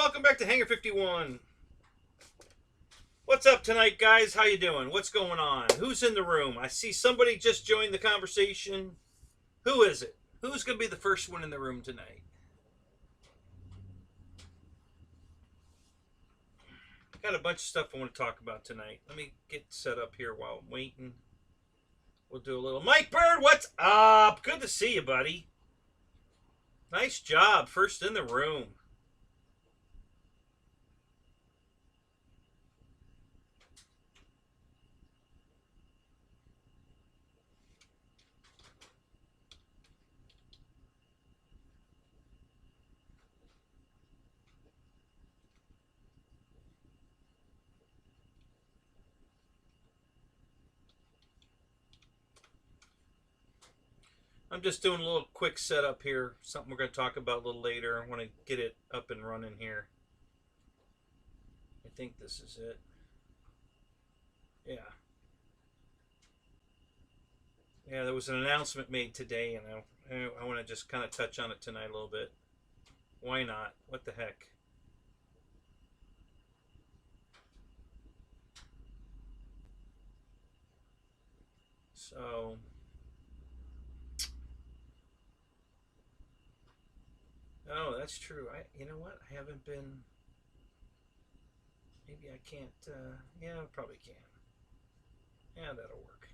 welcome back to Hangar 51. What's up tonight, guys? How you doing? What's going on? Who's in the room? I see somebody just joined the conversation. Who is it? Who's going to be the first one in the room tonight? I got a bunch of stuff I want to talk about tonight. Let me get set up here while I'm waiting. We'll do a little Mike Bird. What's up? Good to see you, buddy. Nice job. First in the room. I'm just doing a little quick setup here. Something we're going to talk about a little later. I want to get it up and running here. I think this is it. Yeah. Yeah, there was an announcement made today, and I want to just kind of touch on it tonight a little bit. Why not? What the heck? So... Oh, that's true. You know what? I haven't been... Maybe I can't... yeah, I probably can. Yeah, that'll work.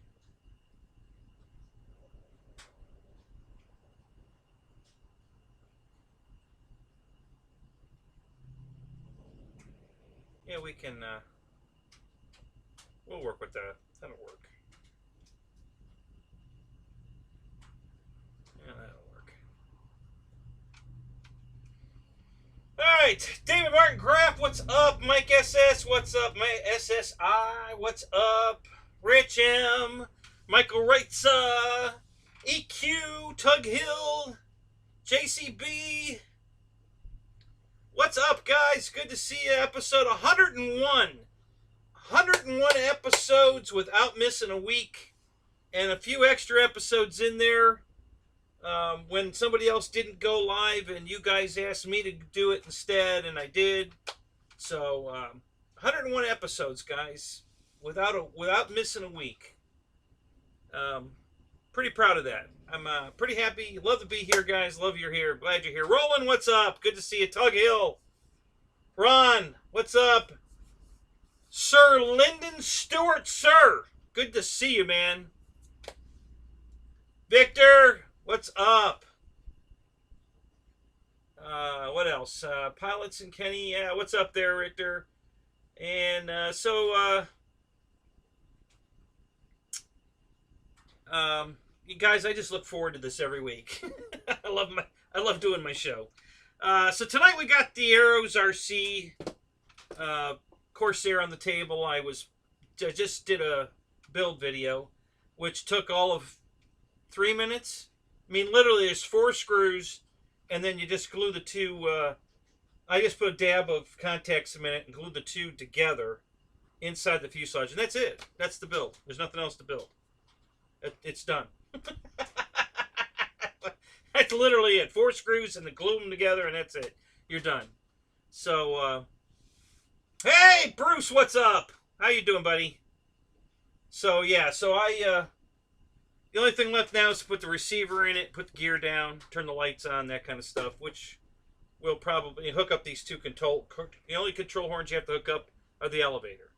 Yeah, we can... we'll work with that. That'll work. Yeah, that'll work. Alright, David Martin Graff, what's up? Mike SS, what's up? Mike SSI, what's up? Rich M, Michael Reitza, EQ, Tug Hill, JCB. What's up, guys? Good to see you. Episode 101. 101 episodes without missing a week. And a few extra episodes in there. When somebody else didn't go live and you guys asked me to do it instead, and I did. So 101 episodes, guys, without missing a week. Pretty proud of that. I'm pretty happy. Love to be here, guys. Love you're here. Glad you're here. Roland, what's up? Good to see you. Tug Hill. Ron, what's up? Sir Lyndon Stewart, sir. Good to see you, man. Victor, what's up? What else? Pilots and Kenny. Yeah, what's up there, Victor? And you guys, I just look forward to this every week. I love doing my show. So tonight we got the Arrows RC Corsair on the table. I just did a build video, which took all of 3 minutes. I mean, literally, there's 4 screws, and then you just glue the two. I just put a dab of contact cement and glued the two together inside the fuselage, and that's it. That's the build. There's nothing else to build. It's done. That's literally it. 4 screws and then glue them together, and that's it. You're done. So, hey, Bruce, what's up? How you doing, buddy? So, yeah, so the only thing left now is to put the receiver in it, put the gear down, turn the lights on, that kind of stuff, which we'll probably hook up these two control. The only control horns you have to hook up are the elevator.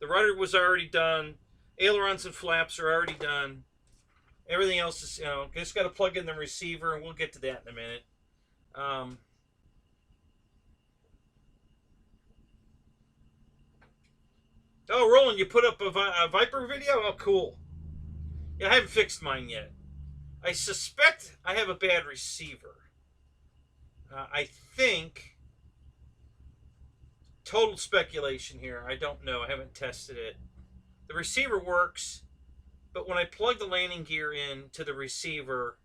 The rudder was already done. Ailerons and flaps are already done. Everything else is, just got to plug in the receiver, and we'll get to that in a minute. Oh, Roland, you put up a Viper video? Oh, cool. Yeah, I haven't fixed mine yet. I suspect I have a bad receiver. I think, total speculation here, I don't know, I haven't tested it. The receiver works, but when I plug the landing gear in to the receiver,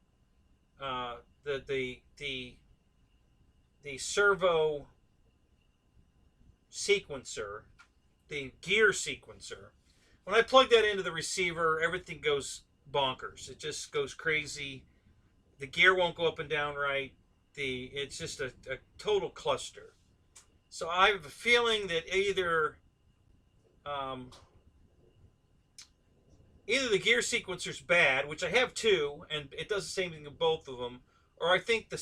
the servo sequencer, the gear sequencer, when I plug that into the receiver, everything goes bonkers. It just goes crazy. The gear won't go up and down right. It's just a total cluster. So I have a feeling that either the gear sequencer's bad, which I have two, and it does the same thing in both of them, or I think the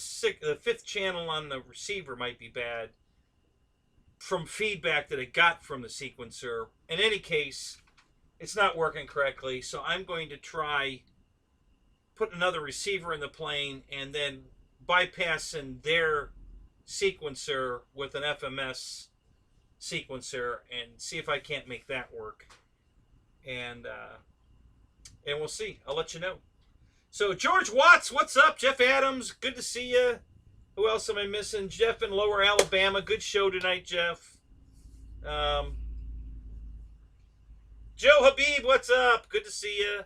fifth channel on the receiver might be bad from feedback that it got from the sequencer. In any case, it's not working correctly, so I'm going to try put another receiver in the plane and then bypassing their sequencer with an FMS sequencer and see if I can't make that work. And we'll see. I'll let you know. So George Watts, what's up? Jeff Adams, good to see you. Who else am I missing? Jeff in Lower Alabama. Good show tonight, Jeff. Joe Habib, what's up? Good to see you.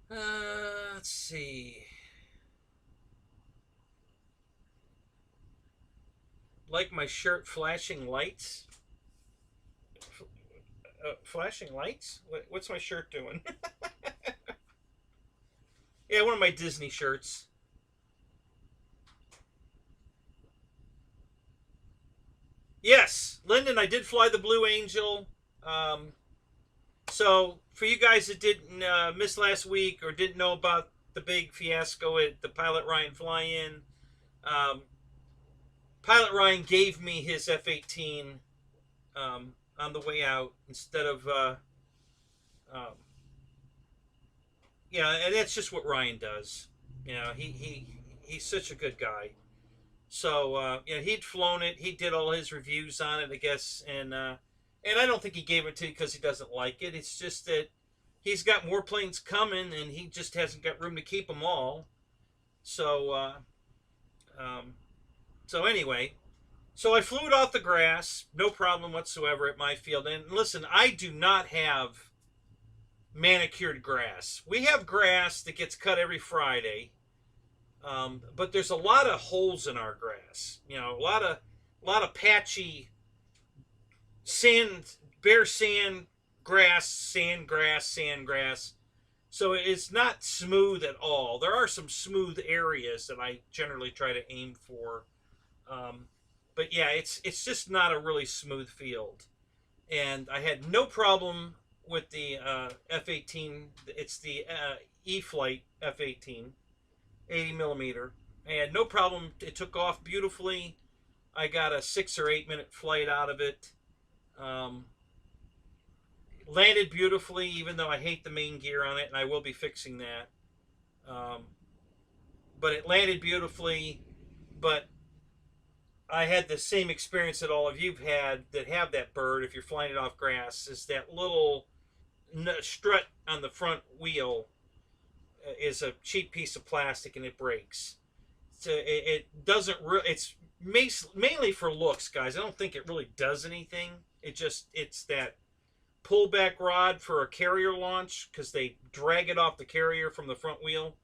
Let's see. Like my shirt, flashing lights. Flashing lights? What's my shirt doing? Yeah, one of my Disney shirts. Yes, Lyndon, I did fly the Blue Angel. So for you guys that didn't miss last week or didn't know about the big fiasco at the Pilot Ryan fly-in, Pilot Ryan gave me his F-18 on the way out instead of yeah, and that's just what Ryan does. You know, he's such a good guy. So yeah, he'd flown it. He did all his reviews on it, I guess, and I don't think he gave it to you because he doesn't like it. It's just that he's got more planes coming, and he just hasn't got room to keep them all. So so anyway, so I flew it off the grass, no problem whatsoever at my field. And listen, I do not have manicured grass. We have grass that gets cut every Friday, but there's a lot of holes in our grass. You know, a lot of patchy sand, bare sand, grass, sand, grass, sand, grass. So it's not smooth at all. There are some smooth areas that I generally try to aim for. But yeah, it's just not a really smooth field. And I had no problem with the F-18. It's the E-Flight F-18, 80 millimeter. I had no problem. It took off beautifully. I got a 6 or 8 minute flight out of it. Landed beautifully, even though I hate the main gear on it, and I will be fixing that. But it landed beautifully. But I had the same experience that all of you've had that have that bird, if you're flying it off grass, is that little strut on the front wheel is a cheap piece of plastic and it breaks. So it doesn't really, it's mainly for looks, guys. I don't think it really does anything. It's that pullback rod for a carrier launch, because they drag it off the carrier from the front wheel.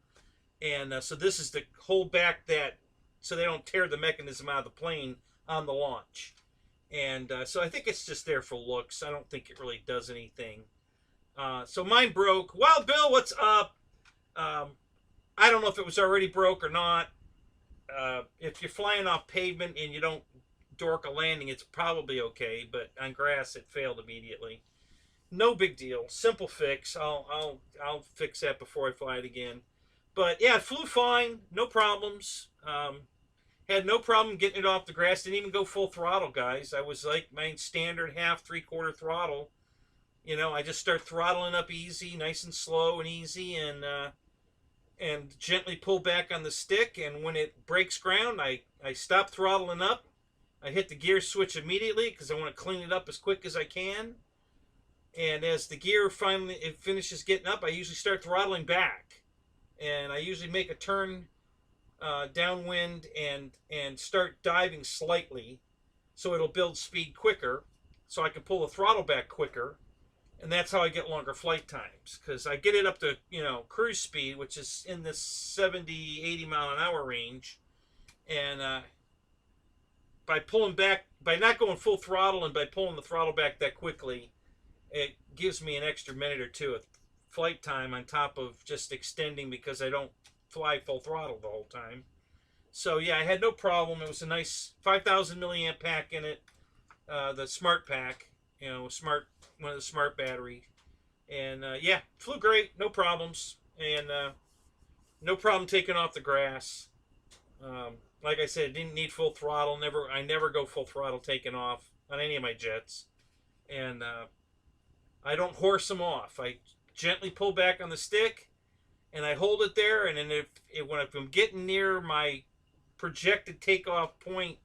And so this is to hold back that, so they don't tear the mechanism out of the plane on the launch. And so I think it's just there for looks. I don't think it really does anything. So mine broke. Wild Bill, what's up? I don't know if it was already broke or not. If you're flying off pavement and you don't dork a landing, it's probably okay. But on grass, it failed immediately. No big deal. Simple fix. I'll fix that before I fly it again. But yeah, it flew fine. No problems. Had no problem getting it off the grass. Didn't even go full throttle, guys. I was like my standard half, 3/4 throttle. You know, I just start throttling up easy, nice and slow and easy, and gently pull back on the stick. And when it breaks ground, I stop throttling up. I hit the gear switch immediately because I want to clean it up as quick as I can. And as the gear finally finishes getting up, I usually start throttling back. And I usually make a turn downwind and start diving slightly, so it'll build speed quicker, so I can pull the throttle back quicker, and that's how I get longer flight times, because I get it up to, you know, cruise speed, which is in this 70, 80 mile an hour range, and by pulling back, by not going full throttle and by pulling the throttle back that quickly, it gives me an extra minute or two of flight time on top of just extending because I don't fly full throttle the whole time. So yeah, I had no problem. It was a nice 5,000 milliamp pack in it, the smart pack, you know, one of the smart battery, and yeah, flew great, no problems, and no problem taking off the grass. Like I said, didn't need full throttle. I never go full throttle taking off on any of my jets, and I don't horse them off. I gently pull back on the stick, and I hold it there. And then if I'm getting near my projected takeoff point,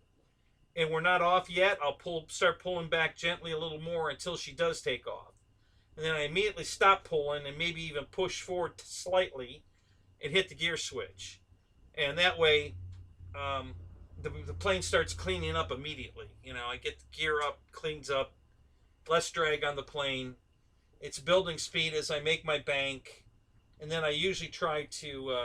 and we're not off yet, I'll start pulling back gently a little more until she does take off, and then I immediately stop pulling and maybe even push forward slightly and hit the gear switch, and that way. The plane starts cleaning up immediately. You know, I get the gear up, cleans up, less drag on the plane. It's building speed as I make my bank, and then I usually try to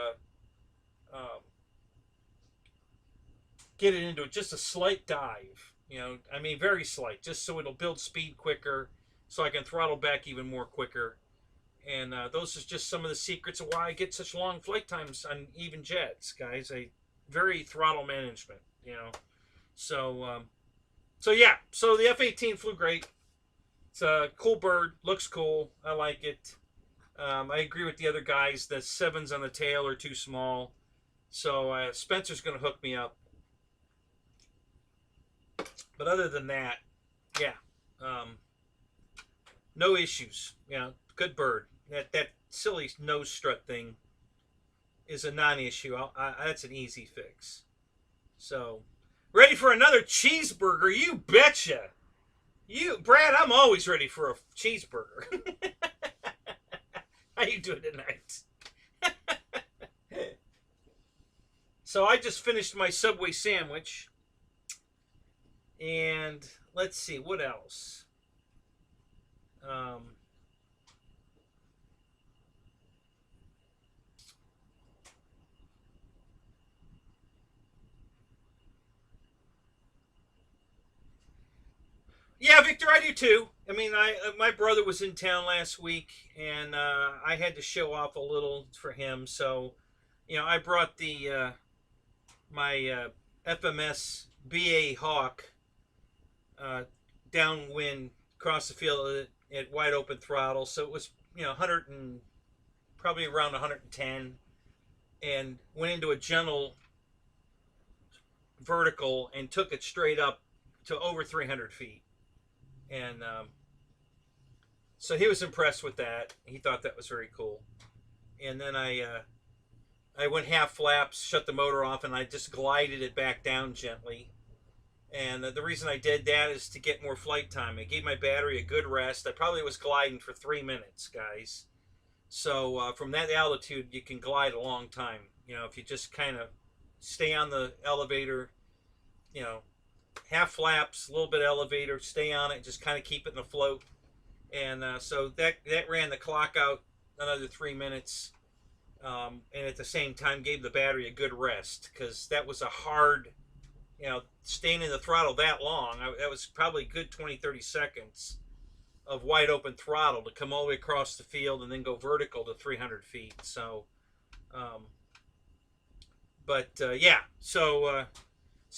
get it into just a slight dive. You know, I mean very slight, just so it'll build speed quicker, so I can throttle back even more quicker. And those are just some of the secrets of why I get such long flight times on even jets, guys. Very throttle management, you know. So yeah. So the F-18 flew great. It's a cool bird. Looks cool. I like it. I agree with the other guys. The 7s on the tail are too small. So Spencer's going to hook me up. But other than that, yeah. No issues. Yeah, good bird. That silly nose strut thing is a non-issue. That's an easy fix. So, ready for another cheeseburger? You betcha. Brad, I'm always ready for a cheeseburger. How you doing tonight? So I just finished my Subway sandwich, and let's see what else. Yeah, Victor, I do too. I mean, my brother was in town last week, and I had to show off a little for him. So, you know, I brought my FMS BA Hawk downwind across the field at wide open throttle. So it was, you know, probably around 110, and went into a gentle vertical and took it straight up to over 300 feet. And so he was impressed with that. He thought that was very cool. And then I went half flaps, shut the motor off, and I just glided it back down gently. And the reason I did that is to get more flight time. It gave my battery a good rest. I probably was gliding for 3 minutes, guys. So from that altitude, you can glide a long time. You know, if you just kind of stay on the elevator, you know, half flaps, a little bit of elevator, stay on it, just kind of keep it in the float. And so that ran the clock out another 3 minutes, and at the same time gave the battery a good rest, because that was a hard, you know, staying in the throttle that long. That was probably a good 20-30 seconds of wide open throttle to come all the way across the field and then go vertical to 300 feet. So yeah, so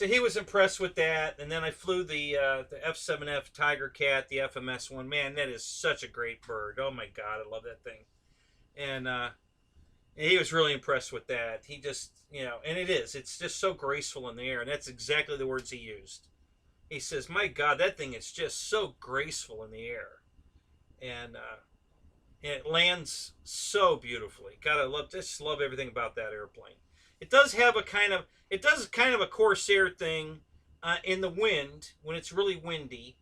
he was impressed with that. And then I flew the F7F Tiger Cat, the FMS one. Man, that is such a great bird. Oh my God, I love that thing. And he was really impressed with that. He just, you know, and it's just so graceful in the air. And that's exactly the words he used. He says, my God, that thing is just so graceful in the air. And it lands so beautifully. God, just love everything about that airplane. It does have a kind of a Corsair thing in the wind when it's really windy.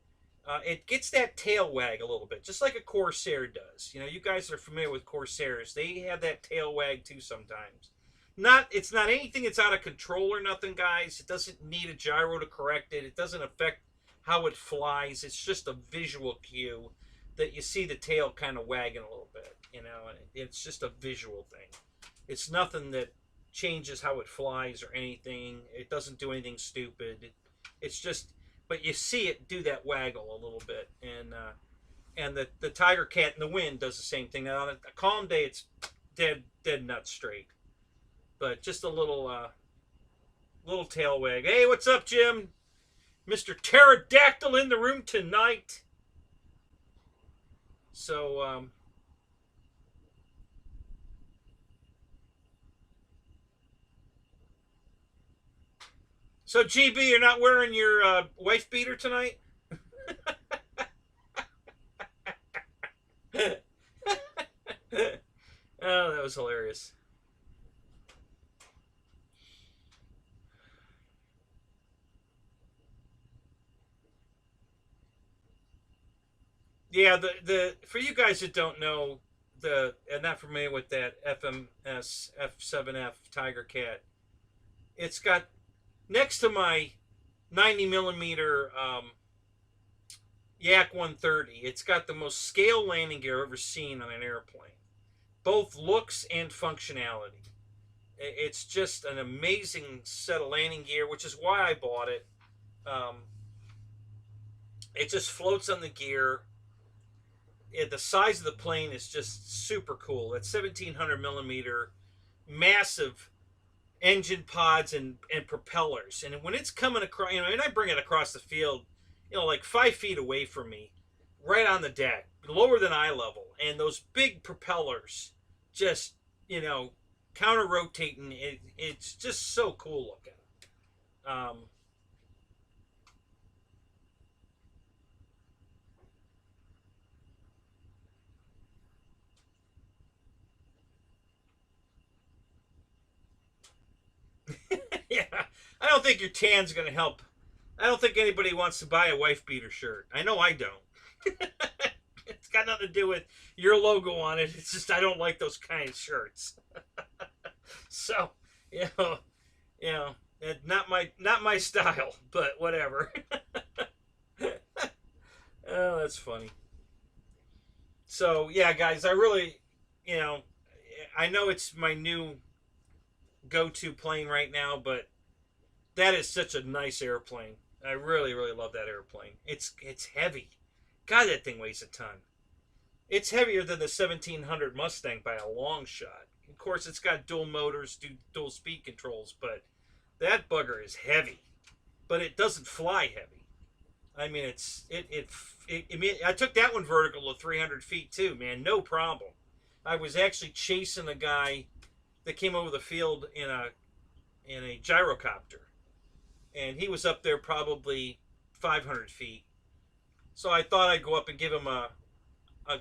It gets that tail wag a little bit, just like a Corsair does. You know, you guys are familiar with Corsairs. They have that tail wag too sometimes. It's not anything that's out of control or nothing, guys. It doesn't need a gyro to correct it. It doesn't affect how it flies. It's just a visual cue that you see the tail kind of wagging a little bit. You know, it's just a visual thing. It's nothing that changes how it flies or anything. It doesn't do anything stupid. It's just, but you see it do that waggle a little bit, and And the Tiger Cat in the wind does the same thing. Now, on a calm day, it's dead nuts straight. But just a little tail wag. Hey, what's up, Jim? Mr. Pterodactyl in the room tonight. So, GB, you're not wearing your wife beater tonight? Oh, that was hilarious. Yeah, the for you guys that don't know and not familiar with that FMS F7F Tiger Cat, it's got next to my 90 millimeter Yak 130. It's got the most scale landing gear I've ever seen on an airplane, both looks and functionality. It's just an amazing set of landing gear, which is why I bought it. It just floats on the gear. The size of the plane is just super cool. It's 1700 millimeter, massive engine pods and propellers. And when it's coming across, and I bring it across the field, like 5 feet away from me, right on the deck, lower than eye level. And those big propellers just, counter rotating. It's just so cool looking. Yeah, I don't think your tan's going to help. I don't think anybody wants to buy a wife beater shirt. I know I don't. It's got nothing to do with your logo on it. It's just I don't like those kind of shirts. So, not my style, but whatever. Oh, that's funny. So, yeah, guys, I really, I know it's my new go-to plane right now, but that is such a nice airplane. I really, really love that airplane. It's heavy. God, that thing weighs a ton. It's heavier than the 1700 Mustang by a long shot. Of course, it's got dual motors, dual speed controls, but that bugger is heavy. But it doesn't fly heavy. I mean, I took that one vertical to 300 feet too, man. No problem. I was actually chasing a guy that came over the field in a gyrocopter, and he was up there probably 500 feet. So I thought I'd go up and give him a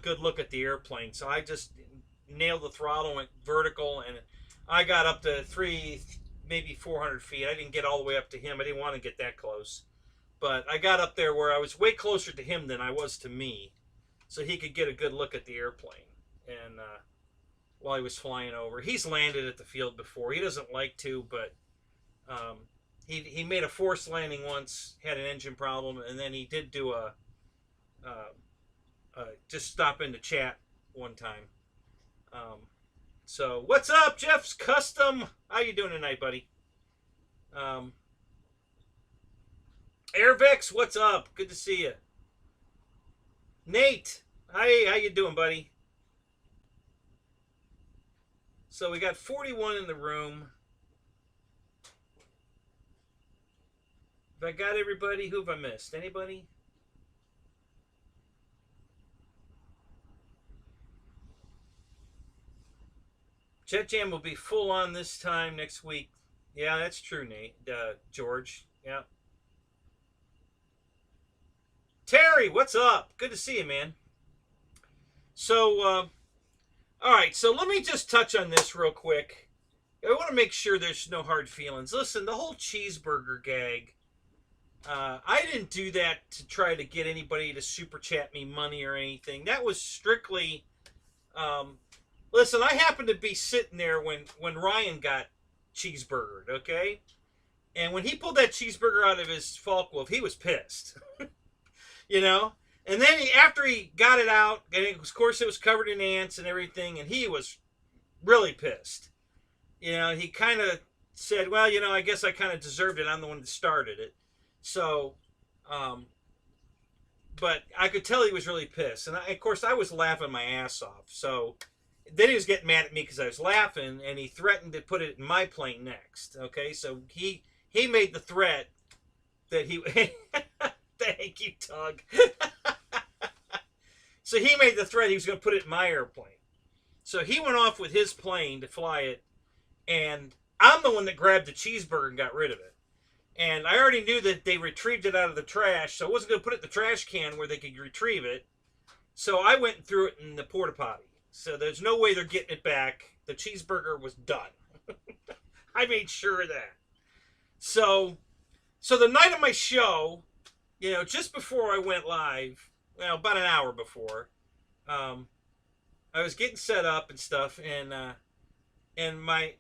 good look at the airplane. So I just nailed the throttle, went vertical, and I got up to maybe 400 feet. I didn't get all the way up to him. I didn't want to get that close. But I got up there where I was way closer to him than I was to me, so he could get a good look at the airplane. And while he was flying over, he's landed at the field before. He doesn't like to, but he made a forced landing once, had an engine problem, and then he did do just stop in to chat one time. So what's up, Jeff's Custom? How you doing tonight, buddy? Airvex, what's up? Good to see you. Nate, hi, how you doing, buddy? So we got 41 in the room. Have I got everybody? Who have I missed? Anybody? Jet Jam will be full on this time next week. Yeah, that's true, Nate. George. Yeah. Terry, what's up? Good to see you, man. So, all right. So let me just touch on this real quick. I want to make sure there's no hard feelings. Listen, the whole cheeseburger gag. I didn't do that to try to get anybody to super chat me money or anything. That was strictly. Listen, I happened to be sitting there when Ryan got cheeseburgered, okay? And when he pulled that cheeseburger out of his Falk-Wolf, he was pissed. And then after he got it out, and of course it was covered in ants and everything, and he was really pissed. He kind of said, well, I guess I kind of deserved it. I'm the one that started it. So, but I could tell he was really pissed. And of course, I was laughing my ass off. So then he was getting mad at me because I was laughing, and he threatened to put it in my plane next. Okay, so he made the threat that he. Thank you, Tug. So he made the threat he was going to put it in my airplane. So he went off with his plane to fly it, and I'm the one that grabbed the cheeseburger and got rid of it. And I already knew that they retrieved it out of the trash, so I wasn't going to put it in the trash can where they could retrieve it. So I went and threw it in the porta potty. So there's no way they're getting it back. The cheeseburger was done. I made sure of that. So the night of my show, just before I went live, well, about an hour before, I was getting set up and stuff, and my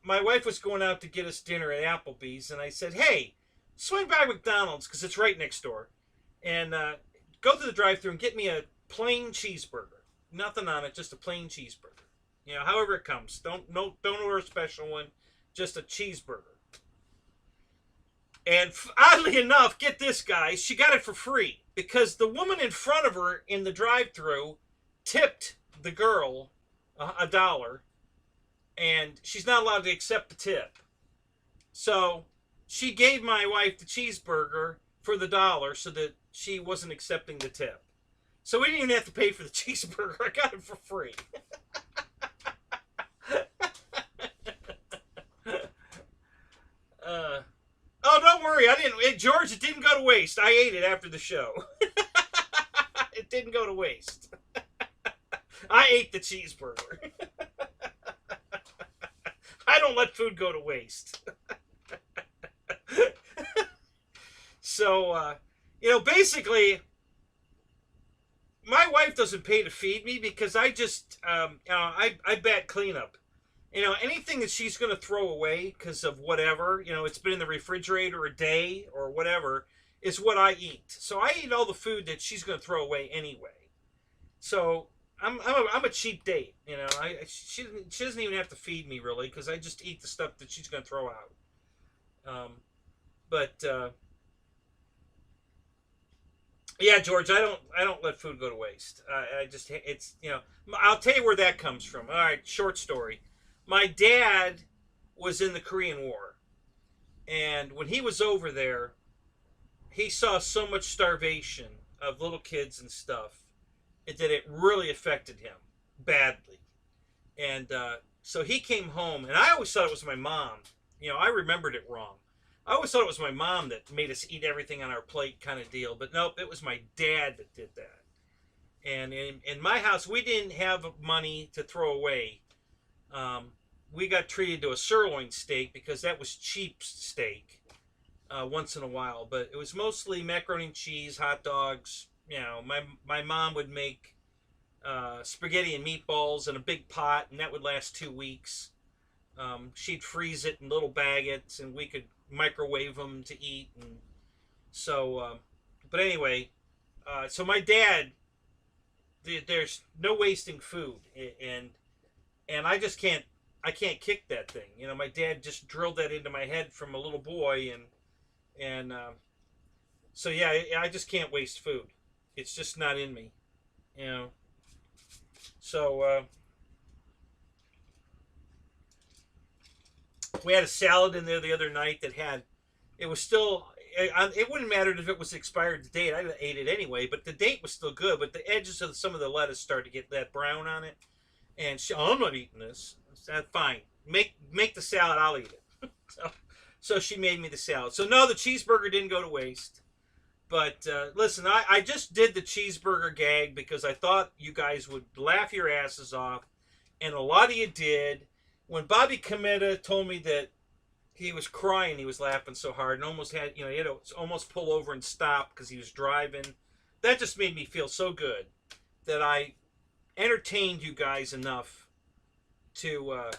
wife was going out to get us dinner at Applebee's, and I said, hey, swing by McDonald's, because it's right next door, and go to the drive-thru and get me a plain cheeseburger. Nothing on it, just a plain cheeseburger. However it comes. Don't order a special one, just a cheeseburger. And oddly enough, get this, guys, she got it for free, because the woman in front of her in the drive-thru tipped the girl $1, and she's not allowed to accept the tip. So she gave my wife the cheeseburger for the $1 so that she wasn't accepting the tip. So we didn't even have to pay for the cheeseburger. I got it for free. Oh, don't worry. George, it didn't go to waste. I ate it after the show. It didn't go to waste. I ate the cheeseburger. I don't let food go to waste. So, basically, my wife doesn't pay to feed me because I just, I bat cleanup. Anything that she's going to throw away because of whatever, it's been in the refrigerator a day or whatever, is what I eat. So I eat all the food that she's going to throw away anyway. So I'm a cheap date. She doesn't even have to feed me really because I just eat the stuff that she's going to throw out. Yeah, George, I don't let food go to waste. I'll tell you where that comes from. All right, short story. My dad was in the Korean War, and when he was over there, he saw so much starvation of little kids and stuff that it really affected him badly. And so he came home, and I always thought it was my mom. I remembered it wrong. I always thought it was my mom that made us eat everything on our plate kind of deal, but nope, it was my dad that did that. And in my house, we didn't have money to throw away. We got treated to a sirloin steak because that was cheap steak once in a while. But it was mostly macaroni and cheese, hot dogs. My mom would make spaghetti and meatballs in a big pot, and that would last 2 weeks. She'd freeze it in little baguettes, and we could microwave them to eat. And so, but anyway, so my dad, there's no wasting food, and I just can't kick that thing. My dad just drilled that into my head from a little boy, and so yeah, I just can't waste food. It's just not in me, So we had a salad in there the other night that it was still, it wouldn't matter if it was expired date. I ate it anyway, but the date was still good. But the edges of some of the lettuce started to get that brown on it. And I'm not eating this. I said, fine. Make the salad. I'll eat it. So she made me the salad. So no, the cheeseburger didn't go to waste. But listen, I just did the cheeseburger gag because I thought you guys would laugh your asses off. And a lot of you did. When Bobby Cometa told me that he was crying, he was laughing so hard and almost had, he had to almost pull over and stop because he was driving. That just made me feel so good that I entertained you guys enough to,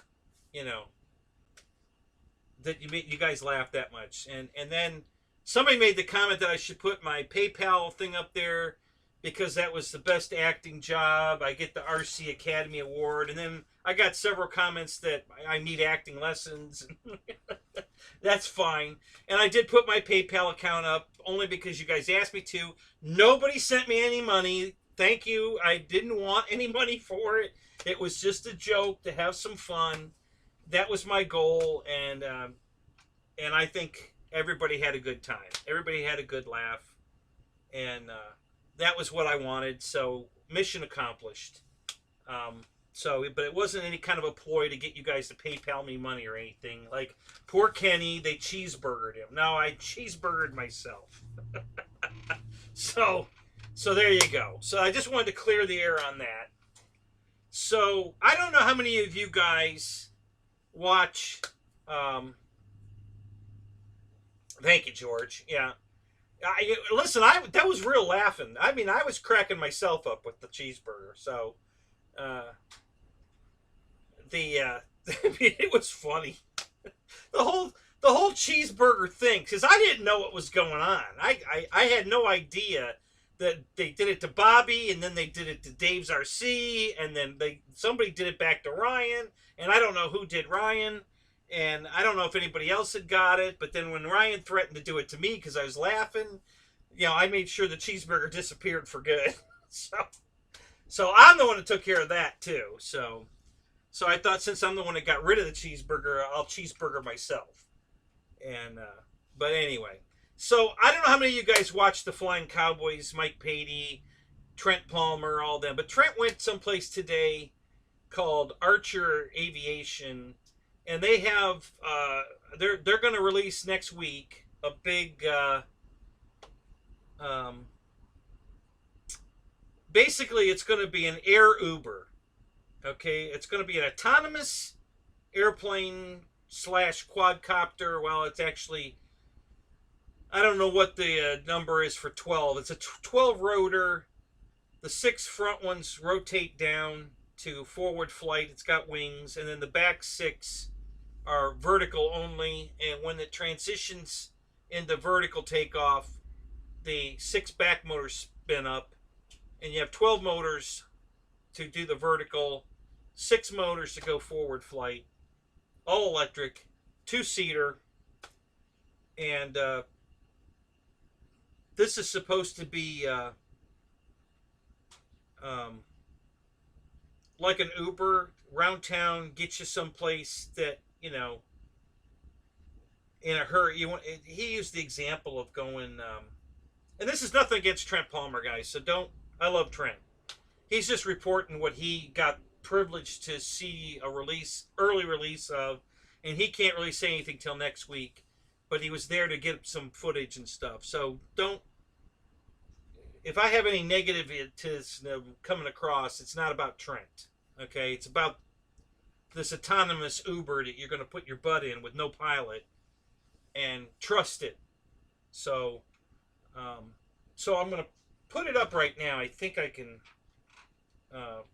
that you guys laughed that much. And then somebody made the comment that I should put my PayPal thing up there because that was the best acting job. I get the RC Academy Award, and then I got several comments that I need acting lessons. That's fine. And I did put my PayPal account up only because you guys asked me to. Nobody sent me any money. Thank you. I didn't want any money for it. It was just a joke to have some fun. That was my goal, and I think everybody had a good time. Everybody had a good laugh, and that was what I wanted. So mission accomplished. But it wasn't any kind of a ploy to get you guys to PayPal me money or anything. Like poor Kenny, they cheeseburgered him. No, I cheeseburgered myself. So there you go. So I just wanted to clear the air on that. So I don't know how many of you guys watch. Thank you, George. Yeah. Listen, that was real laughing. I mean, I was cracking myself up with the cheeseburger. So, it was funny. The whole cheeseburger thing, because I didn't know what was going on. I had no idea that they did it to Bobby, and then they did it to Dave's RC, and then somebody did it back to Ryan, and I don't know who did Ryan. And I don't know if anybody else had got it, but then when Ryan threatened to do it to me because I was laughing, I made sure the cheeseburger disappeared for good. So I'm the one that took care of that too. So I thought, since I'm the one that got rid of the cheeseburger, I'll cheeseburger myself. And but anyway, so I don't know how many of you guys watched the Flying Cowboys, Mike Patey, Trent Palmer, all them, but Trent went someplace today called Archer Aviation. And they have, they're going to release next week a big, basically it's going to be an air Uber, okay? It's going to be an autonomous airplane / quadcopter. Well, it's actually, I don't know what the number is for 12. It's a 12 rotor. The 6 front ones rotate down to forward flight. It's got wings, and then the back 6 are vertical only, and when it transitions into vertical takeoff, the 6 back motors spin up, and you have 12 motors to do the vertical, 6 motors to go forward flight, all electric, 2-seater, and this is supposed to be like an Uber, round town, get you someplace that, in a hurry. He used the example of going, and this is nothing against Trent Palmer, guys, so I love Trent. He's just reporting what he got privileged to see early release of, and he can't really say anything till next week, but he was there to get some footage and stuff. So if I have any negativism coming across, it's not about Trent, okay? It's about this autonomous Uber that you're going to put your butt in with no pilot and trust it. So I'm going to put it up right now. I think I can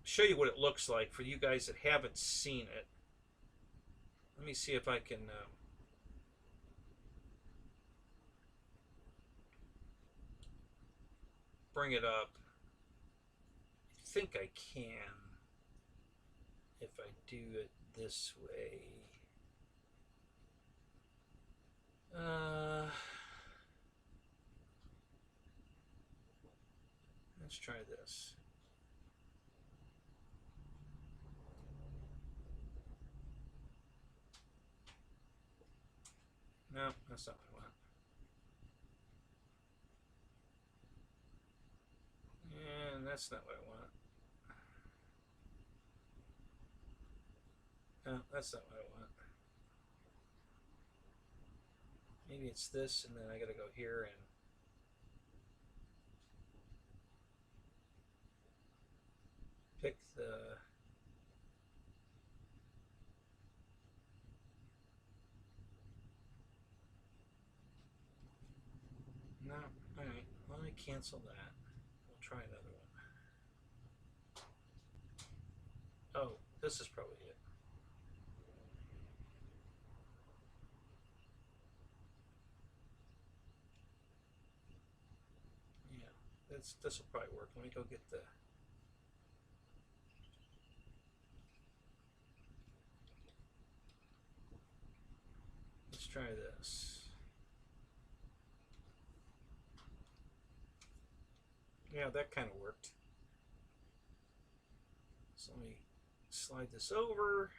show you what it looks like for you guys that haven't seen it. Let me see if I can bring it up. I think I can. If I do it this way. Let's try this. No, that's not what I want. And that's not what I want. No, that's not what I want. Maybe it's this, and then I gotta go here and pick the... No, alright, let me cancel that. We'll try another one. Oh, this is probably it. this will probably work. Let me go get the. Let's try this. Yeah, that kind of worked. So let me slide this over.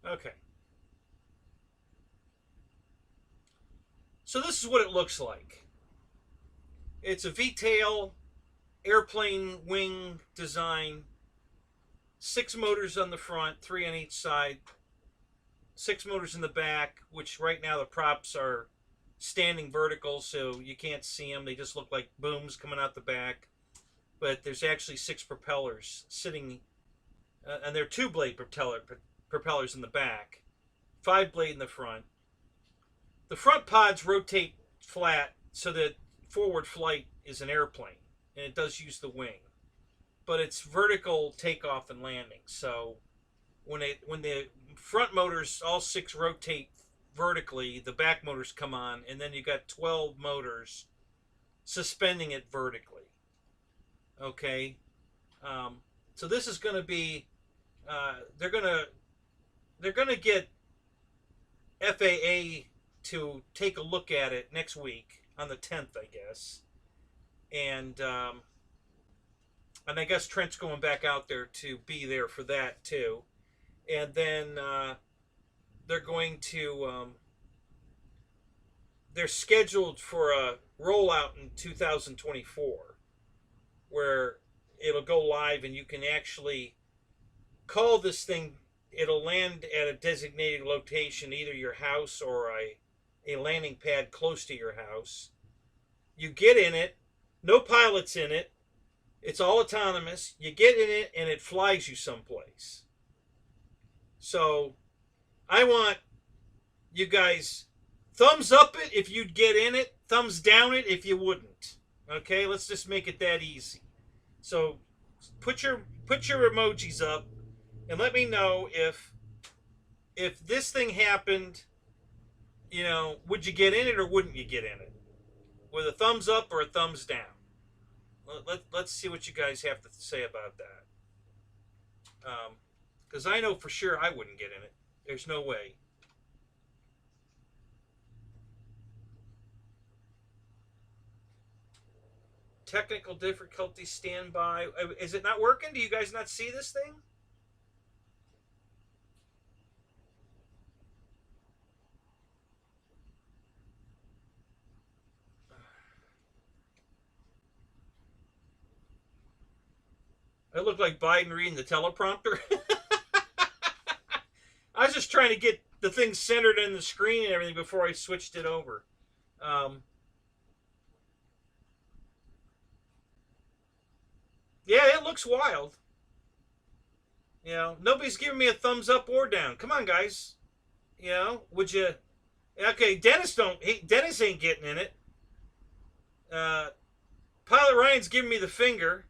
Okay. So this is what it looks like. It's a V-tail airplane wing design. 6 motors on the front, 3 on each side. 6 motors in the back, which right now the props are standing vertical, so you can't see them. They just look like booms coming out the back. But there's actually 6 propellers sitting, and they're 2-blade propellers in the back, 5-blade in the front. The front pods rotate flat so that forward flight is an airplane, and it does use the wing, but it's vertical takeoff and landing. So when the front motors, all 6 rotate vertically, the back motors come on, and then you got 12 motors suspending it vertically. Okay, so this is going to be they're gonna get FAA to take a look at it next week on the 10th, I guess, and I guess Trent's going back out there to be there for that too, and then they're going to they're scheduled for a rollout in 2024, where it'll go live and you can actually call this thing. It'll land at a designated location, either your house or a landing pad close to your house. You get in it, no pilots in it, it's all autonomous. You get in it and it flies you someplace. So I want you guys thumbs up it if you'd get in it, thumbs down it if you wouldn't. Okay, let's just make it that easy. So put your emojis up and let me know if this thing happened, you know, would you get in it or wouldn't you get in it? With a thumbs up or a thumbs down? Let's see what you guys have to say about that. Because I know for sure I wouldn't get in it. There's no way. Technical difficulty, standby. Is it not working? Do you guys not see this thing? I look like Biden reading the teleprompter. I was just trying to get the thing centered in the screen and everything before I switched it over. Yeah, it looks wild. You know, nobody's giving me a thumbs up or down. Come on, guys. You know, would you? Okay, Dennis ain't getting in it. Pilot Ryan's giving me the finger.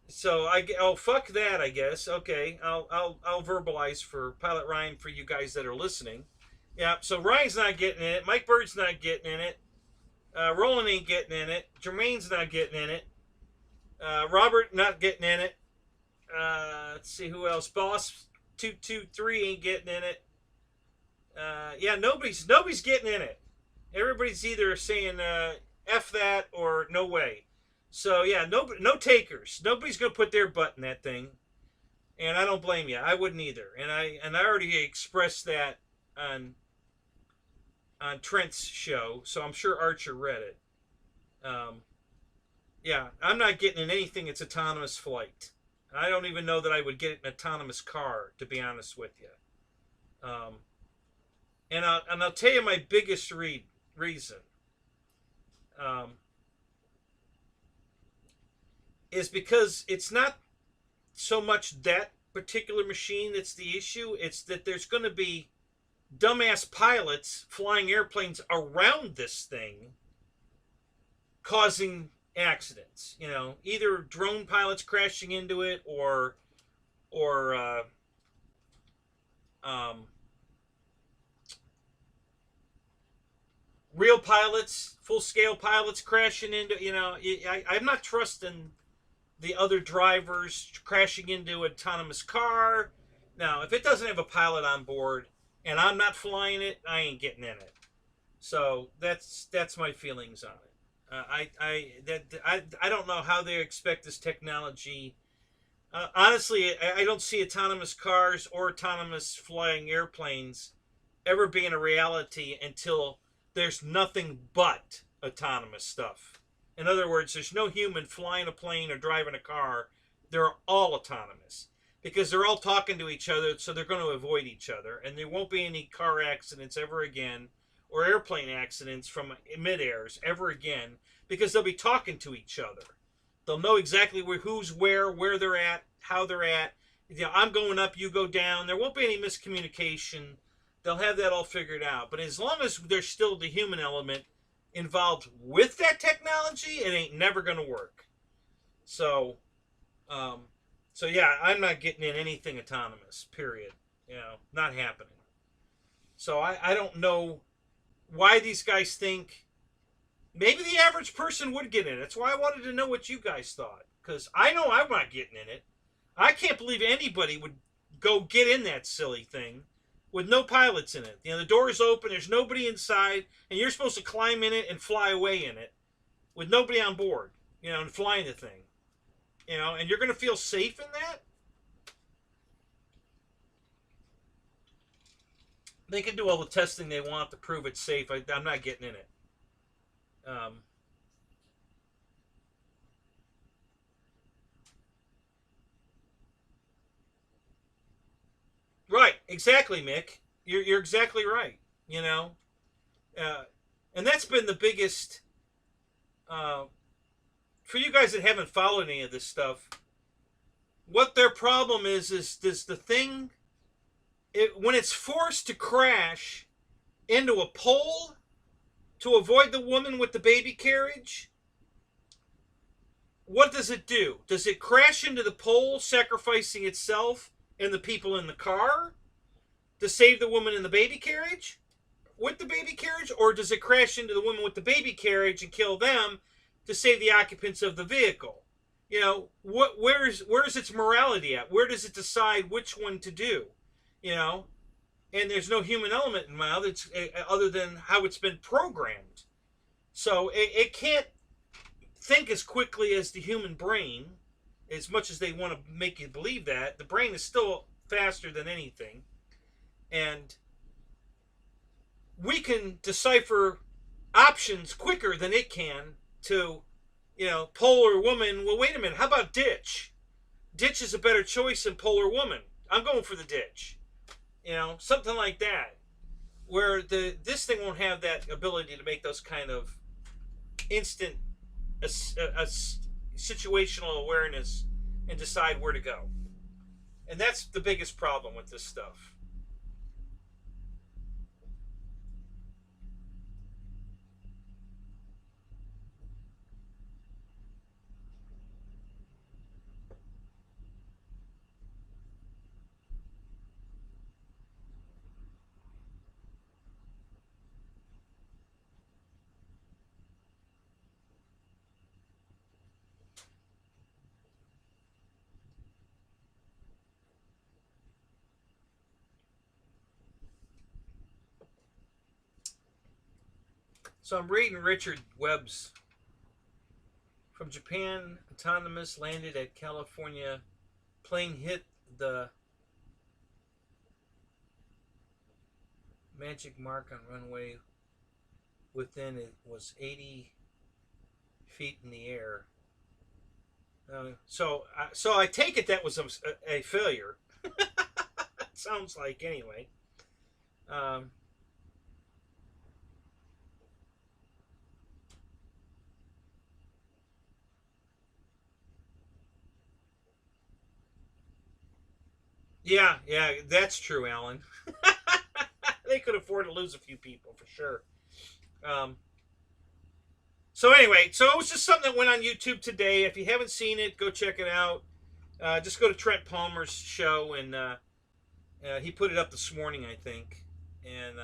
So oh, fuck that, I guess. Okay, I'll verbalize for Pilot Ryan for you guys that are listening. Yeah, so Ryan's not getting in it. Mike Bird's not getting in it. Roland ain't getting in it. Jermaine's not getting in it. Robert not getting in it. Let's see who else. Boss 223 ain't getting in it. Yeah, nobody's getting in it. Everybody's either saying F that or no way. So yeah, no takers. Nobody's gonna put their butt in that thing, and I don't blame you. I wouldn't either. And I already expressed that on Trent's show, so I'm sure Archer read it. Yeah, I'm not getting in anything that's autonomous flight. I don't even know that I would get an autonomous car, to be honest with you. And I'll tell you my biggest reason. Is because it's not so much that particular machine that's the issue. It's that there's going to be dumbass pilots flying airplanes around this thing, causing accidents. You know, either drone pilots crashing into it, or um, real pilots, full scale pilots crashing into. You know, I'm not trusting the other drivers crashing into an autonomous car. Now, if it doesn't have a pilot on board and I'm not flying it, I ain't getting in it. So that's my feelings on it. I don't know how they expect this technology. Honestly, I don't see autonomous cars or autonomous flying airplanes ever being a reality until there's nothing but autonomous stuff. In other words, there's no human flying a plane or driving a car. They're all autonomous because they're all talking to each other, so they're going to avoid each other, and there won't be any car accidents ever again or airplane accidents from mid-airs ever again because they'll be talking to each other. They'll know exactly who's where they're at, how they're at. You know, I'm going up, you go down. There won't be any miscommunication. They'll have that all figured out. But as long as there's still the human element involved with that technology, it ain't never going to work. So, so yeah, I'm not getting in anything autonomous. Period. You know, not happening. So I don't know why these guys think. Maybe the average person would get in it. That's why I wanted to know what you guys thought. Because I know I'm not getting in it. I can't believe anybody would go get in that silly thing with no pilots in it. You know, the door is open, there's nobody inside, and you're supposed to climb in it and fly away in it with nobody on board, you know, and flying the thing. You know, and you're going to feel safe in that? They can do all the testing they want to prove it's safe. I'm not getting in it. Um, right, exactly, Mick. You're exactly right. You know, uh, and that's been the biggest uh, for you guys that haven't followed any of this stuff. What their problem is this: the thing when it's forced to crash into a pole to avoid the woman with the baby carriage. What does it do? Does it crash into the pole, sacrificing itself and the people in the car to save the woman in the baby carriage? With the baby carriage? Or does it crash into the woman with the baby carriage and kill them to save the occupants of the vehicle? You know, where's its morality at? Where does it decide which one to do? You know, and there's no human element involved. It's other than how it's been programmed. So it can't think as quickly as the human brain, as much as they want to make you believe that. The brain is still faster than anything, and we can decipher options quicker than it can to, you know, pole or woman. Well, wait a minute, how about ditch? Ditch is a better choice than pole or woman. I'm going for the ditch. You know, something like that, where this thing won't have that ability to make those kind of instant a situational awareness and decide where to go. And that's the biggest problem with this stuff. So I'm reading Richard Webb's from Japan. Autonomous landed at California. Plane hit the magic mark on runway. Within it was 80 feet in the air. So I take it that was a failure. Sounds like anyway. Um, yeah, that's true, Alan. They could afford to lose a few people for sure. Um, So anyway, so it was just something that went on YouTube today. If you haven't seen it, go check it out. Just go to Trent Palmer's show, and he put it up this morning, I think. And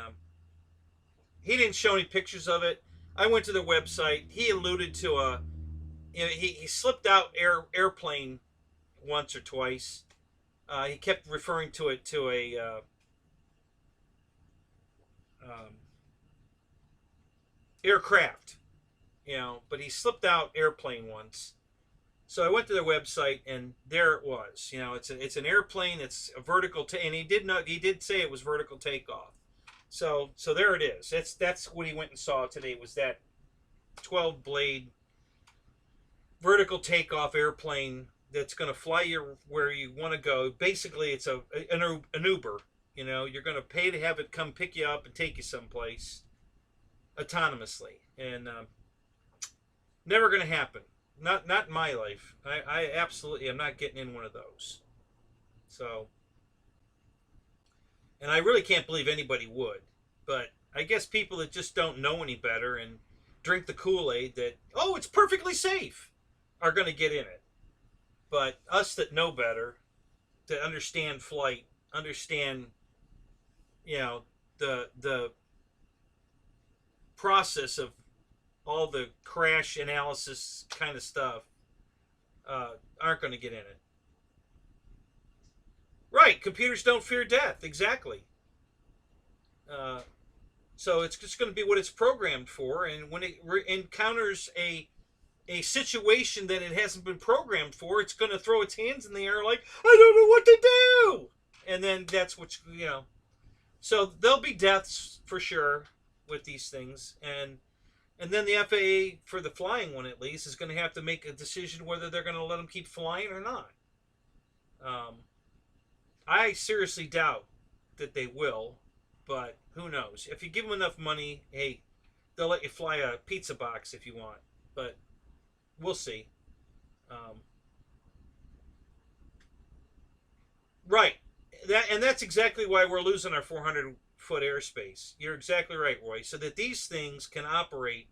he didn't show any pictures of it. I went to their website. He alluded to he slipped out airplane once or twice. He kept referring to it to a um, aircraft, but he slipped out airplane once. So I went to their website, and there it was. It's an airplane. It's a vertical, and he did say it was vertical takeoff. So there it is. That's what he went and saw today, was that 12 blade vertical takeoff airplane that's going to fly you where you want to go. Basically, it's an Uber. You're going to pay to have it come pick you up and take you someplace autonomously, and never going to happen. Not in my life. I absolutely am not getting in one of those. So, and I really can't believe anybody would. But I guess people that just don't know any better and drink the Kool-Aid that, oh, it's perfectly safe, are going to get in it. But us that know better, that understand flight, understand, the process of all the crash analysis kind of stuff, aren't going to get in it. Right, computers don't fear death, exactly. So it's just going to be what it's programmed for, and when it encounters a situation that it hasn't been programmed for, it's going to throw its hands in the air like, I don't know what to do! And then that's what. So there'll be deaths for sure with these things, and then the FAA, for the flying one at least, is going to have to make a decision whether they're going to let them keep flying or not. I seriously doubt that they will, but who knows? If you give them enough money, hey, they'll let you fly a pizza box if you want. But we'll see. Right. That's exactly why we're losing our 400-foot airspace. You're exactly right, Roy. So that these things can operate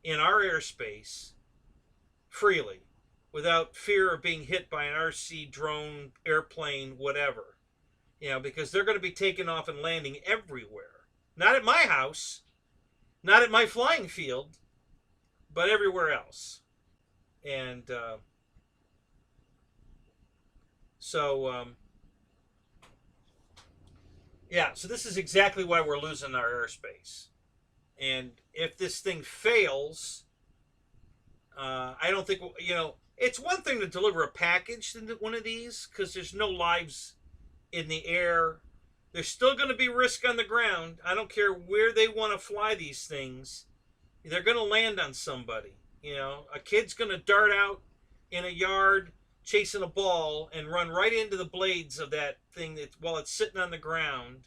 in our airspace freely without fear of being hit by an RC, drone, airplane, whatever. Because they're going to be taking off and landing everywhere. Not at my house, not at my flying field, but everywhere else. And so this is exactly why we're losing our airspace. And if this thing fails, I don't think, it's one thing to deliver a package to one of these, because there's no lives in the air. There's still going to be risk on the ground. I don't care where they want to fly these things. They're going to land on somebody. A kid's going to dart out in a yard chasing a ball and run right into the blades of that thing while it's sitting on the ground.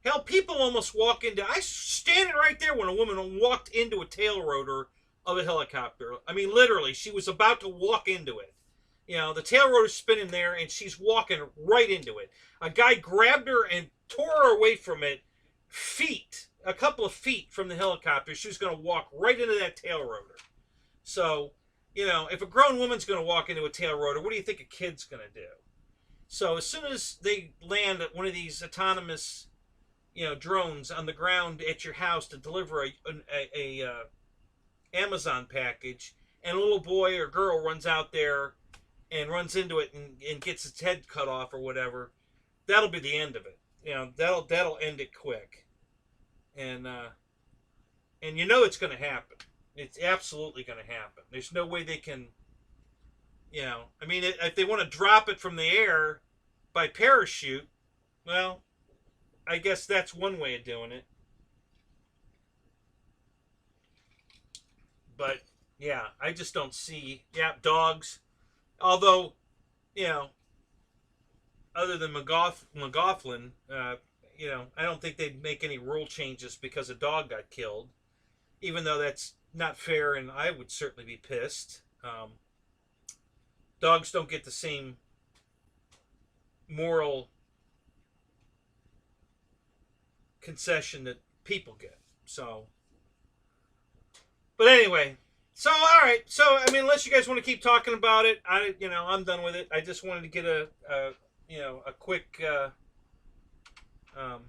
Hell, people almost walk into... I was standing right there when a woman walked into a tail rotor of a helicopter. I mean, literally, she was about to walk into it. The tail rotor's spinning there, and she's walking right into it. A guy grabbed her and tore her away from it, a couple of feet from the helicopter. She was going to walk right into that tail rotor. So, if a grown woman's going to walk into a tail rotor, what do you think a kid's going to do? So as soon as they land at one of these autonomous, drones on the ground at your house to deliver a Amazon package, and a little boy or girl runs out there and runs into it and gets its head cut off or whatever, that'll be the end of it. That'll end it quick. And it's going to happen. It's absolutely going to happen. There's no way they can, if they want to drop it from the air by parachute, well, I guess that's one way of doing it. But, yeah, I just don't see, dogs. Although, other than McGoughlin, I don't think they'd make any rule changes because a dog got killed. Even though that's not fair, and I would certainly be pissed. Dogs don't get the same moral concession that people get. So, but anyway, So, all right. So, I mean, unless you guys want to keep talking about it, I'm done with it. I just wanted to get a quick, um,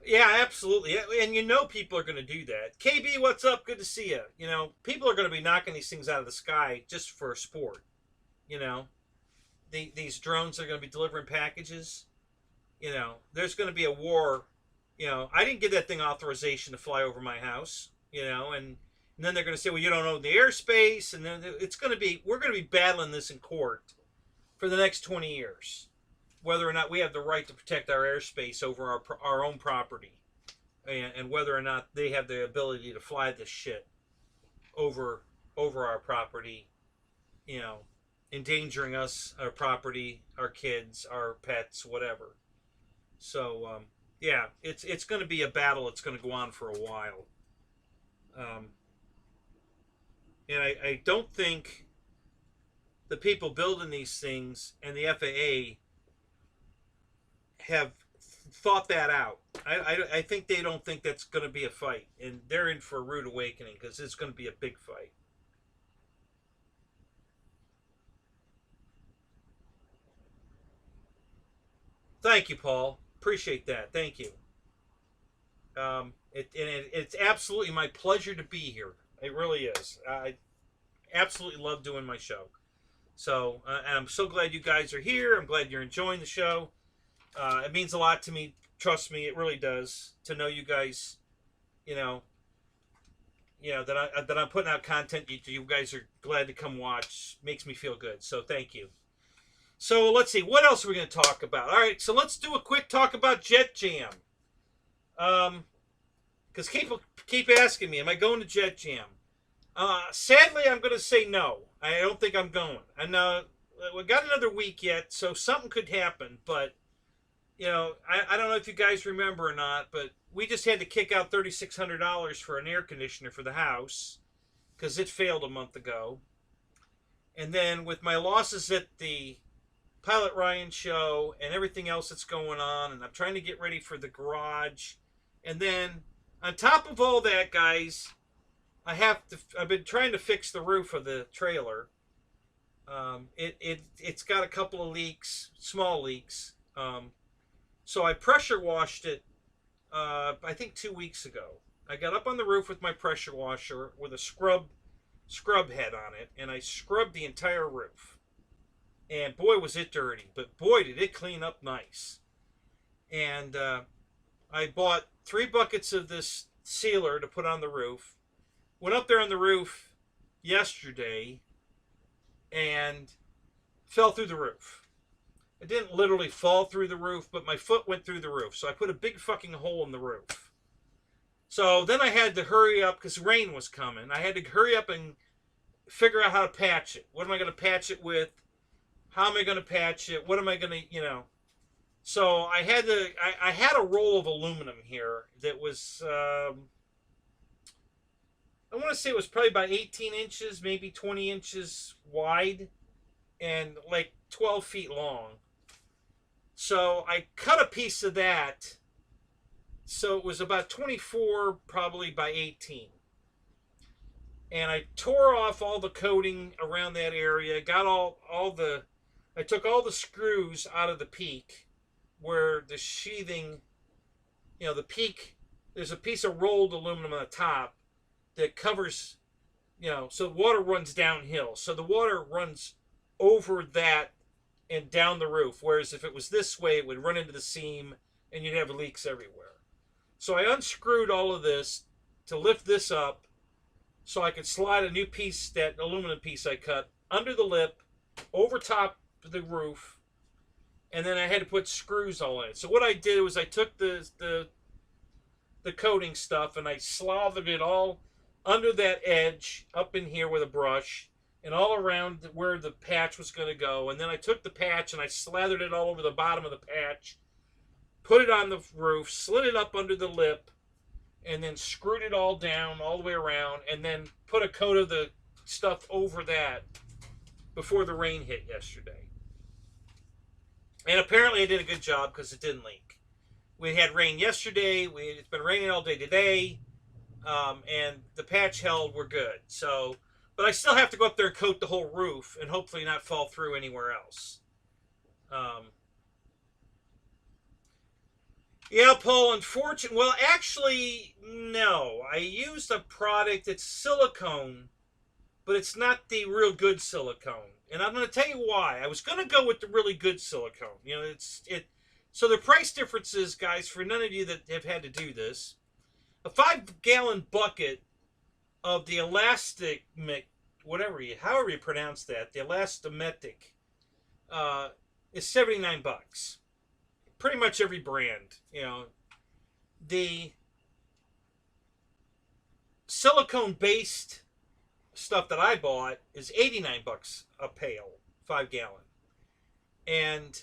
yeah, absolutely. And people are going to do that. KB, what's up? Good to see you. People are going to be knocking these things out of the sky just for sport. You know, these drones are going to be delivering packages. There's going to be a war. I didn't get that thing authorization to fly over my house. And then they're going to say, well, you don't own the airspace, and then we're going to be battling this in court for the next 20 years, whether or not we have the right to protect our airspace over our own property, and whether or not they have the ability to fly this shit over our property, endangering us, our property, our kids, our pets, whatever. So yeah, it's going to be a battle. It's going to go on for a while. And I don't think the people building these things and the FAA have thought that out. I think they don't think that's going to be a fight, and they're in for a rude awakening because it's going to be a big fight. Thank you, Paul. Appreciate that. Thank you. It's absolutely my pleasure to be here. It really is. I absolutely love doing my show. So, and I'm so glad you guys are here. I'm glad you're enjoying the show. It means a lot to me. Trust me, it really does to know you guys. That I'm putting out content. You guys are glad to come watch. Makes me feel good. So thank you. So let's see. What else are we going to talk about? All right. So let's do a quick talk about Jet Jam. Because people keep asking me, am I going to Jet Jam? Sadly, I'm going to say no. I don't think I'm going. And we got another week yet, so something could happen. But I don't know if you guys remember or not, but we just had to kick out $3,600 for an air conditioner for the house because it failed a month ago. And then with my losses at the Pilot Ryan show and everything else that's going on, and I'm trying to get ready for the garage. And then on top of all that, guys, I've been trying to fix the roof of the trailer. It's got a couple of leaks, small leaks. So I pressure washed it, I think 2 weeks ago. I got up on the roof with my pressure washer with a scrub head on it, and I scrubbed the entire roof. And boy, was it dirty, but boy, did it clean up nice. And I bought 3 buckets of this sealer to put on the roof. Went up there on the roof yesterday and fell through the roof. It didn't literally fall through the roof, but my foot went through the roof. So I put a big fucking hole in the roof. So then I had to hurry up because rain was coming. I had to hurry up and figure out how to patch it. What am I going to patch it with? How am I going to patch it? What am I going to, So I had a roll of aluminum here that was, I want to say it was probably about 18 inches, maybe 20 inches wide, and like 12 feet long. So I cut a piece of that. So it was about 24 probably by 18. And I tore off all the coating around that area, got I took all the screws out of the peak where the sheathing, the peak, there's a piece of rolled aluminum on the top that covers, so the water runs downhill. So the water runs over that and down the roof. Whereas if it was this way, it would run into the seam and you'd have leaks everywhere. So I unscrewed all of this to lift this up so I could slide a new piece, that aluminum piece I cut, under the lip, over top the roof, and then I had to put screws all in it. So what I did was I took the coating stuff and I slathered it all under that edge up in here with a brush and all around where the patch was going to go. And then I took the patch and I slathered it all over the bottom of the patch, put it on the roof, slid it up under the lip, and then screwed it all down all the way around, and then put a coat of the stuff over that before the rain hit yesterday. And apparently I did a good job because it didn't leak. We had rain yesterday. It's been raining all day today. and the patch held, we're good. So, but I still have to go up there and coat the whole roof and hopefully not fall through anywhere else. Um, yeah, Paul, unfortunately, well, actually, no. I used a product that's silicone, but it's not the real good silicone. And I'm going to tell you why. I was going to go with the really good silicone. You know, So the price differences, guys, for none of you that have had to do this, a 5-gallon bucket of the elastic, however you pronounce that, the elastometic, is $79. Pretty much every brand, you know. The silicone-based stuff that I bought is $89 a pail, 5-gallon, and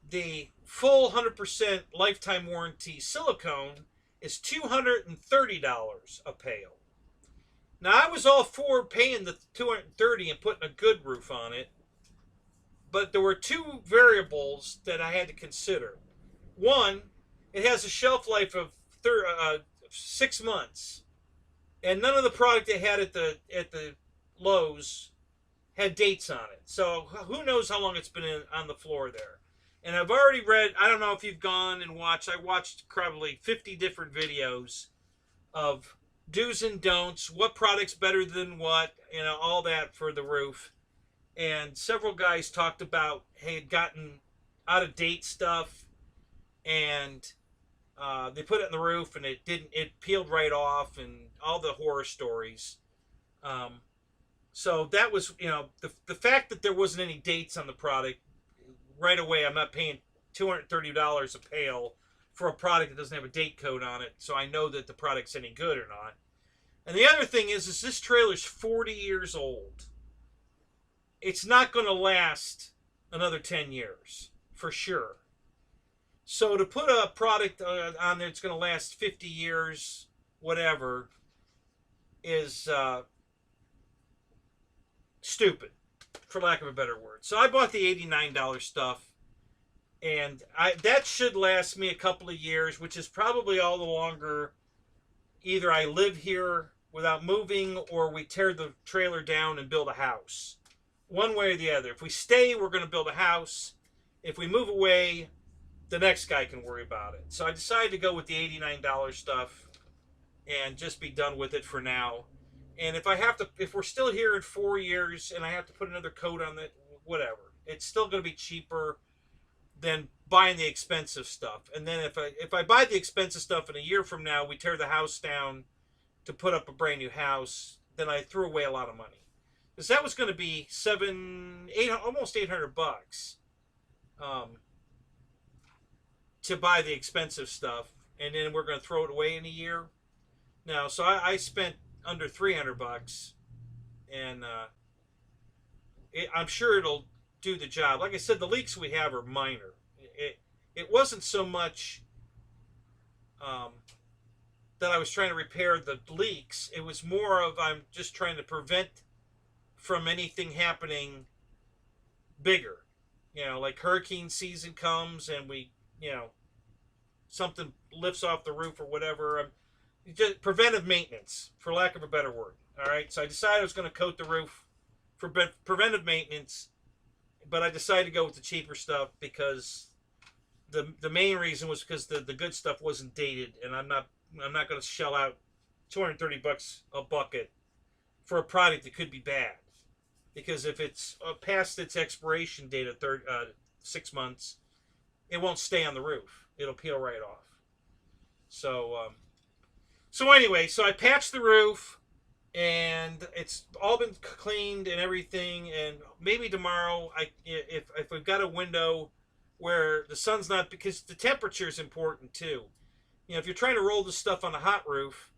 the full 100% lifetime warranty silicone is $230 a pail. Now, I was all for paying the $230 and putting a good roof on it, but there were two variables that I had to consider. One, it has a shelf life of 6 months, and none of the product they had at the Lowe's had dates on it. So who knows how long it's been on the floor there. And I've already read, I don't know if you've gone and watched, I watched probably 50 different videos of do's and don'ts, what product's better than what, you know, all that for the roof. And several guys talked about, hey, had gotten out of date stuff, and they put it in the roof and it peeled right off, and all the horror stories. So that was, you know, the fact that there wasn't any dates on the product, right away, I'm not paying $230 a pail for a product that doesn't have a date code on it, so I know that the product's any good or not. And the other thing is this trailer's 40 years old. It's not going to last another 10 years, for sure. So to put a product on there that's going to last 50 years, whatever, is stupid, for lack of a better word. So I bought the $89 stuff, and that should last me a couple of years, which is probably all the longer either I live here without moving or we tear the trailer down and build a house. One way or the other. If we stay, we're going to build a house. If we move away, the next guy can worry about it. So I decided to go with the $89 stuff and just be done with it for now. And if we're still here in 4 years and I have to put another coat on it, whatever. It's still going to be cheaper than buying the expensive stuff. And then if I buy the expensive stuff and a year from now we tear the house down to put up a brand new house, then I threw away a lot of money. Because that was going to be almost $800 to buy the expensive stuff, and then we're going to throw it away in a year. Now, so I spent under $300, and I'm sure it'll do the job. Like I said, the leaks we have are minor. It wasn't so much that I was trying to repair the leaks. It was more of I'm just trying to prevent from anything happening bigger. You know, like hurricane season comes and something lifts off the roof or whatever. Just preventive maintenance, for lack of a better word. All right, so I decided I was going to coat the roof for preventive maintenance, but I decided to go with the cheaper stuff because the main reason was because the good stuff wasn't dated, and I'm not going to shell out $230 a bucket for a product that could be bad, because if it's past its expiration date of 6 months, it won't stay on the roof. It'll peel right off. So anyway, so I patched the roof, and it's all been cleaned and everything. And maybe tomorrow, if we've got a window where the sun's not, because the temperature is important too. You know, if you're trying to roll this stuff on a hot roof,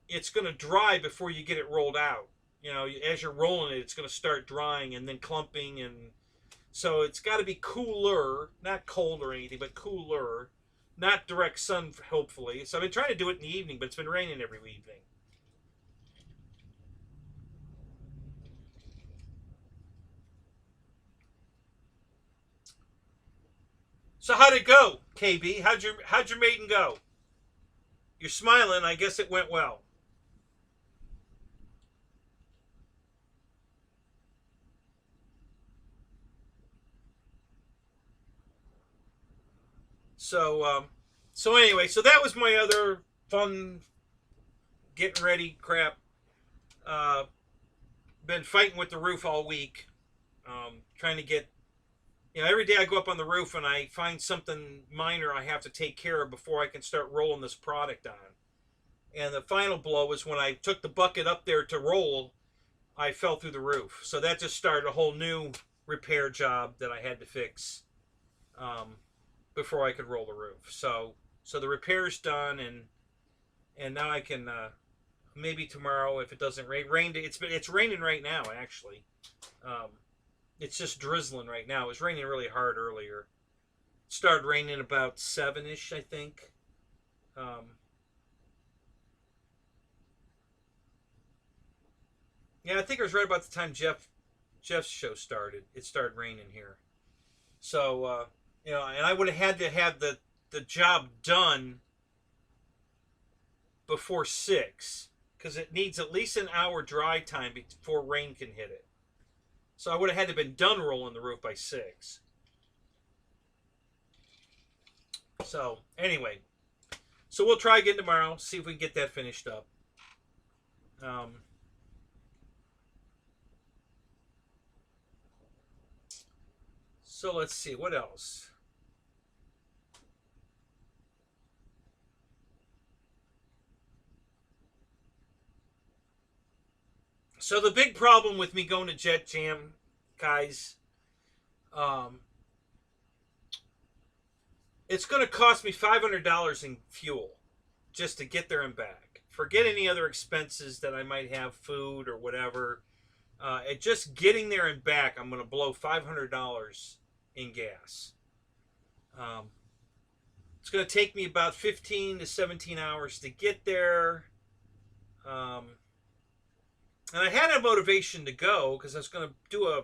it's going to dry before you get it rolled out. You know, as you're rolling it, it's going to start drying and then clumping, and so it's got to be cooler, not cold or anything, but cooler. Not direct sun, hopefully. So I've been trying to do it in the evening, but it's been raining every evening. So how'd it go, KB? How'd your maiden go? You're smiling. I guess it went well. So anyway, so that was my other fun getting ready crap. Been fighting with the roof all week, trying to get, every day I go up on the roof and I find something minor I have to take care of before I can start rolling this product on. And the final blow was when I took the bucket up there to roll, I fell through the roof. So that just started a whole new repair job that I had to fix before I could roll the roof. So the repair's done, and now I can maybe tomorrow, if it doesn't rain. It's raining right now actually. It's just drizzling right now. It was raining really hard earlier. It started raining about 7-ish, I think. Yeah, I think it was right about the time Jeff's show started. It started raining here. So and I would have had to have the job done before 6, because it needs at least an hour dry time before rain can hit it. So I would have had to have been done rolling the roof by 6. So anyway, so we'll try again tomorrow, see if we can get that finished up. So let's see, what else? So the big problem with me going to Jet Jam, guys, it's going to cost me $500 in fuel just to get there and back. Forget any other expenses that I might have, food or whatever. Just getting there and back, I'm going to blow $500 in gas. It's going to take me about 15 to 17 hours to get there. And I had a motivation to go because I was going to do a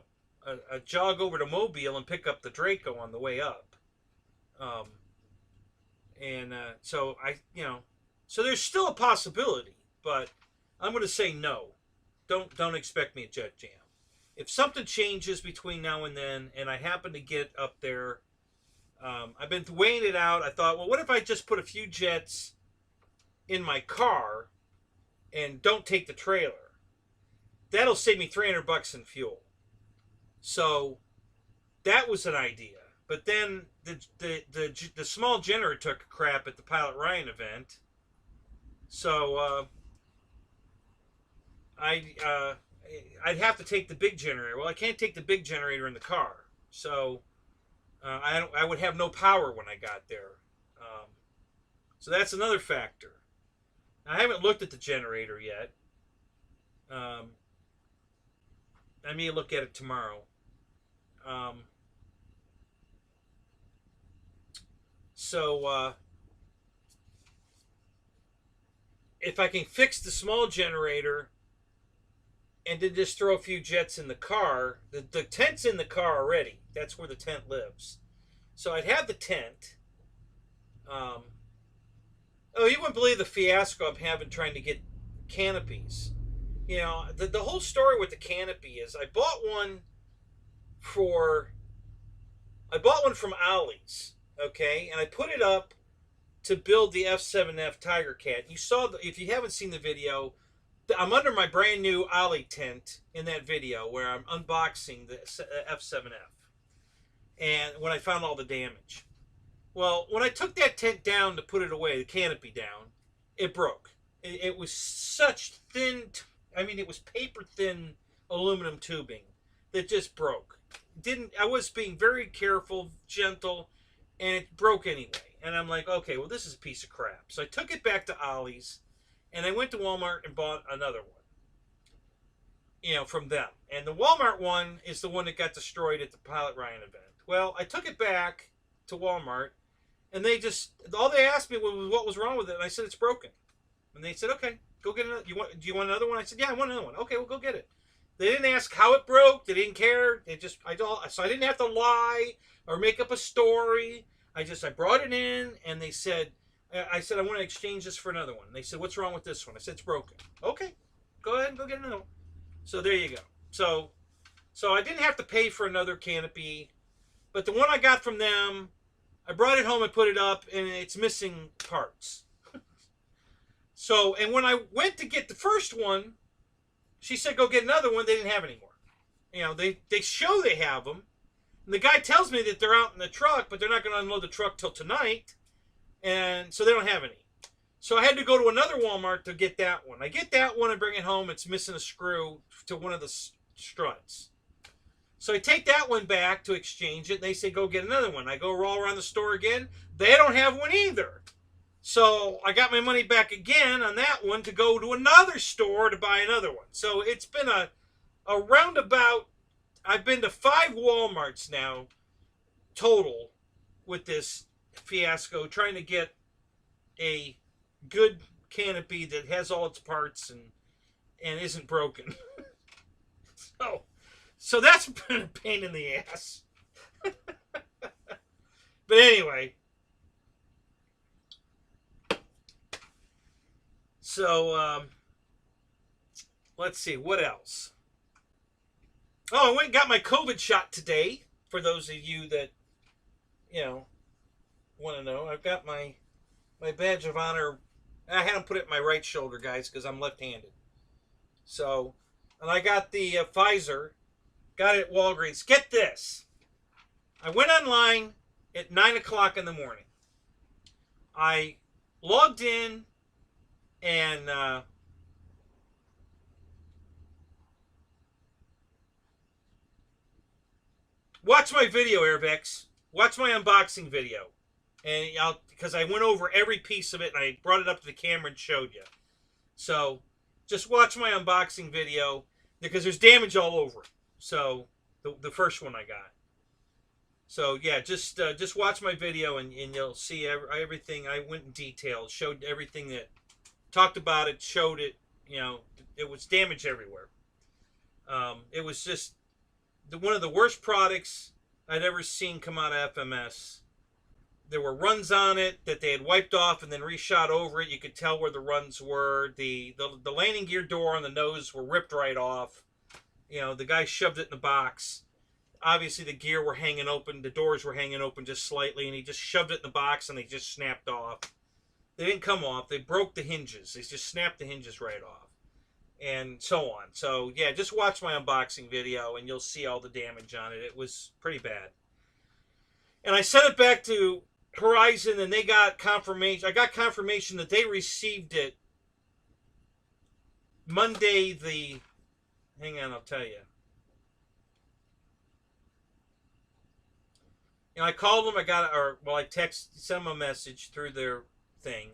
jog over to Mobile and pick up the Draco on the way up. So so there's still a possibility, but I'm going to say no. Don't expect me at Jet Jam. If something changes between now and then, and I happen to get up there, I've been weighing it out. I thought, well, what if I just put a few jets in my car and don't take the trailer? That'll save me $300 in fuel. So that was an idea. But then the small generator took a crap at the Pilot Ryan event. So I'd have to take the big generator. Well, I can't take the big generator in the car. So I would have no power when I got there. So that's another factor. Now, I haven't looked at the generator yet. I may look at it tomorrow. If I can fix the small generator and then just throw a few jets in the car, the tent's in the car already. That's where the tent lives. So I'd have the tent. Oh, you wouldn't believe the fiasco I'm having trying to get canopies. The whole story with the canopy is I bought one from Ollie's, okay, and I put it up to build the F7F Tiger Cat. You saw if you haven't seen the video, I'm under my brand new Ollie tent in that video where I'm unboxing the F7F, and when I found all the damage. Well, when I took that tent down to put it away, the canopy down, it broke. It was such thin. It was paper thin aluminum tubing that just broke. I was being very careful, gentle, and it broke anyway. And I'm like, okay, well, this is a piece of crap. So I took it back to Ollie's, and I went to Walmart and bought another one, from them. And the Walmart one is the one that got destroyed at the Pilot Ryan event. Well, I took it back to Walmart, and all they asked me was what was wrong with it, and I said it's broken. And they said, okay, go get another. Do you want another one? I said, yeah, I want another one. Okay, well, go get it. They didn't ask how it broke. They didn't care. So I didn't have to lie or make up a story. I brought it in, and they said, I want to exchange this for another one. And they said, what's wrong with this one? I said, it's broken. Okay, go ahead and go get another one. So there you go. So I didn't have to pay for another canopy, but the one I got from them I brought it home and put it up, and it's missing parts. So, and when I went to get the first one, she said, go get another one. They didn't have any more. You know, they show they have them. And the guy tells me that they're out in the truck, but they're not going to unload the truck till tonight. And so they don't have any. So I had to go to another Walmart to get that one. I get that one and bring it home. It's missing a screw to one of the struts. So I take that one back to exchange it. They say, go get another one. I go roll around the store again. They don't have one either. So I got my money back again on that one to go to another store to buy another one. So it's been a roundabout. I've been to 5 Walmarts now total with this fiasco, trying to get a good canopy that has all its parts and isn't broken. So that's been a pain in the ass. But anyway, so let's see what else. Oh, I went and got my COVID shot today. For those of you that want to know, I've got my badge of honor. I had them put it in my right shoulder, guys, because I'm left-handed. So, and I got the Pfizer. Got it at Walgreens. Get this. I went online at 9 o'clock in the morning. I logged in and watch my video, Airvex. Watch my unboxing video. And because I went over every piece of it and I brought it up to the camera and showed you. So just watch my unboxing video because there's damage all over it. So the first one I got. So yeah, just watch my video and you'll see everything. I went in detail, showed everything that, talked about it, showed it. It was damage everywhere. It was just one of the worst products I'd ever seen come out of FMS. There were runs on it that they had wiped off and then reshot over it. You could tell where the runs were. The landing gear door on the nose were ripped right off. The guy shoved it in the box. Obviously, the gear were hanging open. The doors were hanging open just slightly, and he just shoved it in the box, and they just snapped off. They didn't come off. They broke the hinges. They just snapped the hinges right off, and so on. So, yeah, just watch my unboxing video, and you'll see all the damage on it. It was pretty bad. And I sent it back to Horizon, and they got confirmation. I got confirmation that they received it Monday the... Hang on, I'll tell you. I called them. I sent them a message through their thing,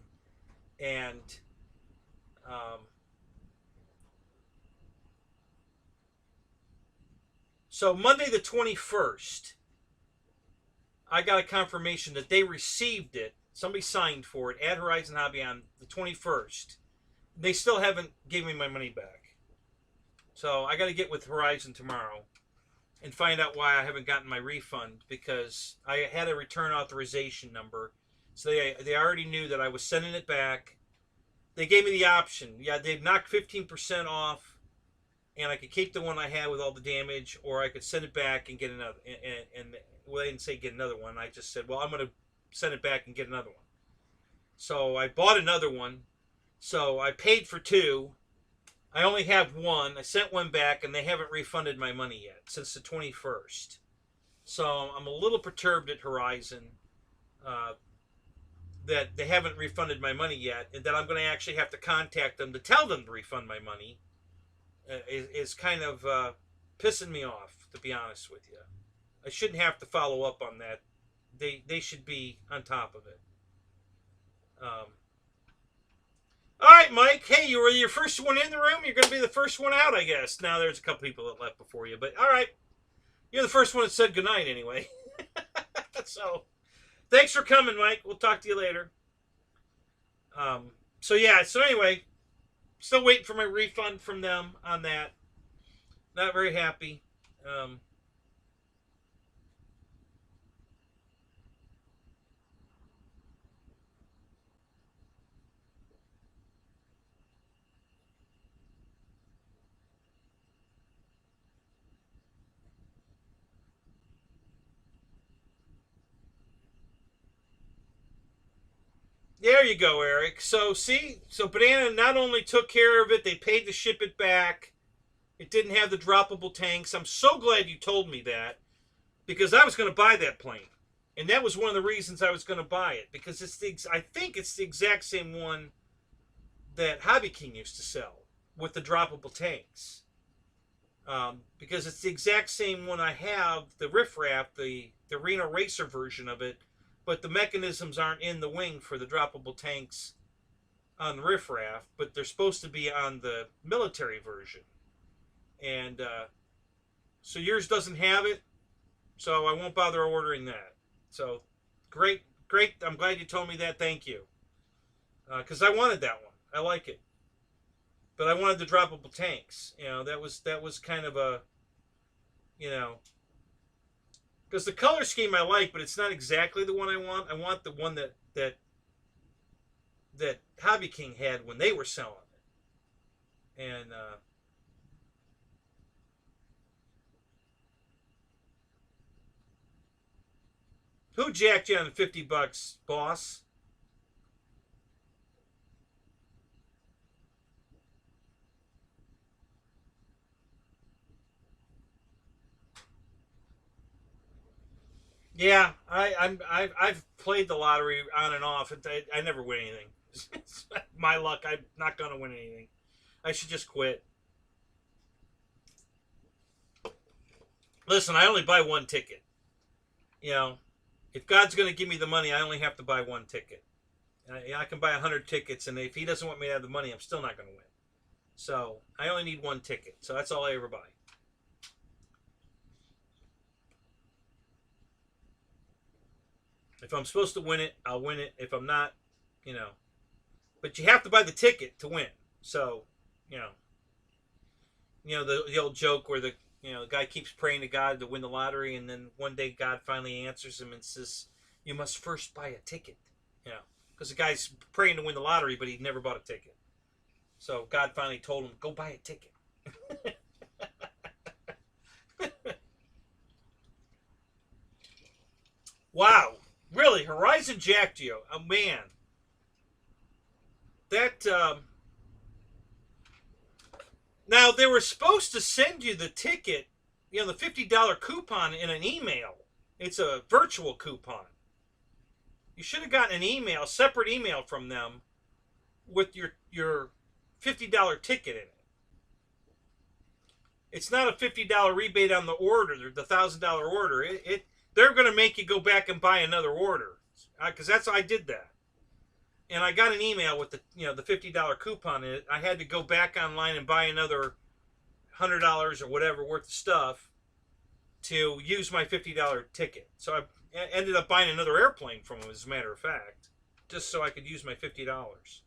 and so Monday the 21st, I got a confirmation that they received it. Somebody signed for it at Horizon Hobby on the 21st. They still haven't given me my money back. So I got to get with Horizon tomorrow and find out why I haven't gotten my refund, because I had a return authorization number. So they already knew that I was sending it back. They gave me the option. Yeah, they'd knock 15% off, and I could keep the one I had with all the damage, or I could send it back and get another. And well, they didn't say get another one. I just said, well, I'm going to send it back and get another one. So I bought another one. So I paid for 2. I only have 1. I sent 1 back, and they haven't refunded my money yet since the 21st. So I'm a little perturbed at Horizon that they haven't refunded my money yet, and that I'm going to actually have to contact them to tell them to refund my money. Is kind of pissing me off, to be honest with you. I shouldn't have to follow up on that. They should be on top of it. All right, Mike. Hey, you were your first one in the room. You're going to be the first one out, I guess. Now, there's a couple people that left before you, but all right. You're the first one that said goodnight anyway. So, thanks for coming, Mike. We'll talk to you later. So anyway, still waiting for my refund from them on that. Not very happy. There you go, Eric. So, see? So, Banana not only took care of it, they paid to ship it back. It didn't have the droppable tanks. I'm so glad you told me that, because I was going to buy that plane. And that was one of the reasons I was going to buy it, because I think it's the exact same one that Hobby King used to sell with the droppable tanks. Because it's the exact same one I have, the riffraff, the Reno Racer version of it, but the mechanisms aren't in the wing for the droppable tanks on the riffraff, but they're supposed to be on the military version. And so yours doesn't have it, so I won't bother ordering that. So great. I'm glad you told me that. Thank you. Because I wanted that one. I like it. But I wanted the droppable tanks. You know, that was kind of a, you know, because the color scheme I like, but it's not exactly the one I want. I want the one that Hobby King had when they were selling it. And who jacked you on $50, boss? Yeah, I've played the lottery on and off, and I never win anything. It's my luck. I'm not gonna win anything. I should just quit. Listen, I only buy one ticket. You know, if God's gonna give me the money, I only have to buy one ticket. I can buy 100 tickets, and if He doesn't want me to have the money, I'm still not gonna win. So I only need one ticket. So that's all I ever buy. If I'm supposed to win it, I'll win it. If I'm not, you know. But you have to buy the ticket to win. So, you know the old joke where the guy keeps praying to God to win the lottery, and then one day God finally answers him and says, "You must first buy a ticket." You know, because the guy's praying to win the lottery, but he never bought a ticket. So God finally told him, "Go buy a ticket." Wow. Really, Horizon jacked you. Oh, man. That, now, they were supposed to send you the ticket, the $50 coupon in an email. It's a virtual coupon. You should have gotten an email, separate email from them with your $50 ticket in it. It's not a $50 rebate on the order, the $1,000 order. They're going to make you go back and buy another order, because I did that, and I got an email with the $50 coupon in it. I had to go back online and buy another $100 or whatever worth of stuff to use my $50 ticket. So I ended up buying another airplane from them, as a matter of fact, just so I could use my $50.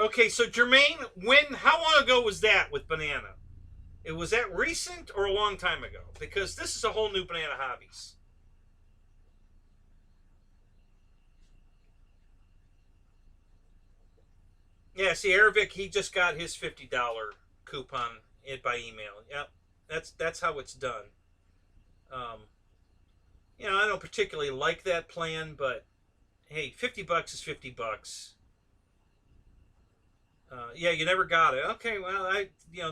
Okay, so Jermaine, how long ago was that with Banana? Was that recent or a long time ago? Because this is a whole new Banana Hobbies. Yeah, see, Aravic, he just got his $50 coupon by email. Yep, that's how it's done. Um, I don't particularly like that plan, but hey, $50 is $50. Yeah, you never got it. Okay, well,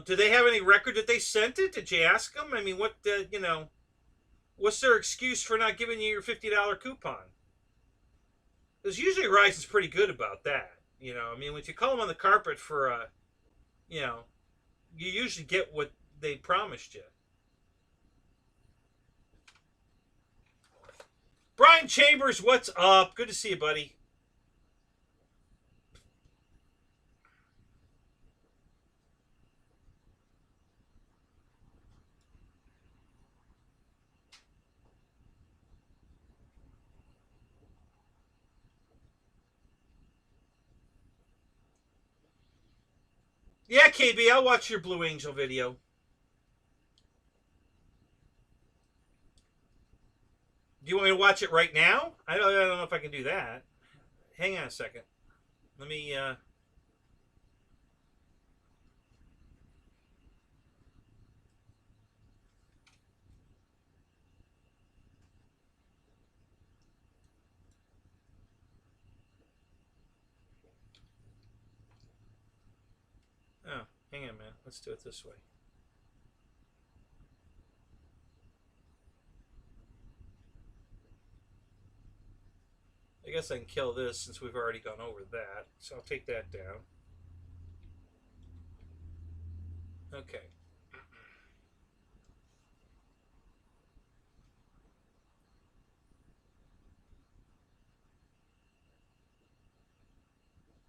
do they have any record that they sent it? Did you ask them? I mean, what's their excuse for not giving you your $50 coupon? Because usually Horizon's pretty good about that. I mean, if you call them on the carpet for you usually get what they promised you. Brian Chambers, what's up? Good to see you, buddy. Yeah, KB, I'll watch your Blue Angel video. Do you want me to watch it right now? I don't know if I can do that. Hang on a second. Let me Hang on, man. Let's do it this way. I guess I can kill this since we've already gone over that. So I'll take that down. Okay.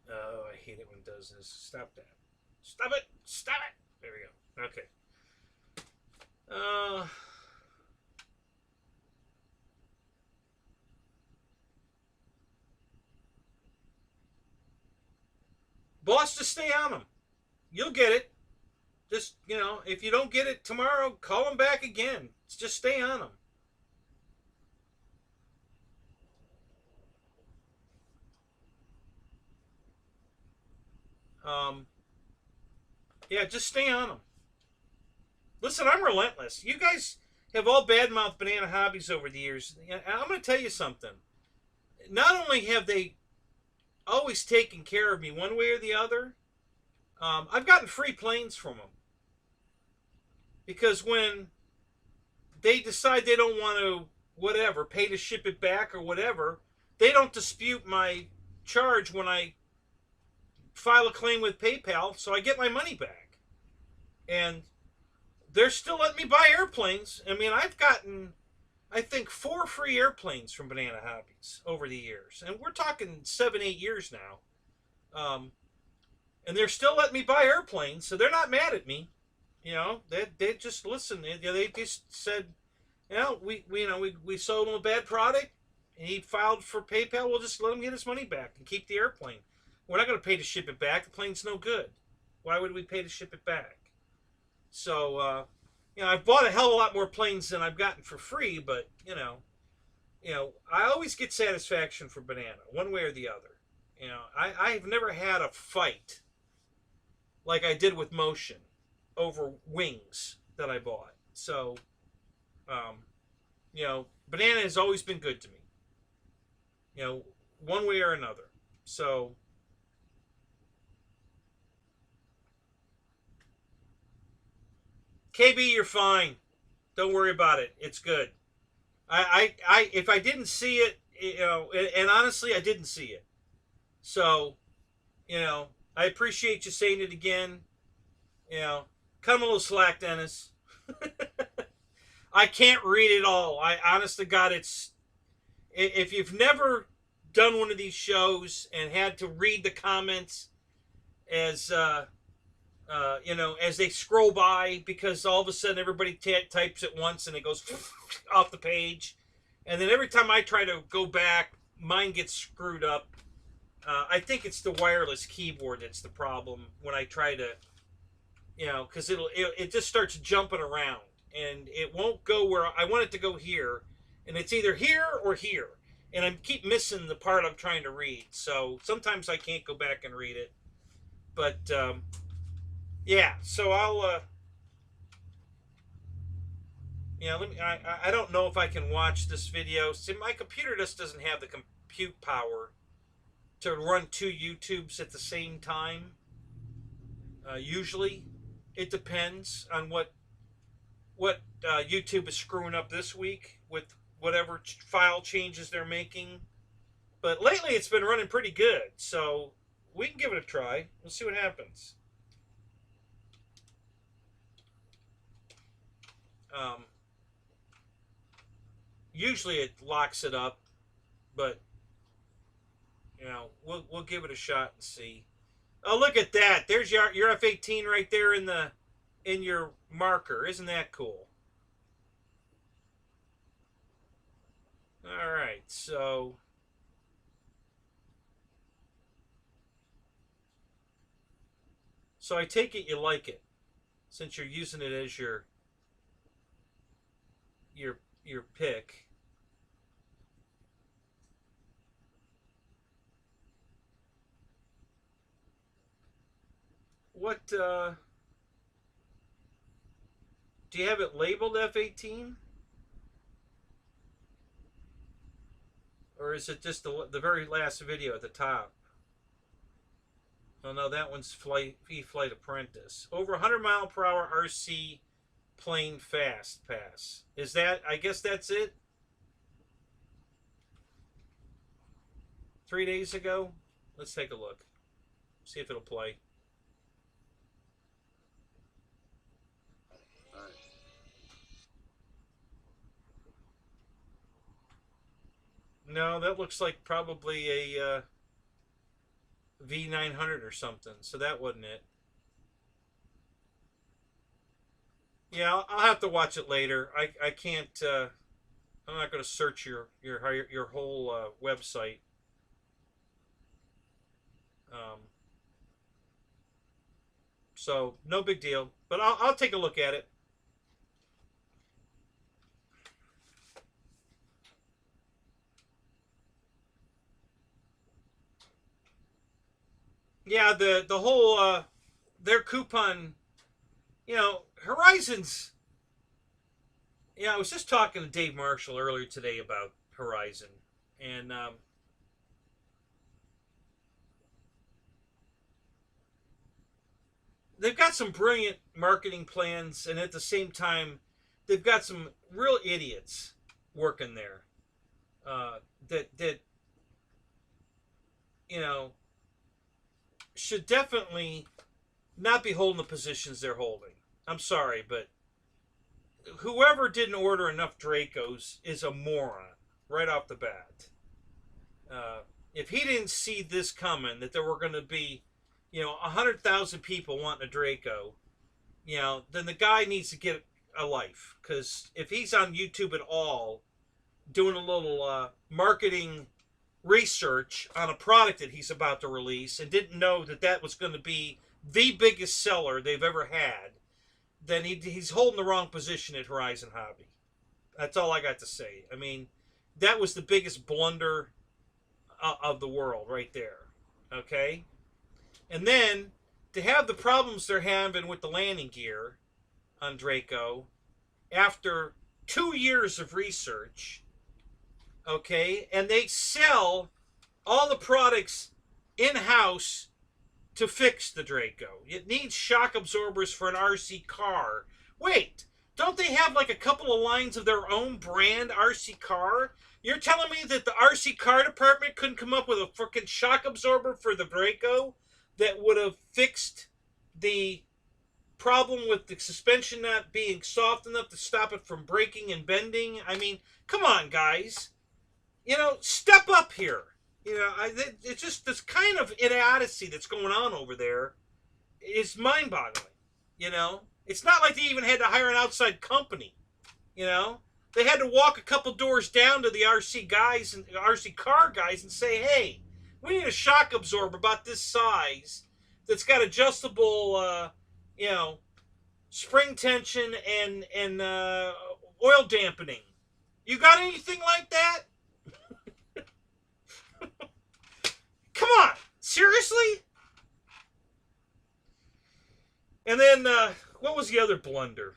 Oh, I hate it when it does this. Stop that. Stop it! Stop it! There we go. Okay. Boss, just stay on them. You'll get it. Just, you know, if you don't get it tomorrow, call them back again. Just stay on them. Yeah, just stay on them. Listen, I'm relentless. You guys have all badmouthed Banana Hobbies over the years. And I'm going to tell you something. Not only have they always taken care of me one way or the other, I've gotten free planes from them. Because when they decide they don't want to, whatever, pay to ship it back or whatever, they don't dispute my charge when I file a claim with PayPal, so I get my money back. And they're still letting me buy airplanes. I mean, I've gotten, I think, 4 free airplanes from Banana Hobbies over the years. And we're talking 7, 8 years now. And they're still letting me buy airplanes, so they're not mad at me. You know, they just listen. They just said, you know, we sold him a bad product, and he filed for PayPal. We'll just let him get his money back and keep the airplane. We're not going to pay to ship it back. The plane's no good. Why would we pay to ship it back? So, you know, I've bought a hell of a lot more planes than I've gotten for free, but, you know, I always get satisfaction for Banana, one way or the other. You know, I've never had a fight like I did with Motion over wings that I bought. So, you know, Banana has always been good to me. You know, one way or another. So, KB, you're fine. Don't worry about it. It's good. If I didn't see it, you know, and honestly, I didn't see it. So, you know, I appreciate you saying it again. You know, cut him a little slack, Dennis. I can't read it all. Honest to God, if you've never done one of these shows and had to read the comments as you know, as they scroll by, because all of a sudden everybody types it once and it goes off the page, and then every time I try to go back, mine gets screwed up. I think it's the wireless keyboard that's the problem when I try to, you know, because it just starts jumping around and it won't go where I want it to go here, and it's either here or here, and I keep missing the part I'm trying to read. So sometimes I can't go back and read it, but yeah. So I'll yeah. I don't know if I can watch this video. See, my computer just doesn't have the compute power to run 2 YouTubes at the same time. Usually, it depends on what YouTube is screwing up this week with whatever file changes they're making. But lately, it's been running pretty good, so we can give it a try. We'll see what happens. Usually, it locks it up, but you know, we'll give it a shot and see. Oh, look at that! There's your F-18 right there in your marker. Isn't that cool? All right, so I take it you like it, since you're using it as your pick. What, do you have it labeled F-18? Or is it just the very last video at the top? Oh no, that one's flight apprentice. Over 100 mile per hour RC plane fast pass. Is that? I guess that's it. 3 days ago. Let's take a look. See if it'll play. No, that looks like probably a V900 or something. So that wasn't it. Yeah, I'll have to watch it later. I can't. I'm not going to search your whole website. So no big deal. But I'll take a look at it. Yeah, the whole their coupon, Horizon's. Yeah, I was just talking to Dave Marshall earlier today about Horizon, and they've got some brilliant marketing plans, and at the same time, they've got some real idiots working there. That you know should definitely not be holding the positions they're holding. I'm sorry, but whoever didn't order enough Dracos is a moron right off the bat. If he didn't see this coming, that there were going to be, 100,000 people wanting a Draco, then the guy needs to get a life. Because if he's on YouTube at all, doing a little marketing research on a product that he's about to release and didn't know that that was going to be the biggest seller they've ever had, then he's holding the wrong position at Horizon Hobby. That's all I got to say. I mean, that was the biggest blunder of the world right there. Okay? And then, to have the problems they're having with the landing gear on Draco, after 2 years of research, okay, and they sell all the products in-house to fix the Draco. It needs shock absorbers for an RC car. Wait, don't they have like a couple of lines of their own brand RC car? You're telling me that the RC car department couldn't come up with a freaking shock absorber for the Draco that would have fixed the problem with the suspension not being soft enough to stop it from breaking and bending? I mean, come on, guys. Step up here. It's just this kind of idiocy that's going on over there is mind-boggling. It's not like they even had to hire an outside company. They had to walk a couple doors down to the RC guys and RC car guys and say, "Hey, we need a shock absorber about this size that's got adjustable, spring tension and oil dampening. You got anything like that?" Come on, seriously? And then, what was the other blunder?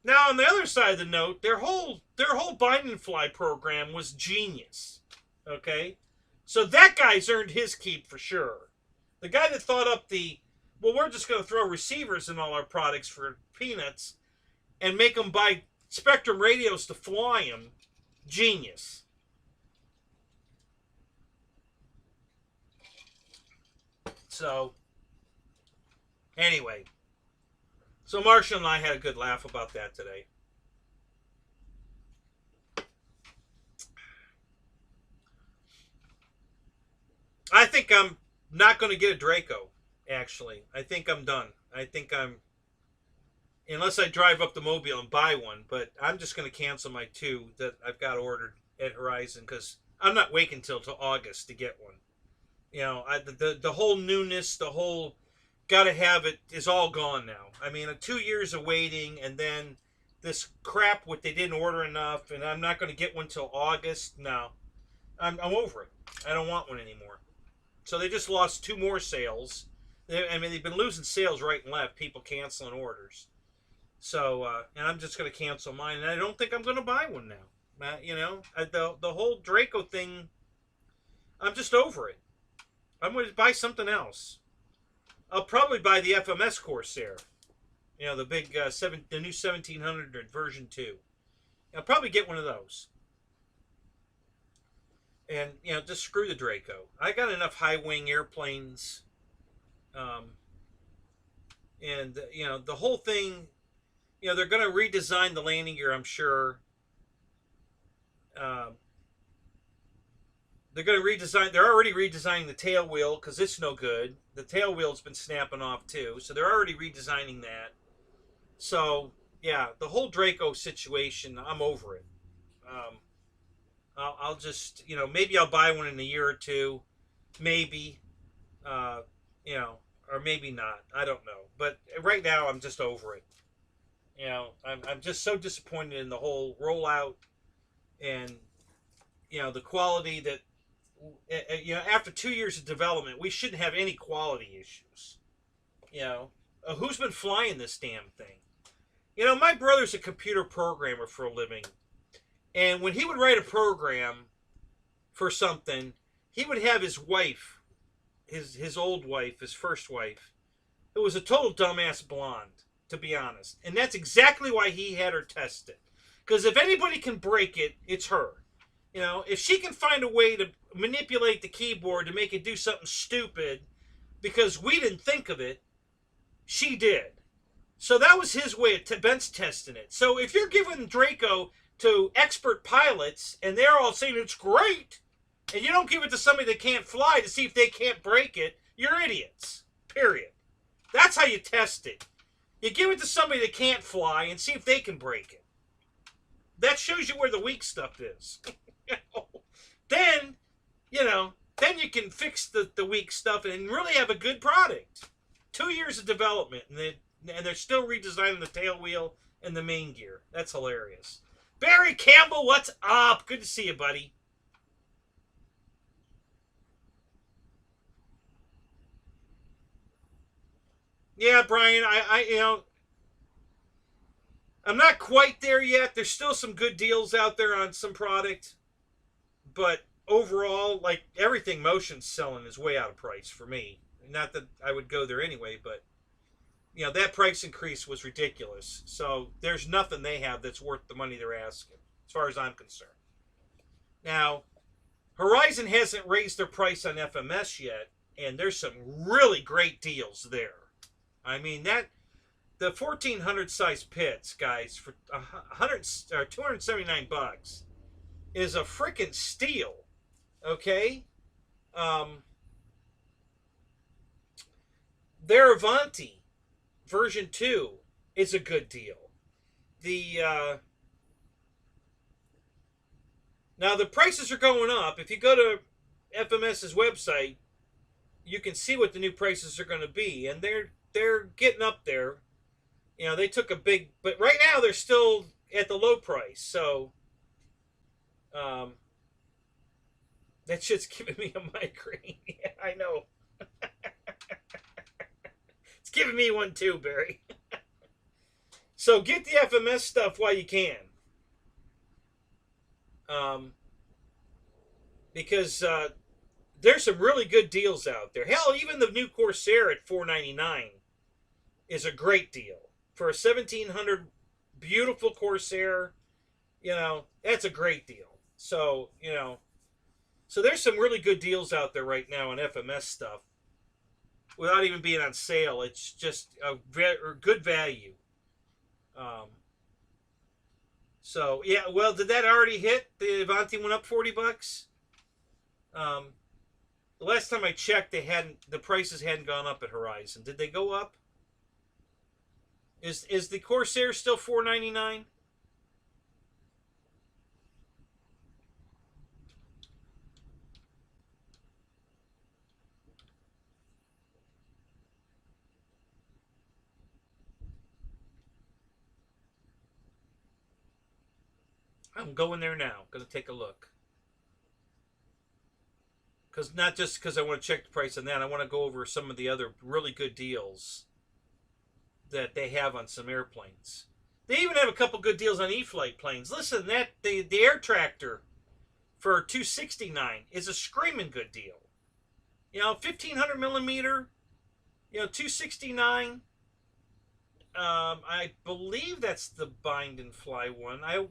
Now, on the other side of the note, their whole bind and fly program was genius. Okay? So that guy's earned his keep for sure. The guy that thought up we're just going to throw receivers in all our products for peanuts and make them buy Spectrum radios to fly them, genius. So, anyway. So Marshall and I had a good laugh about that today. I think I'm not going to get a Draco, actually. I think I'm done. Unless I drive up to Mobile and buy one, but I'm just going to cancel my 2 that I've got ordered at Horizon because I'm not waiting till August to get one. The whole newness, the whole gotta have it is all gone now. I mean, 2 years of waiting, and then this crap what they didn't order enough, and I'm not going to get one till August. No, I'm over it. I don't want one anymore. So they just lost 2 more sales. They've been losing sales right and left. People canceling orders. So, and I'm just going to cancel mine, and I don't think I'm going to buy one now. The whole Draco thing, I'm just over it. I'm going to buy something else. I'll probably buy the FMS Corsair. You know, the big the new 1700 version 2. I'll probably get one of those. And, you know, just screw the Draco. I got enough high-wing airplanes. And, you know, the whole thing, you know, they're going to redesign the landing gear, I'm sure. They're going to redesign, they're already redesigning the tail wheel because it's no good. The tail wheel's been snapping off too. So they're already redesigning that. So, yeah, the whole Draco situation, I'm over it. I'll just, you know, maybe I'll buy one in a year or two. Maybe. You know, or maybe not. I don't know. But right now, I'm just over it. You know, I'm just so disappointed in the whole rollout and, you know, the quality that, you know, after 2 years of development, we shouldn't have any quality issues. You know, who's been flying this damn thing? You know, my brother's a computer programmer for a living. And when he would write a program for something, he would have his wife, his old wife, his first wife, who was a total dumbass blonde, to be honest. And that's exactly why he had her test it. Because if anybody can break it, it's her. You know, if she can find a way to manipulate the keyboard to make it do something stupid because we didn't think of it, she did. So that was his way of bench testing it. So if you're giving Draco to expert pilots and they're all saying it's great, and you don't give it to somebody that can't fly to see if they can't break it, you're idiots. Period. That's how you test it. You give it to somebody that can't fly and see if they can break it. That shows you where the weak stuff is. Then, you know, then you can fix the weak stuff and really have a good product. 2 years of development, and they're still redesigning the tail wheel and the main gear. That's hilarious. Barry Campbell, what's up? Good to see you, buddy. Yeah, Brian, you know, I'm not quite there yet. There's still some good deals out there on some product. But overall, like, everything Motion's selling is way out of price for me. Not that I would go there anyway, but, you know, that price increase was ridiculous. So there's nothing they have that's worth the money they're asking, as far as I'm concerned. Now, Horizon hasn't raised their price on FMS yet, and there's some really great deals there. I mean, the 1400 size pits, guys, for 100 or 279 bucks is a freaking steal. Okay? Their Avanti version 2 is a good deal. Now the prices are going up. If you go to FMS's website, you can see what the new prices are going to be, and they're getting up there. You know, they took a big, but right now they're still at the low price. So, that shit's giving me a migraine. Yeah, I know. It's giving me one too, Barry. So get the FMS stuff while you can. Because there's some really good deals out there. Hell, even the new Corsair at $499 is a great deal. For a 1700 beautiful Corsair, you know, that's a great deal. So, you know, so there's some really good deals out there right now on FMS stuff without even being on sale. It's just a good value. So, yeah, well, did that already hit? The Avanti went up 40 bucks? The last time I checked, the prices hadn't gone up at Horizon. Did they go up? Is the Corsair still $499? I'm going there now. Going to take a look. Not just because I want to check the price on that. I want to go over some of the other really good deals that they have on some airplanes. They even have a couple good deals on E-Flight planes. Listen, the Air Tractor for $269 is a screaming good deal. You know, 1500 millimeter, you know, 269. I believe that's the bind and fly one. I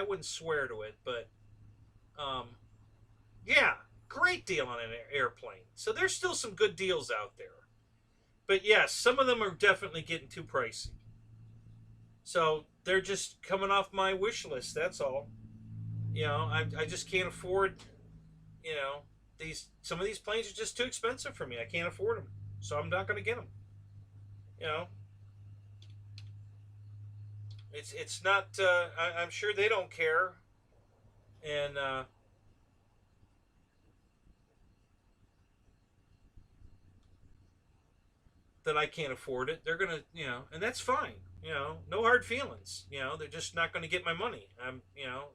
wouldn't swear to it, but um, yeah, great deal on an airplane. So there's still some good deals out there. But yes, some of them are definitely getting too pricey. So they're just coming off my wish list. That's all. You know, I just can't afford. You know, some of these planes are just too expensive for me. I can't afford them, so I'm not going to get them. You know, it's not. I'm sure they don't care, and that I can't afford it. They're gonna, you know, and that's fine. You know, no hard feelings. You know, they're just not going to get my money. You know,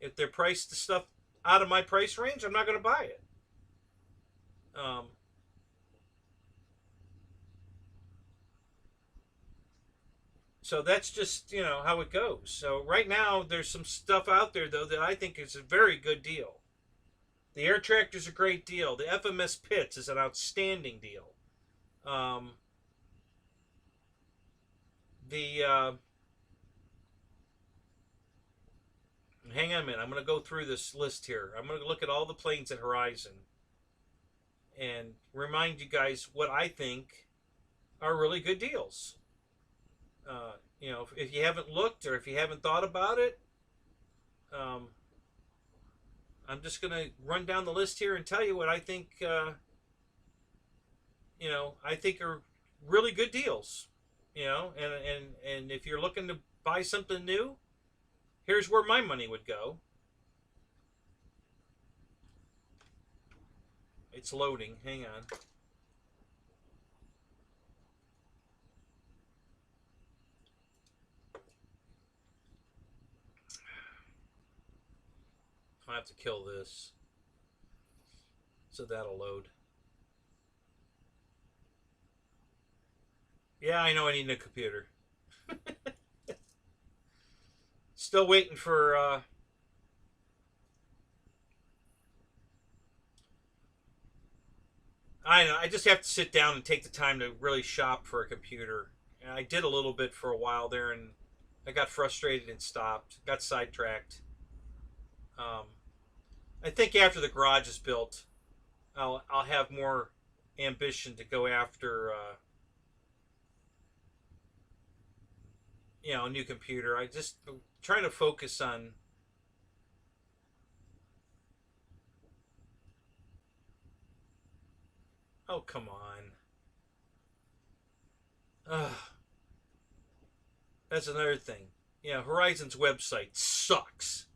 if they're priced the stuff out of my price range, I'm not going to buy it. Um, so that's just, you know, how it goes. So right now there's some stuff out there though that I think is a very good deal. The air tractor's a great deal. The FMS Pitts is an outstanding deal. Um, the hang on a minute. I'm going to go through this list here. I'm going to look at all the planes at Horizon and remind you guys what I think are really good deals. You know, if you haven't looked or if you haven't thought about it, um, I'm just going to run down the list here and tell you what I think, you know, I think are really good deals. You know, and if you're looking to buy something new, here's where my money would go. It's loading. Hang on. I have to kill this. So that'll load. Yeah, I know I need a computer. Still waiting for I know, I just have to sit down and take the time to really shop for a computer. And I did a little bit for a while there and I got frustrated and stopped. Got sidetracked. Um, I think after the garage is built, I'll have more ambition to go after you know, a new computer. I just trying to focus on. Oh, come on. Ugh. That's another thing. Yeah, Horizon's website sucks.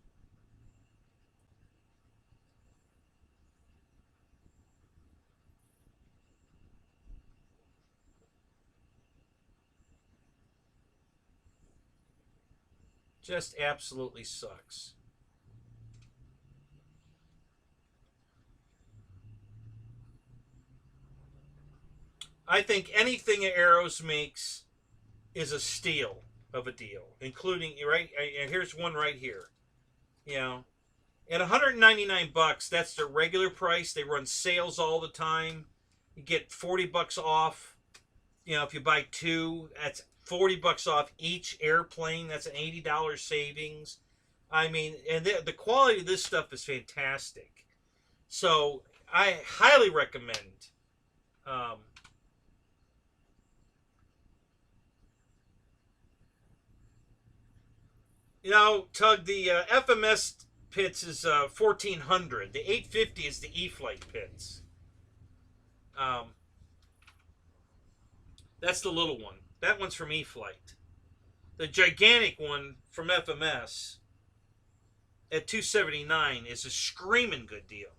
Just absolutely sucks. I think anything Arrows makes is a steal of a deal, including right. Here's one right here. You know, at 199 bucks, that's their regular price. They run sales all the time. You get 40 bucks off. You know, if you buy two, that's 40 bucks off each airplane. That's an $80 savings. I mean, and the quality of this stuff is fantastic. So I highly recommend. Um, you know, Tug, the FMS Pitts is 1400. The 850 is the E-Flight Pitts. Um, that's the little one. That one's from E-Flight. The gigantic one from FMS at 279 is a screaming good deal.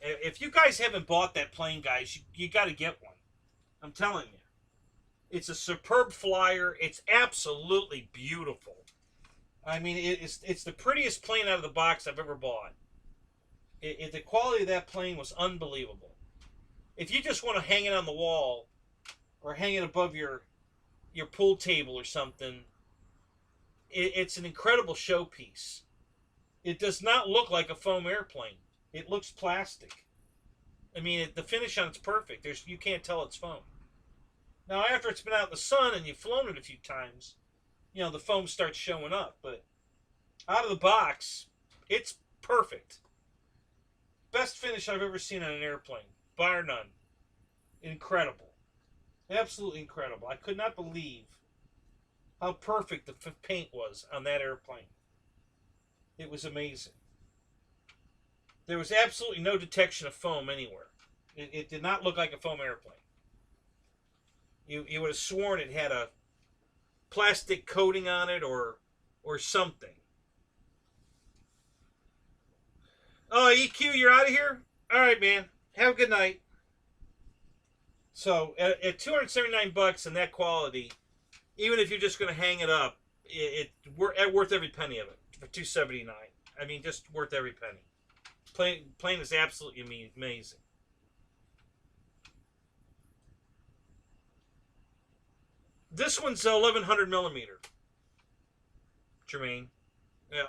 If you guys haven't bought that plane, guys, you got to get one. I'm telling you. It's a superb flyer. It's absolutely beautiful. I mean, it's the prettiest plane out of the box I've ever bought. The quality of that plane was unbelievable. If you just want to hang it on the wall or hang it above your pool table or something, it's an incredible showpiece. It does not look like a foam airplane. It looks plastic. I mean, the finish on it's perfect. You can't tell it's foam. Now, after it's been out in the sun and you've flown it a few times, you know, the foam starts showing up. But out of the box, it's perfect. Best finish I've ever seen on an airplane, bar none. Incredible. Absolutely incredible. I could not believe how perfect the paint was on that airplane. It was amazing. There was absolutely no detection of foam anywhere. It did not look like a foam airplane. You would have sworn it had a plastic coating on it or something. Oh, EQ, you're out of here? All right, man. Have a good night. So, at $279 and that quality, even if you're just going to hang it up, it's worth every penny of it for $279. I mean, just worth every penny. Plane is absolutely amazing. This one's 1100 millimeter, Jermaine.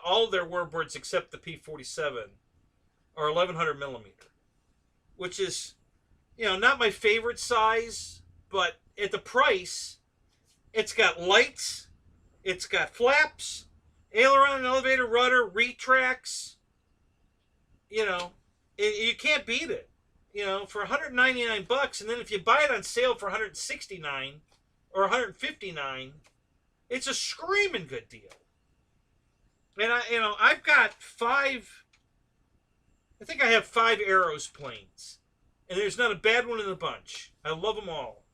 All of their warbirds except the P-47 are 1100 millimeter, which is, you know, not my favorite size, but at the price, it's got lights, it's got flaps, aileron and elevator, rudder, retracts. You know, you can't beat it. You know, for $199, and then if you buy it on sale for $169 or $159, it's a screaming good deal. And I've got I think I have 5 Arrows planes, and there's not a bad one in the bunch. I love them all.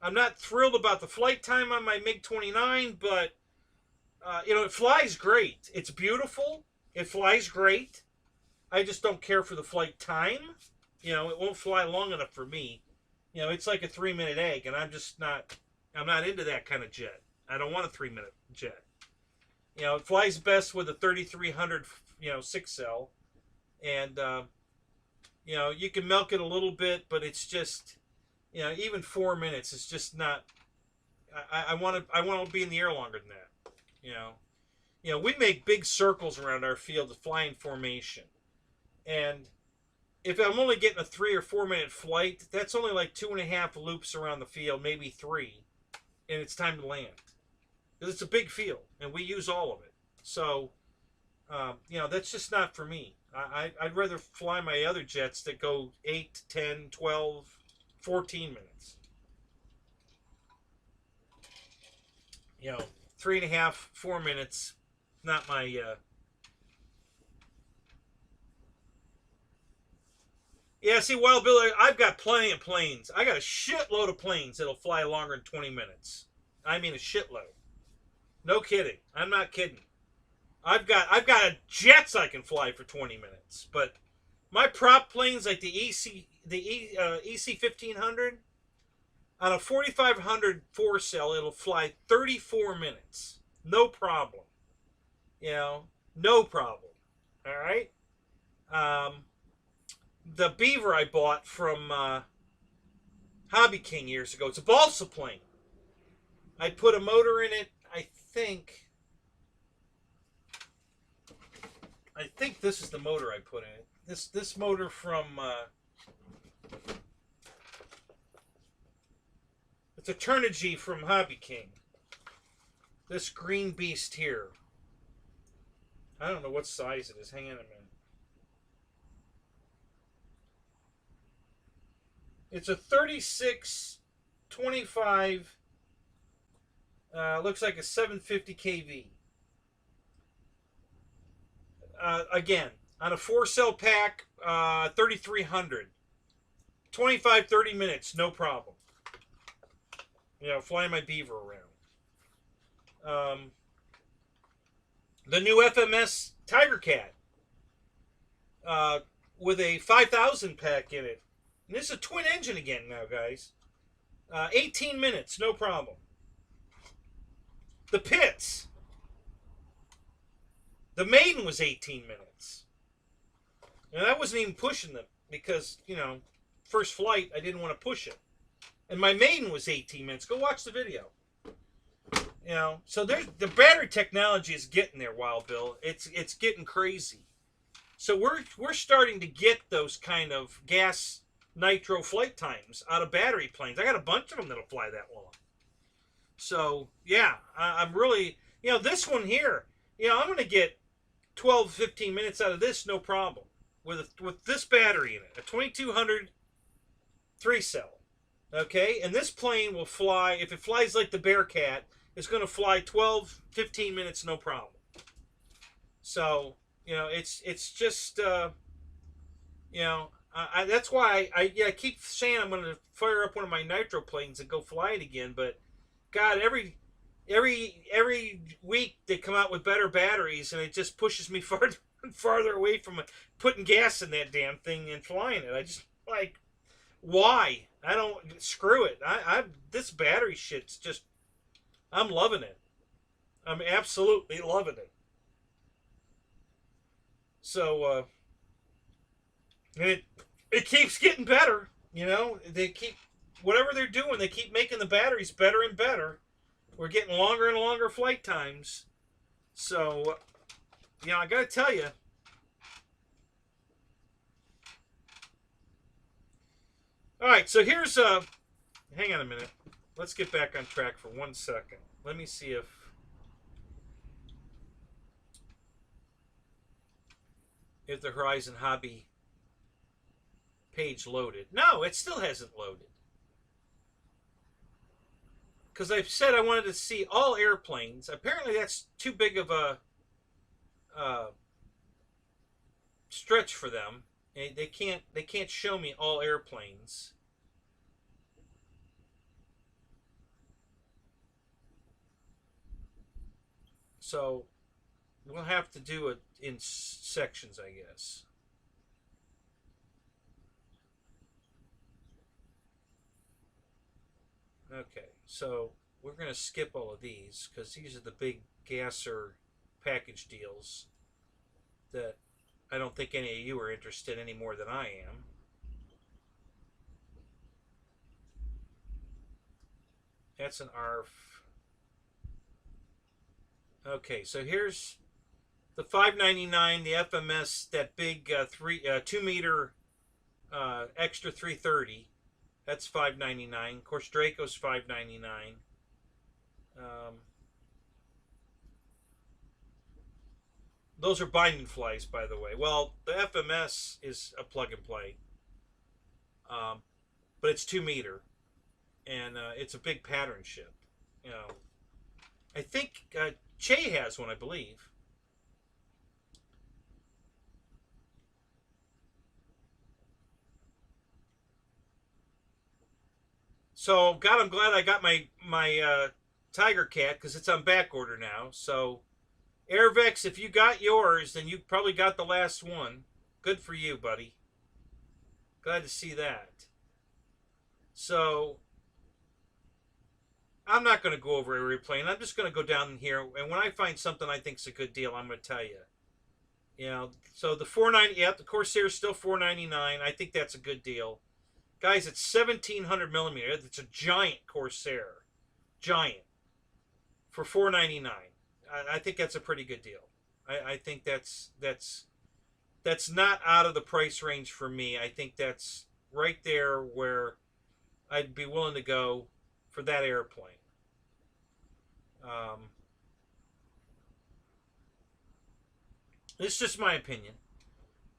I'm not thrilled about the flight time on my MiG-29, but you know, it flies great. It's beautiful. It flies great. I just don't care for the flight time. You know, it won't fly long enough for me. You know, it's like a 3-minute egg, and I'm not into that kind of jet. I don't want a 3-minute jet. You know, it flies best with a 3300, 6-cell. And, you know, you can milk it a little bit, but it's just, you know, even 4 minutes is just not, I want to be in the air longer than that, you know. You know, we make big circles around our field to fly in formation. And if I'm only getting a 3 or 4 minute flight, that's only like 2.5 loops around the field, maybe 3, and it's time to land. Because it's a big field, and we use all of it. So, you know, that's just not for me. I'd rather fly my other jets that go 8, 10, 12, 14 minutes. You know, 3.5, 4 minutes, not my... Yeah, see, Wild Bill, I've got plenty of planes. I got a shitload of planes that'll fly longer than 20 minutes. I mean a shitload. No kidding. I'm not kidding. I've got jets I can fly for 20 minutes. But my prop planes like the EC 1500, on a 4500 4-cell, it'll fly 34 minutes. No problem. You know, no problem. All right? The Beaver I bought from Hobby King years ago. It's a balsa plane. I put a motor in it. I think this is the motor I put in it. This motor from it's a Turnigy from Hobby King. This green beast here. I don't know what size it is. Hang on a minute. It's a 36, 25, looks like a 750 kV. Again, on a 4-cell pack, 3300. 25, 30 minutes, no problem. You know, flying my Beaver around. The new FMS Tiger Cat with a 5000 pack in it. And this is a twin engine again now, guys. 18 minutes, no problem. The Pitts. The Maiden was 18 minutes. And I wasn't even pushing them because, you know, first flight, I didn't want to push it. And my Maiden was 18 minutes. Go watch the video. You know, so the battery technology is getting there, Wild Bill. It's getting crazy. So we're starting to get those kind of gas nitro flight times out of battery planes. I got a bunch of them that'll fly that long. So yeah, I'm really, this one here, I'm going to get 12, 15 minutes out of this, no problem. With this battery in it, a 2200 3-cell. Okay, and this plane will fly, if it flies like the Bearcat, it's going to fly 12, 15 minutes, no problem. So, it's just, that's why I keep saying I'm going to fire up one of my nitro planes and go fly it again. But God, every week they come out with better batteries, and it just pushes me farther and farther away from putting gas in that damn thing and flying it. I just like, why? I don't, screw it. This battery shit's just, I'm loving it. I'm absolutely loving it. So, and it keeps getting better. They keep, whatever they're doing, they keep making the batteries better and better. We're getting longer and longer flight times. So, I got to tell you. All right, so here's, hang on a minute. Let's get back on track for 1 second. Let me see if the Horizon Hobby page loaded. No, it still hasn't loaded. Because I've said I wanted to see all airplanes. Apparently that's too big of a stretch for them. They can't show me all airplanes. So we'll have to do it in sections, I guess. Okay, so we're going to skip all of these because these are the big gasser package deals that I don't think any of you are interested any more than I am. That's an ARF. Okay, so here's the 599, the FMS, that big 2 meter extra 330. That's $5.99. Of course, Draco's $5.99. Those are binding flies, by the way. Well, the FMS is a plug and play, but it's 2 meter, and it's a big pattern ship. I think Che has one, I believe. So, God, I'm glad I got my Tiger Cat because it's on back order now. So, Airvex, if you got yours, then you probably got the last one. Good for you, buddy. Glad to see that. So, I'm not going to go over every plane. I'm just going to go down here, and when I find something I think's a good deal, I'm going to tell you. So the 490, yep, the Corsair's still $4.99. I think that's a good deal. Guys, it's 1700 millimeter. It's a giant Corsair. Giant. For $4.99. I think that's a pretty good deal. I think that's not out of the price range for me. I think that's right there where I'd be willing to go for that airplane. It's just my opinion.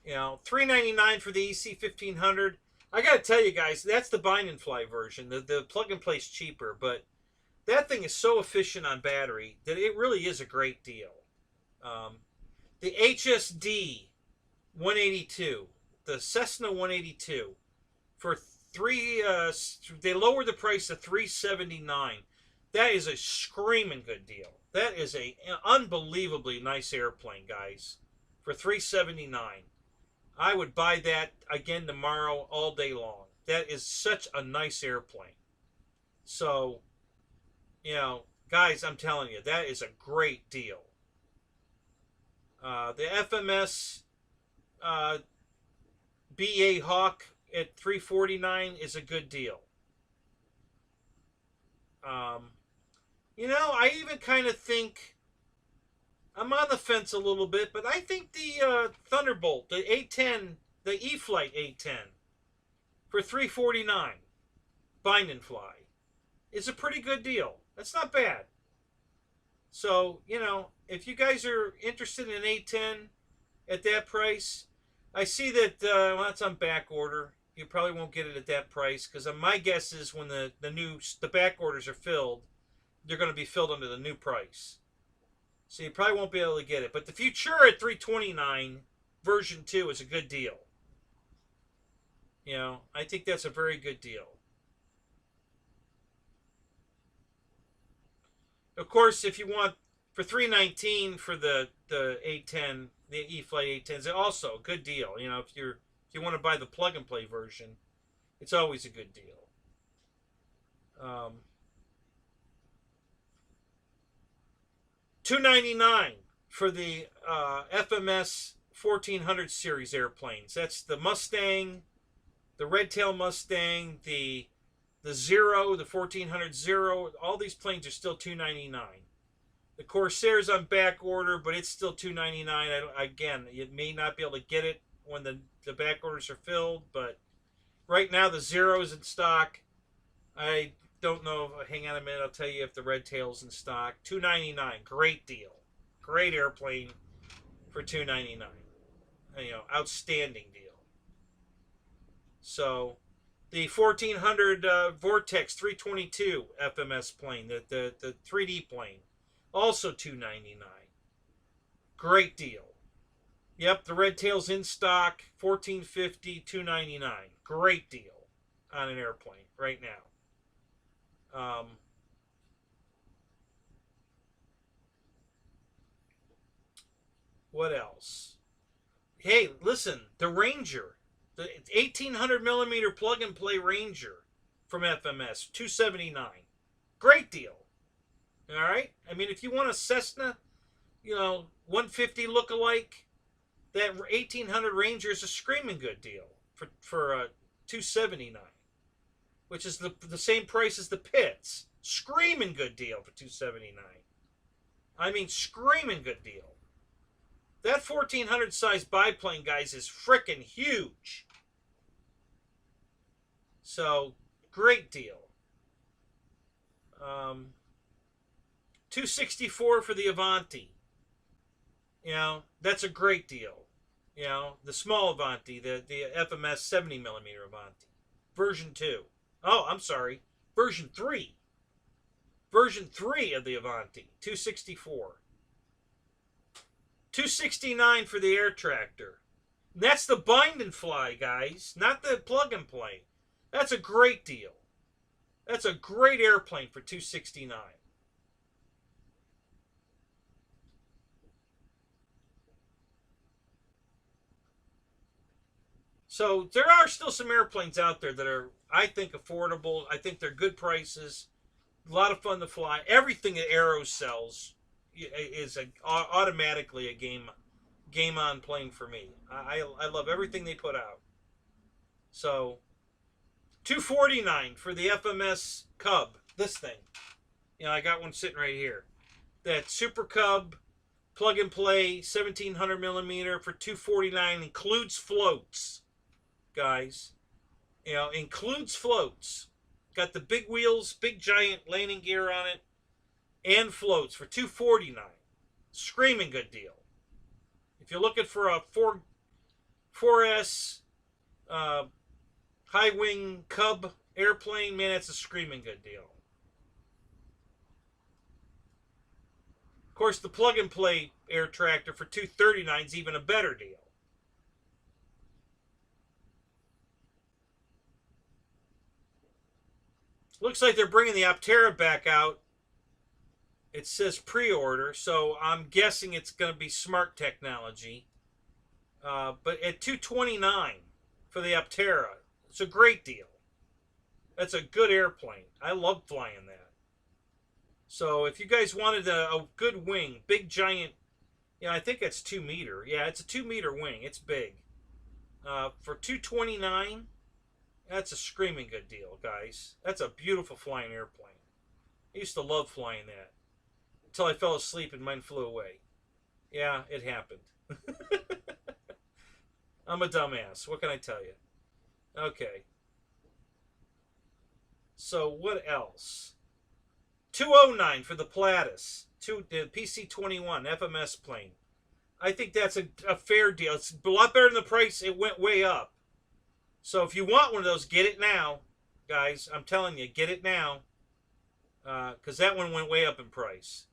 $3.99 for the EC 1500. I gotta tell you guys, that's the bind and fly version. The plug and play is cheaper, but that thing is so efficient on battery that it really is a great deal. The HSD 182, the Cessna 182, for they lowered the price to $379. That is a screaming good deal. That is an unbelievably nice airplane, guys. For $379. I would buy that again tomorrow all day long. That is such a nice airplane. So, guys, I'm telling you, that is a great deal. The FMS BA Hawk at $349 is a good deal. I even kind of think I'm on the fence a little bit, but I think the Thunderbolt, the A10, the E-Flight A10 for $349. Bind and fly. It's a pretty good deal. That's not bad. So, you know, if you guys are interested in an A10 at that price, I see that well, that's on back order. You probably won't get it at that price because my guess is when the back orders are filled, they're going to be filled under the new price. So you probably won't be able to get it. But the Futura at $329 version 2 is a good deal. You know, I think that's a very good deal. Of course, if you want for $319 for the A10, the E-flite A10 is also a good deal. You know, if you want to buy the plug and play version, it's always a good deal. $299 for the FMS 1400 series airplanes. That's the Mustang, the Red Tail Mustang, the Zero, the 1400 Zero. All these planes are still $299. The Corsair's on back order, but it's still $299. Again, you may not be able to get it when the back orders are filled, but right now the Zero is in stock. I don't know. Hang on a minute. I'll tell you if the Red Tail's in stock. $299. Great deal. Great airplane for $299. You know, outstanding deal. So, the 1400 Vortex 322 FMS plane, the 3D plane, also $299. Great deal. Yep, the Red Tail's in stock, $1,450, $299. Great deal on an airplane right now. What else? Hey, listen, the Ranger, the 1800 millimeter plug and play Ranger from FMS, $279. Great deal. All right. I mean, if you want a Cessna, you know, 150 lookalike, that 1800 Ranger is a screaming good deal for $279. Which is the same price as the Pitts. Screaming good deal for $279. I mean, screaming good deal. That 1400 size biplane, guys, is freaking huge. So, great deal. $264 for the Avanti. You know, that's a great deal. You know, the small Avanti, the FMS 70 millimeter Avanti. Version 2. Oh, I'm sorry. Version 3. Version 3 of the Avanti. $264. $269 for the Air Tractor. And that's the bind and fly, guys. Not the plug and play. That's a great deal. That's a great airplane for $269. So there are still some airplanes out there that are, I think, affordable. I think they're good prices. A lot of fun to fly. Everything that Aero sells is automatically a game on plane for me. I love everything they put out. So $249 for the FMS Cub. This thing. You know, I got one sitting right here. That Super Cub plug and play 1700 millimeter for $249 includes floats. Guys, you know, includes floats. Got the big wheels, big giant landing gear on it, and floats for $249. Screaming good deal. If you're looking for a 4S high wing Cub airplane, man, that's a screaming good deal. Of course, the plug and play Air Tractor for $239 is even a better deal. Looks like they're bringing the Aptera back out. It says pre-order, so I'm guessing it's going to be smart technology. But at $229 for the Aptera, it's a great deal. That's a good airplane. I love flying that. So if you guys wanted a good wing, big giant, you know, I think that's 2 meter. Yeah, it's a 2 meter wing. It's big. For $229. That's a screaming good deal, guys. That's a beautiful flying airplane. I used to love flying that. Until I fell asleep and mine flew away. Yeah, it happened. I'm a dumbass. What can I tell you? Okay. So what else? 209 for the Platus. The PC-21 FMS plane. I think that's a fair deal. It's a lot better than the price. It went way up. So if you want one of those, get it now, guys. I'm telling you, get it now. Because that one went way up in price.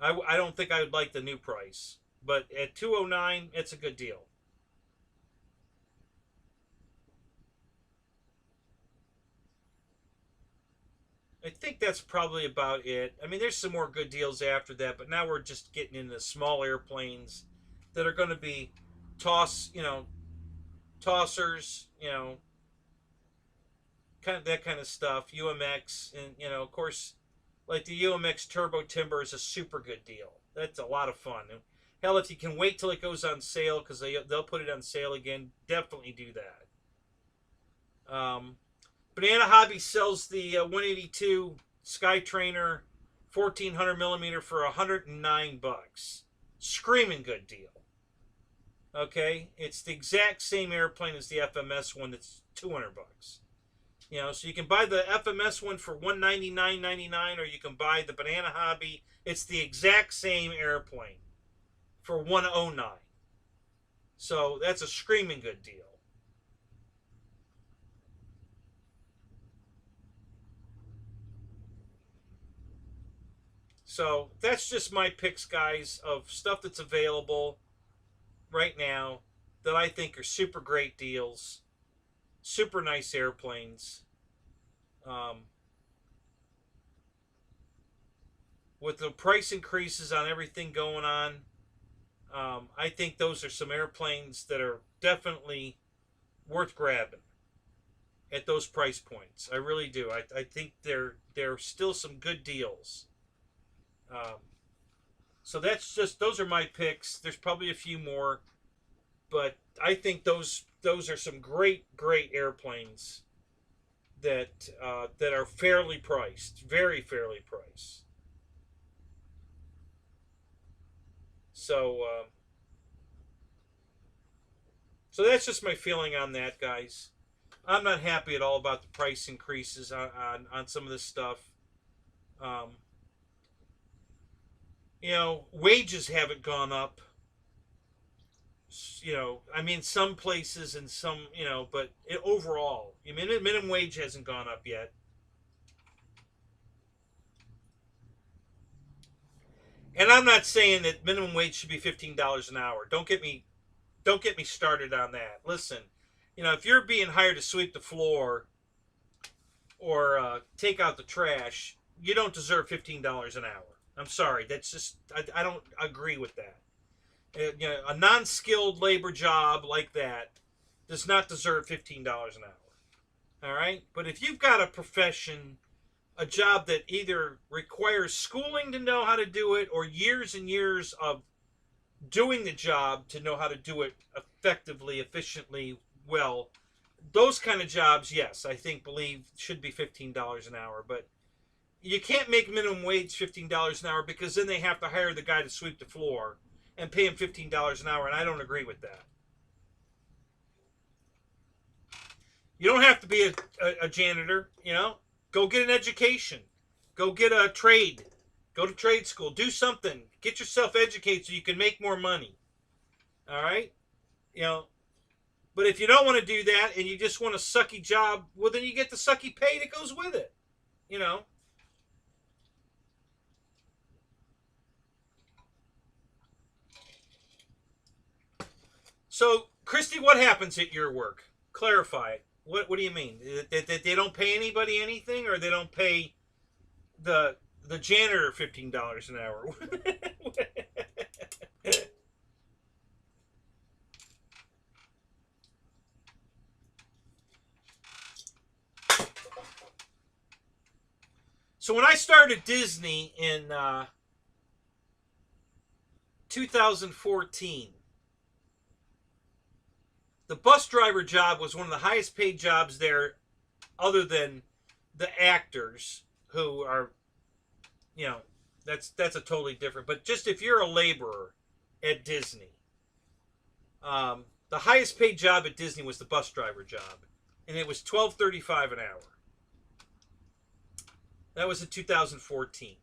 I don't think I would like the new price. But at 209, it's a good deal. I think that's probably about it. I mean, there's some more good deals after that, but now we're just getting into small airplanes that are going to be tossers, kind of that kind of stuff. UMX, and of course, like the UMX Turbo Timber is a super good deal. That's a lot of fun. And hell, if you can wait till it goes on sale, because they'll put it on sale again, definitely do that. Banana Hobby sells the 182 Skytrainer 1400 millimeter for $109. Screaming good deal. Okay, it's the exact same airplane as the FMS one. That's $200. So you can buy the FMS one for $199.99, or you can buy the Banana Hobby. It's the exact same airplane for $109. So that's a screaming good deal. So that's just my picks, guys, of stuff that's available right now that I think are super great deals, super nice airplanes. With the price increases on everything going on, I think those are some airplanes that are definitely worth grabbing at those price points. I really do. I think there are still some good deals. So those are my picks. There's probably a few more, but I think those are some great airplanes that are fairly priced, very fairly priced. So that's just my feeling on that, guys. I'm not happy at all about the price increases on some of this stuff. Wages haven't gone up. I mean, some places and some, but overall, minimum wage hasn't gone up yet. And I'm not saying that minimum wage should be $15 an hour. Don't get me started on that. Listen, if you're being hired to sweep the floor or take out the trash, you don't deserve $15 an hour. I'm sorry. That's just, I don't agree with that. A non-skilled labor job like that does not deserve $15 an hour. All right? But if you've got a profession, a job that either requires schooling to know how to do it or years and years of doing the job to know how to do it effectively, efficiently, well, those kind of jobs, yes, believe should be $15 an hour. But you can't make minimum wage $15 an hour, because then they have to hire the guy to sweep the floor and pay him $15 an hour, and I don't agree with that. You don't have to be a janitor, Go get an education. Go get a trade. Go to trade school. Do something. Get yourself educated so you can make more money. All right? But if you don't want to do that and you just want a sucky job, well, then you get the sucky pay that goes with it. So, Christy, what happens at your work? Clarify. What do you mean? That they don't pay anybody anything, or they don't pay the janitor $15 an hour? So when I started Disney in 2014, the bus driver job was one of the highest paid jobs there, other than the actors, who are, that's a totally different. But just if you're a laborer at Disney, the highest paid job at Disney was the bus driver job, and it was $12.35 an hour. That was in 2014.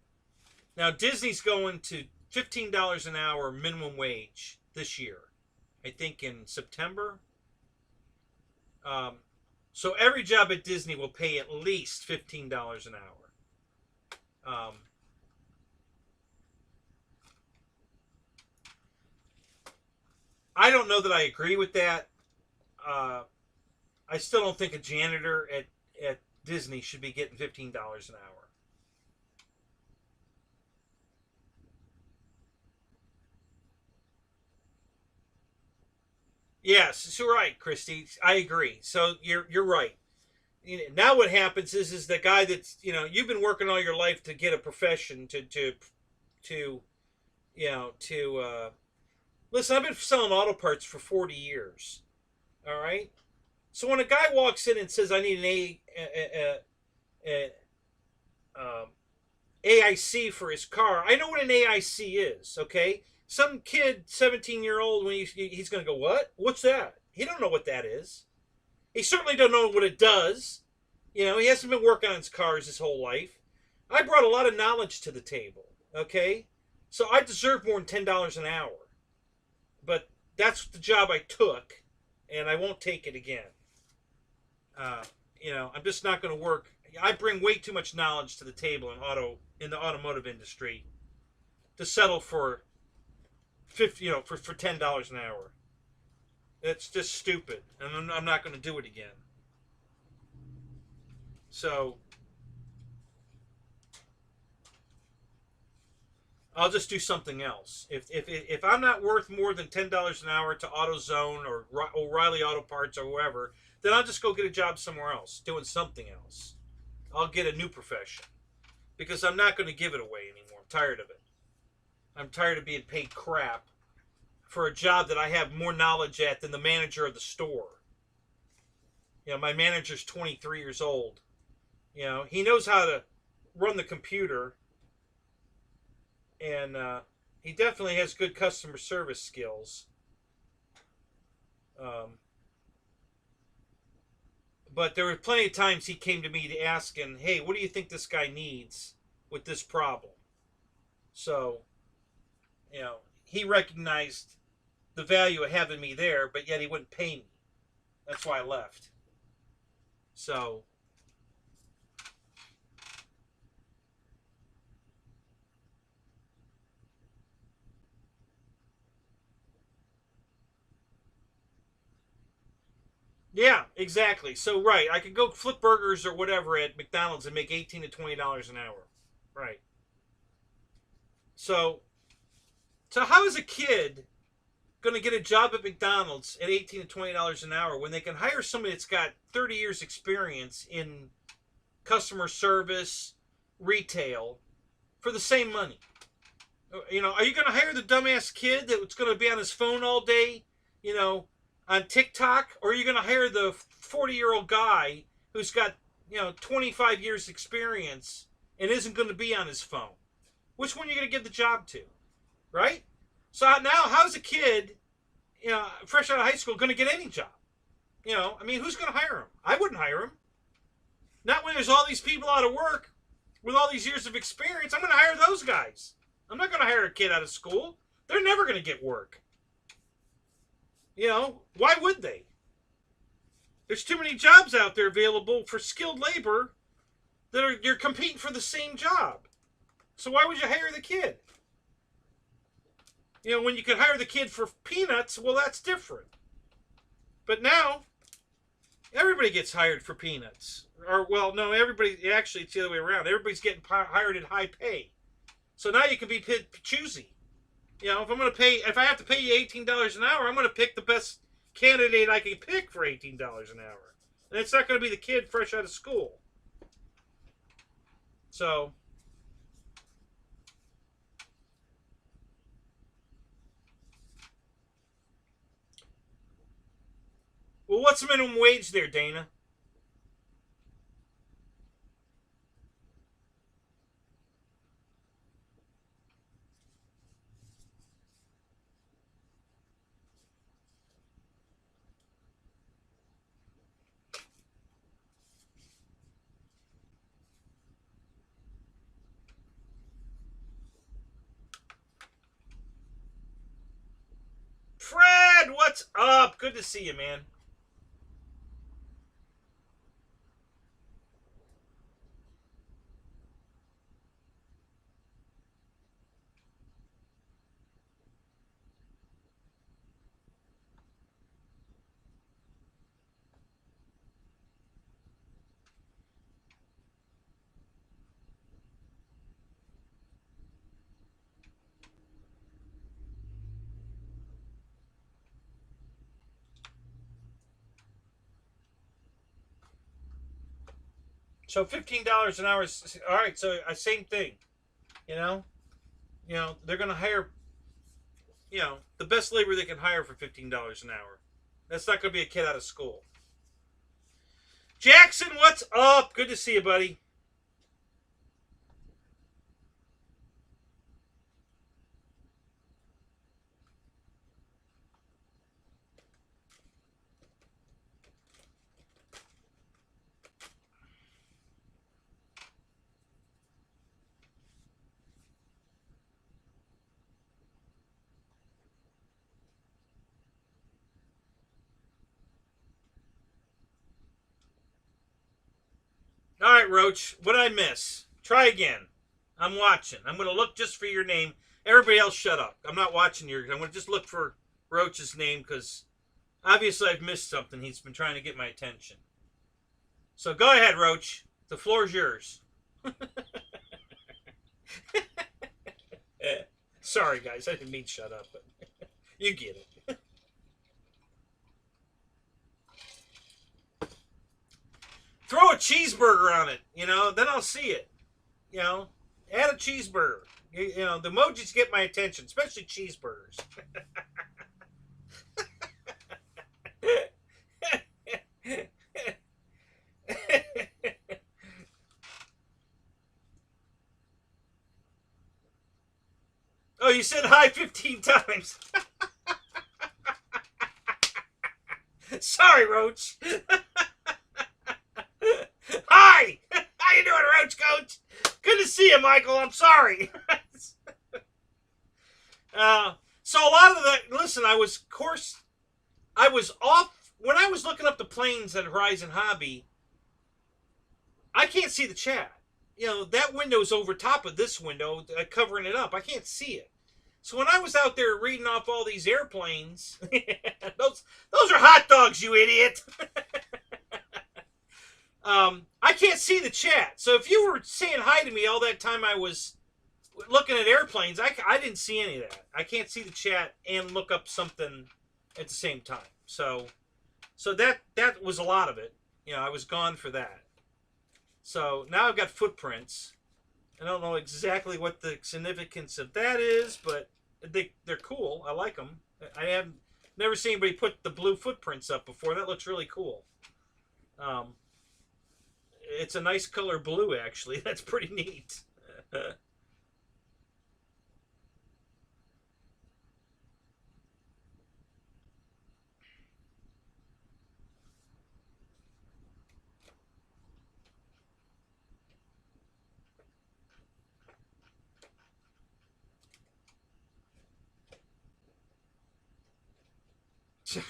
Now Disney's going to $15 an hour minimum wage this year. I think in September. Um, so every job at Disney will pay at least $15 an hour. I don't know that I agree with that. Uh, I still don't think a janitor at Disney should be getting $15 an hour. Yes, you're right, Christy. I agree. So you're right. Now what happens is the guy that's you've been working all your life to get a profession to listen. I've been selling auto parts for 40 years. All right. So when a guy walks in and says I need an AIC for his car, I know what an AIC is. Okay. Some kid, 17-year-old, when he's going to go, what? What's that? He don't know what that is. He certainly don't know what it does. He hasn't been working on his cars his whole life. I brought a lot of knowledge to the table. Okay, so I deserve more than $10 an hour, but that's the job I took, and I won't take it again. I'm just not going to work. I bring way too much knowledge to the table in the automotive industry to settle for for $10 an hour. It's just stupid, and I'm not going to do it again. So I'll just do something else. If I'm not worth more than $10 an hour to AutoZone or O'Reilly Auto Parts or whoever, then I'll just go get a job somewhere else, doing something else. I'll get a new profession because I'm not going to give it away anymore. I'm tired of it. I'm tired of being paid crap for a job that I have more knowledge at than the manager of the store. My manager's 23 years old. He knows how to run the computer, and he definitely has good customer service skills. But there were plenty of times he came to me to ask him, hey, what do you think this guy needs with this problem? So, he recognized the value of having me there, but yet he wouldn't pay me. That's why I left. So, yeah, exactly. So, right, I could go flip burgers or whatever at McDonald's and make $18 to $20 an hour. Right. So how is a kid going to get a job at McDonald's at $18 to $20 an hour when they can hire somebody that's got 30 years experience in customer service, retail, for the same money? Are you going to hire the dumbass kid that's going to be on his phone all day, on TikTok, or are you going to hire the 40-year-old guy who's got 25 years experience and isn't going to be on his phone? Which one are you going to give the job to? Right? So now, how's a kid, fresh out of high school, going to get any job? Who's going to hire him? I wouldn't hire him. Not when there's all these people out of work with all these years of experience. I'm going to hire those guys. I'm not going to hire a kid out of school. They're never going to get work. Why would they? There's too many jobs out there available for skilled labor that you're competing for the same job. So why would you hire the kid? When you could hire the kid for peanuts, well, that's different. But now, everybody gets hired for peanuts. No, everybody, actually, it's the other way around. Everybody's getting hired at high pay. So now you can be choosy. If I have to pay you $18 an hour, I'm going to pick the best candidate I can pick for $18 an hour. And it's not going to be the kid fresh out of school. So, well, what's the minimum wage there, Dana? Fred, what's up? Good to see you, man. So $15 an hour is all right. So same thing, you know. They're gonna hire, the best labor they can hire for $15 an hour. That's not gonna be a kid out of school. Jackson, what's up? Good to see you, buddy. All right, Roach. What'd I miss? Try again. I'm watching. I'm going to look just for your name. Everybody else, shut up. I'm not watching yours. I'm going to just look for Roach's name because obviously I've missed something. He's been trying to get my attention. So go ahead, Roach. The floor's yours. Sorry, guys. I didn't mean shut up, but you get it. Throw a cheeseburger on it, then I'll see it. Add a cheeseburger. The emojis get my attention, especially cheeseburgers. Oh, you said hi 15 times. Sorry, Roach. Hi! How you doing, Roach Coach? Good to see you, Michael. I'm sorry. So a lot of the... Listen, I was off... When I was looking up the planes at Horizon Hobby, I can't see the chat. That window's over top of this window, covering it up. I can't see it. So when I was out there reading off all these airplanes... those are hot dogs, you idiot! I can't see the chat. So if you were saying hi to me all that time I was looking at airplanes, I didn't see any of that. I can't see the chat and look up something at the same time. So that was a lot of it. I was gone for that. So now I've got footprints. I don't know exactly what the significance of that is, but they're cool. I like them. I have never seen anybody put the blue footprints up before. That looks really cool. It's a nice color blue, actually. That's pretty neat.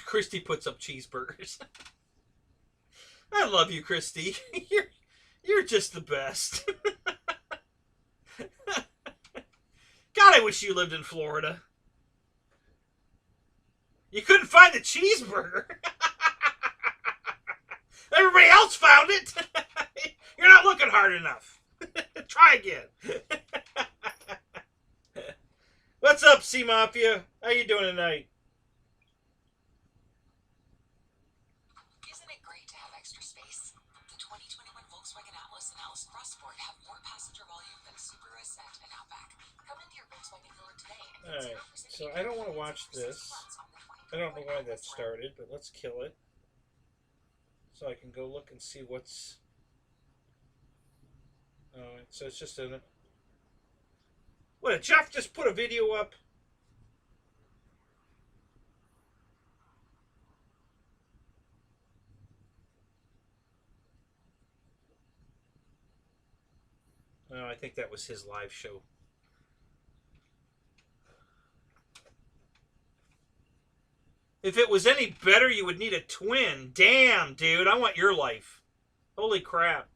Christy puts up cheeseburgers. I love you, Christy. You're just the best. God, I wish you lived in Florida. You couldn't find the cheeseburger. Everybody else found it. You're not looking hard enough. Try again. What's up, Sea Mafia? How you doing tonight? Alright, so I don't want to watch this. I don't know why that started, but let's kill it. So I can go look and see what's... Alright, so it's just a... What, did Jeff just put a video up? Oh, I think that was his live show. If it was any better, you would need a twin. Damn, dude, I want your life. Holy crap.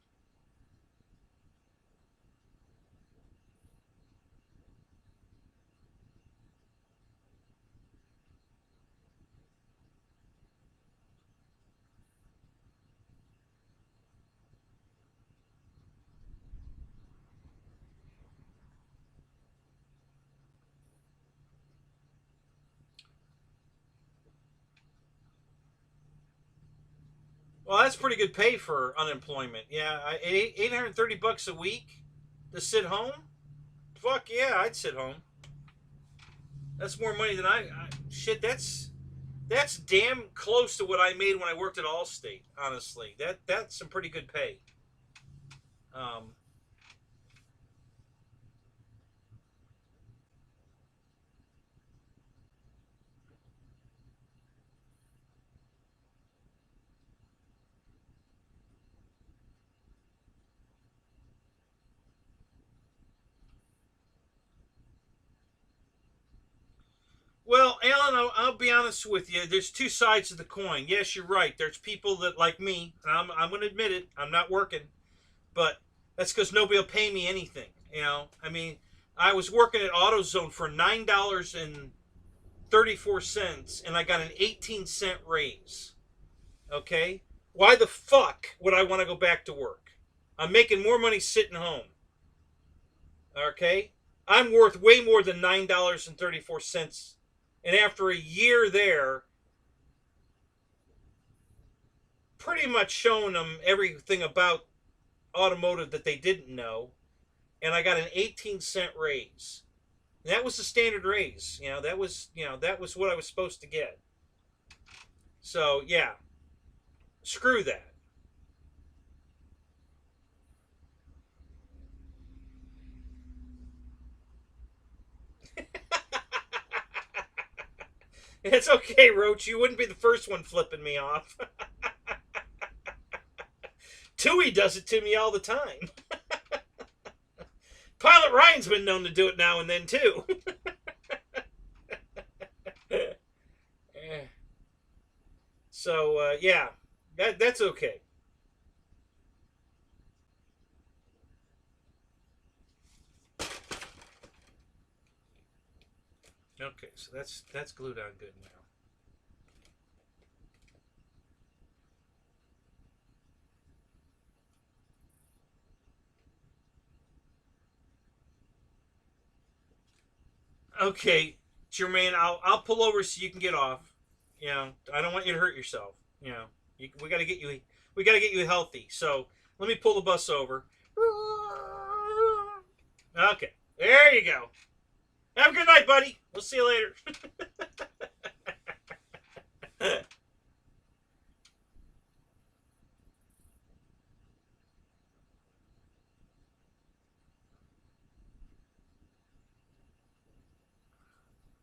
Well, that's pretty good pay for unemployment. Yeah, $830 a week to sit home. Fuck yeah, I'd sit home. That's more money than shit. That's damn close to what I made when I worked at Allstate. Honestly, that's some pretty good pay. Um, Well, Alan, I'll be honest with you. There's two sides of the coin. Yes, you're right. There's people that, like me, and I'm going to admit it, I'm not working, but that's because nobody will pay me anything. I mean, I was working at AutoZone for $9.34, and I got an 18-cent raise. Okay? Why the fuck would I want to go back to work? I'm making more money sitting home. Okay? I'm worth way more than $9.34. And after a year there, pretty much showing them everything about automotive that they didn't know, and I got an 18-cent raise. And that was the standard raise. That was what I was supposed to get. So yeah, screw that. It's okay, Roach. You wouldn't be the first one flipping me off. Tui does it to me all the time. Pilot Ryan's been known to do it now and then, too. So, yeah, that's okay. Okay, so that's glued on good now. Okay, Jermaine, I'll pull over so you can get off. I don't want you to hurt yourself. We got to get you healthy. So let me pull the bus over. Okay, there you go. Have a good night, buddy. We'll see you later.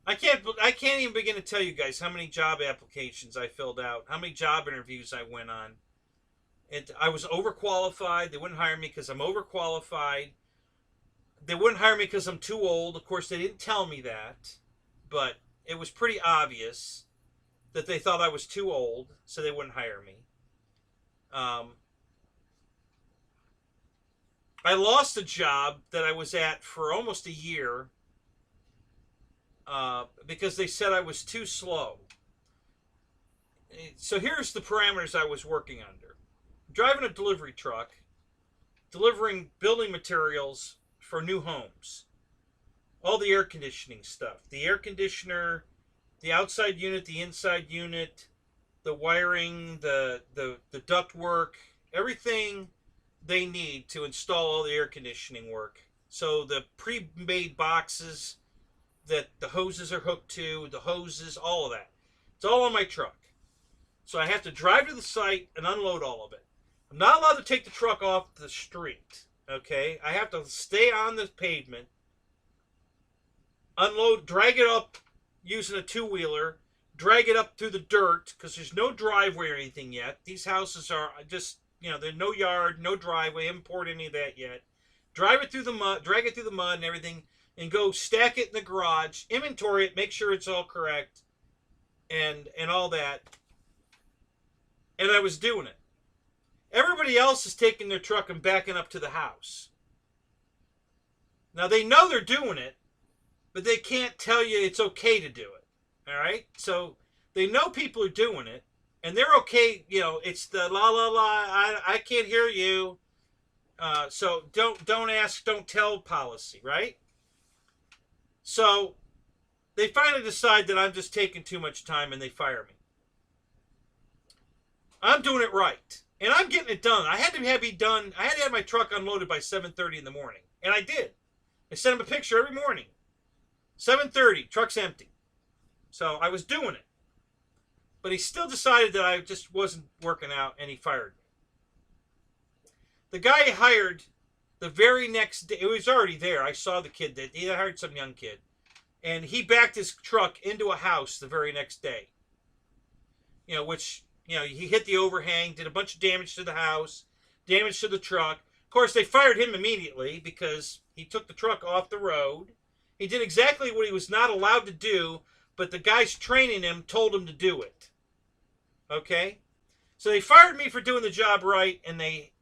I can't even begin to tell you guys how many job applications I filled out, how many job interviews I went on. I was overqualified. They wouldn't hire me because I'm overqualified. They wouldn't hire me because I'm too old. Of course, they didn't tell me that, but it was pretty obvious that they thought I was too old, so they wouldn't hire me. I lost a job that I was at for almost a year because they said I was too slow. So here's the parameters I was working under. Driving a delivery truck, delivering building materials for new homes. All the air conditioning stuff. The air conditioner, the outside unit, the inside unit, the wiring, the duct work, everything they need to install all the air conditioning work. So the pre-made boxes that the hoses are hooked to, the hoses, all of that. It's all on my truck. So I have to drive to the site and unload all of it. I'm not allowed to take the truck off the street. Okay? I have to stay on the pavement, unload, drag it up using a two-wheeler, drag it up through the dirt, because there's no driveway or anything yet. These houses are just, there's no yard, no driveway, haven't poured any of that yet. Drive it through the mud, drag it through the mud and everything, and go stack it in the garage, inventory it, make sure it's all correct, and all that. And I was doing it. Everybody else is taking their truck and backing up to the house. Now, they know they're doing it, but they can't tell you it's okay to do it. All right? So they know people are doing it, and they're okay. You know, it's the la la la, I can't hear you. So don't ask, don't tell policy, right? So they finally decide that I'm just taking too much time, and they fire me. I'm doing it right, and I'm getting it done. I had to have my truck unloaded by 7:30 in the morning, and I did. I sent him a picture every morning. 7:30, truck's empty. So I was doing it. But he still decided that I just wasn't working out, and he fired me. The guy he hired the very next day, it was already there. I saw the kid that he hired some young kid. And he backed his truck into a house the very next day. You know, which, you know, he hit the overhang, did a bunch of damage to the house, damage to the truck. Of course, they fired him immediately because he took the truck off the road. He did exactly what he was not allowed to do, but the guys training him told him to do it. Okay? So they fired me for doing the job right, and they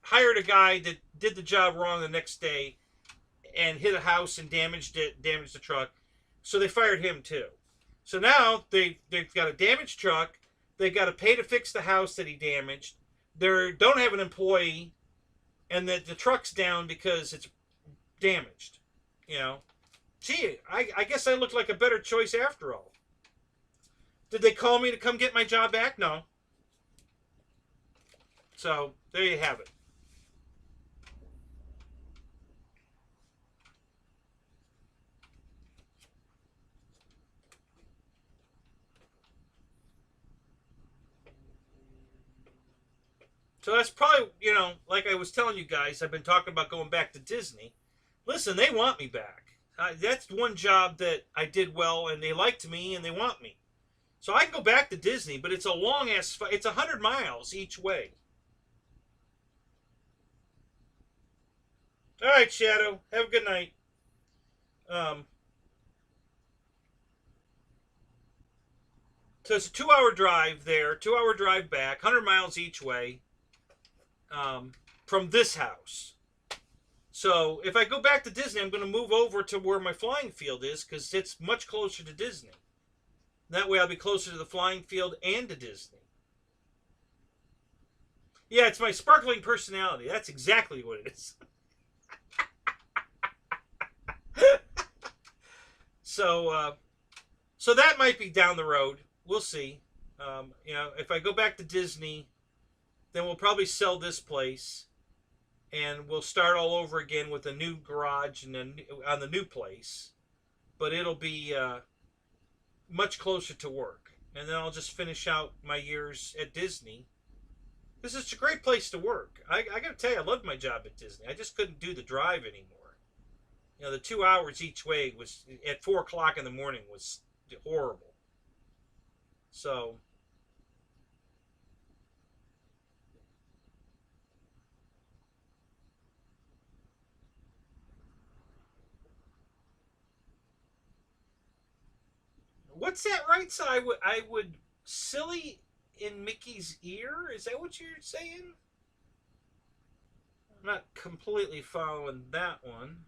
hired a guy that did the job wrong the next day and hit a house and damaged the truck. So they fired him too. So now they've got a damaged truck. They got to pay to fix the house that he damaged. They don't have an employee, and the truck's down because it's damaged. You know, gee, I guess I look like a better choice after all. Did they call me to come get my job back? No. So there you have it. So that's probably, you know, like I was telling you guys, I've been talking about going back to Disney. Listen, they want me back. That's one job that I did well, and they liked me, and they want me. So I can go back to Disney, but it's a long-ass, it's 100 miles each way. All right, Shadow, have a good night. So it's a 2-hour drive there, 2-hour drive back, 100 miles each way. From this house. So if I go back to Disney, I'm going to move over to where my flying field is because it's much closer to Disney. That way I'll be closer to the flying field and to Disney. Yeah, it's my sparkling personality. That's exactly what it is. So that might be down the road. We'll see. You know, if I go back to Disney, then we'll probably sell this place, and we'll start all over again with a new garage and on the new place. But it'll be much closer to work, and then I'll just finish out my years at Disney. This is a great place to work. I got to tell you, I loved my job at Disney. I just couldn't do the drive anymore. You know, the 2 hours each way was at 4 o'clock in the morning was horrible. So. What's that right? So I would silly in Mickey's ear? Is that what you're saying? I'm not completely following that one.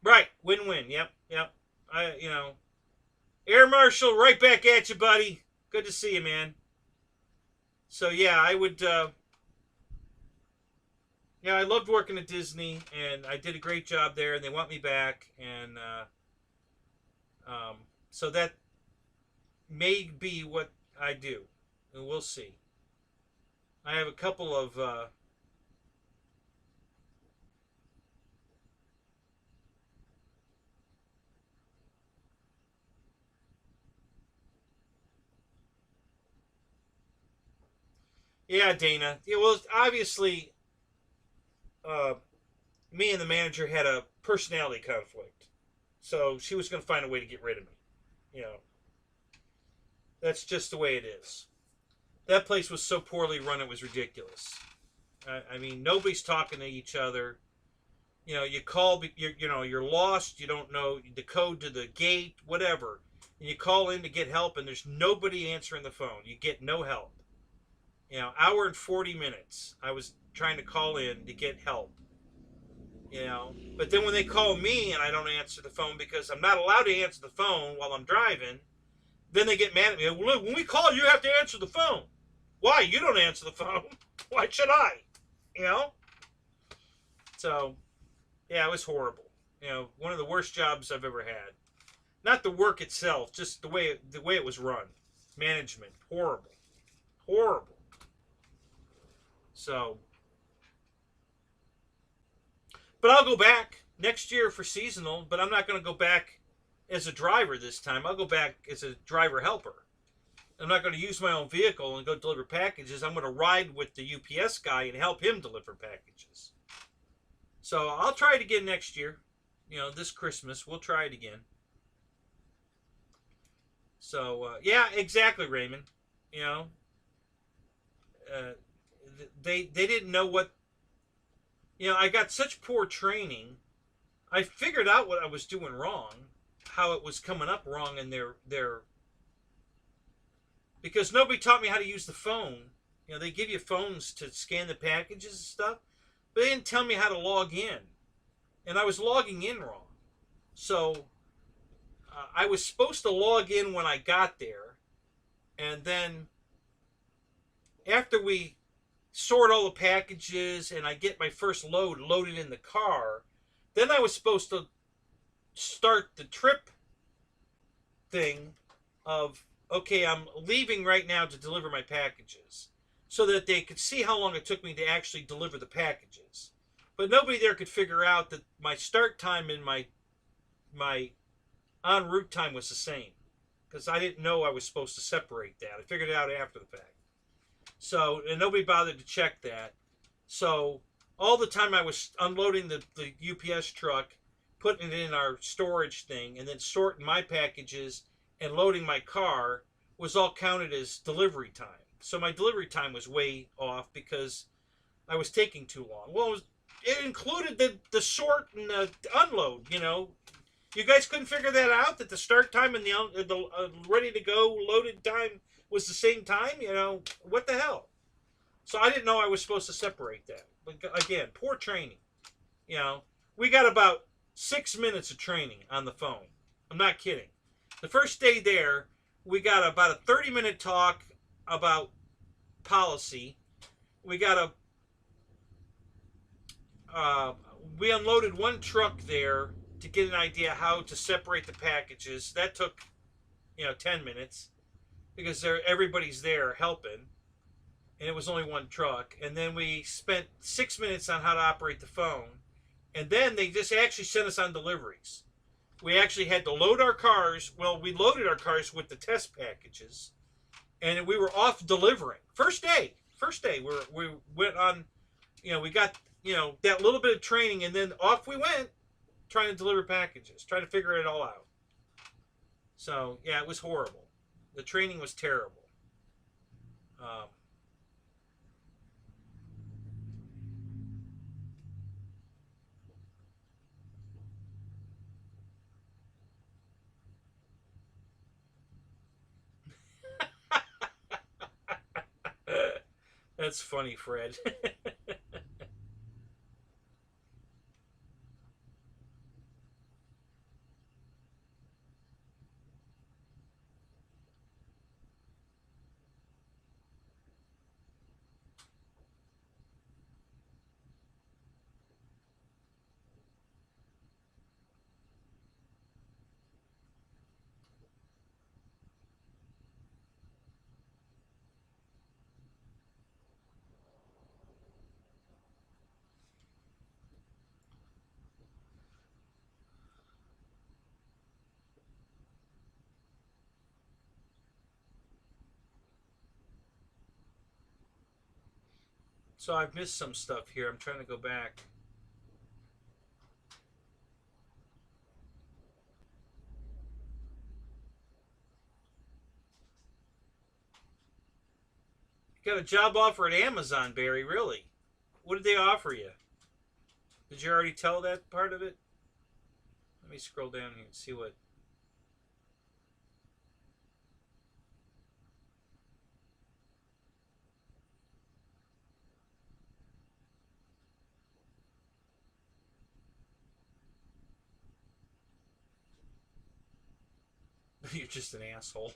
Right, win-win. Yep. You know, Air Marshal, right back at you, buddy. Good to see you, man. So yeah, I would. Yeah, I loved working at Disney, and I did a great job there, and they want me back, and so that may be what I do, and we'll see. I have a couple of yeah, Dana. Yeah, well, obviously. Me and the manager had a personality conflict. So she was going to find a way to get rid of me. You know, that's just the way it is. That place was so poorly run, it was ridiculous. I mean, nobody's talking to each other. You call, you're lost, you don't know the code to the gate, whatever, and you call in to get help, and there's nobody answering the phone. You get no help. Hour and 40 minutes. I was trying to call in to get help. But then when they call me and I don't answer the phone because I'm not allowed to answer the phone while I'm driving, then they get mad at me. Well, when we call, you have to answer the phone. Why? You don't answer the phone. Why should I? You know? So, yeah, it was horrible. One of the worst jobs I've ever had. Not the work itself, just the way it was run. Management, horrible. Horrible. So, but I'll go back next year for seasonal, but I'm not going to go back as a driver this time. I'll go back as a driver helper. I'm not going to use my own vehicle and go deliver packages. I'm going to ride with the UPS guy and help him deliver packages. So I'll try it again next year. This Christmas, we'll try it again. So, yeah, exactly, Raymond. They didn't know what... I got such poor training. I figured out what I was doing wrong, how it was coming up wrong in their because nobody taught me how to use the phone. They give you phones to scan the packages and stuff, but they didn't tell me how to log in. And I was logging in wrong. So I was supposed to log in when I got there, and then after we sort all the packages and I get my first load loaded in the car, then I was supposed to start the trip thing of, okay, I'm leaving right now to deliver my packages, so that they could see how long it took me to actually deliver the packages. But nobody there could figure out that my start time and my en route time was the same, because I didn't know I was supposed to separate that. I figured it out after the fact. So, and nobody bothered to check that. So all the time I was unloading the UPS truck, putting it in our storage thing, and then sorting my packages and loading my car was all counted as delivery time. So my delivery time was way off because I was taking too long. Well, it included the sort and the unload, You guys couldn't figure that out, that the start time and the ready to go loaded time was the same time? What the hell? So I didn't know I was supposed to separate that. But again, poor training. We got about 6 minutes of training on the phone. I'm not kidding. The first day there, we got about a 30-minute talk about policy. We got we unloaded one truck there to get an idea how to separate the packages. That took, 10 minutes because everybody's there helping, and it was only one truck. And then we spent 6 minutes on how to operate the phone, and then they just actually sent us on deliveries. We actually had to load our cars. Well, we loaded our cars with the test packages, and we were off delivering. First day, we went on, we got, that little bit of training, and then off we went trying to deliver packages, trying to figure it all out. So, yeah, it was horrible. The training was terrible. That's funny, Fred. So I've missed some stuff here. I'm trying to go back. You got a job offer at Amazon, Barry, really? What did they offer you? Did you already tell that part of it? Let me scroll down here and see what. You're just an asshole.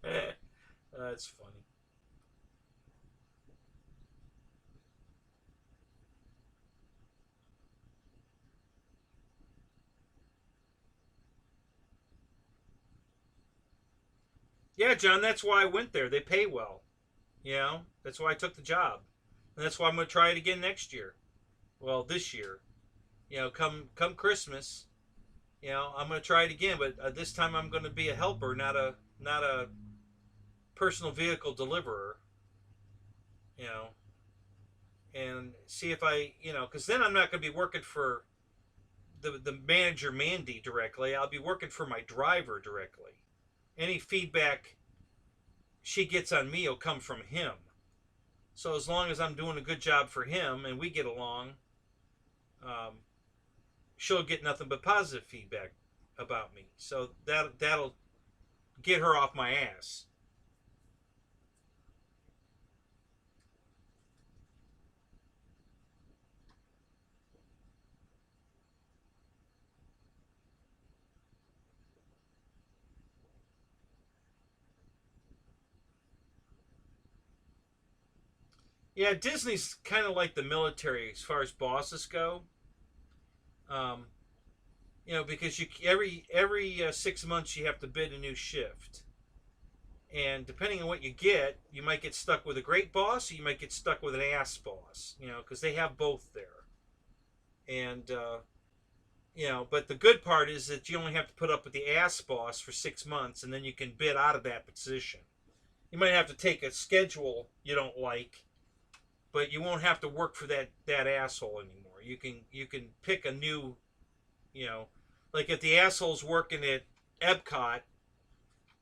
That's funny. Yeah, John, that's why I went there. They pay well. You know, that's why I took the job. And that's why I'm going to try it again next year. Well, this year. You know, come Christmas, you know, I'm going to try it again, but this time I'm going to be a helper, not a personal vehicle deliverer, you know, and see if I, you know, cuz then I'm not going to be working for the manager Mandy directly. I'll be working for my driver directly. Any feedback she gets on me will come from him. So as long as I'm doing a good job for him and we get along, um, she'll get nothing but positive feedback about me. So that'll get her off my ass. Yeah, Disney's kind of like the military as far as bosses go. Um, you know, because you every 6 months you have to bid a new shift, and depending on what you get, you might get stuck with a great boss, or you might get stuck with an ass boss. You know, because they have both there, and you know, but the good part is that you only have to put up with the ass boss for 6 months, and then you can bid out of that position. You might have to take a schedule you don't like, but you won't have to work for that asshole anymore. You can pick a new, you know, like if the asshole's working at Epcot,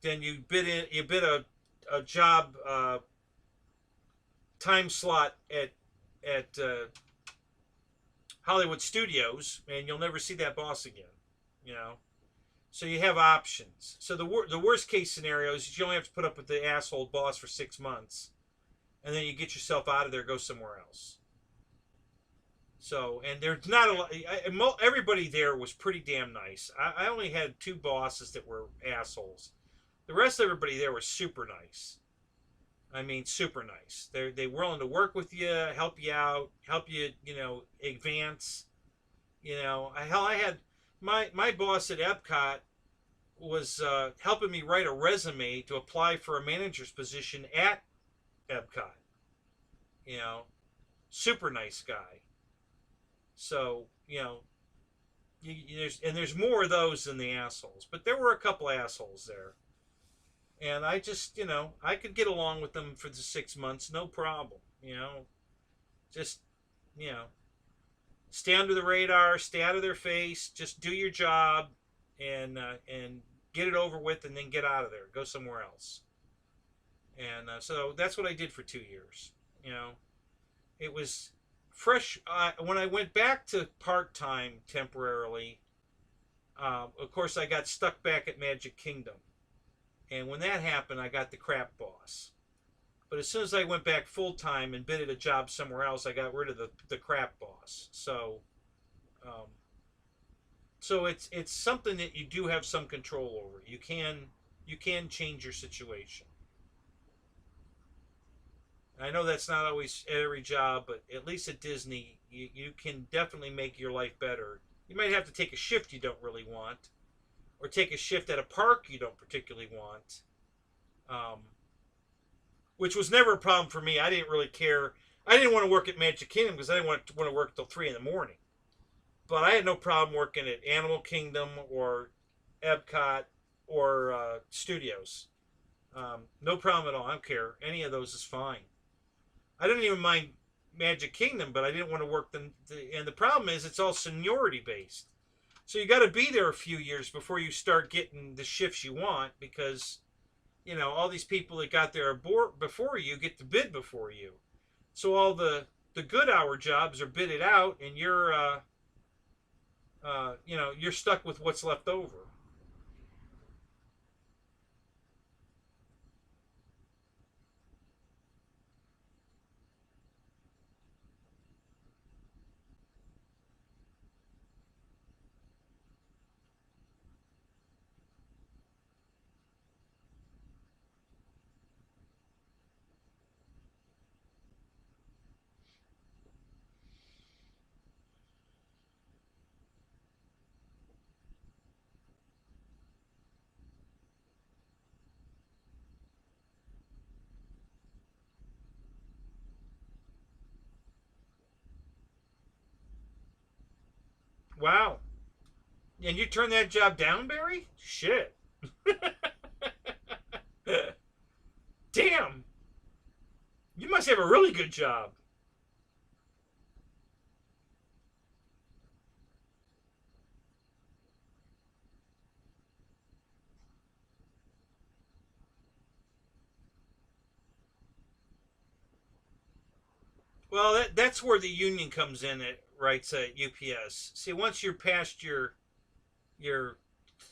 then you bid a job time slot at Hollywood Studios, and you'll never see that boss again. You know, so you have options. So the worst case scenario is you only have to put up with the asshole boss for 6 months, and then you get yourself out of there, go somewhere else. So, and there's not a lot. Everybody there was pretty damn nice. I only had two bosses that were assholes. The rest of everybody there was super nice. I mean, super nice. They willing to work with you, help you out, help you, you know, advance. You know, I had my boss at Epcot was helping me write a resume to apply for a manager's position at Epcot. You know, super nice guy. So you know, there's more of those than the assholes, but there were a couple assholes there, and I just, you know, I could get along with them for the 6 months, no problem. You know, just, you know, stay under the radar, stay out of their face, just do your job, and get it over with, and then get out of there, go somewhere else. And so that's what I did for 2 years. You know, it was fresh. When I went back to part time temporarily, of course, I got stuck back at Magic Kingdom. And when that happened, I got the crap boss. But as soon as I went back full time and bid a job somewhere else, I got rid of the crap boss. Um, so it's something that you do have some control over. You can change your situation. I know that's not always at every job, but at least at Disney, you can definitely make your life better. You might have to take a shift you don't really want, or take a shift at a park you don't particularly want, um, which was never a problem for me. I didn't really care. I didn't want to work at Magic Kingdom because I didn't want to work till 3 in the morning. But I had no problem working at Animal Kingdom or Epcot or Studios. No problem at all. I don't care. Any of those is fine. I didn't even mind Magic Kingdom, but I didn't want to work them. And the problem is, it's all seniority based. So you got to be there a few years before you start getting the shifts you want, because all these people that got there before you get to bid before you. So all the the good hour jobs are bidded out, and you're you know, you're stuck with what's left over. Wow. And you turned that job down, Barry? Shit. Damn. You must have a really good job. Well, that's where the union comes in. It writes at UPS. See, once you're past your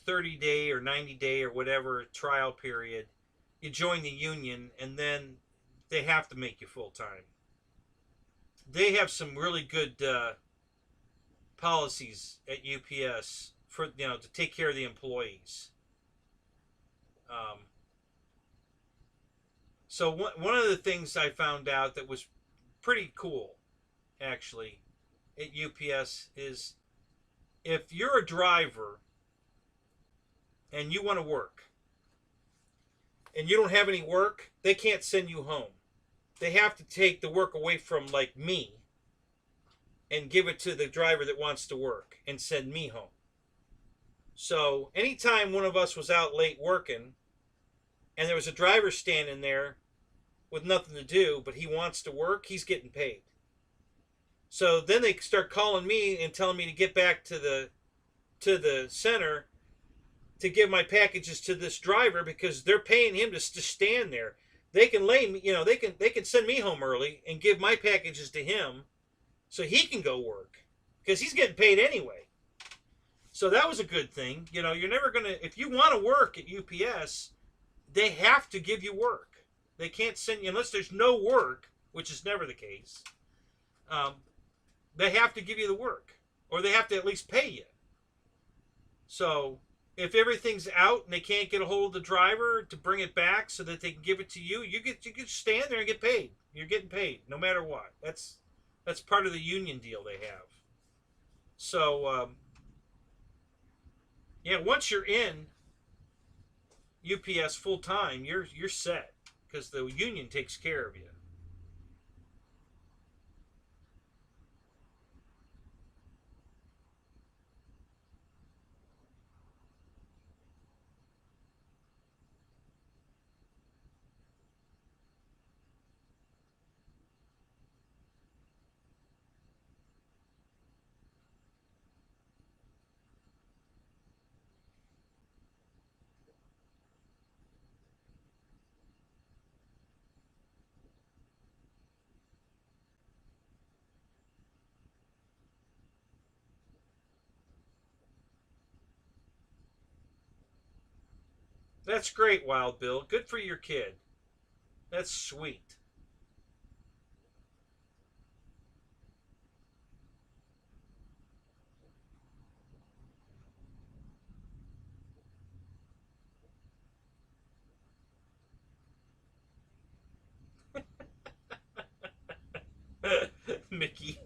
30-day or 90-day or whatever trial period, you join the union, and then they have to make you full time. They have some really good policies at UPS for, you know, to take care of the employees. Um, so one of the things I found out that was pretty cool, actually, at UPS is if you're a driver and you want to work and you don't have any work, they can't send you home. They have to take the work away from, like, me and give it to the driver that wants to work and send me home. So anytime one of us was out late working and there was a driver standing there with nothing to do, but he wants to work, he's getting paid. So then they start calling me and telling me to get back to the center to give my packages to this driver because they're paying him to stand there. They can lay me, you know, they can send me home early and give my packages to him so he can go work because he's getting paid anyway. So that was a good thing. You know, you're never going to, if you want to work at UPS, they have to give you work. They can't send you, unless there's no work, which is never the case. They have to give you the work, or they have to at least pay you. So if everything's out and they can't get a hold of the driver to bring it back so that they can give it to you, you can stand there and get paid. You're getting paid no matter what. That's part of the union deal they have. So yeah, once you're in UPS full time, you're set because the union takes care of you. That's great, Wild Bill. Good for your kid. That's sweet. Mickey.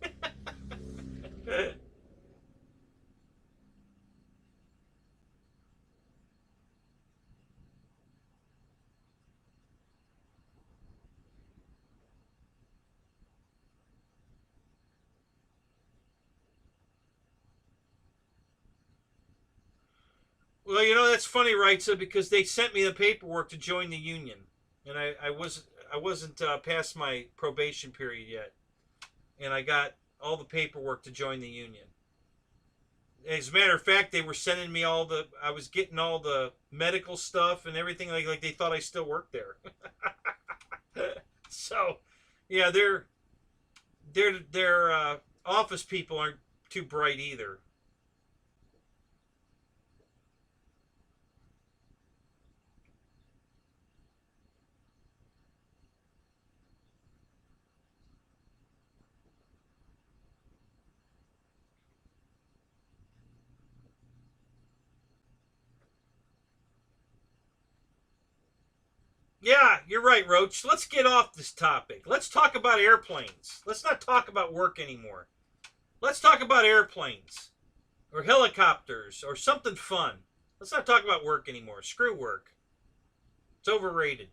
Well, you know that's funny, right? So because they sent me the paperwork to join the union, and I wasn't past my probation period yet, and I got all the paperwork to join the union. As a matter of fact, they were sending me all the. I was getting all the medical stuff and everything. Like they thought I still worked there. So, yeah, their office people aren't too bright either. Yeah, you're right, Roach. Let's get off this topic. Let's talk about airplanes. Let's not talk about work anymore. Let's talk about airplanes or helicopters or something fun. Let's not talk about work anymore. Screw work. It's overrated.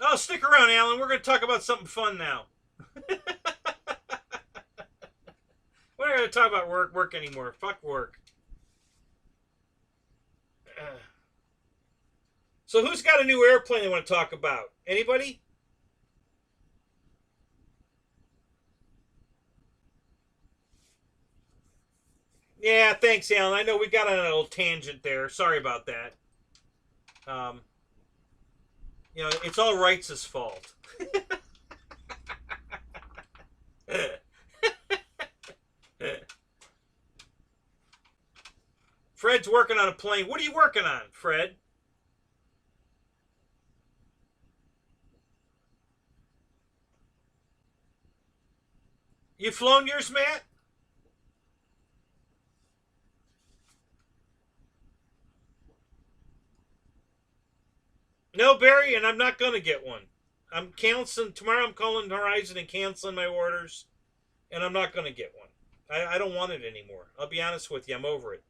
Oh, stick around, Alan. We're going to talk about something fun now. We're not going to talk about work anymore. Fuck work. So who's got a new airplane they want to talk about? Anybody? Yeah, thanks, Alan. I know we got on a little tangent there. Sorry about that. Um, it's all Wright's fault. Fred's working on a plane. What are you working on, Fred? You flown yours, Matt? No, Barry, and I'm not going to get one. I'm canceling. Tomorrow I'm calling Horizon and canceling my orders, and I'm not going to get one. I don't want it anymore. I'll be honest with you. I'm over it.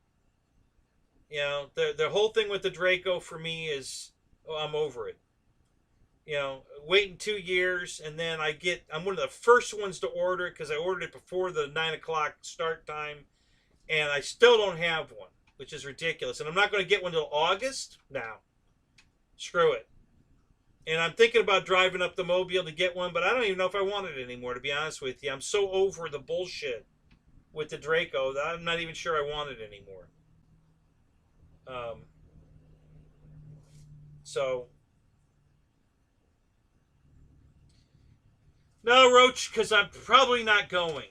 The whole thing with the Draco for me is, I'm over it. Waiting 2 years, and then I'm one of the first ones to order it because I ordered it before the 9 o'clock start time, and I still don't have one, which is ridiculous. And I'm not going to get one until August now. Screw it. And I'm thinking about driving up the Mobile to get one, but I don't even know if I want it anymore, to be honest with you. I'm so over the bullshit with the Draco that I'm not even sure I want it anymore. So, no, Roach, because I'm probably not going.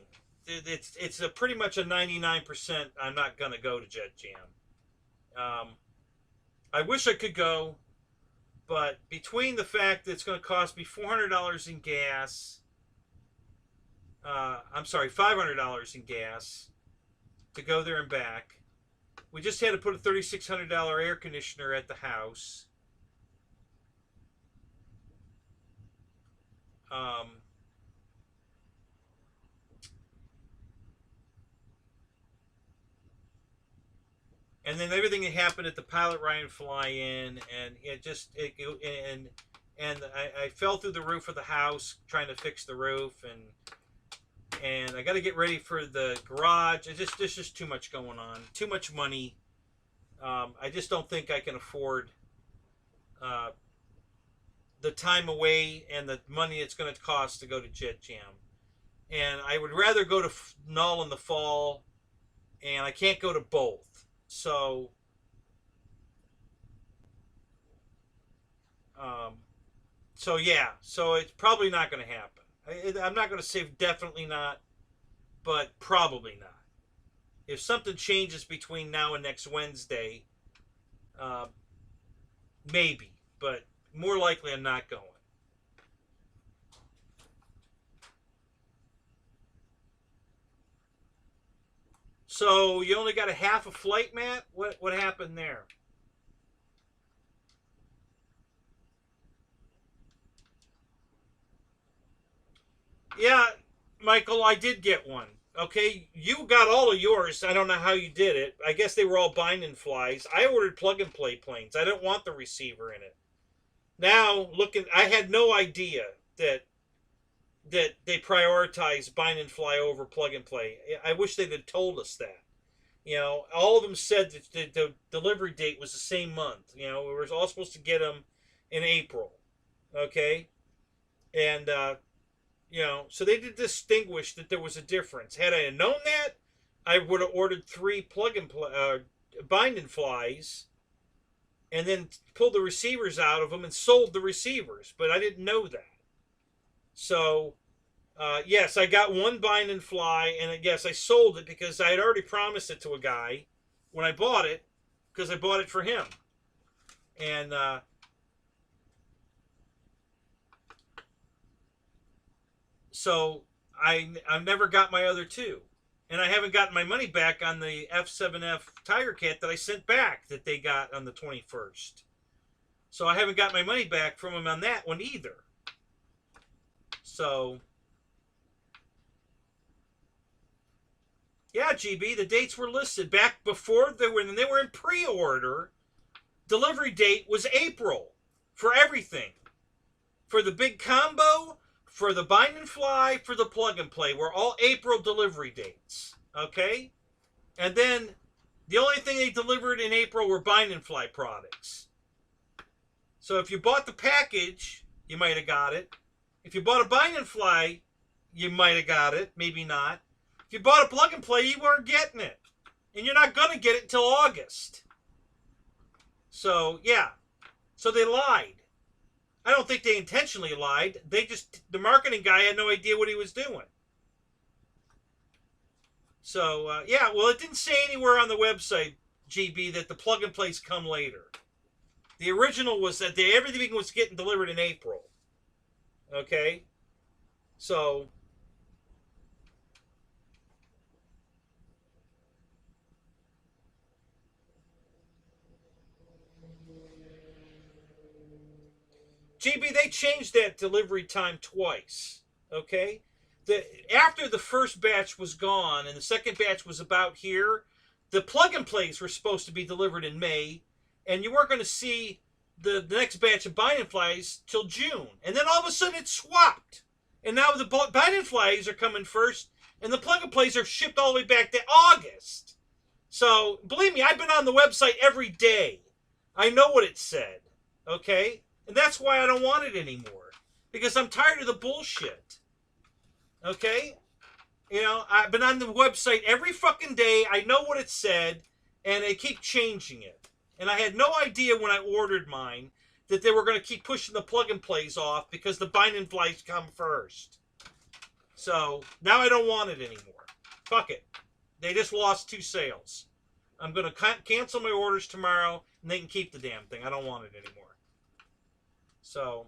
It's pretty much a 99% I'm not going to go to Jet Jam. I wish I could go, but between the fact that it's going to cost me $400 in gas, I'm sorry, $500 in gas to go there and back. We just had to put a $3,600 air conditioner at the house. And then everything that happened at the pilot Ryan fly-in, and I fell through the roof of the house trying to fix the roof, and I got to get ready for the garage. There's just too much going on, too much money. I just don't think I can afford the time away and the money it's going to cost to go to Jet Jam. And I would rather go to Null in the fall, and I can't go to both. So, um, yeah. So it's probably not going to happen. I'm not going to say definitely not, but probably not. If something changes between now and next Wednesday, uh, maybe. But more likely, I'm not going. So you only got a half a flight, Matt? What happened there? Yeah, Michael, I did get one. Okay, you got all of yours. I don't know how you did it. I guess they were all binding flies. I ordered plug and play planes. I didn't want the receiver in it. Now, looking, I had no idea that they prioritize bind and fly over plug and play. I wish they'd have told us that. You know, all of them said that the delivery date was the same month. You know, we were all supposed to get them in April. Okay, and you know, so they did distinguish that there was a difference. Had I known that, I would have ordered 3 binding flies, and then pulled the receivers out of them and sold the receivers. But I didn't know that. So yes, I got 1 binding fly, and yes, I sold it because I had already promised it to a guy when I bought it, because I bought it for him. And so I never got my other 2. And I haven't gotten my money back on the F7F Tiger Cat that I sent back that they got on the 21st. So I haven't got my money back from them on that one either. So, yeah, GB, the dates were listed back before when they were in pre-order. Delivery date was April for everything. For the big combo, for the bind and fly, for the plug and play, were all April delivery dates. Okay? And then the only thing they delivered in April were bind and fly products. So if you bought the package, you might have got it. If you bought a bind and fly, you might have got it. Maybe not. If you bought a plug and play, you weren't getting it. And you're not going to get it until August. So, yeah. So they lied. I don't think they intentionally lied. The marketing guy had no idea what he was doing. So, yeah, well, it didn't say anywhere on the website, GB, that the plug and plays come later. The original was that everything was getting delivered in April. Okay? So, GB, they changed that delivery time twice. Okay? After the first batch was gone and the second batch was about here, the plug and plays were supposed to be delivered in May, and you weren't going to see the next batch of bind and flies till June. And then all of a sudden it swapped. And now the bind and flies are coming first, and the plug and plays are shipped all the way back to August. So, believe me, I've been on the website every day. I know what it said. Okay? And that's why I don't want it anymore. Because I'm tired of the bullshit. Okay? You know, I've been on the website every fucking day. I know what it said. And they keep changing it. And I had no idea when I ordered mine that they were going to keep pushing the plug and plays off because the bind and flies come first. So, now I don't want it anymore. Fuck it. They just lost 2 sales. I'm going to cancel my orders tomorrow, and they can keep the damn thing. I don't want it anymore. So,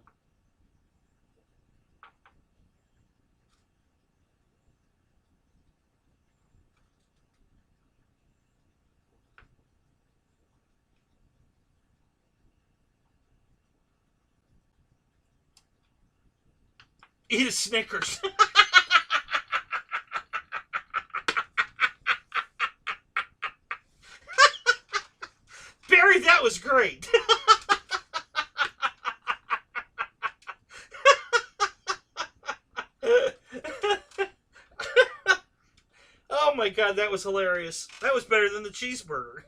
eat a Snickers. Barry, that was great. Oh my god, that was hilarious. That was better than the cheeseburger.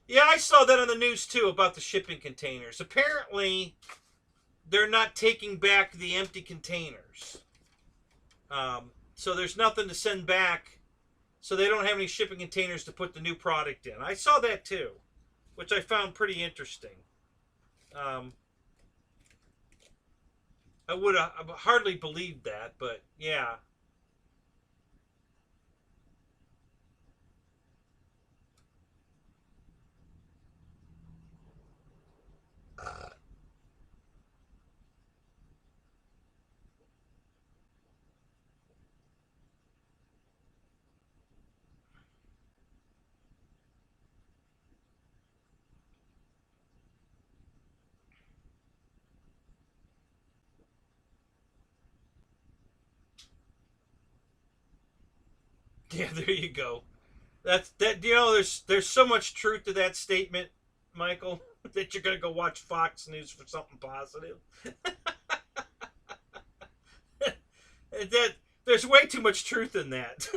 Yeah, I saw that on the news too about the shipping containers. Apparently, they're not taking back the empty containers. So there's nothing to send back. So they don't have any shipping containers to put the new product in. I saw that too, which I found pretty interesting. I would have hardly believed that, but yeah. Yeah, there you go. that. You know, there's so much truth to that statement, Michael, that you're gonna go watch Fox News for something positive. That there's way too much truth in that.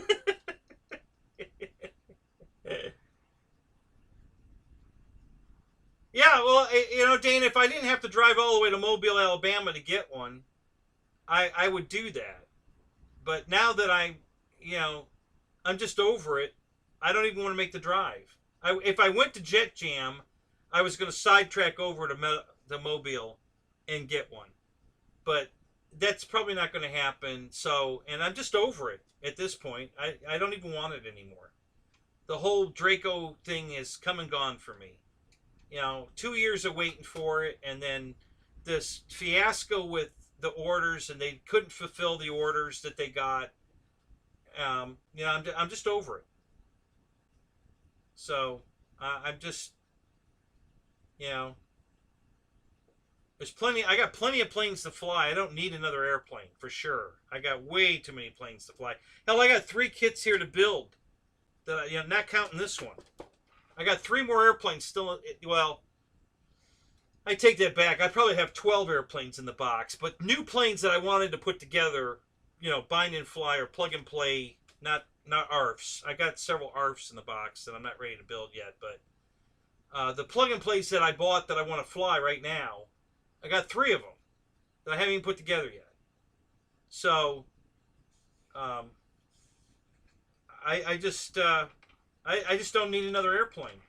Yeah, well, you know, Dane, if I didn't have to drive all the way to Mobile, Alabama to get one, I would do that. But now that you know, I'm just over it. I don't even want to make the drive. If I went to Jet Jam, I was going to sidetrack over to Mobile and get one. But that's probably not going to happen. So, and I'm just over it at this point. I don't even want it anymore. The whole Draco thing is come and gone for me. You know, 2 years of waiting for it, and then this fiasco with the orders, and they couldn't fulfill the orders that they got. You know, I'm just over it. So I'm just, you know, there's plenty. I got plenty of planes to fly. I don't need another airplane for sure. I got way too many planes to fly. Hell, I got 3 kits here to build. That you know, not counting this one. I got 3 more airplanes still. Well, I take that back. I probably have 12 airplanes in the box, but new planes that I wanted to put together, you know, bind and fly or plug and play, not ARFs. I got several ARFs in the box that I'm not ready to build yet, but the plug and plays that I bought that I want to fly right now, I got 3 of them that I haven't even put together yet. So um, I just I just don't need another airplane,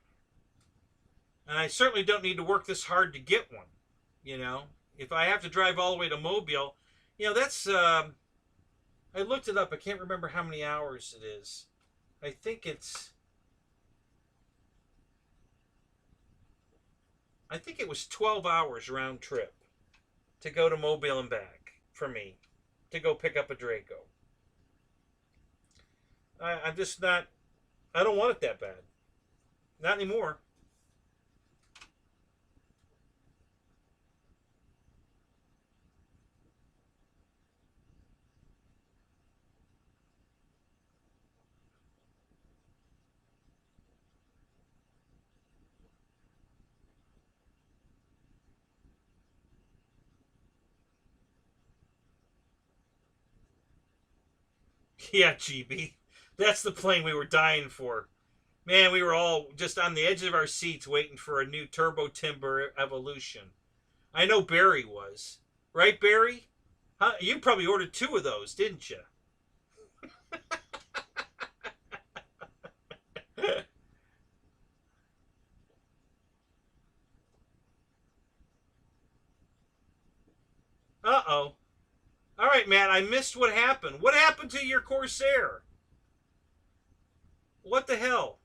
and I certainly don't need to work this hard to get one. You know, if I have to drive all the way to Mobile, you know that's I looked it up. I can't remember how many hours it is. I think it's I think it was 12 hours round trip to go to Mobile and back for me to go pick up a Draco. I'm just not. I don't want it that bad. Not anymore. Yeah, GB. That's the plane we were dying for. Man, we were all just on the edge of our seats waiting for a new Turbo Timber Evolution. I know Barry was. Right, Barry? Huh? You probably ordered 2 of those, didn't you? Uh oh. All right, Matt, I missed what happened. What happened to your Corsair? What the hell?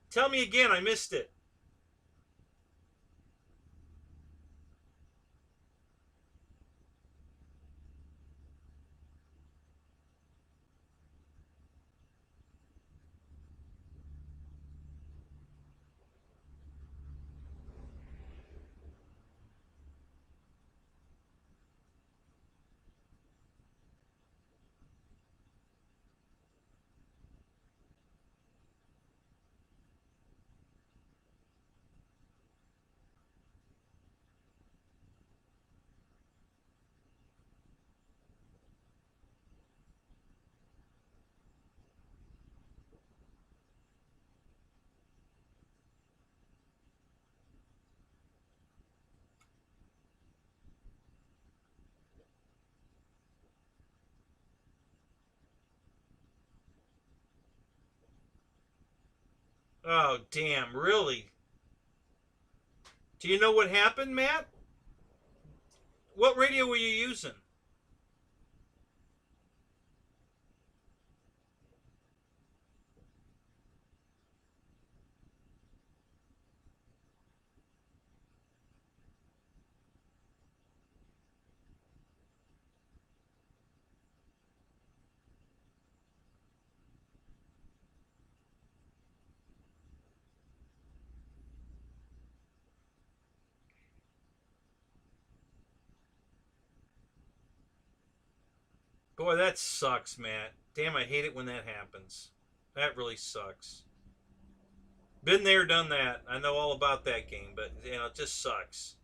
Tell me again, I missed it. Oh, damn, really? Do you know what happened, Matt? What radio were you using? Boy, that sucks, Matt. Damn, I hate it when that happens. That really sucks. Been there, done that. I know all about that game, but you know, it just sucks.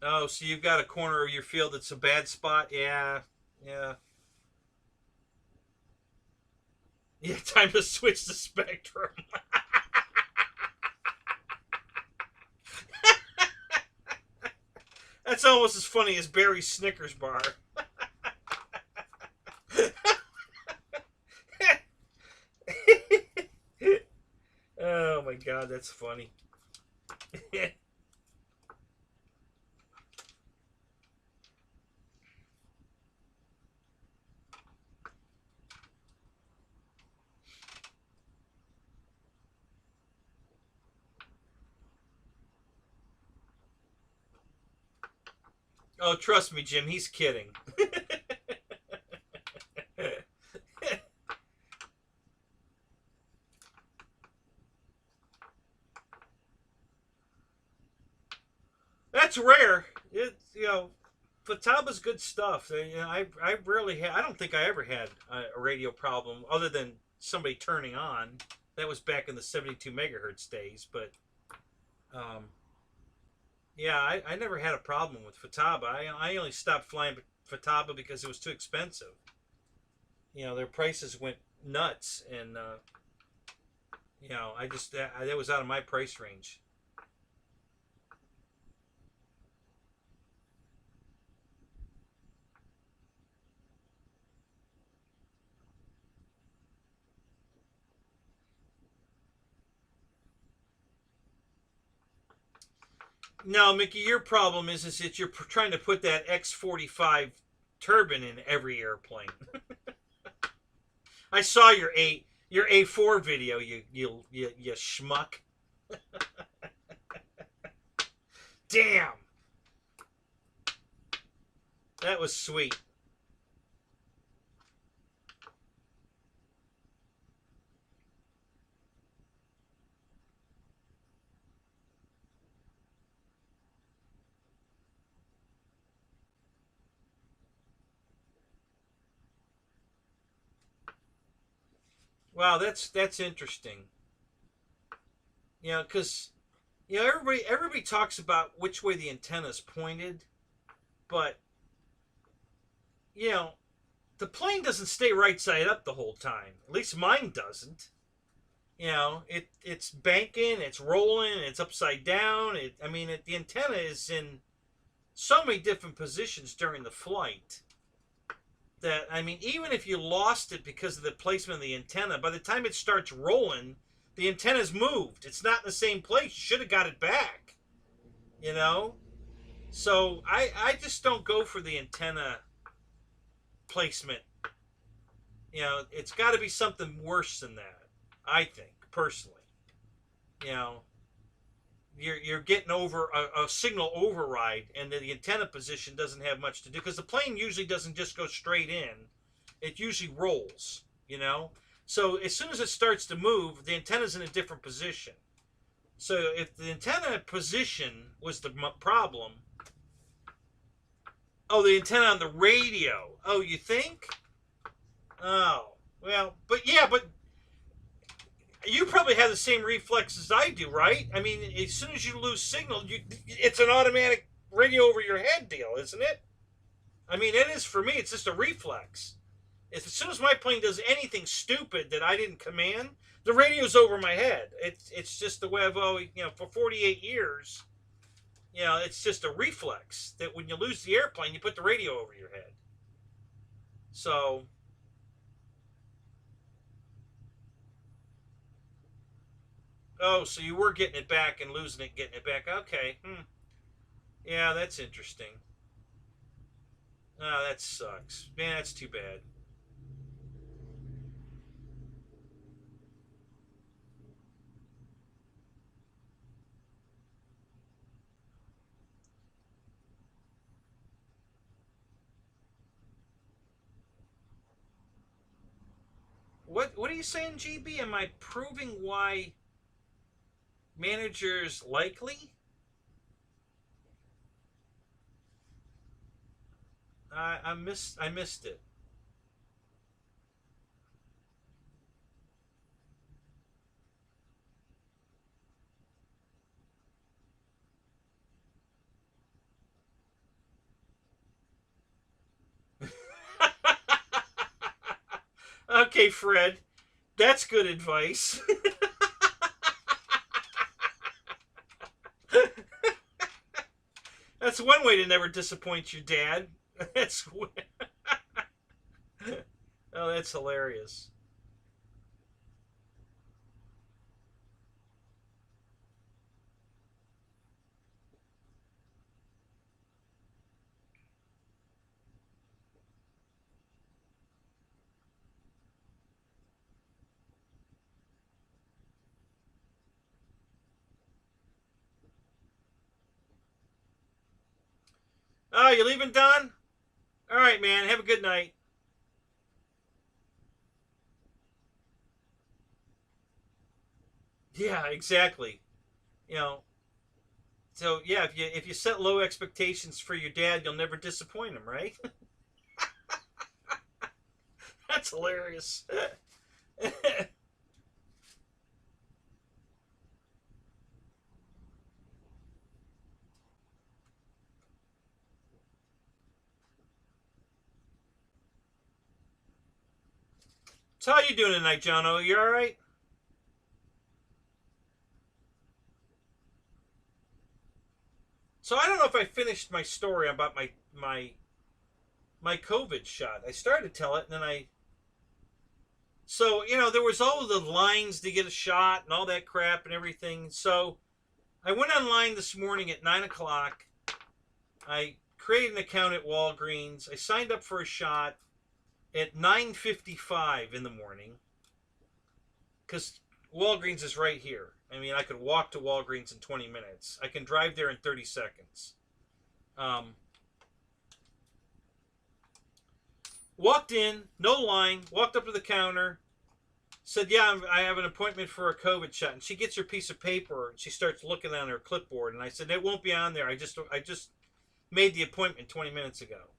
Oh, so you've got a corner of your field that's a bad spot? Yeah, yeah. Yeah, time to switch the spectrum. That's almost as funny as Barry's Snickers bar. Oh my god, that's funny. Oh, trust me, Jim, he's kidding. That's rare. It Fataba's good stuff. I rarely had. I don't think I ever had a radio problem other than somebody turning on. That was back in the 72 megahertz days. But um, yeah, I never had a problem with Fataba. I only stopped flying Fataba because it was too expensive. Their prices went nuts, and I just that was out of my price range. No, Mickey, your problem is that you're trying to put that X45 turbine in every airplane. I saw your A4 video, you schmuck. Damn, that was sweet. Wow, that's interesting. Because everybody talks about which way the antenna's pointed, but you know the plane doesn't stay right side up the whole time. At least mine doesn't. It's banking, it's rolling, it's upside down. The antenna is in so many different positions during the flight that even if you lost it because of the placement of the antenna, by the time it starts rolling, the antenna's moved. It's not in the same place. You should have got it back. You know, so I just don't go for the antenna placement. It's got to be something worse than that. I think personally. You know, you're getting over a signal override, and the antenna position doesn't have much to do because the plane usually doesn't just go straight in; it usually rolls. So as soon as it starts to move, the antenna's in a different position. So if the antenna position was the problem, oh, the antenna on the radio. Oh, you think? Oh, well, but yeah, but you probably have the same reflexes I do, right? As soon as you lose signal, it's an automatic radio over your head deal, isn't it? It is for me. It's just a reflex. As soon as my plane does anything stupid that I didn't command, the radio's over my head. It's just the way I've always, for 48 years, it's just a reflex that when you lose the airplane, you put the radio over your head. So, oh, so you were getting it back and losing it, getting it back. Okay. Yeah, that's interesting. Oh, that sucks. Man, that's too bad. What are you saying, GB? Am I proving why managers likely? I missed it. Okay, Fred, that's good advice. That's one way to never disappoint your dad. That's oh, that's hilarious. Oh, you leaving, Don? All right, man. Have a good night. Yeah, exactly. You know, so yeah, if you set low expectations for your dad, you'll never disappoint him, right? That's hilarious. So how you doing tonight, Jono? You all right? So I don't know if I finished my story about my COVID shot. I started to tell it, and then I so there was all the lines to get a shot and all that crap and everything. So I went online this morning at 9 o'clock. I created an account at Walgreens. I signed up for a shot at 9:55 in the morning because Walgreens is right here. I mean, I could walk to Walgreens in 20 minutes. I can drive there in 30 seconds. Um, Walked in, no line, walked up to the counter, said, yeah, I have an appointment for a COVID shot. And she gets her piece of paper and she starts looking on her clipboard. And I said, it won't be on there. I just made the appointment 20 minutes ago.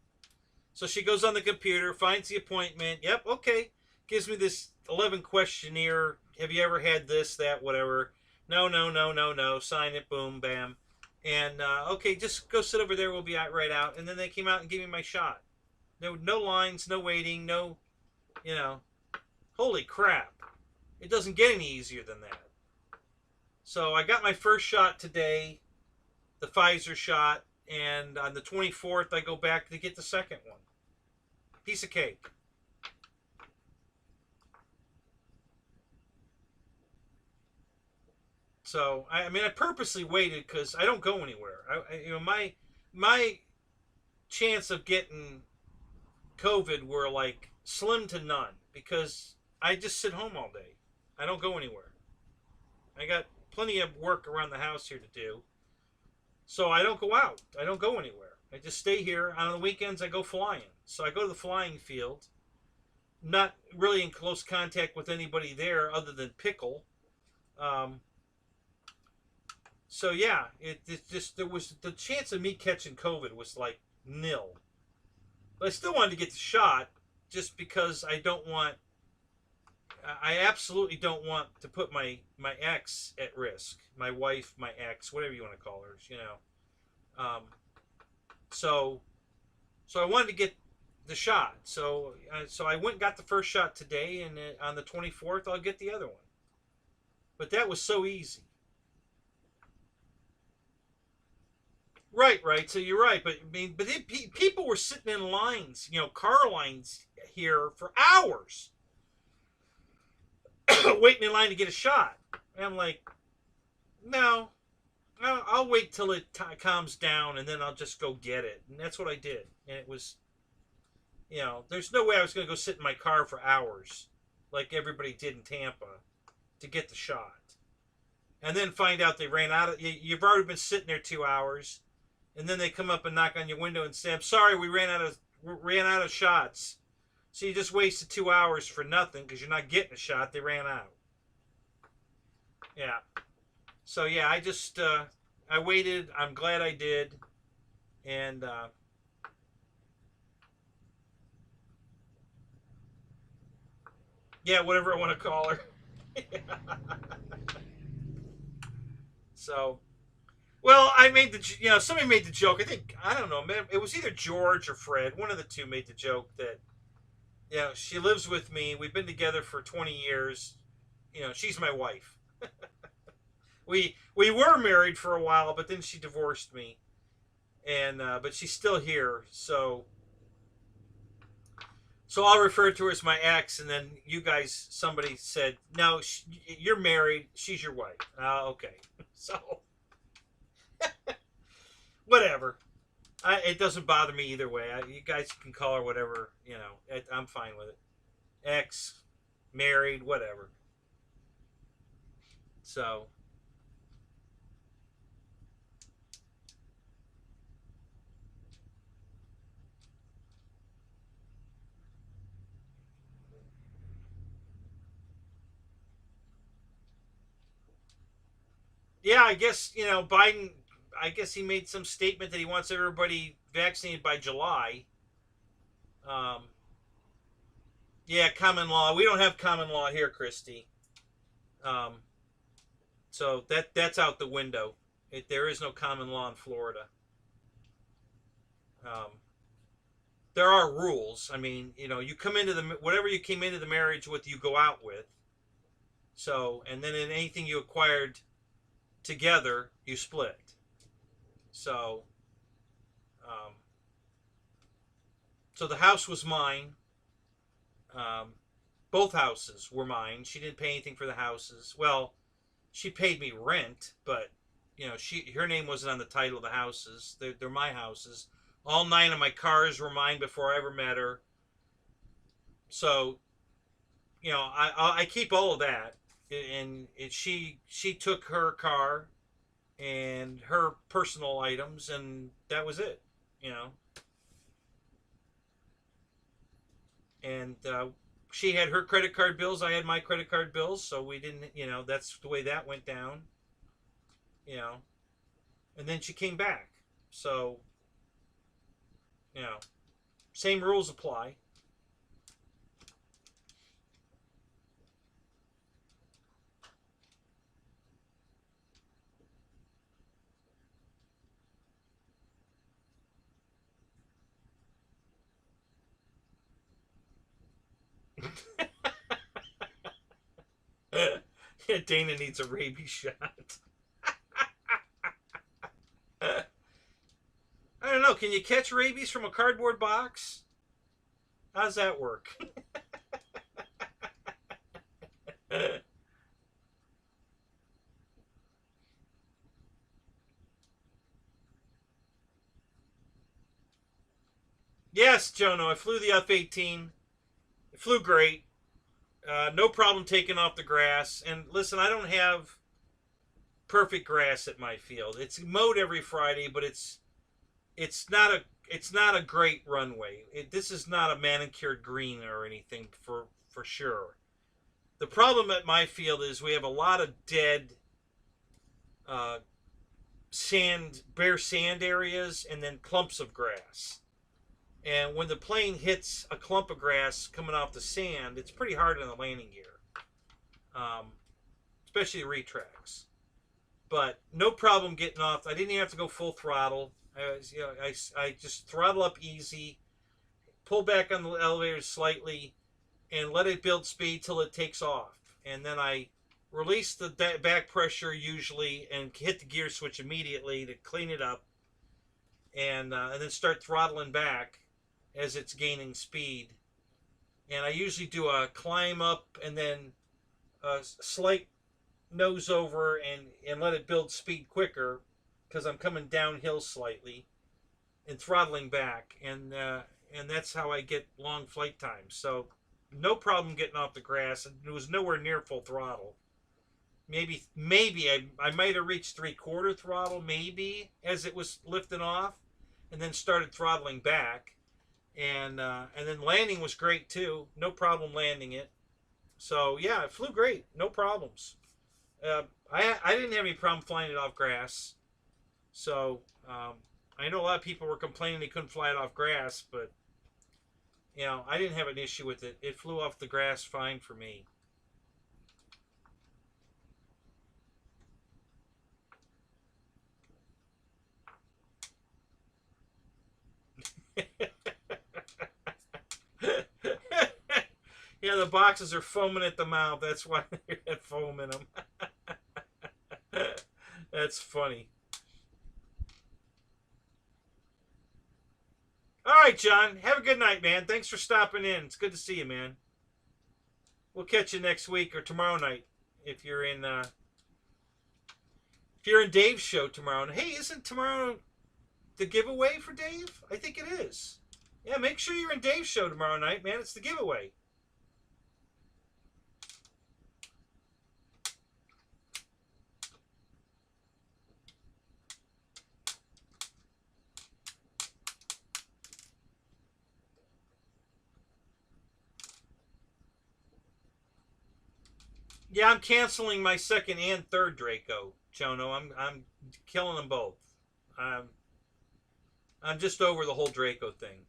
So she goes on the computer, finds the appointment. Yep, okay. Gives me this 11 questionnaire. Have you ever had this, that, whatever? No, no, no, no, no. Sign it, boom, bam. And, okay, just go sit over there. We'll be right out. And then they came out and gave me my shot. No lines, no waiting, no, holy crap. It doesn't get any easier than that. So I got my first shot today, the Pfizer shot, and on the 24th I go back to get the second one. Piece of cake. So I mean, I purposely waited because I don't go anywhere. My chance of getting COVID were like slim to none because I just sit home all day. I don't go anywhere. I got plenty of work around the house here to do. So I don't go out. I don't go anywhere. I just stay here. On the weekends, I go flying. So I go to the flying field. Not really in close contact with anybody there other than Pickle. Um, so yeah, it just there was the chance of me catching COVID was like nil. But I still wanted to get the shot just because I absolutely don't want to put my ex at risk. My wife, my ex, whatever you want to call her, So, so I wanted to get the shot. So I went and got the first shot today, and on the 24th I'll get the other one. But that was so easy. Right. So you're right, but I mean, people were sitting in lines, car lines here for hours, waiting in line to get a shot. And I'm like, no, I'll wait till it calms down, and then I'll just go get it. And that's what I did. And it was, there's no way I was going to go sit in my car for hours, like everybody did in Tampa, to get the shot, and then find out they ran out of. You've already been sitting there 2 hours. And then they come up and knock on your window and say, "I'm sorry, we ran out of shots." So you just wasted 2 hours for nothing because you're not getting a shot. They ran out. Yeah. So yeah, I just I waited. I'm glad I did, and yeah, whatever I want to call her. So, well, I made the somebody made the joke. I don't know, man. It was either George or Fred. One of the two made the joke that she lives with me. We've been together for 20 years. She's my wife. We were married for a while, but then she divorced me, and but she's still here. So I'll refer to her as my ex, and then somebody said, no, you're married. She's your wife. Okay. So, whatever. It doesn't bother me either way. You guys can call her whatever, I'm fine with it. Ex, married, whatever. So, yeah, I guess, Biden, I guess he made some statement that he wants everybody vaccinated by July. Um, yeah, common law. We don't have common law here, Christy. Um, so that's out the window. There is no common law in Florida. Um, there are rules. I mean, you come into whatever you came into the marriage with, you go out with. So, and then in anything you acquired together, you split. So, um, so the house was mine. Both houses were mine. She didn't pay anything for the houses. Well, she paid me rent, but her name wasn't on the title of the houses. They're my houses. All 9 of my cars were mine before I ever met her. So, I keep all of that, and she took her car and her personal items, and that was it. And she had her credit card bills. I had my credit card bills, so we didn't. That's the way that went down. You know, and then she came back. So, you know, same rules apply. Yeah, Dana needs a rabies shot. I don't know. Can you catch rabies from a cardboard box? How does that work? Yes, Jono, I flew the F-18. It flew great. No problem taking off the grass. And listen, I don't have perfect grass at my field. It's mowed every Friday, but it's not a great runway. This is not a manicured green or anything for sure. The problem at my field is we have a lot of dead uh, bare sand areas, and then clumps of grass. And when the plane hits a clump of grass coming off the sand, it's pretty hard on the landing gear, especially the retracts. But no problem getting off. I didn't even have to go full throttle. I just throttle up easy, pull back on the elevator slightly, and let it build speed till it takes off. And then I release the back pressure usually and hit the gear switch immediately to clean it up, and then start throttling back as it's gaining speed. And I usually do a climb up and then a slight nose over and let it build speed quicker because I'm coming downhill slightly and throttling back, and that's how I get long flight times. So no problem getting off the grass. It was nowhere near full throttle. Maybe I might have reached 3/4 throttle maybe as it was lifting off, and then started throttling back. And then landing was great too. No problem landing it. So yeah, it flew great. No problems. I didn't have any problem flying it off grass. So I know a lot of people were complaining they couldn't fly it off grass, but I didn't have an issue with it. It flew off the grass fine for me. Yeah, the boxes are foaming at the mouth. That's why they had foam in them. That's funny. All right, John. Have a good night, man. Thanks for stopping in. It's good to see you, man. We'll catch you next week or tomorrow night if you're in Dave's show tomorrow. Hey, isn't tomorrow the giveaway for Dave? I think it is. Yeah, make sure you're in Dave's show tomorrow night, man. It's the giveaway. Yeah, I'm canceling my second and third Draco, Chono. I'm killing them both. I'm just over the whole Draco thing.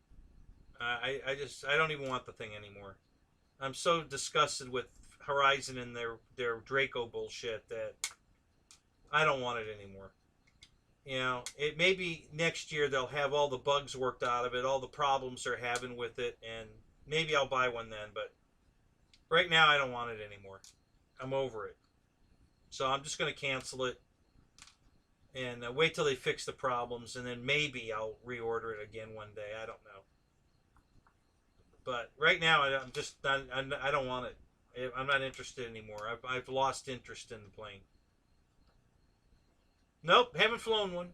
I don't even want the thing anymore. I'm so disgusted with Horizon and their Draco bullshit that I don't want it anymore. It may be next year they'll have all the bugs worked out of it, all the problems they're having with it, and maybe I'll buy one then. But right now, I don't want it anymore. I'm over it. So I'm just going to cancel it and wait till they fix the problems, and then maybe I'll reorder it again one day. I don't know. But right now, I'm just not, I don't want it. I'm not interested anymore. I've lost interest in the plane. Nope, haven't flown one.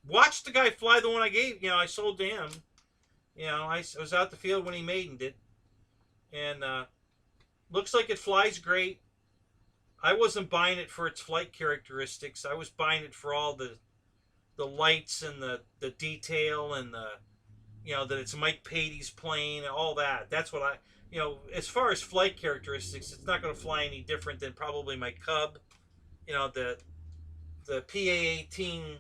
Watched the guy fly the one I gave. I sold to him. I was out the field when he maidened it, and looks like it flies great. I wasn't buying it for its flight characteristics. I was buying it for all the lights and the detail and that it's Mike Patey's plane and all that. That's what as far as flight characteristics, it's not going to fly any different than probably my Cub. The PA-18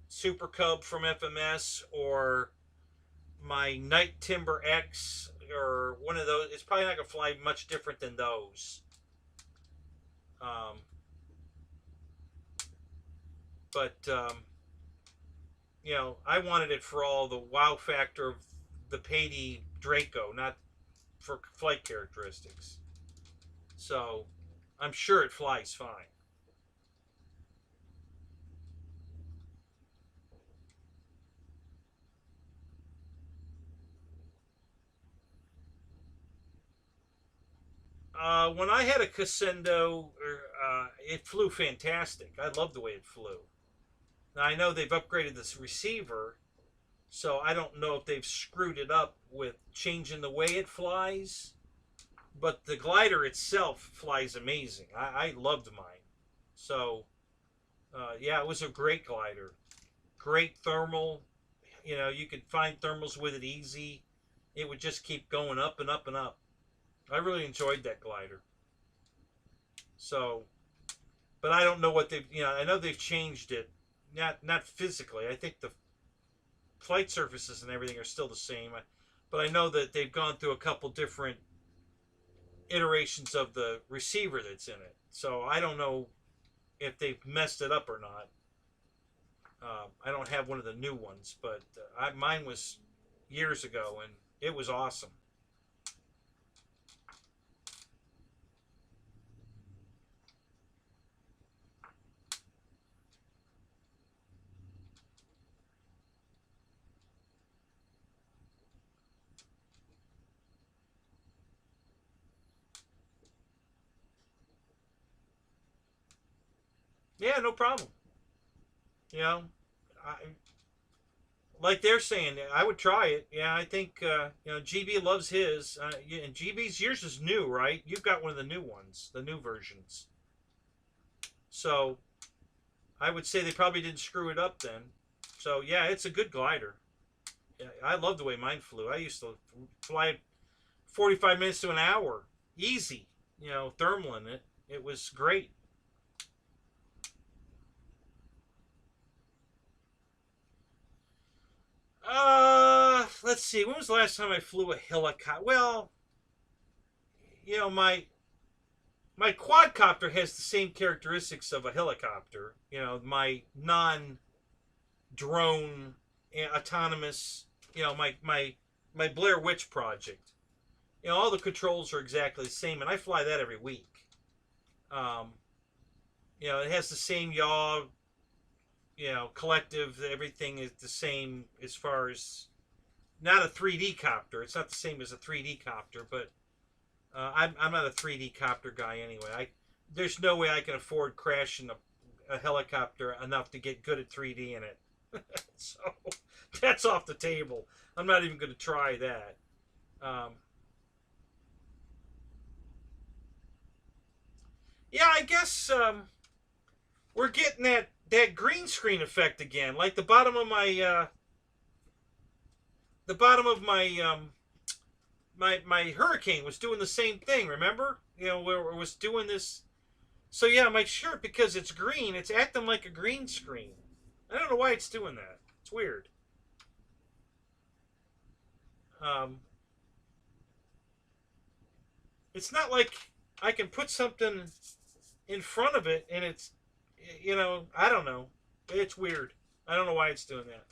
Super Cub from FMS or my Night Timber X or one of those. It's probably not going to fly much different than those. But I wanted it for all the wow factor of the Patey Draco, not for flight characteristics. So I'm sure it flies fine. When I had a Casendo, it flew fantastic. I loved the way it flew. Now, I know they've upgraded this receiver, so I don't know if they've screwed it up with changing the way it flies, but the glider itself flies amazing. I loved mine. So, yeah, it was a great glider. Great thermal. You could find thermals with it easy. It would just keep going up and up and up. I really enjoyed that glider. So, but I don't know what they've, I know they've changed it. Not physically. I think the flight surfaces and everything are still the same. But I know that they've gone through a couple different iterations of the receiver that's in it. So I don't know if they've messed it up or not. I don't have one of the new ones, but mine was years ago, and it was awesome. Yeah, no problem. I, like they're saying, I would try it. Yeah, I think GB loves his. And GB's yours is new, right? You've got one of the new ones, the new versions. So I would say they probably didn't screw it up then. So yeah, it's a good glider. I love the way mine flew. I used to fly 45 minutes to an hour, easy. You know, thermaling it. It was great. Let's see. When was the last time I flew a helicopter? Well, you know, my quadcopter has the same characteristics of a helicopter. You know, my non-drone, autonomous. You know, my Blair Witch project. You know, all the controls are exactly the same, and I fly that every week. Um, you know, it has the same yaw. You know, collective. Everything is the same as far as not a 3D copter. It's not the same as a 3D copter, but I'm not a 3D copter guy anyway. There's no way I can afford crashing a helicopter enough to get good at 3D in it. So that's off the table. I'm not even going to try that. Yeah, I guess we're getting that green screen effect again. Like the bottom of my my Hurricane was doing the same thing. Remember? You know, where it was doing this. So yeah, my shirt, because it's green, it's acting like a green screen. I don't know why it's doing that. It's weird. Um, it's not like I can put something in front of it and it's, you know, I don't know. It's weird. I don't know why it's doing that.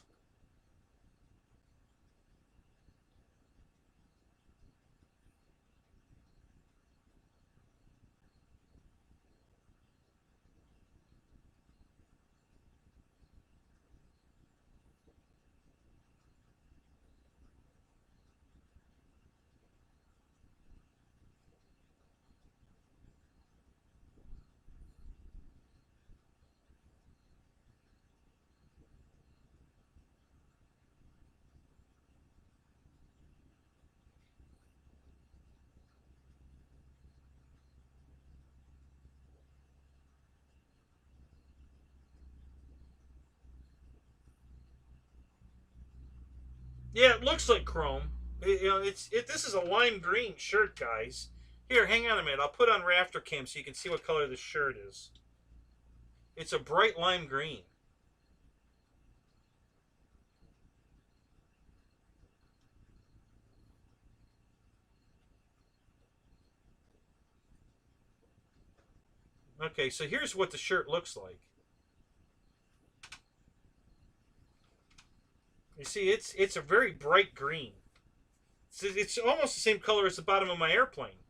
Yeah, it looks like chrome. You know, this is a lime green shirt, guys. Here, hang on a minute. I'll put on Rafter Cam so you can see what color this shirt is. It's a bright lime green. Okay, so here's what the shirt looks like. You see, it's a very bright green. It's almost the same color as the bottom of my airplane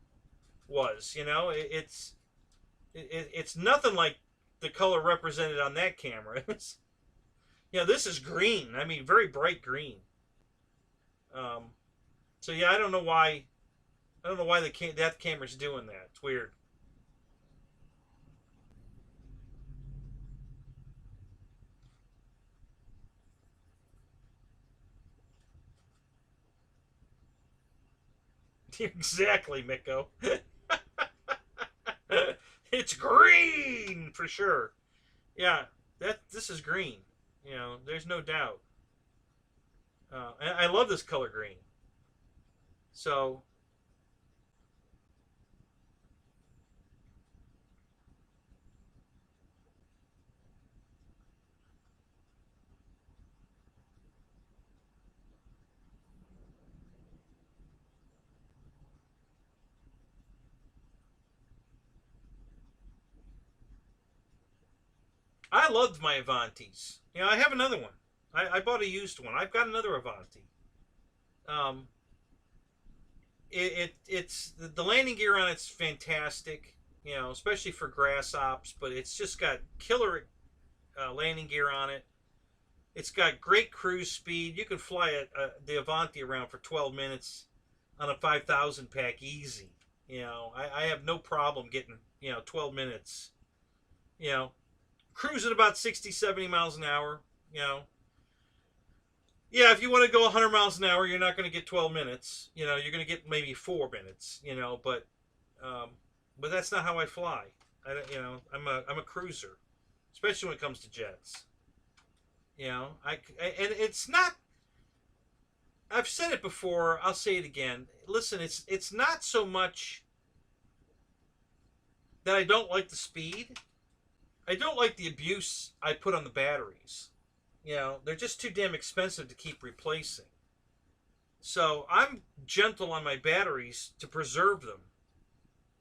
was. You know, it's nothing like the color represented on that camera. You know, this is green. I mean, very bright green. Um, so yeah, I don't know why. I don't know why that camera's doing that. It's weird. Exactly, Miko. It's green for sure. Yeah, this is green. You know, there's no doubt. And I love this color green. So I loved my Avantis. You know, I have another one. I bought a used one. I've got another Avanti. Um, it's the landing gear on it's fantastic. You know, especially for grass ops. But it's just got killer landing gear on it. It's got great cruise speed. You can fly the Avanti around for 12 minutes on a 5,000 pack easy. You know, I have no problem getting 12 minutes. You know, cruising about 60, 70 miles an hour. You know, yeah, if you want to go 100 miles an hour, you're not going to get 12 minutes. You know, you're going to get maybe 4 minutes. You know, um, but that's not how I fly. I'm a cruiser, especially when it comes to jets. You know, and it's not. I've said it before, I'll say it again. Listen, it's not so much that I don't like the speed. I don't like the abuse I put on the batteries. You know, they're just too damn expensive to keep replacing. So I'm gentle on my batteries to preserve them.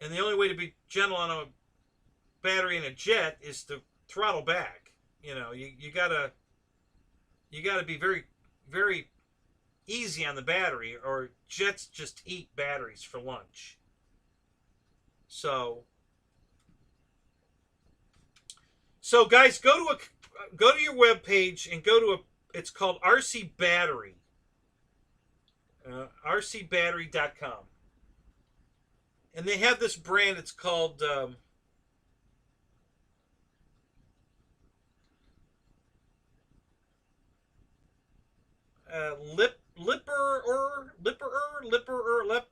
And the only way to be gentle on a battery in a jet is to throttle back. You know, you gotta be very, very easy on the battery, or jets just eat batteries for lunch. So guys, go to your web page and go to it's called RC Battery, rcbattery.com, and they have this brand. It's called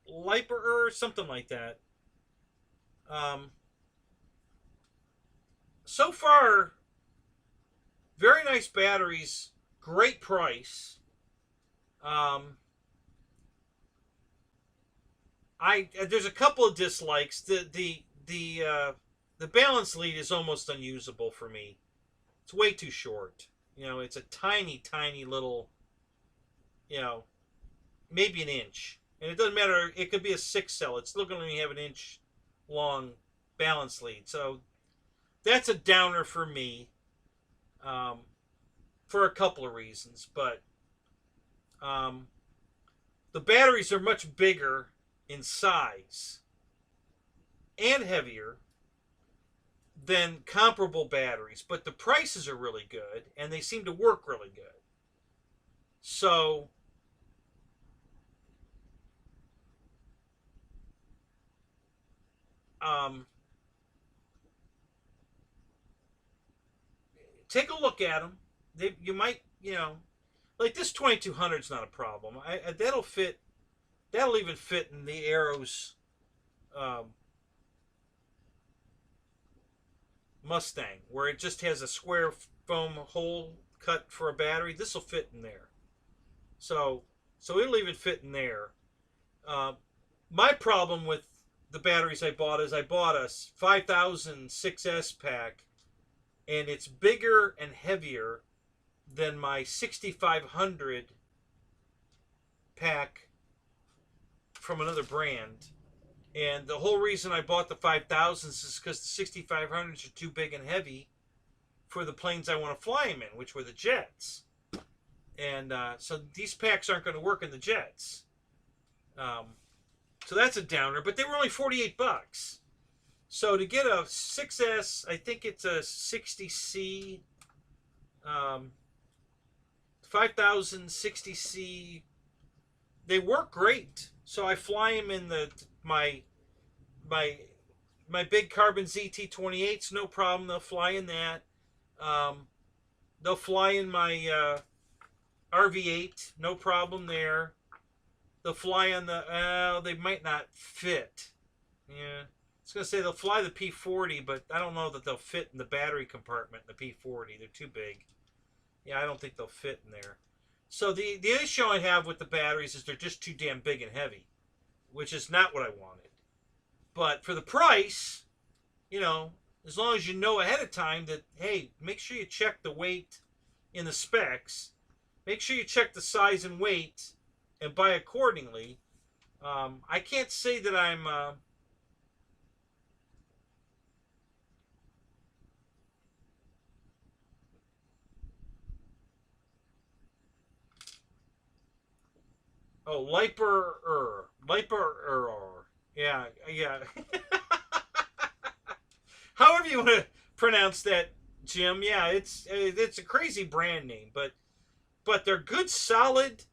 Liper, something like that. So far, very nice batteries, great price. There's a couple of dislikes. The balance lead is almost unusable for me. It's way too short. You know, it's a tiny, tiny little, you know, maybe an inch. And it doesn't matter. It could be a 6 cell. It's still going to have an inch long balance lead. So that's a downer for me, for a couple of reasons. But the batteries are much bigger in size and heavier than comparable batteries. But the prices are really good, and they seem to work really good. So take a look at them. You might, you know, like this 2200 is not a problem. That'll fit. That'll even fit in the Arrows Mustang, where it just has a square foam hole cut for a battery. This will fit in there. So it'll even fit in there. My problem with the batteries I bought is I bought a 5000 6S pack, and it's bigger and heavier than my 6500 pack from another brand. And the whole reason I bought the 5000s is because the 6500s are too big and heavy for the planes I want to fly them in, which were the jets. And so these packs aren't going to work in the jets. So that's a downer, but they were only $48. So to get a 6S, I think it's a 60C, 5000 60C. They work great. So I fly them in my big carbon ZT-28s, no problem. They'll fly in that. They'll fly in my RV-8, no problem there. They'll fly on the, they might not fit. Yeah. I was going to say they'll fly the P40, but I don't know that they'll fit in the battery compartment in the P40. They're too big. Yeah, I don't think they'll fit in there. So the issue I have with the batteries is they're just too damn big and heavy, which is not what I wanted. But for the price, you know, as long as you know ahead of time that, hey, make sure you check the weight in the specs. Make sure you check the size and weight and buy accordingly. I can't say that I'm... Oh, Liper. Yeah. However you want to pronounce that, Jim. Yeah, it's a crazy brand name, but they're good, solid.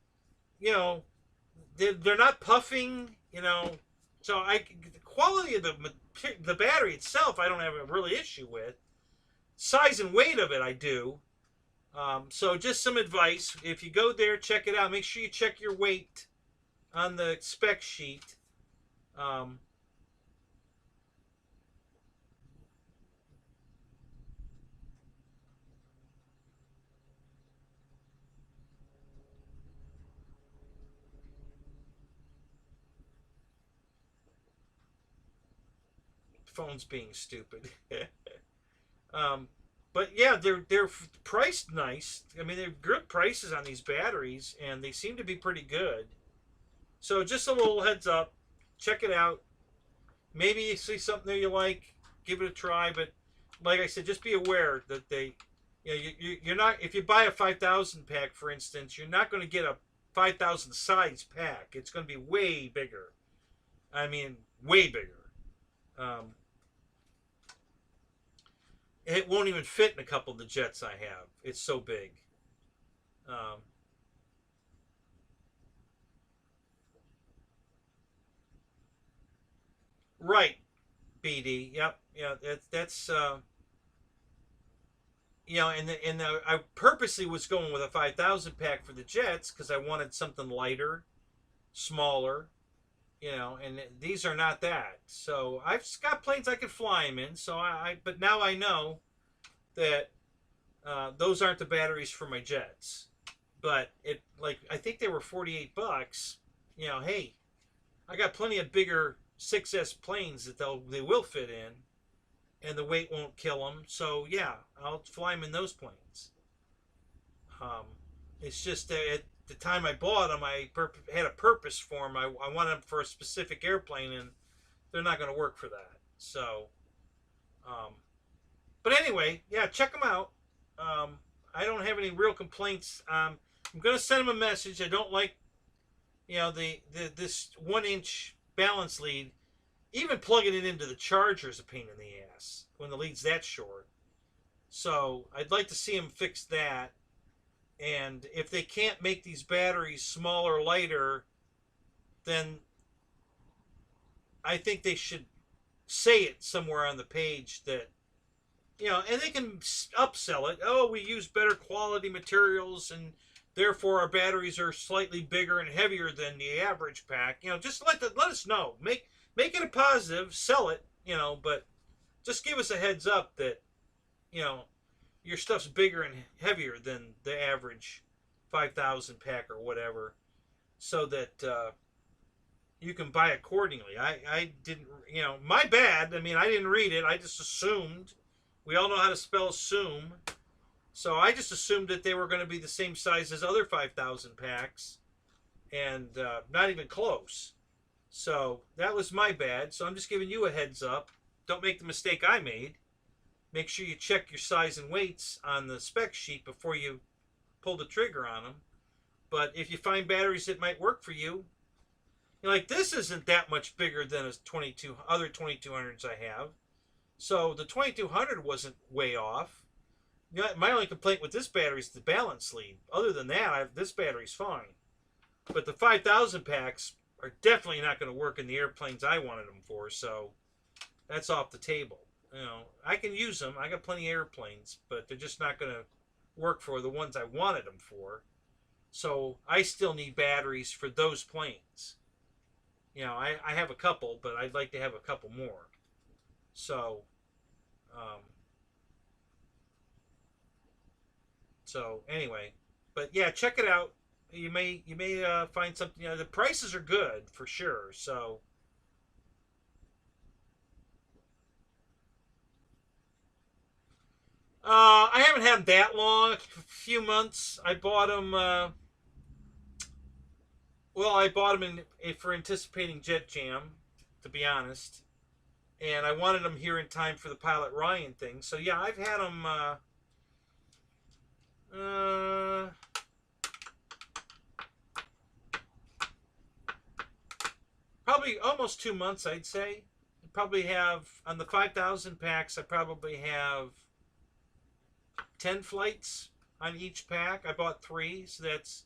You know, they're not puffing. You know, so the quality of the battery itself, I don't have a really issue with. Size and weight of it, I do. So just some advice. If you go there, check it out. Make sure you check your weight on the spec sheet. phone's being stupid. But yeah, they're priced nice. I mean, they're good prices on these batteries, and they seem to be pretty good. So just a little heads up, check it out. Maybe you see something that you like, give it a try. But like I said, just be aware that you're not, if you buy a 5,000 pack, for instance, you're not going to get a 5,000 size pack. It's going to be way bigger. I mean, way bigger. It won't even fit in a couple of the jets I have. It's so big. Right, BD. Yep. Yeah. That's I purposely was going with a 5,000 pack for the jets because I wanted something lighter, smaller. And these are not that. So I've got planes I could fly them in. So but now I know that those aren't the batteries for my jets. But I think they were $48. Hey, I got plenty of bigger 6S planes that they will fit in, and the weight won't kill them. So yeah, I'll fly them in those planes. It's just that at the time I bought them, I had a purpose for them. I wanted them for a specific airplane, and they're not going to work for that. So, but anyway, yeah, check them out. I don't have any real complaints. I'm going to send them a message. I don't like, this 1-inch balance lead. Even plugging it into the charger is a pain in the ass when the lead's that short. So I'd like to see them fix that. And if they can't make these batteries smaller, lighter, then I think they should say it somewhere on the page that, and they can upsell it. Oh, we use better quality materials, and therefore our batteries are slightly bigger and heavier than the average pack. Just let us know. Make it a positive, sell it, but just give us a heads up that, your stuff's bigger and heavier than the average 5,000 pack or whatever, so that you can buy accordingly. I didn't, my bad. I mean, I didn't read it. I just assumed. We all know how to spell assume. So I just assumed that they were going to be the same size as other 5,000 packs, and not even close. So that was my bad. So I'm just giving you a heads up. Don't make the mistake I made. Make sure you check your size and weights on the spec sheet before you pull the trigger on them. But if you find batteries that might work for you, like this isn't that much bigger than other 2200s I have. So the 2200 wasn't way off. My only complaint with this battery is the balance lead. Other than that, this battery's fine. But the 5,000 packs are definitely not going to work in the airplanes I wanted them for. So that's off the table. I can use them. I got plenty of airplanes, but they're just not going to work for the ones I wanted them for. So I still need batteries for those planes. I have a couple, but I'd like to have a couple more. So, anyway, but yeah, check it out. You may find something. The prices are good for sure. So. I haven't had them that long, a few months. I bought them, I bought them for anticipating Jet Jam, to be honest. And I wanted them here in time for the Pilot Ryan thing. So yeah, I've had them, probably almost 2 months, I'd say. I probably have, on the 5,000 packs, I probably have 10 flights on each pack. I bought 3, so that's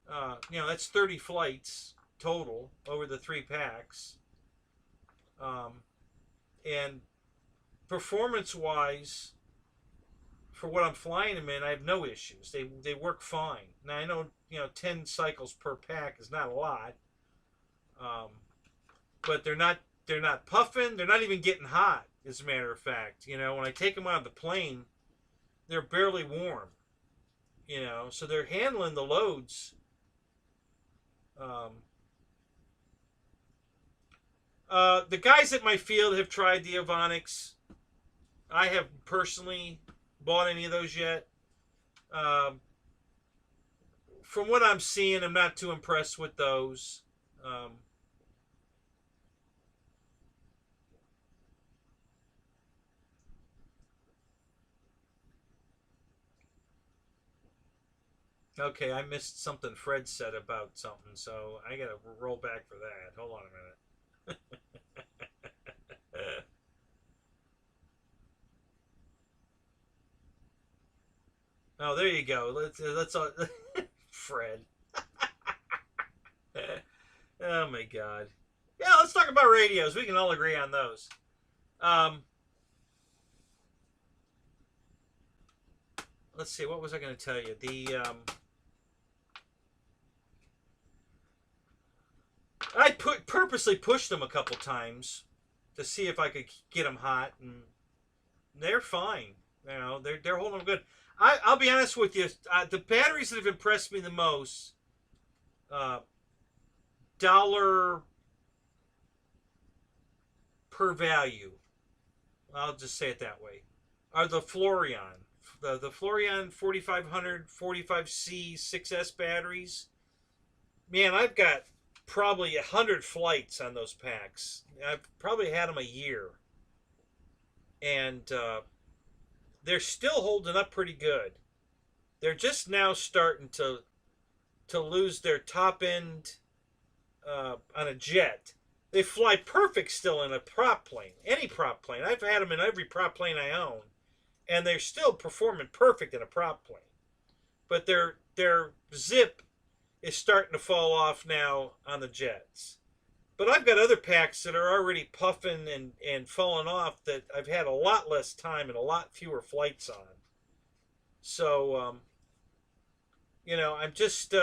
that's 30 flights total over the 3 packs. And performance wise, for what I'm flying them in, I have no issues. They work fine. Now I know 10 cycles per pack is not a lot, but they're not puffing. They're not even getting hot. As a matter of fact, when I take them out of the plane, they're barely warm, so they're handling the loads The guys at my field have tried the Avonics. I haven't personally bought any of those yet. Um, from what I'm seeing, I'm not too impressed with those. Um, okay, I missed something Fred said about something, so I gotta roll back for that. Hold on a minute. Oh, there you go. Let's Fred. Oh my God. Yeah, let's talk about radios. We can all agree on those. Um, let's see. What was I going to tell you? I purposely pushed them a couple times to see if I could get them hot, and they're fine. You know, they're holding them good. I'll be honest with you. The batteries that have impressed me the most, uh, dollar per value. I'll just say it that way. Are the Florian, the Florian 4500 45C 6S batteries. Man, I've got probably 100 flights on those packs. I've probably had them a year, and they're still holding up pretty good. They're just now starting to lose their top end on a jet. They fly perfect still in a prop plane, any prop plane. I've had them in every prop plane I own, and they're still performing perfect in a prop plane. But their zip is starting to fall off now on the jets. But I've got other packs that are already puffing and falling off that I've had a lot less time and a lot fewer flights on. So, I'm just,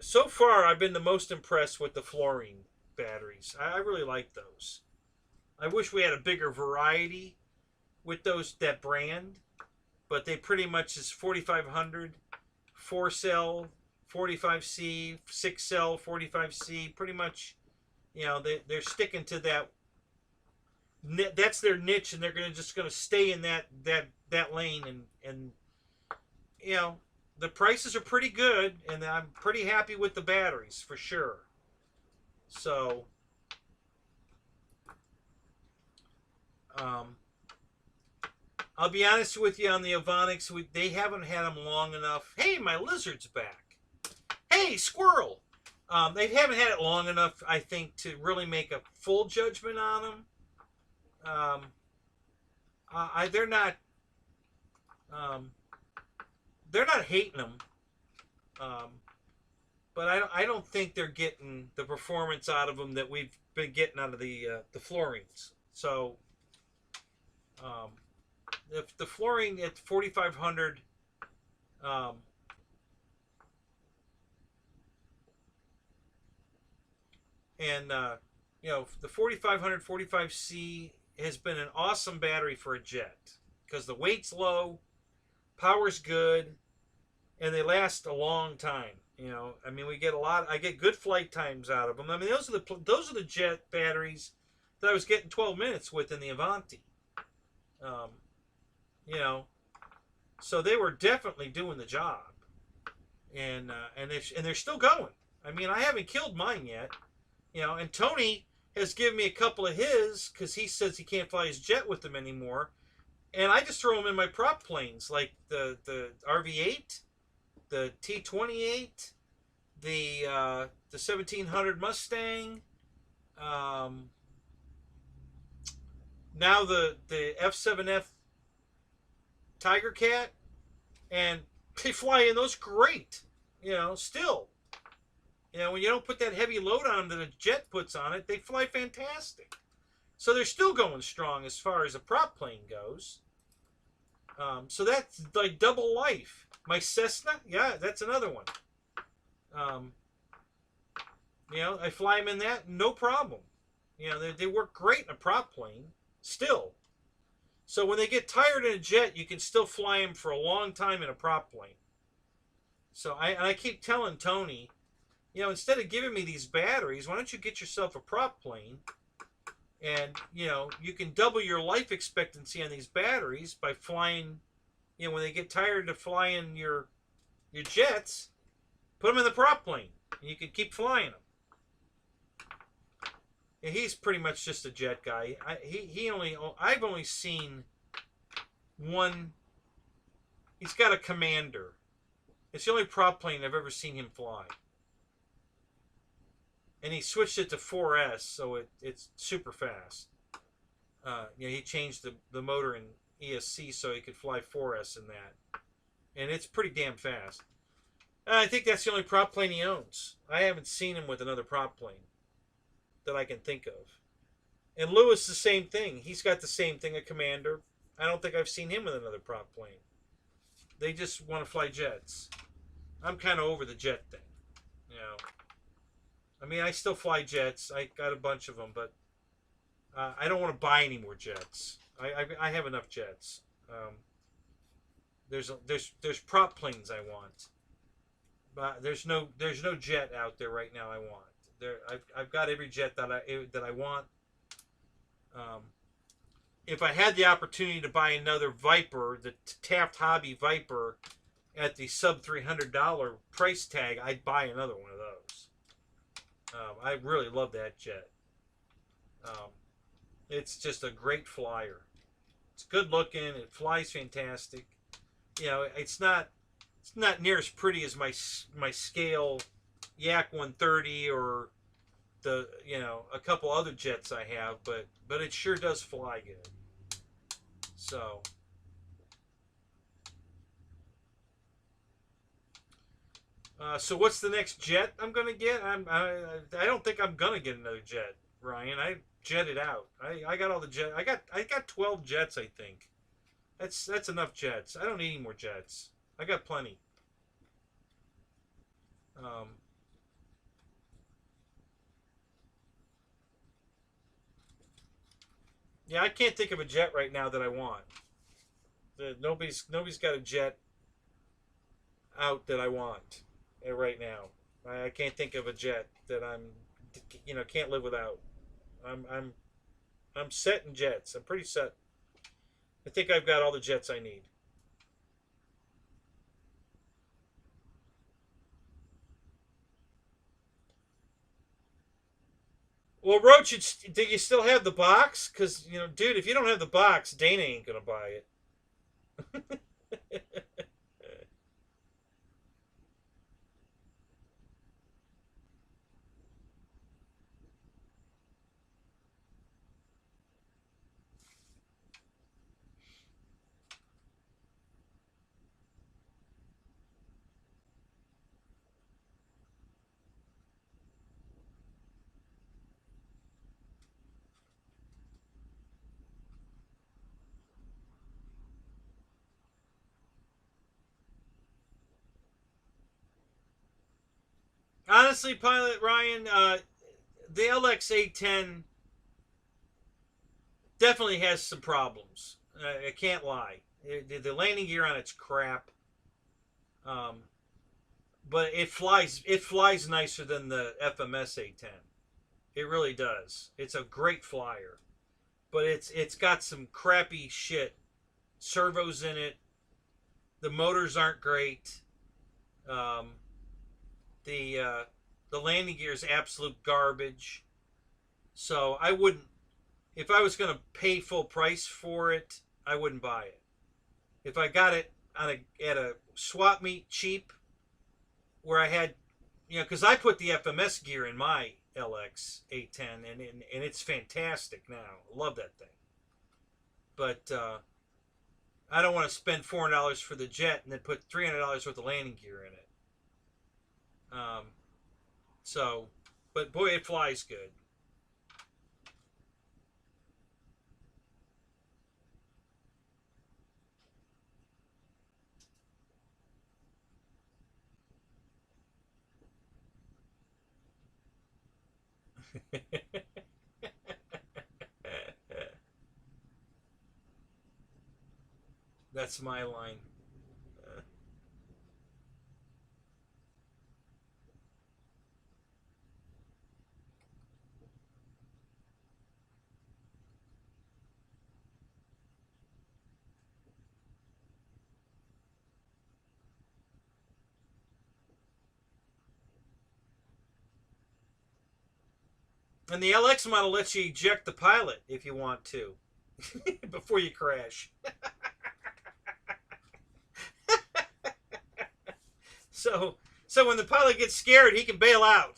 so far, I've been the most impressed with the fluorine batteries. I really like those. I wish we had a bigger variety with that brand, but they pretty much is 4500, 4-cell, 45C, 6-cell, 45C. Pretty much, they're sticking to that. That's their niche, and they're just gonna stay in that lane, and the prices are pretty good, and I'm pretty happy with the batteries for sure. So, I'll be honest with you on the Avonics. They haven't had them long enough. Hey, my lizard's back. Hey, squirrel. They haven't had it long enough, I think, to really make a full judgment on them. They're not. They're not hating them, but I don't think they're getting the performance out of them that we've been getting out of the fluorines. So, if the fluorine at 4500, and the 4500 45C has been an awesome battery for a jet because the weight's low, power's good, and they last a long time. We get I get good flight times out of them. Those are the jet batteries that I was getting 12 minutes with in the Avanti. So they were definitely doing the job, and they're still going. I haven't killed mine yet. And Tony has given me a couple of his because he says he can't fly his jet with them anymore. And I just throw them in my prop planes, like the RV8, the T28, the 1700 Mustang, now the F7F Tiger Cat, and they fly in those great. Still. When you don't put that heavy load on them that a jet puts on it, they fly fantastic. So they're still going strong as far as a prop plane goes. So that's like double life. My Cessna, yeah, that's another one. I fly them in that, no problem. They work great in a prop plane, still. So when they get tired in a jet, you can still fly them for a long time in a prop plane. So I keep telling Tony, You know, instead of giving me these batteries, why don't you get yourself a prop plane? And, you know, you can double your life expectancy on these batteries by flying, you know, when they get tired of flying your jets, put them in the prop plane. And you can keep flying them. And he's pretty much just a jet guy. I've only seen one. He's got a Commander. It's the only prop plane I've ever seen him fly. And he switched it to 4S, so it's super fast. You know, he changed the motor in ESC so he could fly 4S in that. And it's pretty damn fast. I think that's the only prop plane he owns. I haven't seen him with another prop plane that I can think of. And Lewis, the same thing. He's got the same thing, a Commander. I don't think I've seen him with another prop plane. They just want to fly jets. I'm kind of over the jet thing. You know. I mean, I still fly jets. I got a bunch of them, but I don't want to buy any more jets. I have enough jets. There's prop planes I want, but there's no jet out there right now I want. I've got every jet that I want. If I had the opportunity to buy another Viper, the Taft Hobby Viper, at the sub $300 price tag, I'd buy another one of those. I really love that jet. It's just a great flyer. It's good looking. It flies fantastic. You know, it's not near as pretty as my scale Yak 130 or the, you know, a couple other jets I have, but it sure does fly good. So what's the next jet I'm gonna get? I don't think I'm gonna get another jet, Ryan. I jetted out. I got all the jet. I got 12 jets. I think that's enough jets. I don't need any more jets. I got plenty. Yeah, I can't think of a jet right now that I want. Nobody's got a jet out that I want right now. I can't think of a jet that can't live without. I'm set in jets. I'm pretty set. I think I've got all the jets I need. Well, Roach, do you still have the box? Because, you know, dude, if you don't have the box, Dana ain't gonna buy it. Honestly, Pilot Ryan, the LX810 definitely has some problems. I can't lie. The landing gear on it's crap. Um, but it flies. It flies nicer than the FMS 810. It really does. It's a great flyer, but it's got some crappy shit. Servos in it. The motors aren't great. Um, the landing gear is absolute garbage. So I wouldn't. If I was going to pay full price for it, I wouldn't buy it. If I got it at a swap meet cheap, where I had, you know, because I put the FMS gear in my LX 810, and it's fantastic now. I love that thing. But I don't want to spend $400 for the jet and then put $300 worth of landing gear in it. So, but boy, it flies good. That's my line. And the LX model lets you eject the pilot if you want to before you crash. So when the pilot gets scared, he can bail out.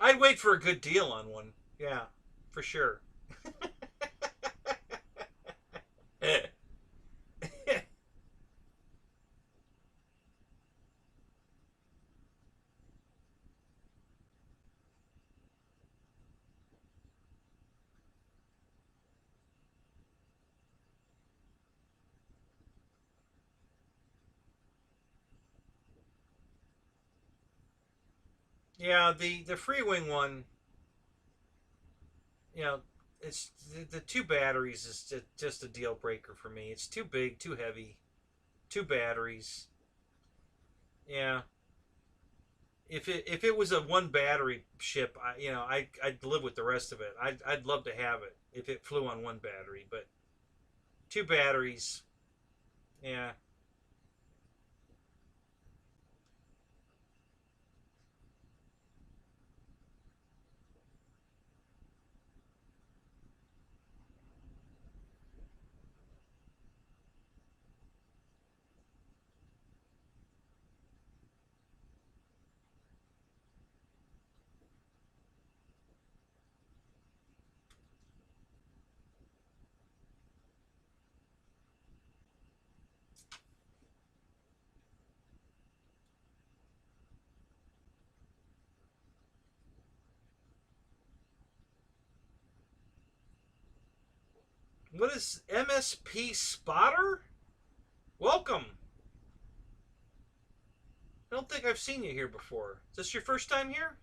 I'd wait for a good deal on one. Yeah, for sure. Yeah, the free wing one, you know, it's the two batteries is just a deal breaker for me. It's too big, too heavy, two batteries. Yeah, if it was a one battery ship, I'd live with the rest of it. I'd love to have it if it flew on one battery, but two batteries, yeah. What is MSP Spotter? Welcome. I don't think I've seen you here before. Is this your first time here?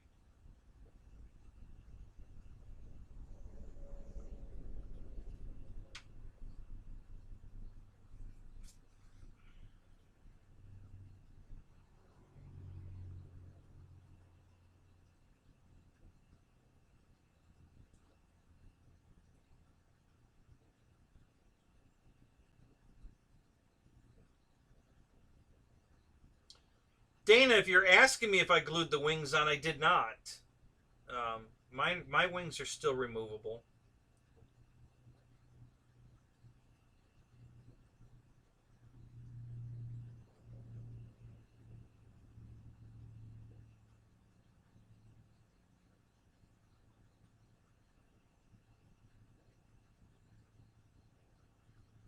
Dana, if you're asking me if I glued the wings on, I did not. My wings are still removable.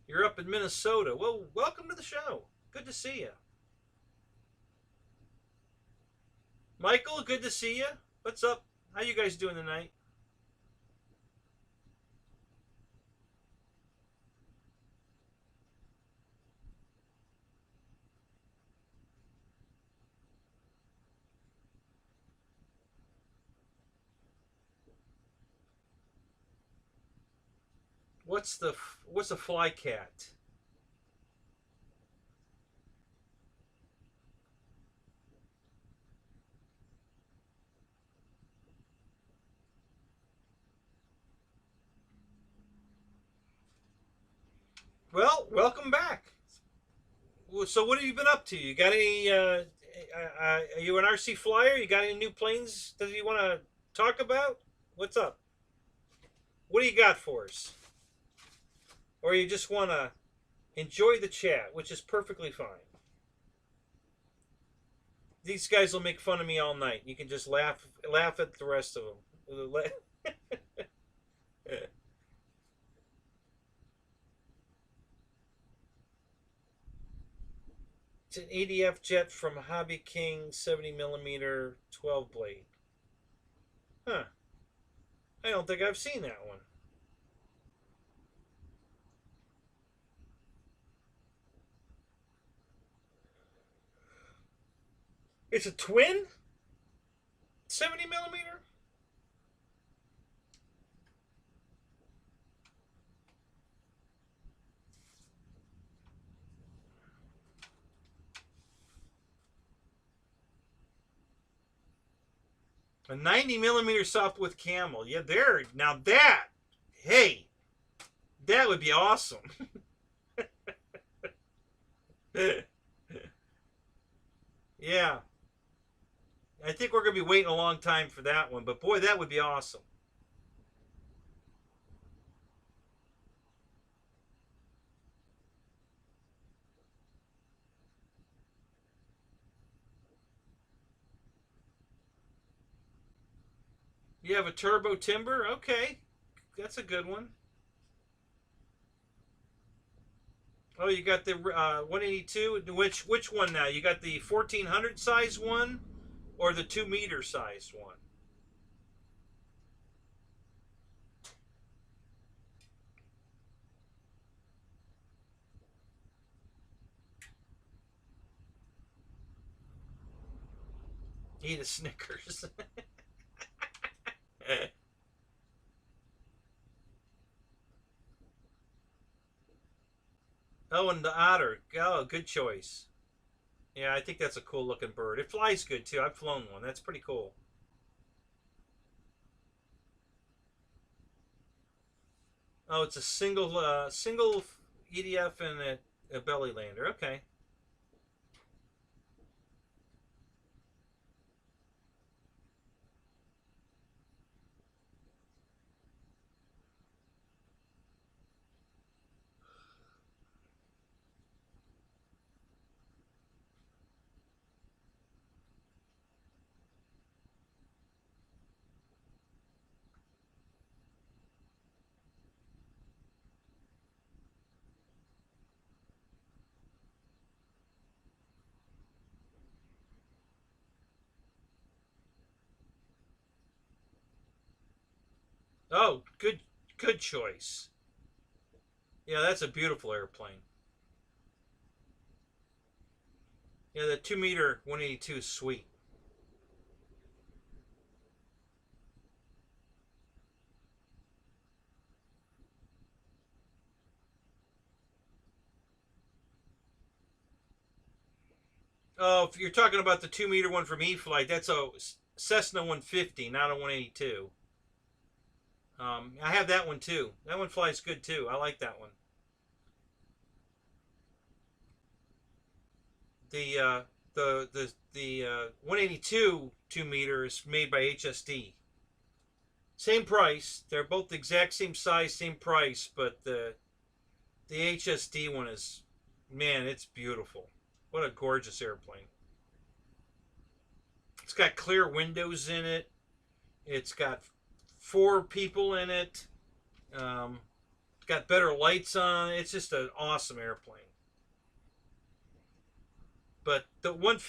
You're up in Minnesota. Well, welcome to the show. Good to see you. Michael, good to see you. What's up? How you guys doing tonight? What's a fly cat? Well, welcome back. So what have you been up to? You got any? Are you an RC flyer? You got any new planes that you want to talk about? What's up? What do you got for us? Or you just want to enjoy the chat, which is perfectly fine. These guys will make fun of me all night. You can just laugh at the rest of them. It's an ADF jet from Hobby King 70 millimeter 12 blade. Huh. I don't think I've seen that one. It's a twin? 70 millimeter? A 90mm soft width camel. Yeah, there. Now that, hey, that would be awesome. Yeah. I think we're going to be waiting a long time for that one, but boy, that would be awesome. You have a turbo timber? Okay. That's a good one. Oh, you got the 182. Which one now? You got the 1400 size one or the 2-meter size one? Eat a Snickers. Oh, and the otter. Oh, good choice. Yeah, I think that's a cool looking bird. It flies good too. I've flown one. That's pretty cool. Oh, it's a single EDF and a belly lander. Okay. Oh, good choice. Yeah, that's a beautiful airplane. Yeah, the 2-meter 182 is sweet. Oh, if you're talking about the 2-meter one from E-Flight, that's a Cessna 150, not a 182. I have that one too. That one flies good too. I like that one. The 182 2-meter is made by HSD. Same price. They're both the exact same size, same price, but the HSD one is, man, it's beautiful. What a gorgeous airplane. It's got clear windows in it. It's got 4 people in it. It's got better lights on. It's just an awesome airplane. But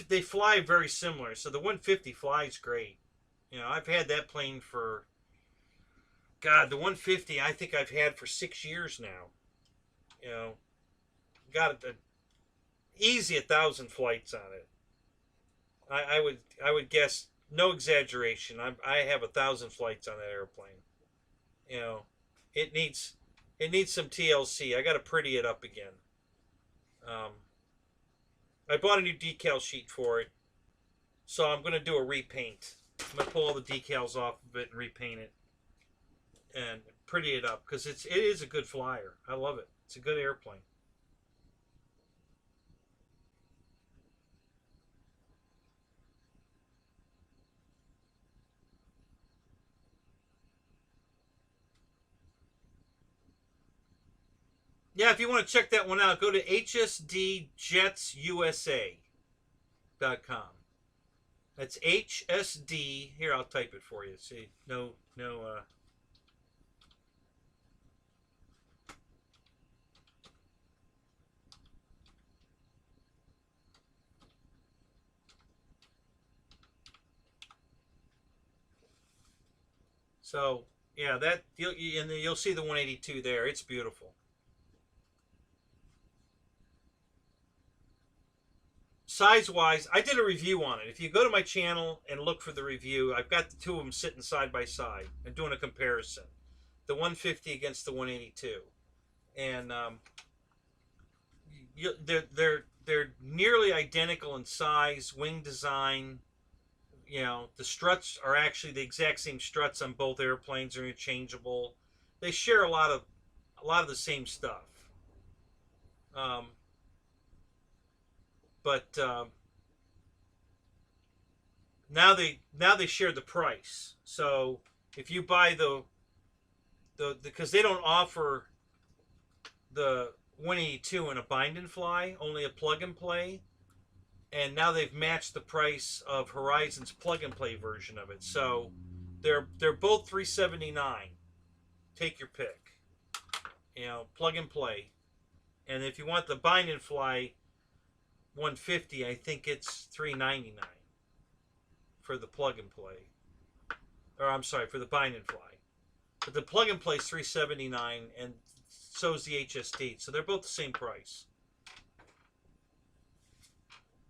they fly very similar. So the 150 flies great. You know, I've had that plane for, God, the 150 I think I've had for 6 years now. You know, got easy 1,000 flights on it. I would guess, no exaggeration, I have 1,000 flights on that airplane. You know, it needs some TLC. I got to pretty it up again. Um, I bought a new decal sheet for it, so I'm going to do a repaint. I'm going to pull all the decals off of it and repaint it and pretty it up because it is a good flyer. I love it. It's a good airplane. Yeah, if you want to check that one out, go to hsdjetsusa.com. That's HSD. Here, I'll type it for you. See, no. So yeah, that you'll see the 182 there. It's beautiful. Size wise, I did a review on it. If you go to my channel and look for the review, I've got the two of them sitting side by side and doing a comparison, the 150 against the 182, and they're nearly identical in size, wing design, You know, the struts are actually the exact same struts on both airplanes. Are interchangeable. They share a lot of the same stuff. Um, but now they share the price. So if you buy the because they don't offer the 182 in a bind and fly, only a plug and play. And now they've matched the price of Horizon's plug and play version of it. So they're both 379. Take your pick. You know, plug and play. And if you want the bind and fly 150, I think it's 399 for the plug and play. Or I'm sorry, for the bind and fly. But the plug and play is 379, and so is the HST. So they're both the same price.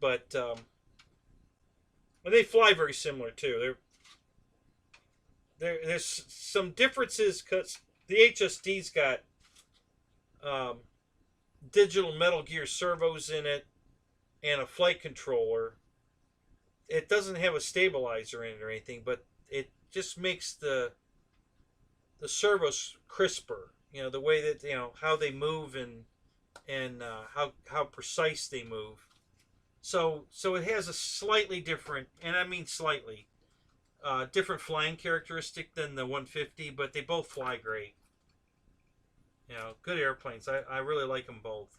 But and they fly very similar too. There's some differences because the HST's got digital Metal Gear servos in it and a flight controller. It doesn't have a stabilizer in it or anything, but it just makes the servos crisper. You know, the way that, you know, how they move and how precise they move. So it has a slightly different, and I mean slightly, different flying characteristic than the 150, but they both fly great. You know, good airplanes. I really like them both.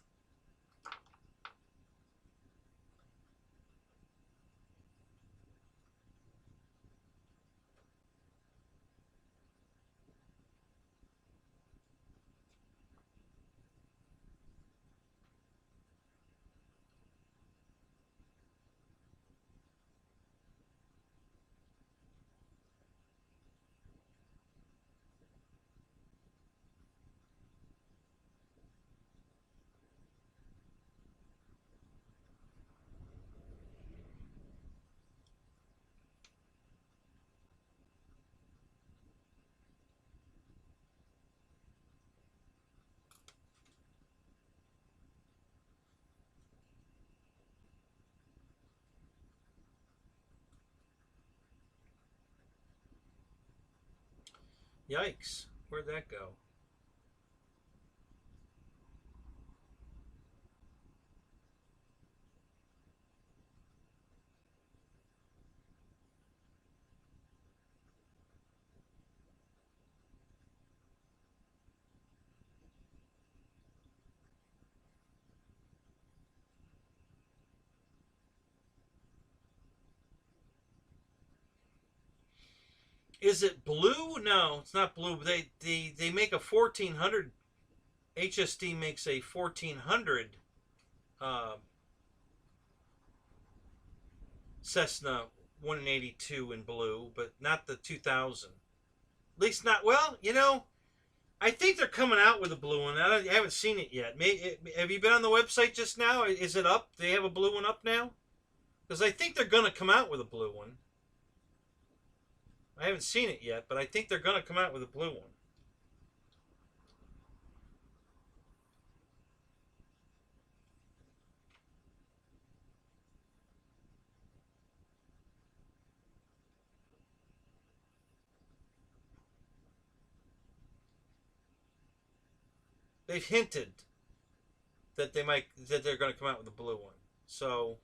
Yikes. Where'd that go? Is it blue? No, it's not blue. They make a 1400. HSD makes a 1400 uh, Cessna 182 in blue, but not the 2000. At least not. Well, you know, I think they're coming out with a blue one. I haven't seen it yet. Have you been on the website just now? Is it up? They have a blue one up now? Because I think they're going to come out with a blue one. I haven't seen it yet, but I think they're going to come out with a blue one. They've hinted that they're going to come out with a blue one. So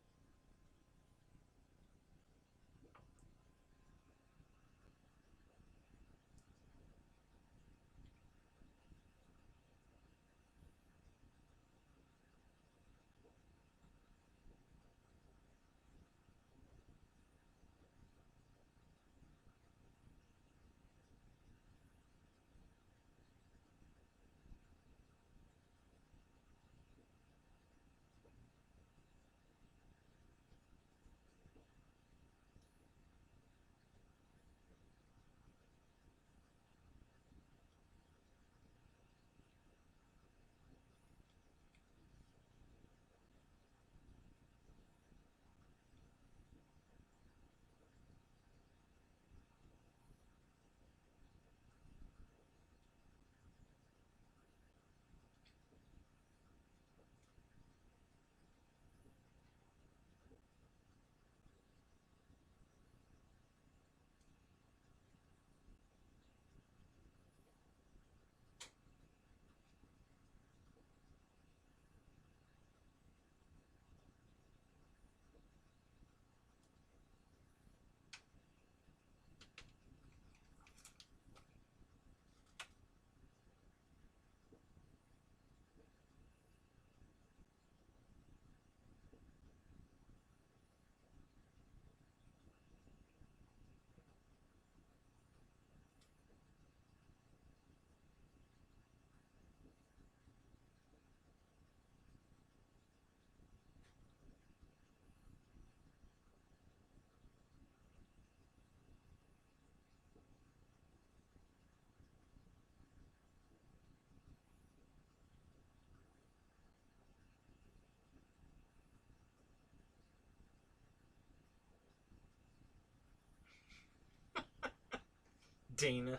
Dana.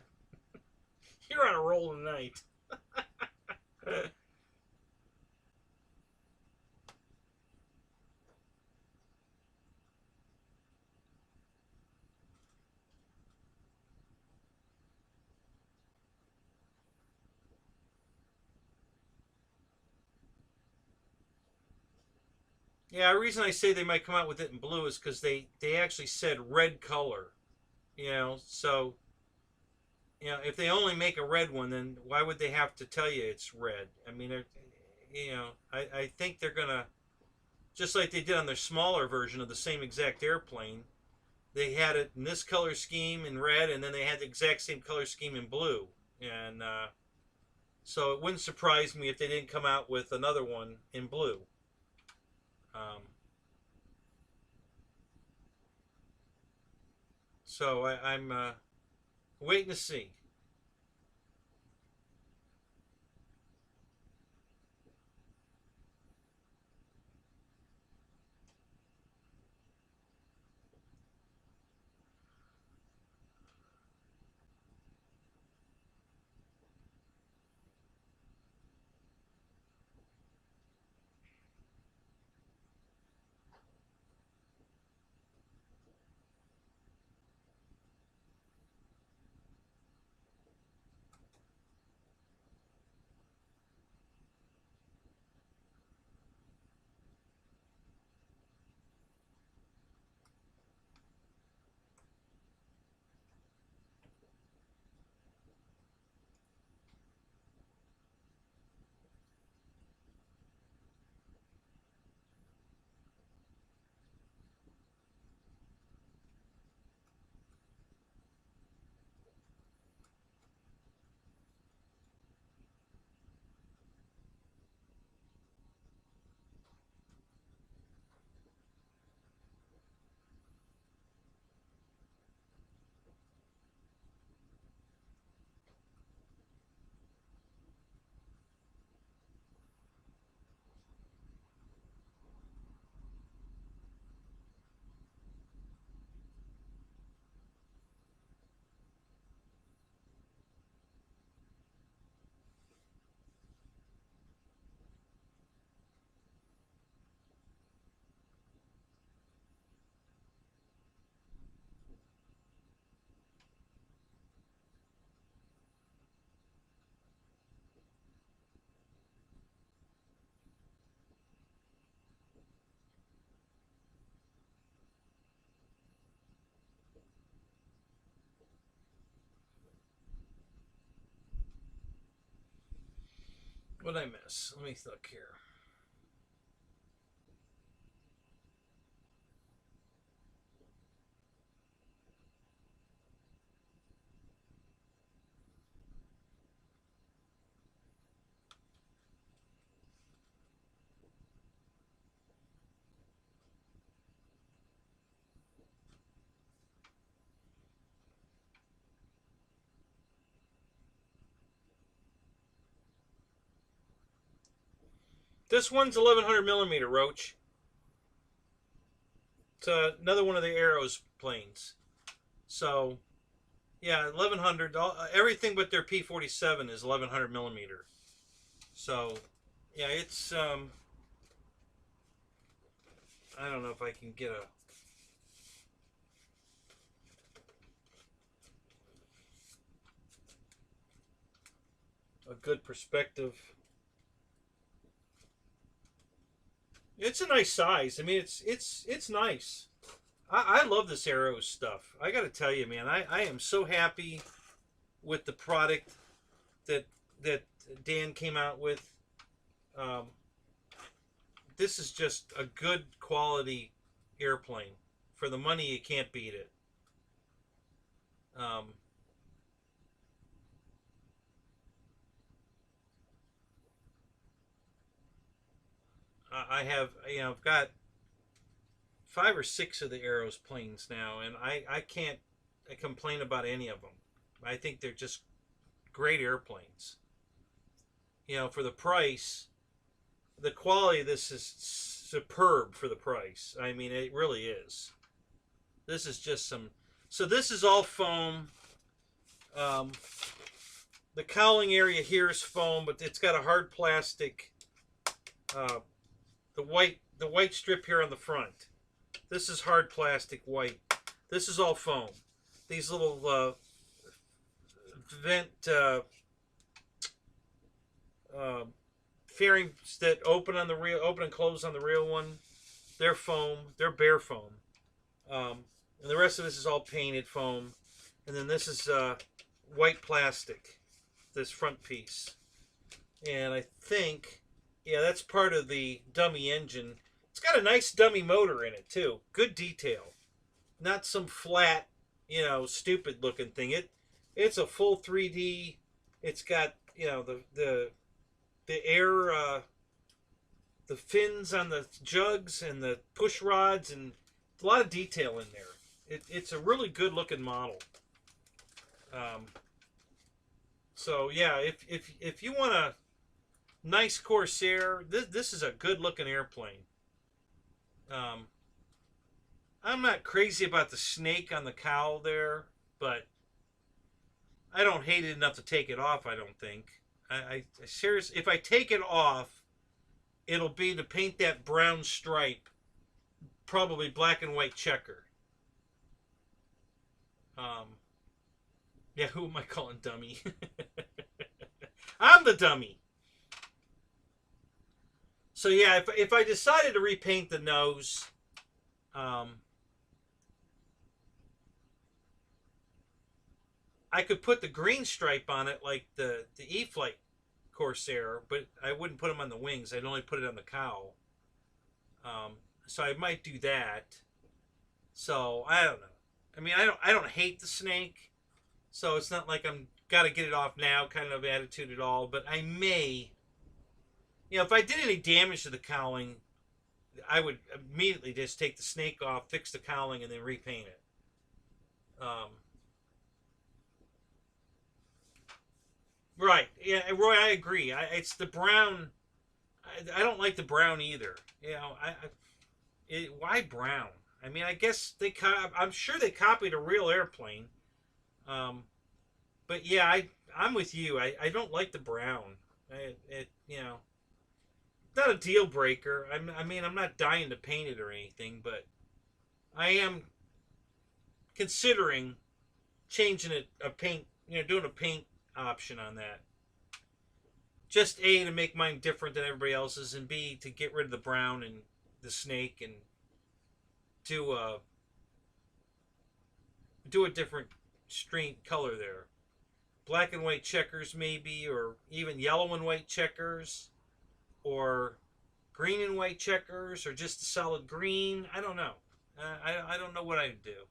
You're on a roll tonight. Yeah, the reason I say they might come out with it in blue is because they actually said red color. You know, so if they only make a red one, then why would they have to tell you it's red? I mean, I think they're gonna, just like they did on their smaller version of the same exact airplane. They had it in this color scheme in red, and then they had the exact same color scheme in blue. And so it wouldn't surprise me if they didn't come out with another one in blue. So I'm waiting to see. What did I miss? Let me look here. This one's 1100 millimeter, Roach. It's another one of the Arrows planes. So, yeah, 1100. Everything but their P-47 is 1100 millimeter. So, yeah, it's I don't know if I can get a good perspective. It's a nice size. I mean, it's nice. I love this Arrows stuff. I got to tell you, man, I am so happy with the product that Dan came out with. This is just a good quality airplane. For the money, you can't beat it. I have, I've got 5 or 6 of the Arrows planes now, and I can't complain about any of them. I think they're just great airplanes. For the price, the quality of this is superb for the price. I mean, it really is. This is just some. So this is all foam. The cowling area here is foam, but it's got a hard plastic. The white strip here on the front. This is hard plastic white. This is all foam. These little vent fairings that open and close on the real one, they're foam. They're bare foam. And the rest of this is all painted foam. And then this is white plastic, this front piece. And I think, yeah, that's part of the dummy engine. It's got a nice dummy motor in it too. Good detail. Not some flat, stupid looking thing. It's a full 3D. It's got, the air, the fins on the jugs and the push rods, and a lot of detail in there. It's a really good looking model. So yeah, if you want a nice Corsair, this is a good looking airplane. I'm not crazy about the snake on the cowl there, but I don't hate it enough to take it off, I don't think. I seriously, if I take it off, it'll be to paint that brown stripe, probably black and white checker. Yeah, who am I calling dummy? I'm the dummy. So yeah, if I decided to repaint the nose, I could put the green stripe on it like the E-Flight Corsair, but I wouldn't put them on the wings. I'd only put it on the cowl. So I might do that. So I don't know. I mean, I don't hate the snake, so it's not like I'm got to get it off now kind of attitude at all. But I may, if I did any damage to the cowling, I would immediately just take the snake off, fix the cowling, and then repaint it. Right. Yeah, Roy, I agree. It's the brown. I don't like the brown either. Why brown? I mean, I guess I'm sure they copied a real airplane. But yeah, I'm with you. I don't like the brown. Not a deal breaker. I mean, I'm not dying to paint it or anything, but I am considering changing it, doing a paint option on that. Just A, to make mine different than everybody else's, and B, to get rid of the brown and the snake and do a different stream color there. Black and white checkers maybe, or even yellow and white checkers, or green and white checkers, or just a solid green. I don't know. I don't know what I'd do.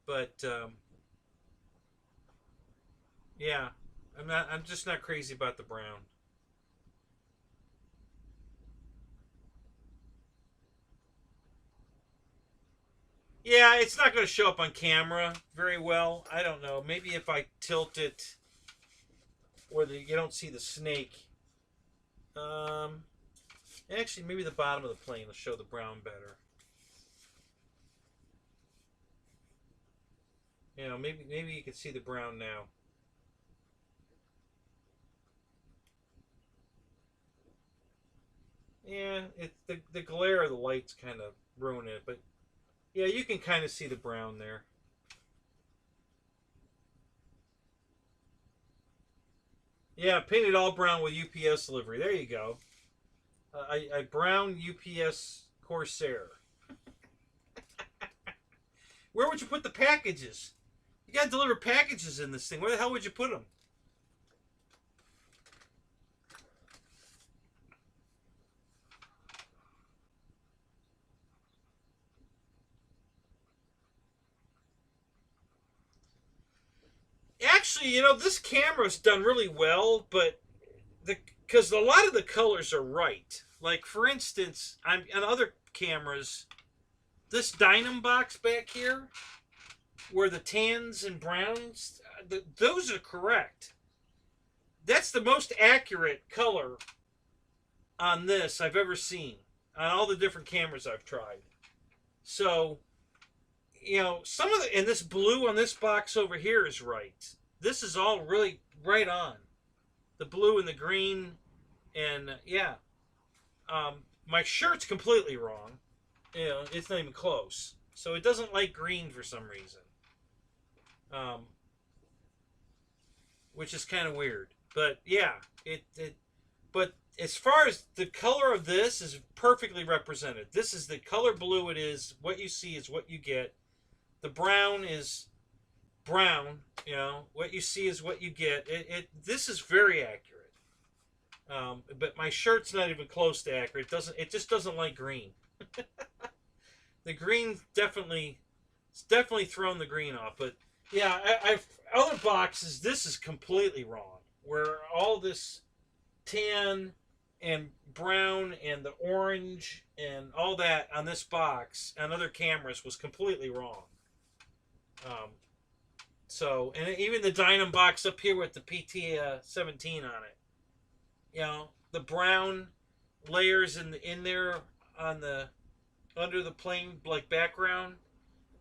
But yeah, I'm just not crazy about the brown. Yeah, it's not going to show up on camera very well. I don't know. Maybe if I tilt it where you don't see the snake. Actually, maybe the bottom of the plane will show the brown better. Maybe you can see the brown now. Yeah, the glare of the lights kind of ruin it, but yeah, you can kind of see the brown there. Yeah, painted all brown with UPS delivery. There you go. A brown UPS Corsair. Where would you put the packages? You got to deliver packages in this thing. Where the hell would you put them? Actually, this camera's done really well, but because a lot of the colors are right. Like, for instance, on other cameras, this Dynam box back here, where the tans and browns, those are correct. That's the most accurate color on this I've ever seen, on all the different cameras I've tried. So, you know, some of the, and this blue on this box over here is right. This is all really right on. The blue and the green, and yeah. My shirt's completely wrong. You know, it's not even close. So it doesn't like green for some reason. Um, which is kind of weird. But yeah, but as far as the color of this is perfectly represented. This is the color blue it is. What you see is what you get. The brown is brown, you know. What you see is what you get. This is very accurate. But my shirt's not even close to accurate. It just doesn't like green. The green it's definitely thrown the green off. But yeah, I've other boxes. This is completely wrong. Where all this tan and brown and the orange and all that on this box on other cameras was completely wrong. So, and even the Dynam box up here with the PT-17 on it. You know, the brown layers in there on the under the plane like background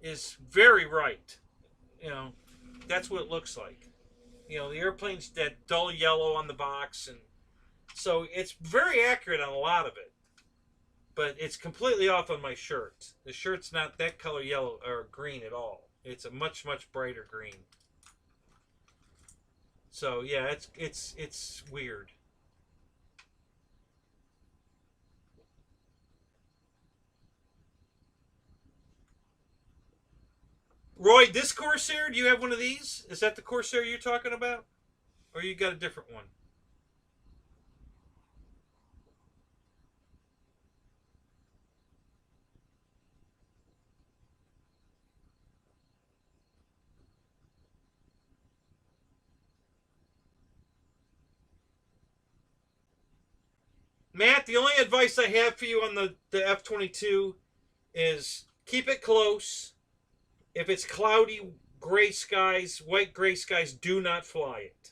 is very right. You know, that's what it looks like. You know, the airplane's that dull yellow on the box, and so it's very accurate on a lot of it. But it's completely off on my shirt. The shirt's not that color yellow or green at all. It's a much brighter green. So yeah, it's weird. Roy, this Corsair, do you have one of these? Is that the Corsair you're talking about? Or you got a different one? Matt, the only advice I have for you on the F-22 is keep it close. If it's cloudy, gray skies, white gray skies, do not fly it.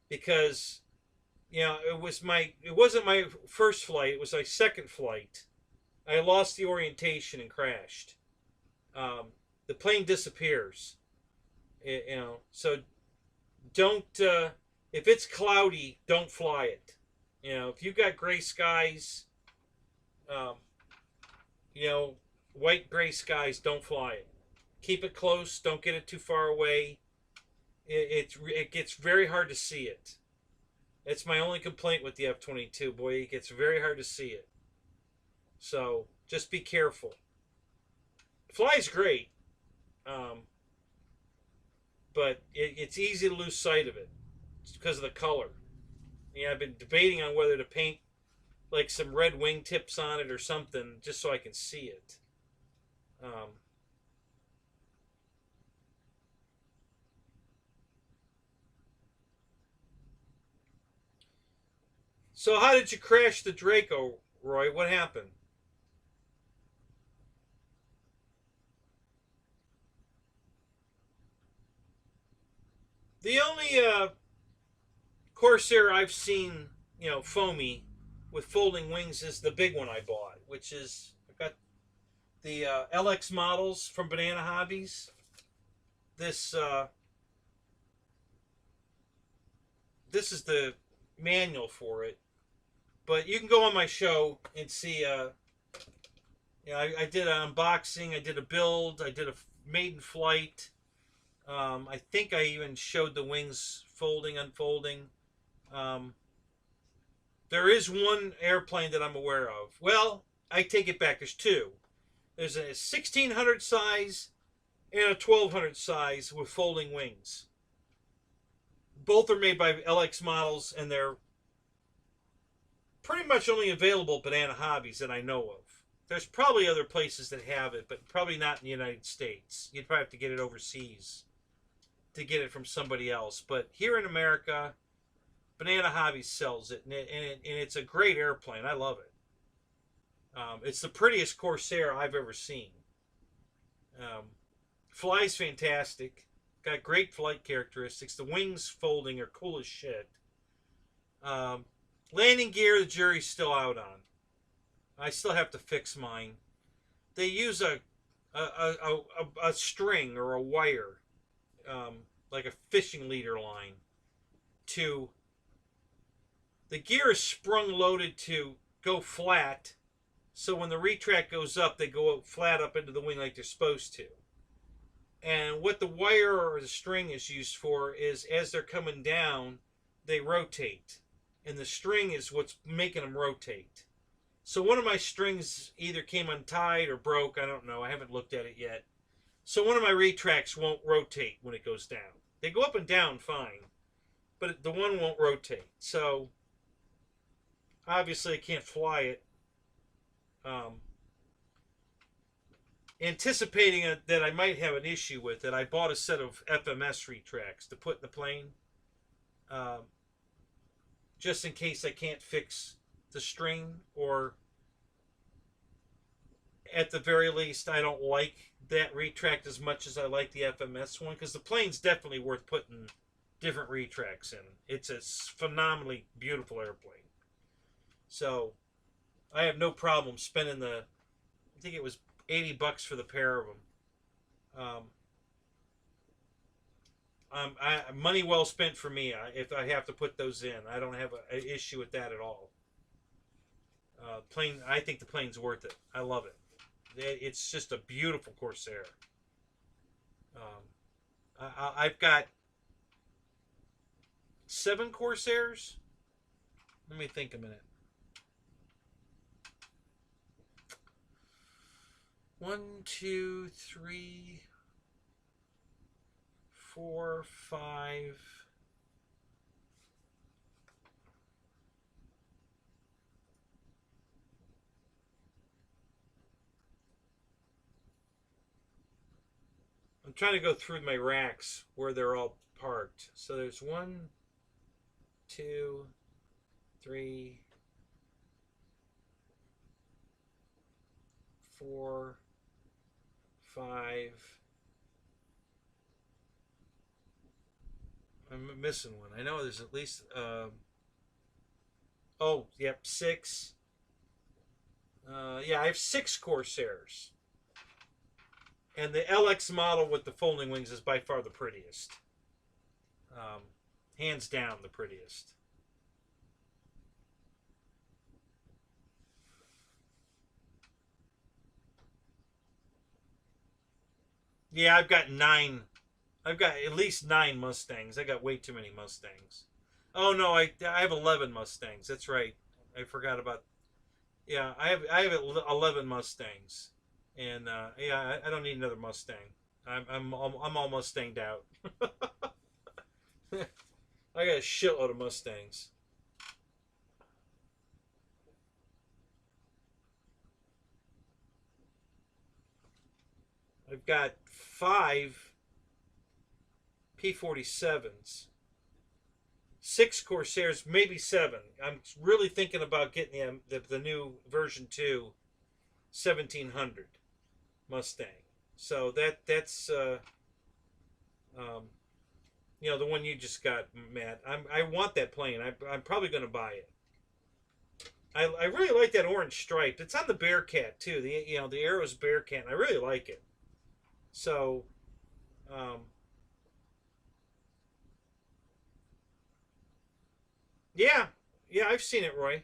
Because, you know, it wasn't my first flight, it was my second flight. I lost the orientation and crashed. The plane disappears. You know, so don't, if it's cloudy, don't fly it. You know, if you've got gray skies, um, you know, white gray skies, don't fly it. Keep it close. Don't get it too far away. It gets very hard to see it. It's my only complaint with the F-22. Boy, it gets very hard to see it. So just be careful. It flies great, but it's easy to lose sight of it. It's because of the color. Yeah, I've been debating on whether to paint like some red wingtips on it or something just so I can see it. So how did you crash the Draco, Roy? What happened? The only Corsair I've seen, you know, foamy with folding wings is the big one I bought, which is I've got the LX models from Banana Hobbies. This this is the manual for it, but you can go on my show and see. You know, I did an unboxing, I did a build, I did a maiden flight. I think I even showed the wings folding, unfolding. Um, there is one airplane that I'm aware of. Well, I take it back. There's two. There's a 1600 size and a 1200 size with folding wings. Both are made by LX models, and they're pretty much only available Banana Hobbies that I know of. There's probably other places that have it, but probably not in the United States. You'd probably have to get it overseas to get it from somebody else. But here in America, Banana Hobbies sells it, and it's a great airplane. I love it. It's the prettiest Corsair I've ever seen. Flies fantastic. Got great flight characteristics. The wings folding are cool as shit. Landing gear, the jury's still out on. I still have to fix mine. They use a a string or a wire, like a fishing leader line, to the gear is sprung loaded to go flat. So when the retract goes up, they go flat up into the wing like they're supposed to. And what the wire or the string is used for is as they're coming down, they rotate. And the string is what's making them rotate. So one of my strings either came untied or broke. I don't know. I haven't looked at it yet. So one of my retracts won't rotate when it goes down. They go up and down fine, but the one won't rotate. So obviously I can't fly it. Anticipating that I might have an issue with it, I bought a set of FMS retracts to put in the plane, just in case I can't fix the string, or at the very least I don't like that retract as much as I like the FMS one, because the plane's definitely worth putting different retracts in. It's a phenomenally beautiful airplane. So I have no problem spending I think it was $80 for the pair of them. Money well spent for me. If I have to put those in, I don't have an issue with that at all. Plane, I think the plane's worth it. I love it. It's just a beautiful Corsair. I've got 7 Corsairs. Let me think a minute. 1, 2, 3, 4, 5. I'm trying to go through my racks where they're all parked. So there's 1, 2, 3, 4, 5. I'm missing one. I know there's at least oh, yep, 6. Yeah, I have 6 Corsairs. And the LX model with the folding wings is by far the prettiest. Hands down the prettiest. Yeah, I've got 9. I've got at least 9 Mustangs. I got way too many Mustangs. Oh no, I have 11 Mustangs. That's right. I forgot about. Yeah, I have 11 Mustangs, and yeah, I don't need another Mustang. I'm all Mustanged out. I got a shitload of Mustangs. I've got 5 P-47s, 6 Corsairs, maybe 7. I'm really thinking about getting the new version 2 1700 Mustang. So that's you know, the one you just got, Matt. I want that plane. I'm probably going to buy it. I really like that orange stripe. It's on the Bearcat too. The Arrows Bearcat. I really like it. So, yeah, yeah, I've seen it, Roy.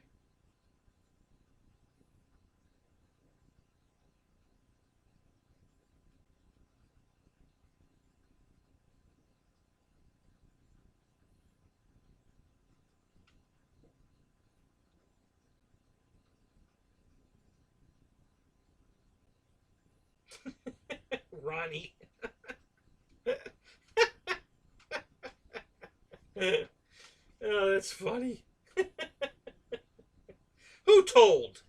Ronnie. Oh, that's funny. Who told?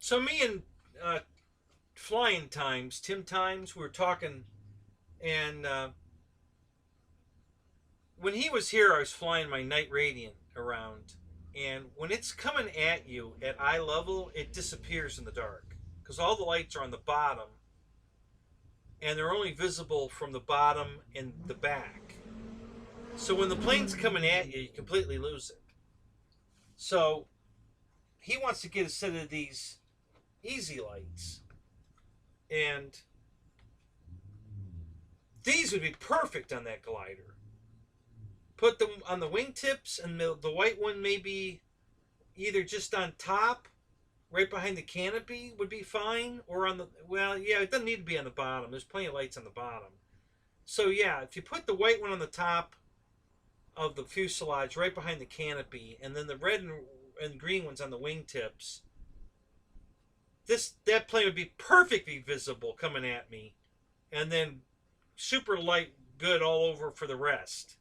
So me and Flying Times, Tim Times, we were talking, and when he was here, I was flying my Night Radiant around, and when it's coming at you at eye level, it disappears in the dark because all the lights are on the bottom, and they're only visible from the bottom and the back. So when the plane's coming at you, you completely lose it. So he wants to get a set of these easy lights, and these would be perfect on that glider. Put them on the wingtips, and the white one maybe either just on top, right behind the canopy would be fine, or on the, well, yeah, it doesn't need to be on the bottom. There's plenty of lights on the bottom. So yeah, if you put the white one on the top of the fuselage, right behind the canopy, and then the red and green ones on the wingtips, that plane would be perfectly visible coming at me, and then super light good all over for the rest.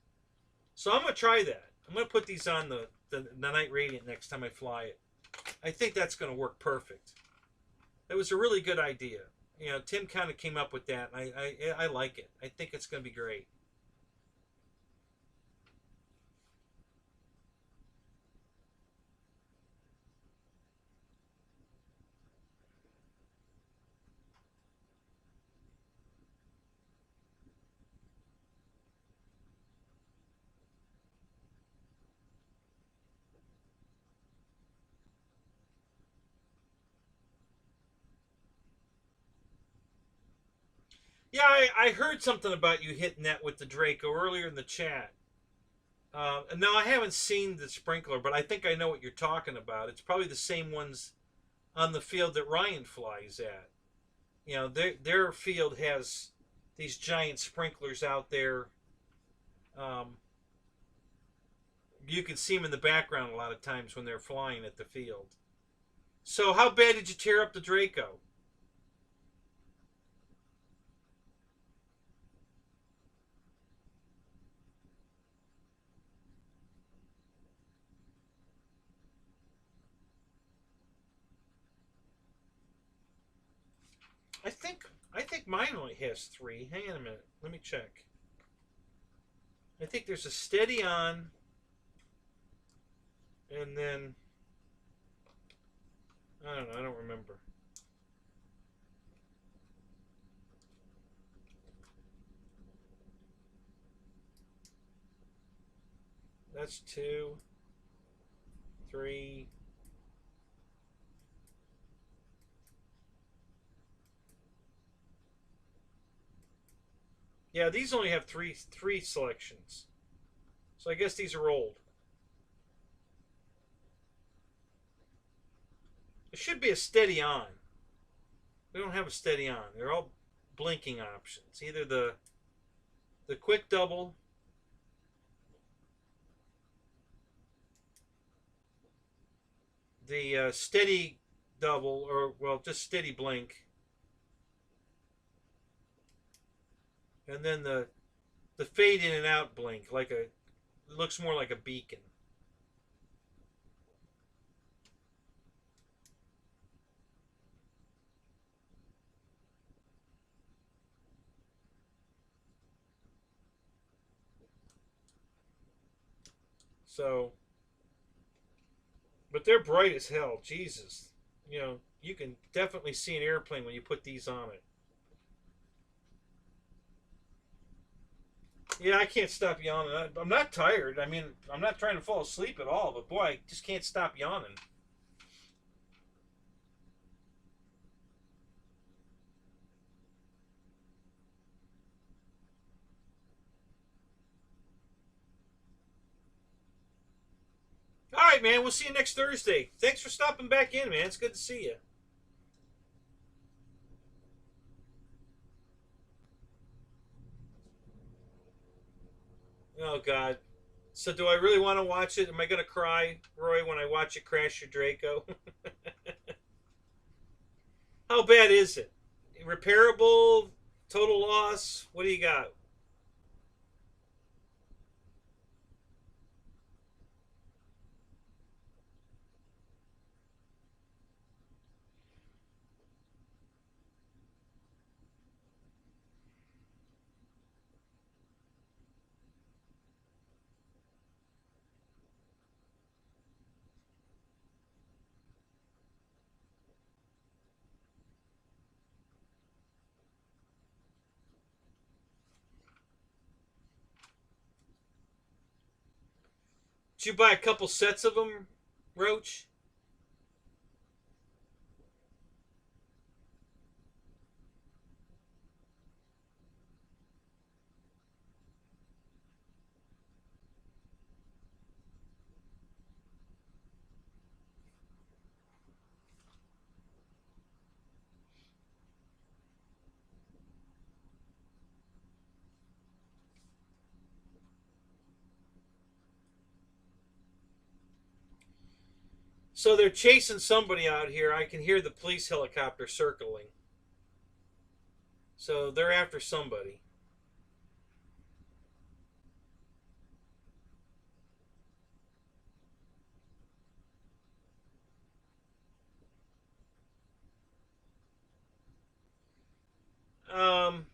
So I'm going to try that. I'm going to put these on the Night Radiant next time I fly it. I think that's going to work perfect. It was a really good idea. You know, Tim kind of came up with that, and I like it. I think it's going to be great. Yeah, I heard something about you hitting that with the Draco earlier in the chat. No, I haven't seen the sprinkler, but I think I know what you're talking about. It's probably the same ones on the field that Ryan flies at. You know, their field has these giant sprinklers out there. Um, you can see them in the background a lot of times when they're flying at the field. So how bad did you tear up the Draco? I think mine only has 3. Hang on a minute. Let me check. I think there's a steady on, and then I don't know. I don't remember. That's 2, 3. Yeah, these only have three selections. So I guess these are old. It should be a steady on. We don't have a steady on. They're all blinking options. Either the quick double, the steady double, or well, just steady blink, and then the fade in and out blink, like it looks more like a beacon. So, but they're bright as hell. Jesus, you know, you can definitely see an airplane when you put these on it. Yeah, I can't stop yawning. I'm not tired. I mean, I'm not trying to fall asleep at all, but boy, I just can't stop yawning. All right, man. We'll see you next Thursday. Thanks for stopping back in, man. It's good to see you. Oh, God. So, do I really want to watch it? Am I going to cry, Roy, when I watch it crash your Draco? How bad is it? Repairable? Total loss? What do you got? Did you buy a couple sets of them, Roach? So they're chasing somebody out here. I can hear the police helicopter circling. So they're after somebody. Um,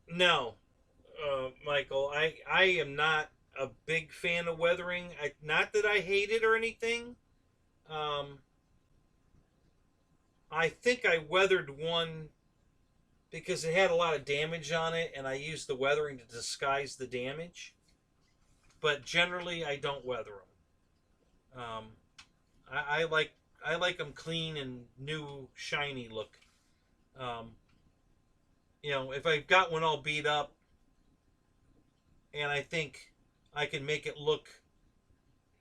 no, Michael. I am not a big fan of weathering. Not that I hate it or anything. Um, I think I weathered one because it had a lot of damage on it, and I used the weathering to disguise the damage. But generally, I don't weather them. I like them clean and new, shiny look. Um, if I've got one all beat up, and I think I can make it look,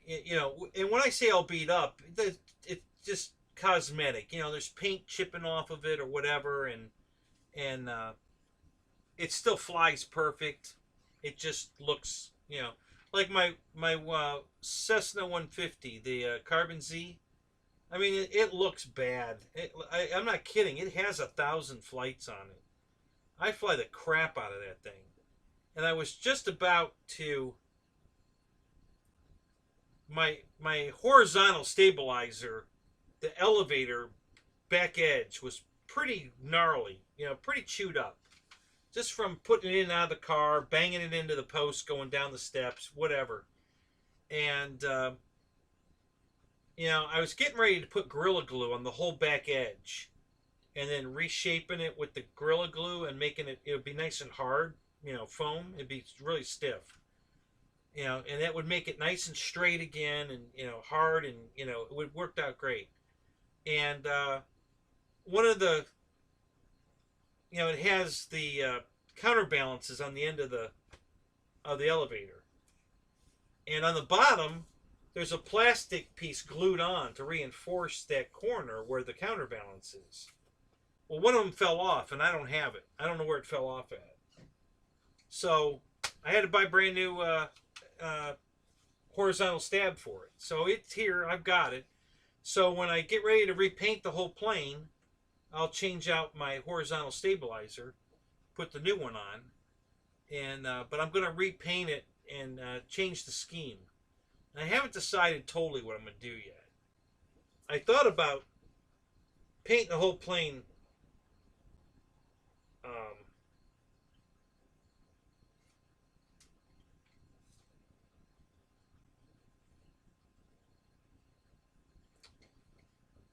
and when I say all beat up, it's just cosmetic. There's paint chipping off of it or whatever, and it still flies perfect. It just looks, like my Cessna 150, the Carbon Z. I mean, it looks bad. I'm not kidding. It has 1,000 flights on it. I fly the crap out of that thing. And I was just about to my horizontal stabilizer, the elevator back edge was pretty gnarly, pretty chewed up. Just from putting it in and out of the car, banging it into the post, going down the steps, whatever. And I was getting ready to put Gorilla Glue on the whole back edge, and then reshaping it with the Gorilla Glue and making it would be nice and hard, foam. It'd be really stiff, and that would make it nice and straight again, and hard, and it would worked out great. And one of the, it has the counterbalances on the end of the elevator, and on the bottom there's a plastic piece glued on to reinforce that corner where the counterbalance is. Well, one of them fell off, and I don't have it. I don't know where it fell off at. So I had to buy brand new horizontal stab for it. So it's here. I've got it. So when I get ready to repaint the whole plane, I'll change out my horizontal stabilizer, put the new one on, and but I'm going to repaint it and change the scheme. And I haven't decided totally what I'm going to do yet. I thought about painting the whole plane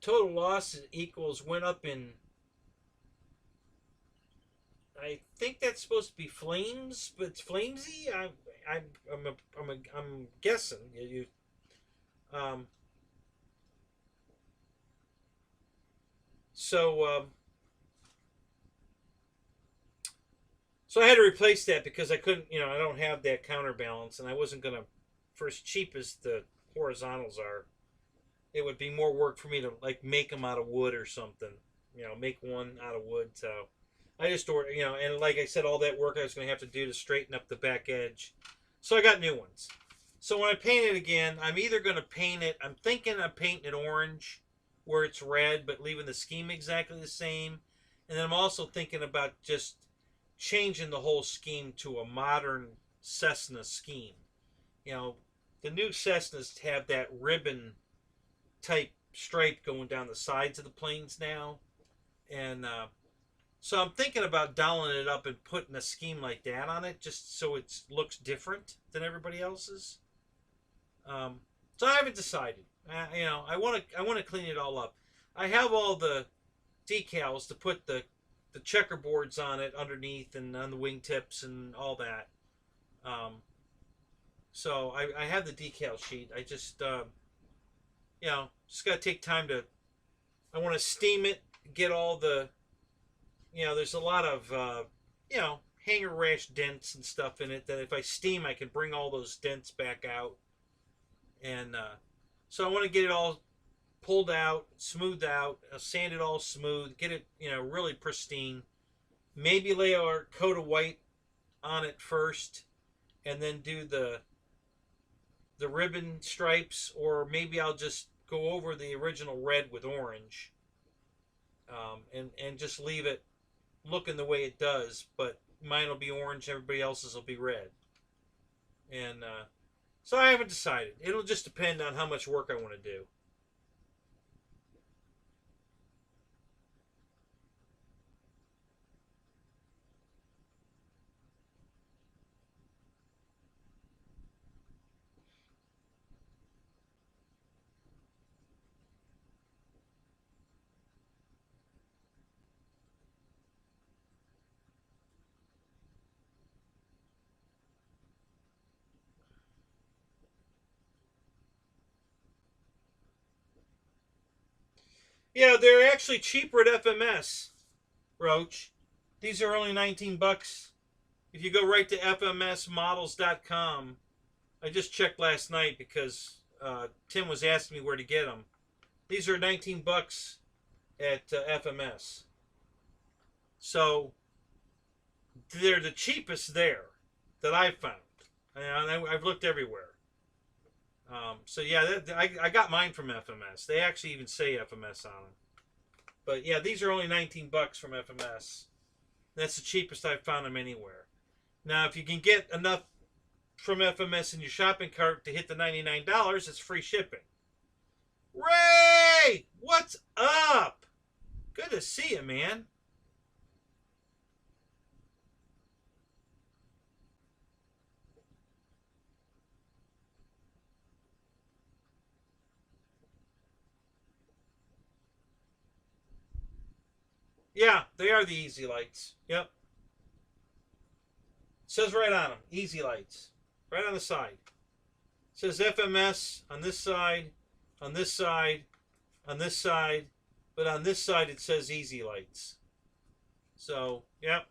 total loss equals went up in, I think that's supposed to be flames, but it's flamesy. I'm guessing. Um, so so I had to replace that because I couldn't. I don't have that counterbalance, and I wasn't gonna, for as cheap as the horizontals are, it would be more work for me to like make them out of wood or something. Make one out of wood. So I just ordered, and like I said, all that work I was going to have to do to straighten up the back edge. So I got new ones. So when I paint it again, I'm either going to paint it, I'm thinking of painting it orange where it's red, but leaving the scheme exactly the same. And then I'm also thinking about just changing the whole scheme to a modern Cessna scheme. The new Cessnas have that ribbon type stripe going down the sides of the planes now. And so I'm thinking about dialing it up and putting a scheme like that on it, just so it looks different than everybody else's. So I haven't decided. I want to clean it all up. I have all the decals to put the checkerboards on it underneath and on the wingtips and all that. So I have the decal sheet. I just just got to take time to. I want to steam it, get all the. There's a lot of hanger rash dents and stuff in it that if I steam, I can bring all those dents back out. And so I want to get it all pulled out, smoothed out, sand it all smooth, get it really pristine. Maybe lay our coat of white on it first, and then do the ribbon stripes, or maybe I'll just go over the original red with orange, and just leave it looking the way it does. But mine will be orange, everybody else's will be red, and so I haven't decided. It'll just depend on how much work I want to do. Yeah, they're actually cheaper at FMS, Roach. These are only 19 bucks. If you go right to fmsmodels.com, I just checked last night because Tim was asking me where to get them. These are 19 bucks at FMS. So they're the cheapest there that I've found. And I've looked everywhere. So yeah, I got mine from FMS. They actually even say FMS on them. But yeah, these are only 19 bucks from FMS. That's the cheapest I've found them anywhere. Now, if you can get enough from FMS in your shopping cart to hit the $99, it's free shipping. Ray, what's up? Good to see you, man. Yeah, they are the easy lights. Yep. It says right on them, easy lights. Right on the side. It says FMS on this side, on this side, on this side, but on this side it says easy lights. So, yep.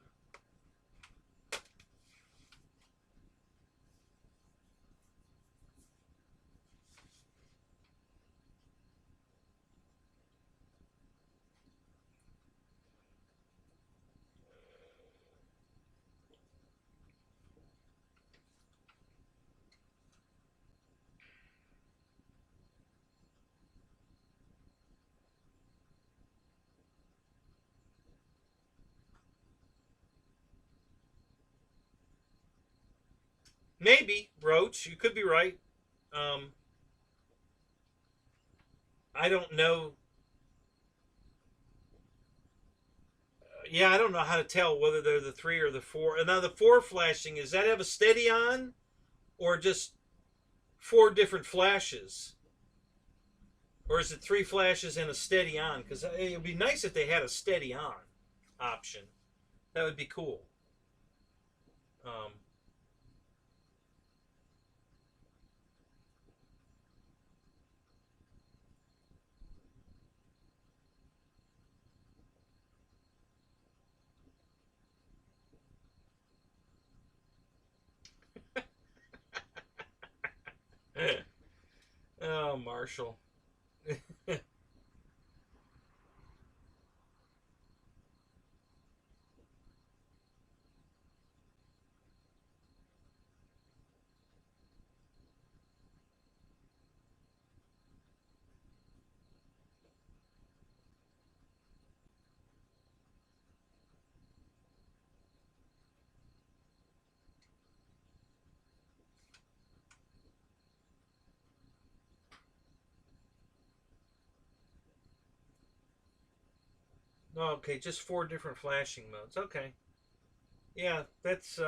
Maybe, Roach, you could be right. Um, I don't know. Yeah, I don't know how to tell whether they're the 3 or the 4. And now the 4 flashing, does that have a steady on? Or just 4 different flashes? Or is it 3 flashes and a steady on? Because it would be nice if they had a steady on option. That would be cool. Um, oh, Marshall. Okay, just 4 different flashing modes. Okay. Yeah, that's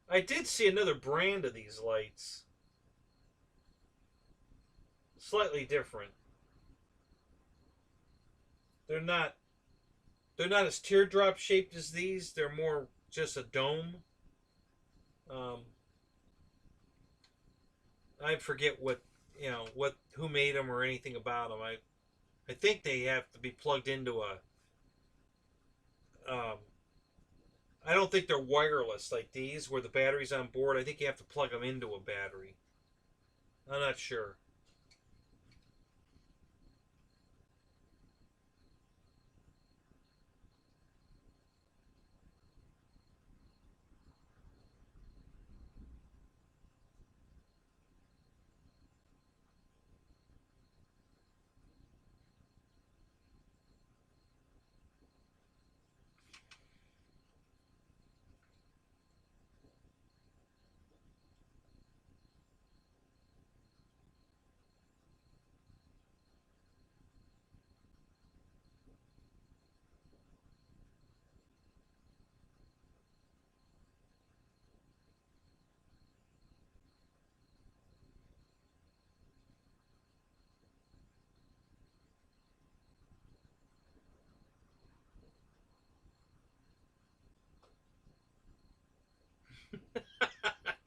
I did see another brand of these lights. Slightly different. They're not they're not as teardrop shaped as these. They're more just a dome. I forget what, you know, who made them or anything about them. I think they have to be plugged into a. I don't think they're wireless like these, where the battery's on board. I think you have to plug them into a battery. I'm not sure.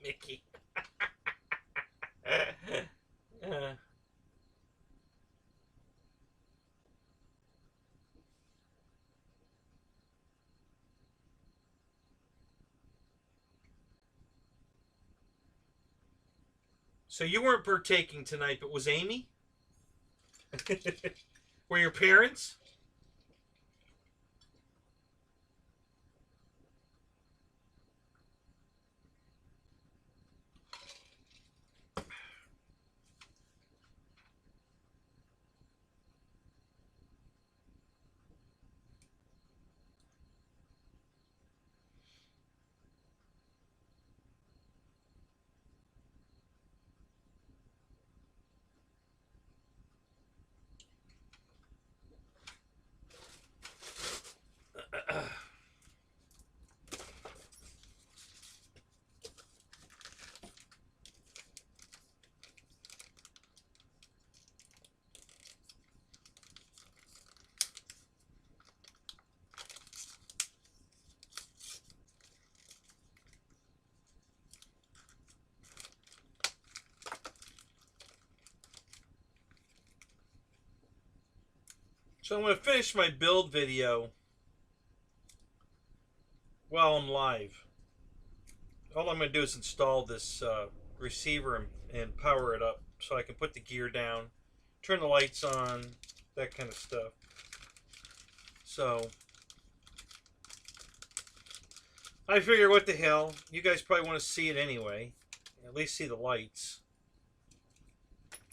Mickey. uh, so you weren't partaking tonight, but was Amy? Were your parents? So I'm going to finish my build video while I'm live. All I'm going to do is install this receiver and power it up so I can put the gear down, turn the lights on, that kind of stuff. So I figure, what the hell, you guys probably want to see it anyway, at least see the lights.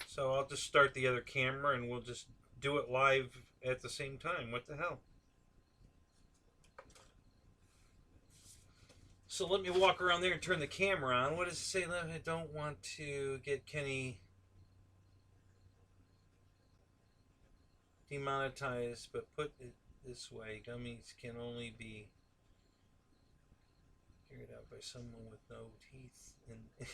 So I'll just start the other camera and we'll just do it live at the same time. What the hell? So let me walk around there and turn the camera on. What does it say? I don't want to get Kenny demonetized, but put it this way. Gummies can only be carried out by someone with no teeth. And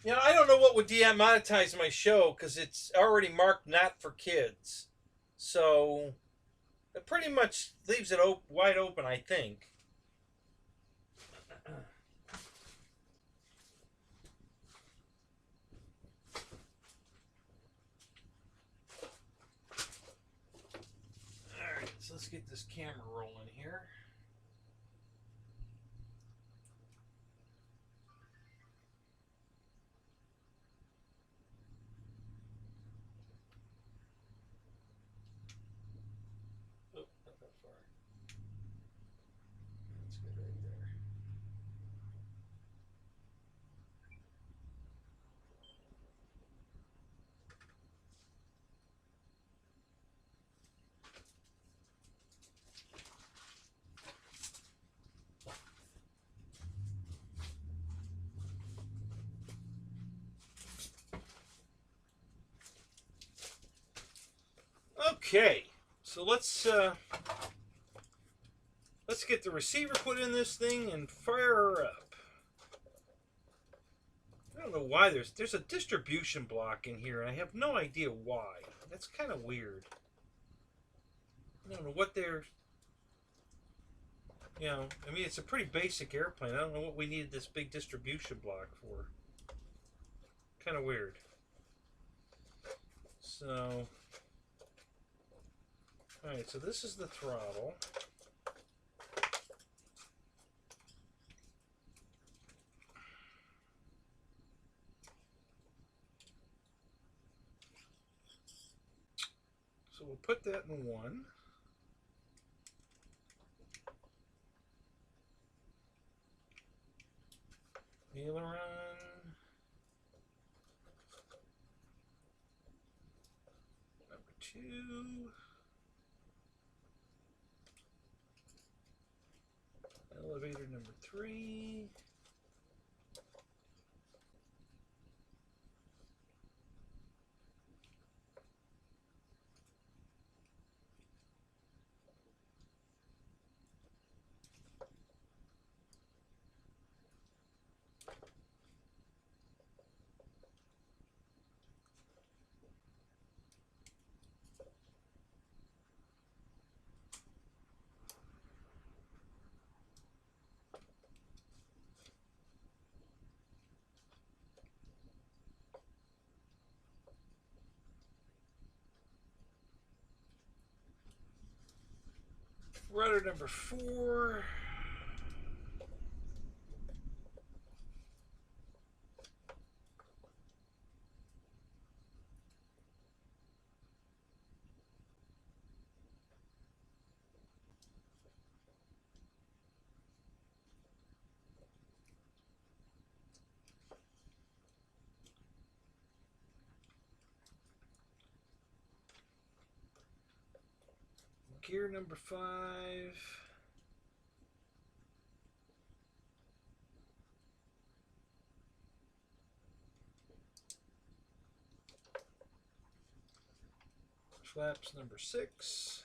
you know, I don't know what would demonetize my show because it's already marked not for kids. So it pretty much leaves it wide open, I think. Alright, so let's get this camera rolling here. Okay, so let's Let's get the receiver put in this thing and fire her up. I don't know why there's a distribution block in here, and I have no idea why. That's kind of weird. I don't know what they're... You know, I mean, it's a pretty basic airplane. I don't know what we needed this big distribution block for. Kind of weird. So... Alright, so this is the throttle. So we'll put that in 1. Aileron. Number 2. Elevator number 3. Rudder number 4. Gear number 5. Flaps number 6.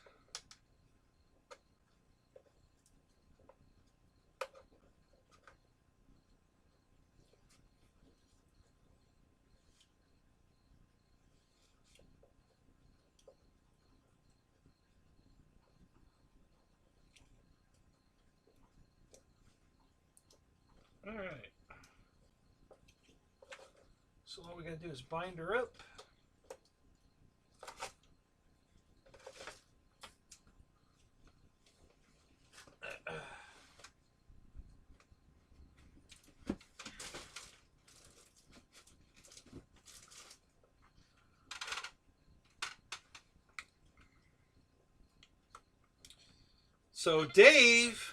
All right. So all we gotta do is bind her up. So Dave,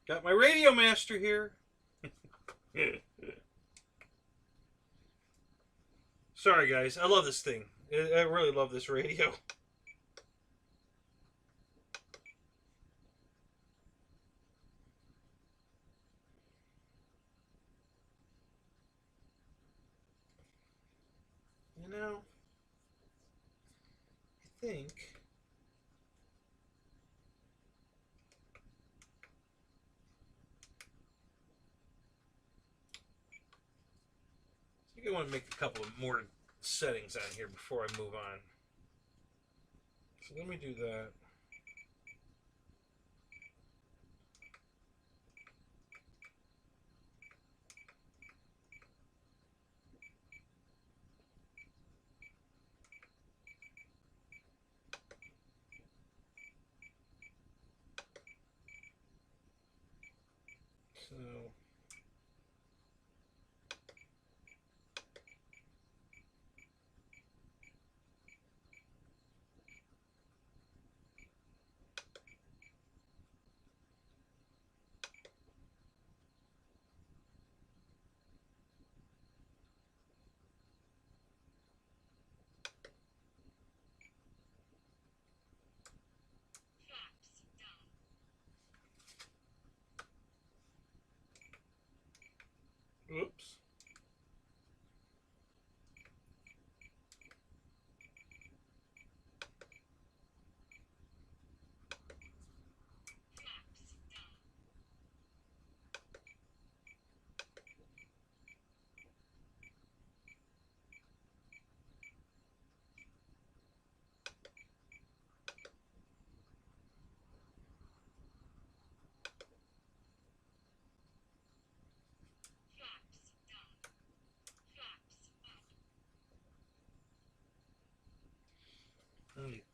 got my radio master here. Sorry guys, I love this thing. I really love this radio. You know, I think I want to make a couple of more settings on here before I move on. So let me do that. So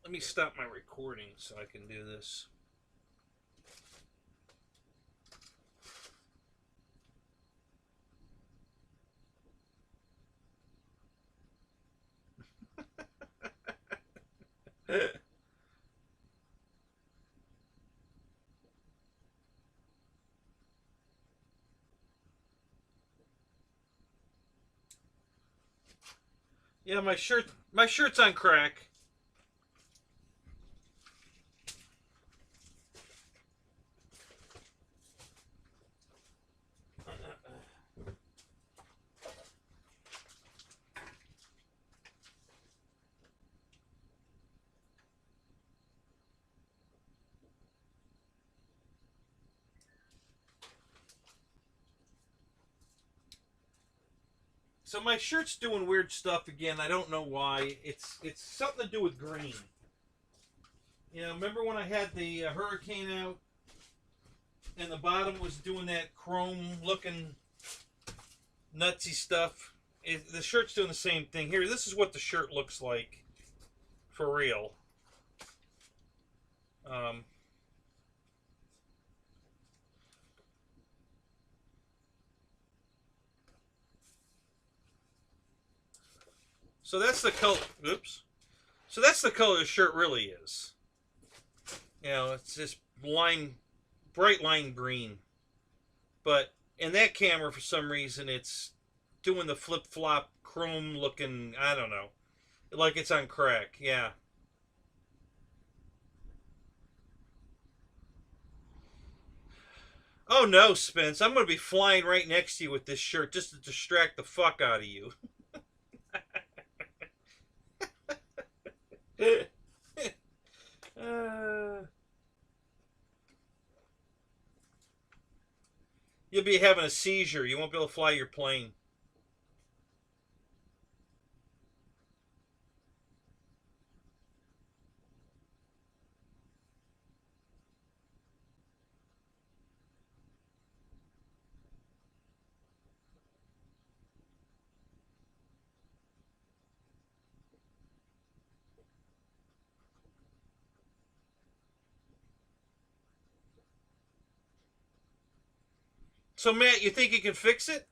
Let me stop my recording so I can do this. Yeah, my shirt's on crack. So my shirt's doing weird stuff again. I don't know why. It's something to do with green. You know, remember when I had the hurricane out and the bottom was doing that chrome looking nutsy stuff? The shirt's doing the same thing. Here, this is what the shirt looks like for real. So that's the color. Oops. So that's the color the shirt really is. You know, it's this bright lime green. But in that camera, for some reason, it's doing the flip-flop chrome looking, I don't know, like it's on crack. Yeah. Oh no, Spence, I'm going to be flying right next to you with this shirt just to distract the fuck out of you. You'll be having a seizure. You won't be able to fly your plane. So, Matt, you think you can fix it?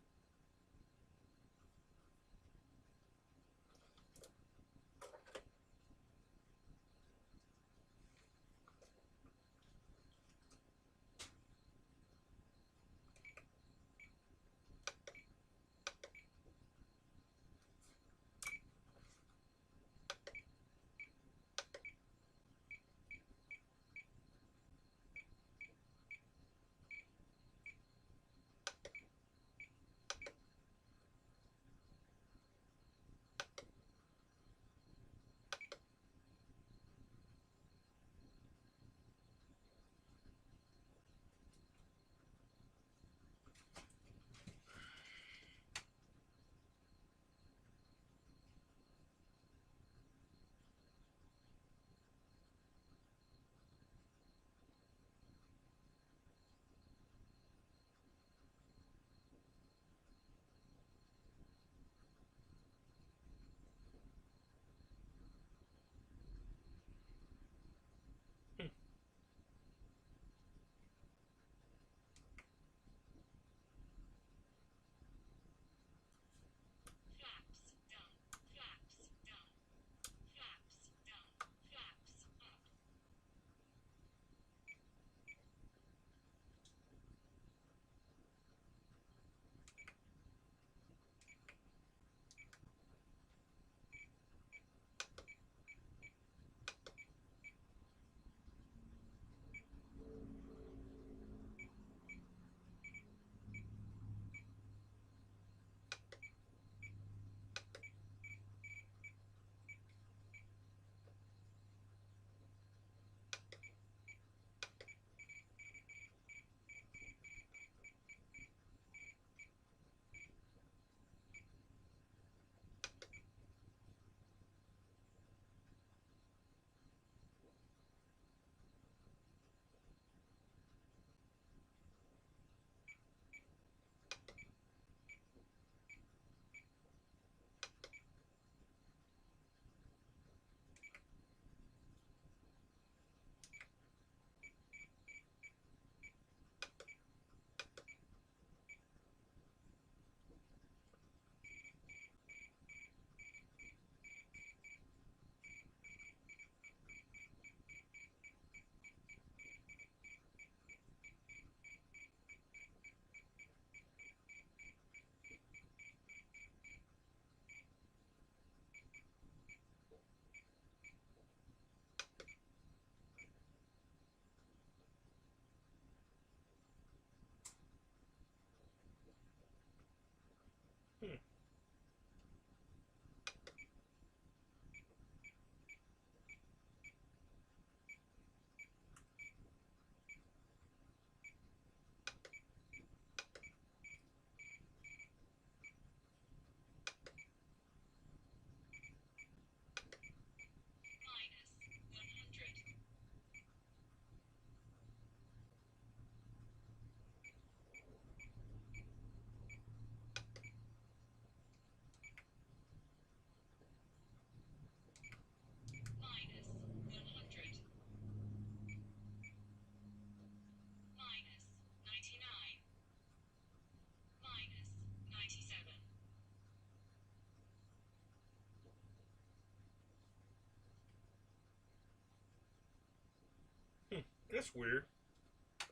That's weird.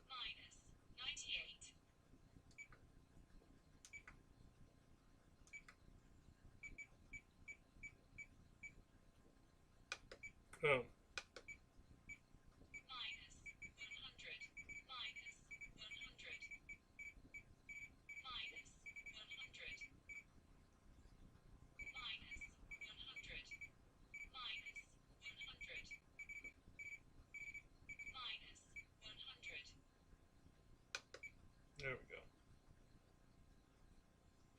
Minus 98. Oh. Minus 100. Minus 100. Minus 100. Minus 100. Minus 100. Minus 100. There we go.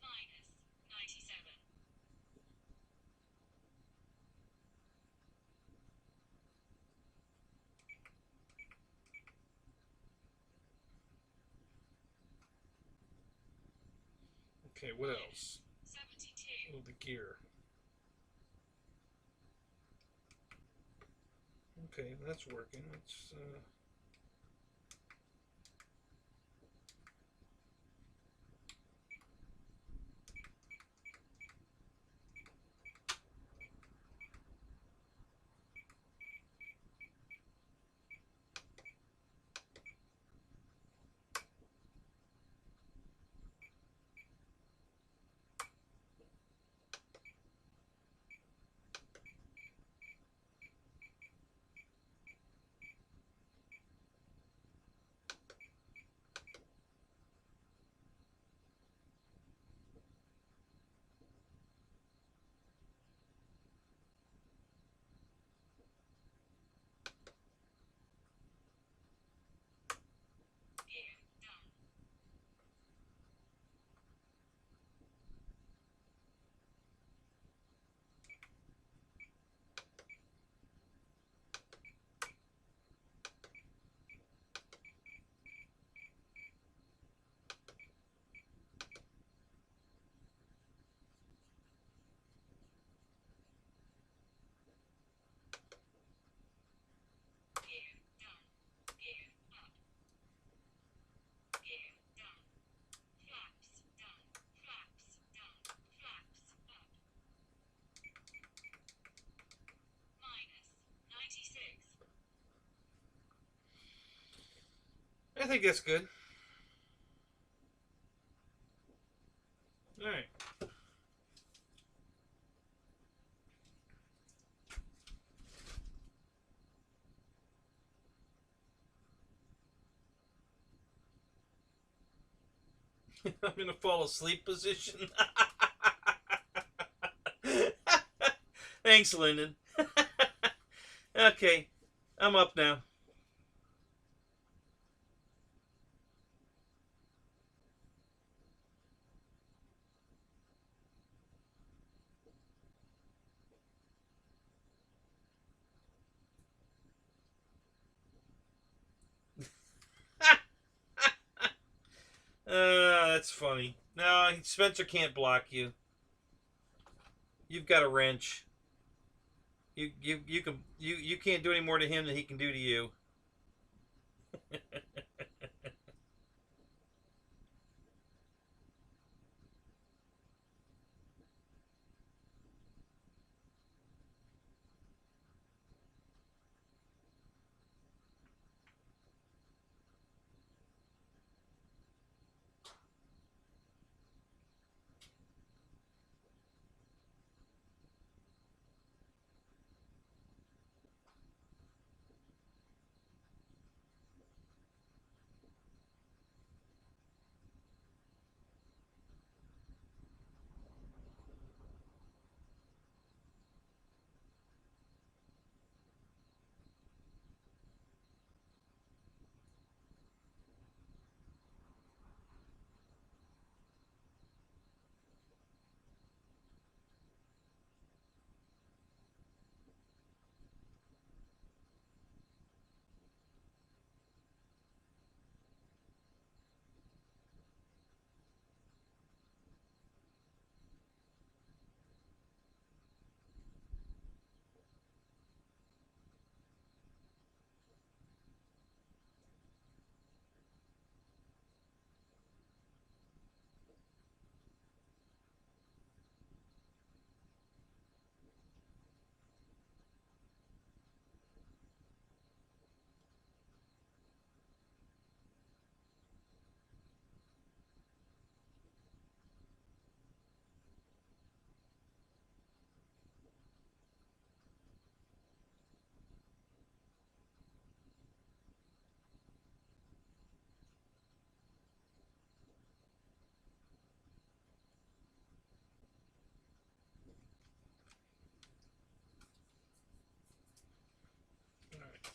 Minus 97. Okay, what else? 72. Oh, the gear. Okay, that's working. Let's Gear done. Gear done. Gear up. Gear done. Flaps done. Flaps done. Flaps up. Minus 96. I think that's good. All right. I'm in a fall asleep position. Thanks, Lyndon. Okay, I'm up now. That's funny. No, Spencer can't block you. You've got a wrench. You can't do any more to him than he can do to you.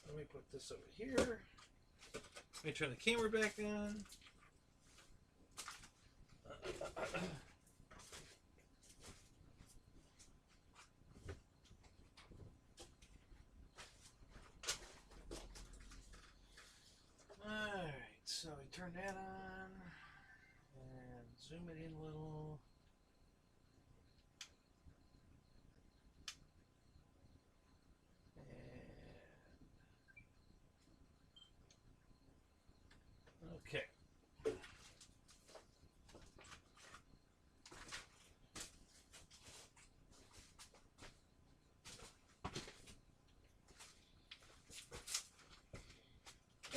Let me put this over here. Let me turn the camera back on. Alright, so we turn that on and zoom it in a little. Okay.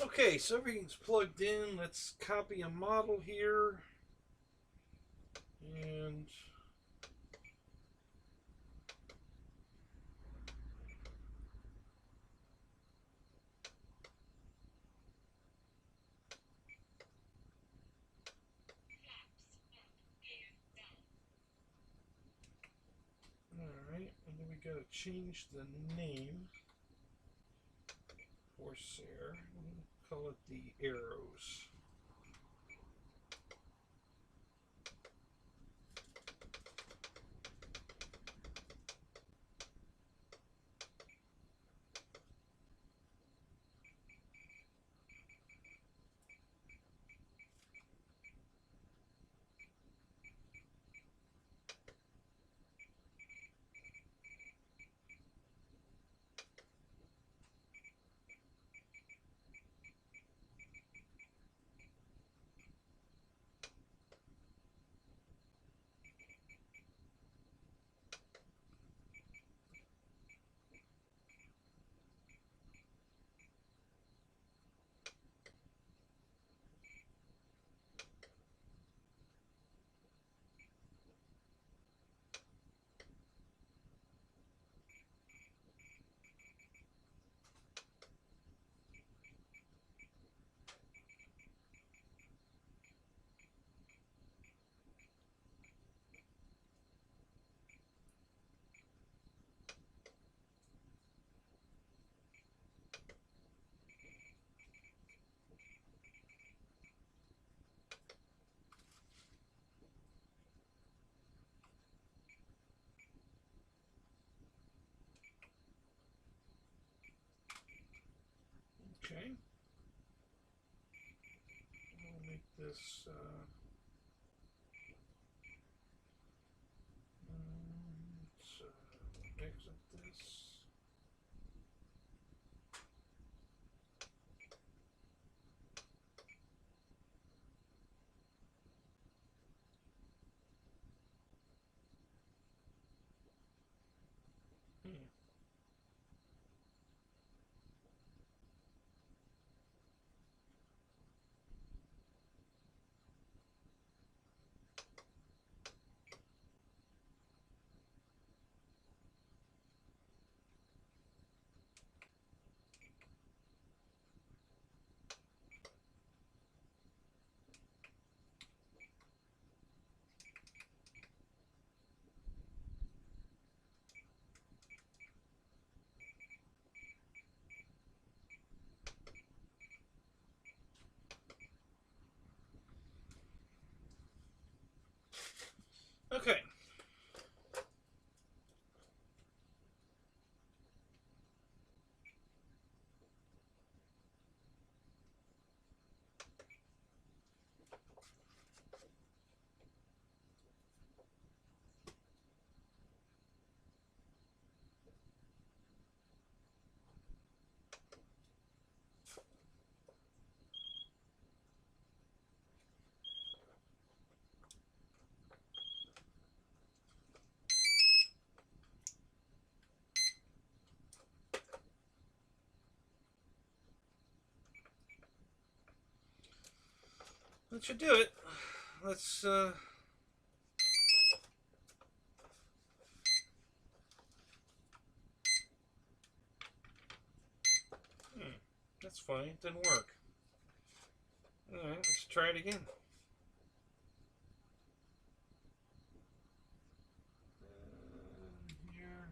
Okay, so everything's plugged in. Let's copy a model here. And alright, and then we gotta change the name. Corsair. We'll call it the Arrows. Okay. I'll make this let's exit this. Okay. That should do it. Let's that's funny. It didn't work. Alright, let's try it again. Here.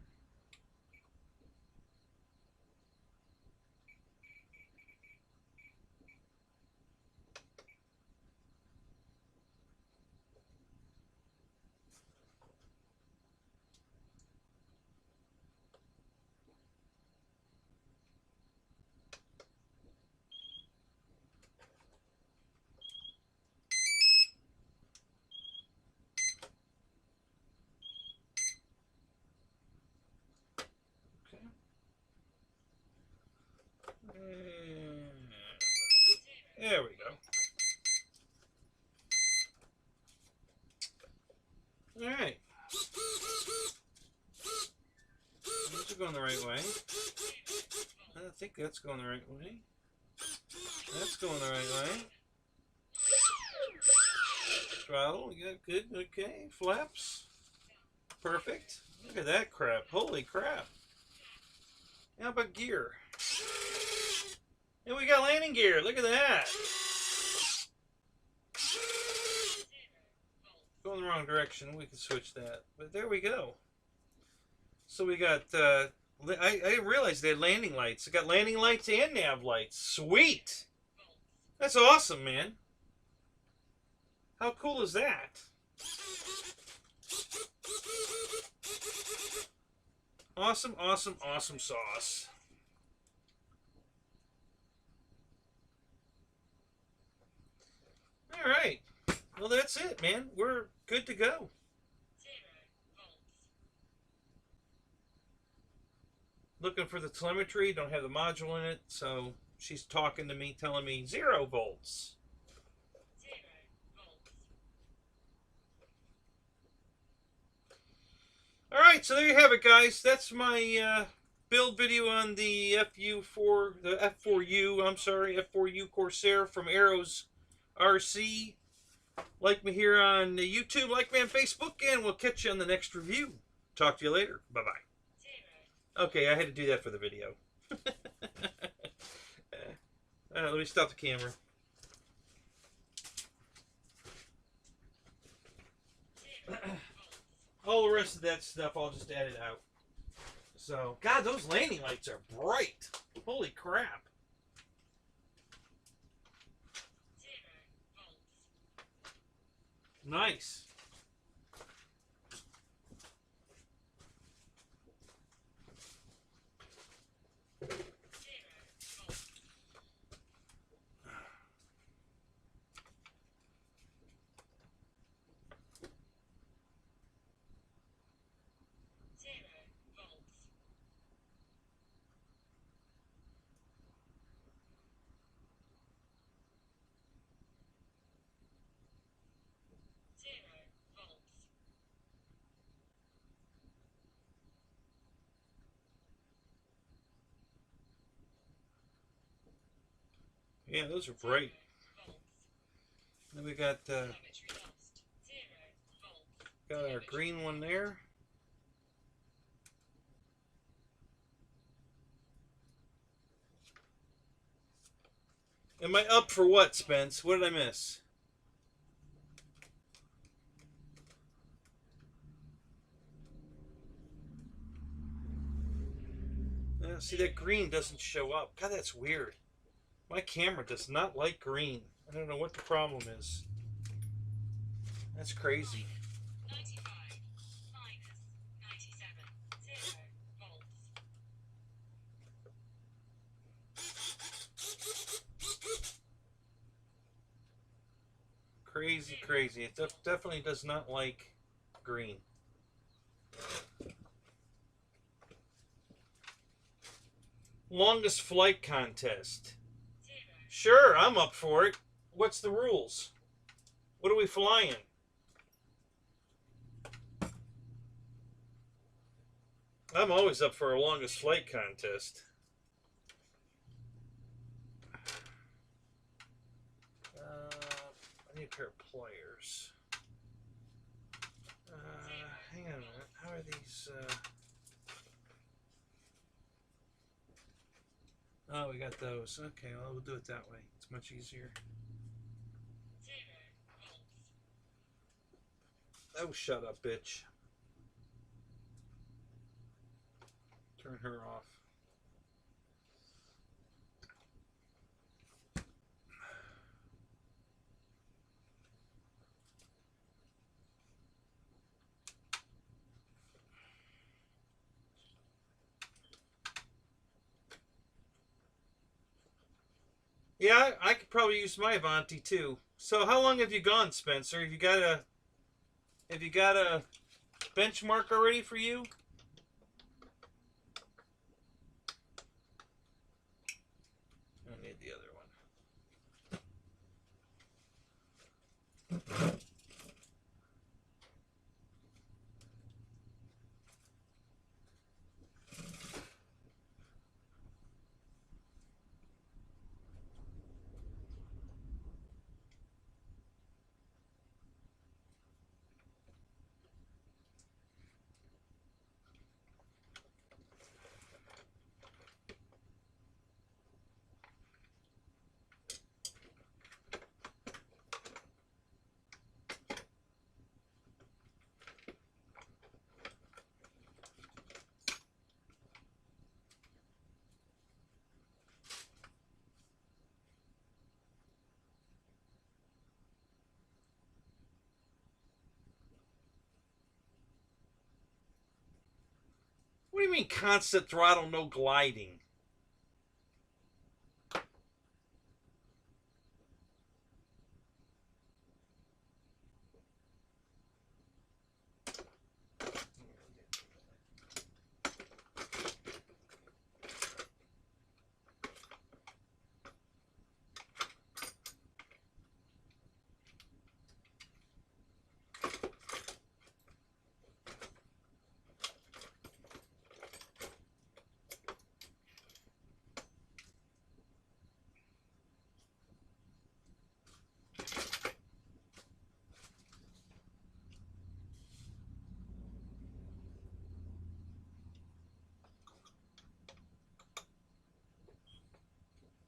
There we go. All right. Those are going the right way. I think that's going the right way. That's going the right way. Throttle, yeah, good, okay. Flaps. Perfect. Look at that crap. Holy crap. How about gear? And we got landing gear. Look at that. Going the wrong direction. We can switch that. But there we go. So we got, I realized they had landing lights. They got landing lights and nav lights. Sweet. That's awesome, man. How cool is that? Awesome, awesome, awesome sauce. All right. Well, that's it, man. We're good to go. Looking for the telemetry. Don't have the module in it, so she's talking to me, telling me 0 volts. All right, so there you have it, guys. That's my build video on the F4U. I'm sorry, F4U Corsair from Arrows RC. Like me here on YouTube, like me on Facebook, and we'll catch you on the next review. Talk to you later. Bye-bye. Okay, I had to do that for the video. Let me stop the camera. All the rest of that stuff, I'll just edit out. So, God, those landing lights are bright. Holy crap. Nice. Yeah, those are bright. Then we got our green one there. Am I up for what, Spence? What did I miss? Yeah, see, that green doesn't show up. God, that's weird. My camera does not like green. I don't know what the problem is. That's crazy. 95 minus 97 0 volts. Crazy, crazy. It definitely does not like green. Longest flight contest. Sure, I'm up for it. What's the rules? What are we flying? I'm always up for a longest flight contest. I need a pair of pliers. Hang on a minute. How are these? Oh, we got those. Okay, well, we'll do it that way. It's much easier. Oh, shut up, bitch. Turn her off. Yeah, I could probably use my Avanti too. So how long have you gone, Spencer? Have you got a benchmark already for you? the other one. What do you mean constant throttle, no gliding?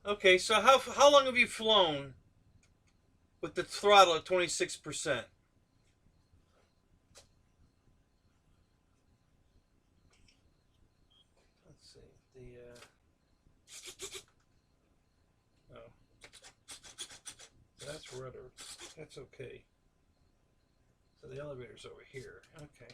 Okay, so how long have you flown with the throttle at 26%? Let's see. Oh, that's rudder. That's okay. So the elevator's over here. Okay.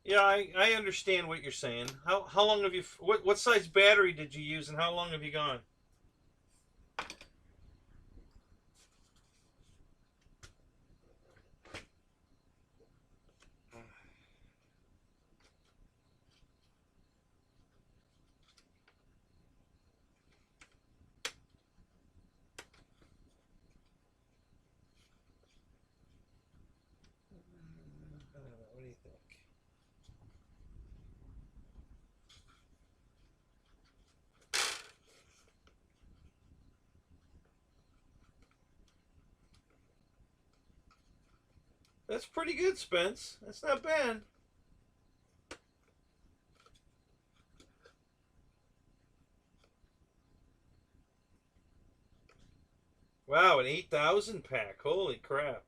Yeah, I understand what you're saying. How long have you? What size battery did you use, and how long have you gone? I don't know. What do you think? That's pretty good, Spence. That's not bad. Wow, an 8,000 pack. Holy crap.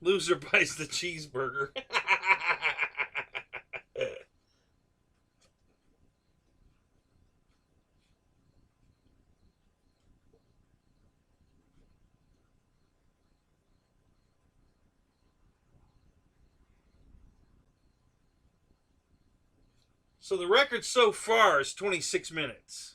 Loser buys the cheeseburger. So the record so far is 26 minutes.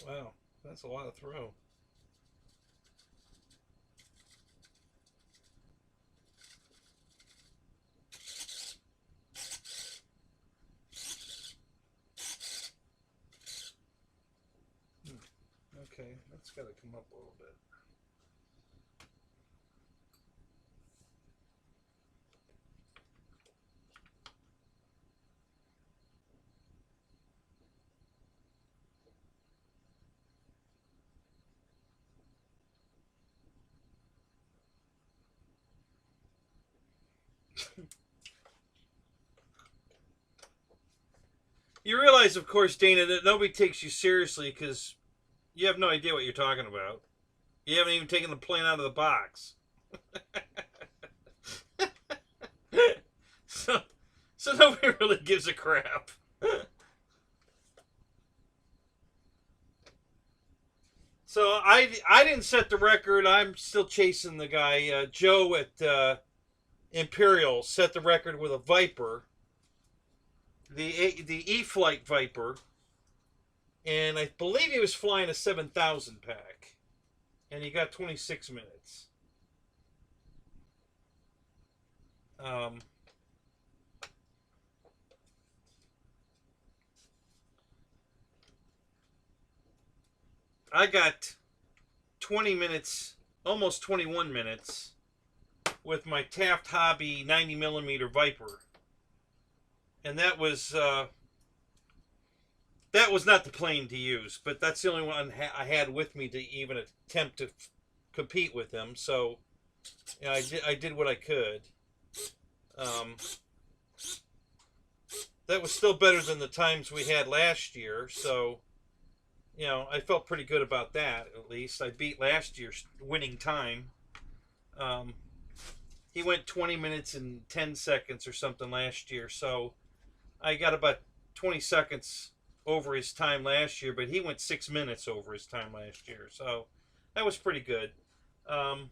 Wow, that's a lot of throw. Okay, that's got to come up a little bit. You realize, of course, Dana, that nobody takes you seriously because you have no idea what you're talking about. You haven't even taken the plane out of the box. so, so nobody really gives a crap. So I didn't set the record. I'm still chasing the guy. Joe at Imperial set the record with a Viper, the E-Flight Viper, and I believe he was flying a 7,000 pack, and he got 26 minutes. I got 20 minutes, almost 21 minutes, with my Taft Hobby 90mm Viper, and that was not the plane to use, but that's the only one I had with me to even attempt to compete with them. So, you know, I did what I could. That was still better than the times we had last year. So, you know, I felt pretty good about that. At least I beat last year's winning time. He went 20 minutes and 10 seconds or something last year. So I got about 20 seconds over his time last year, but he went 6 minutes over his time last year. So that was pretty good. I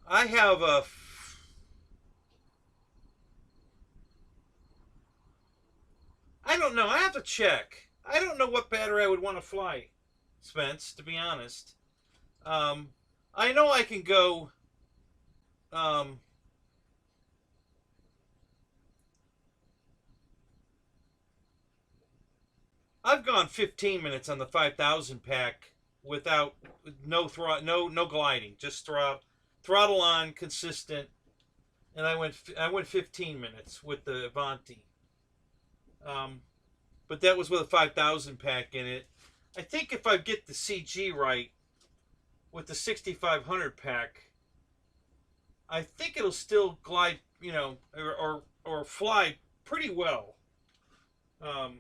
have a... I don't know. I have to check. I don't know what battery I would want to fly, Spence, to be honest. I know I can go... I've gone 15 minutes on the 5,000 pack without no gliding, just throttle on, consistent, and I went 15 minutes with the Avanti. But that was with a 5,000 pack in it. I think if I get the CG right with the 6,500 pack, I think it'll still glide, you know, or fly pretty well. I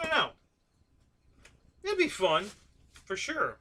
don't know. It'd be fun, for sure.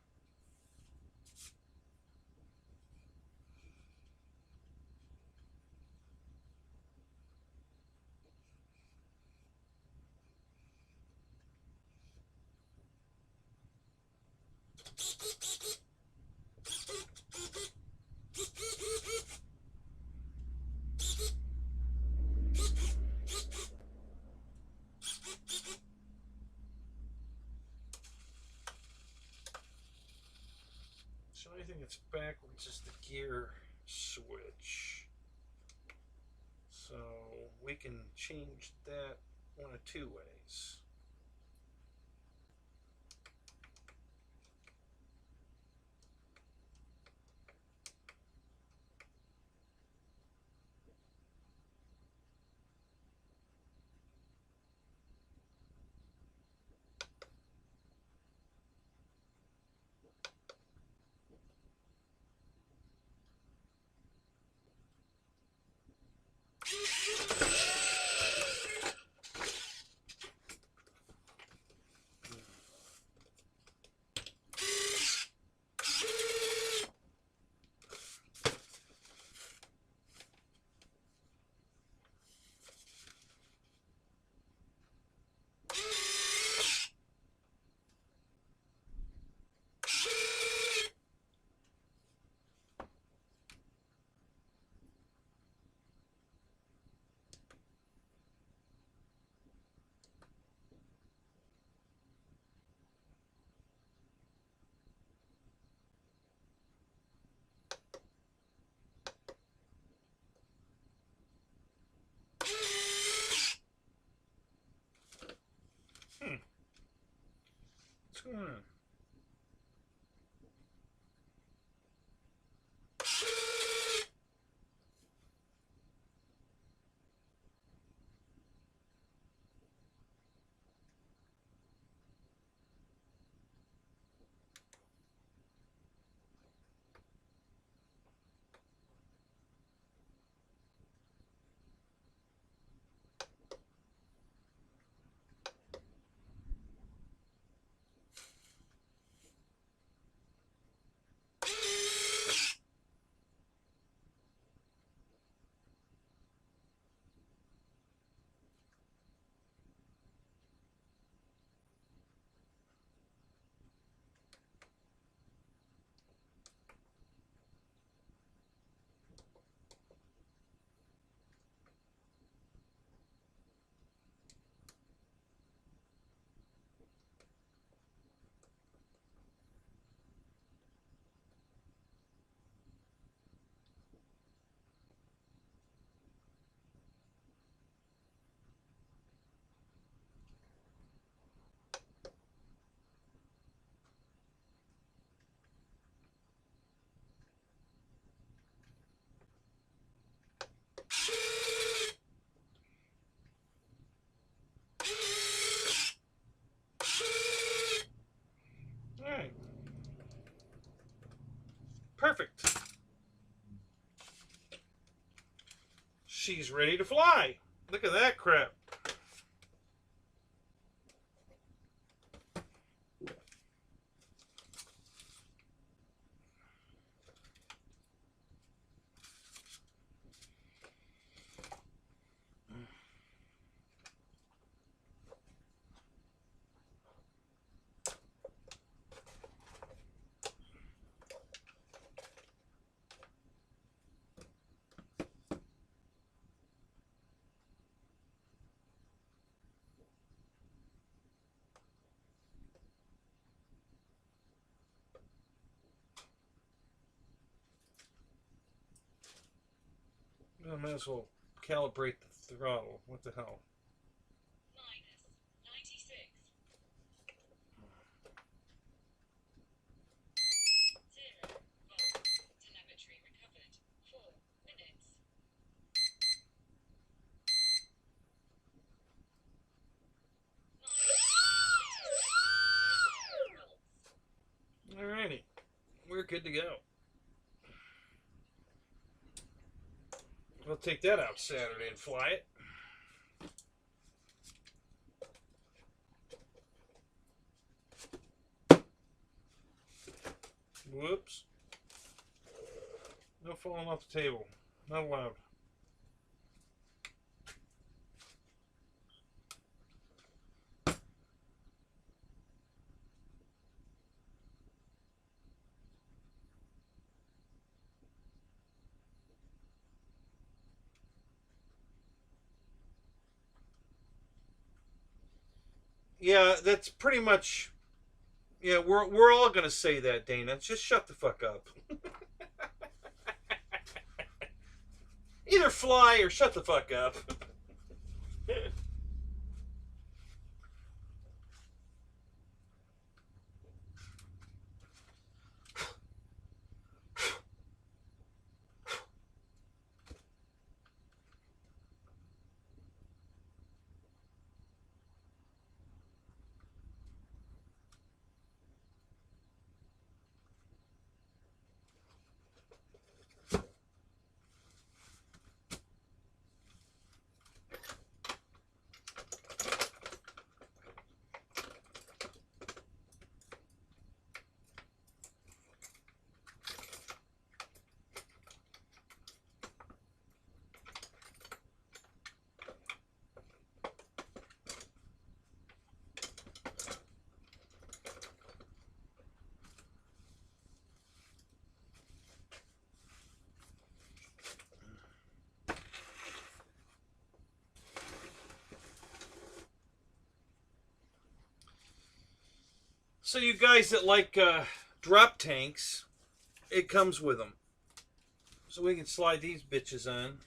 So anything that's backwards is the gear switch. we can change that one of two ways. What's going on? Alright. Perfect. She's ready to fly. Look at that crap. I might as well calibrate the throttle. What the hell? minus 96. 0 volt. Telemetry recovered. 4 minutes. Alrighty. We're good to go. We'll take that out Saturday and fly it. Whoops. No falling off the table. Not allowed. Yeah, that's pretty much. Yeah, we're all gonna say that, Dana. Just shut the fuck up. Either fly or shut the fuck up. So you guys that like drop tanks, it comes with them. So we can slide these bitches on.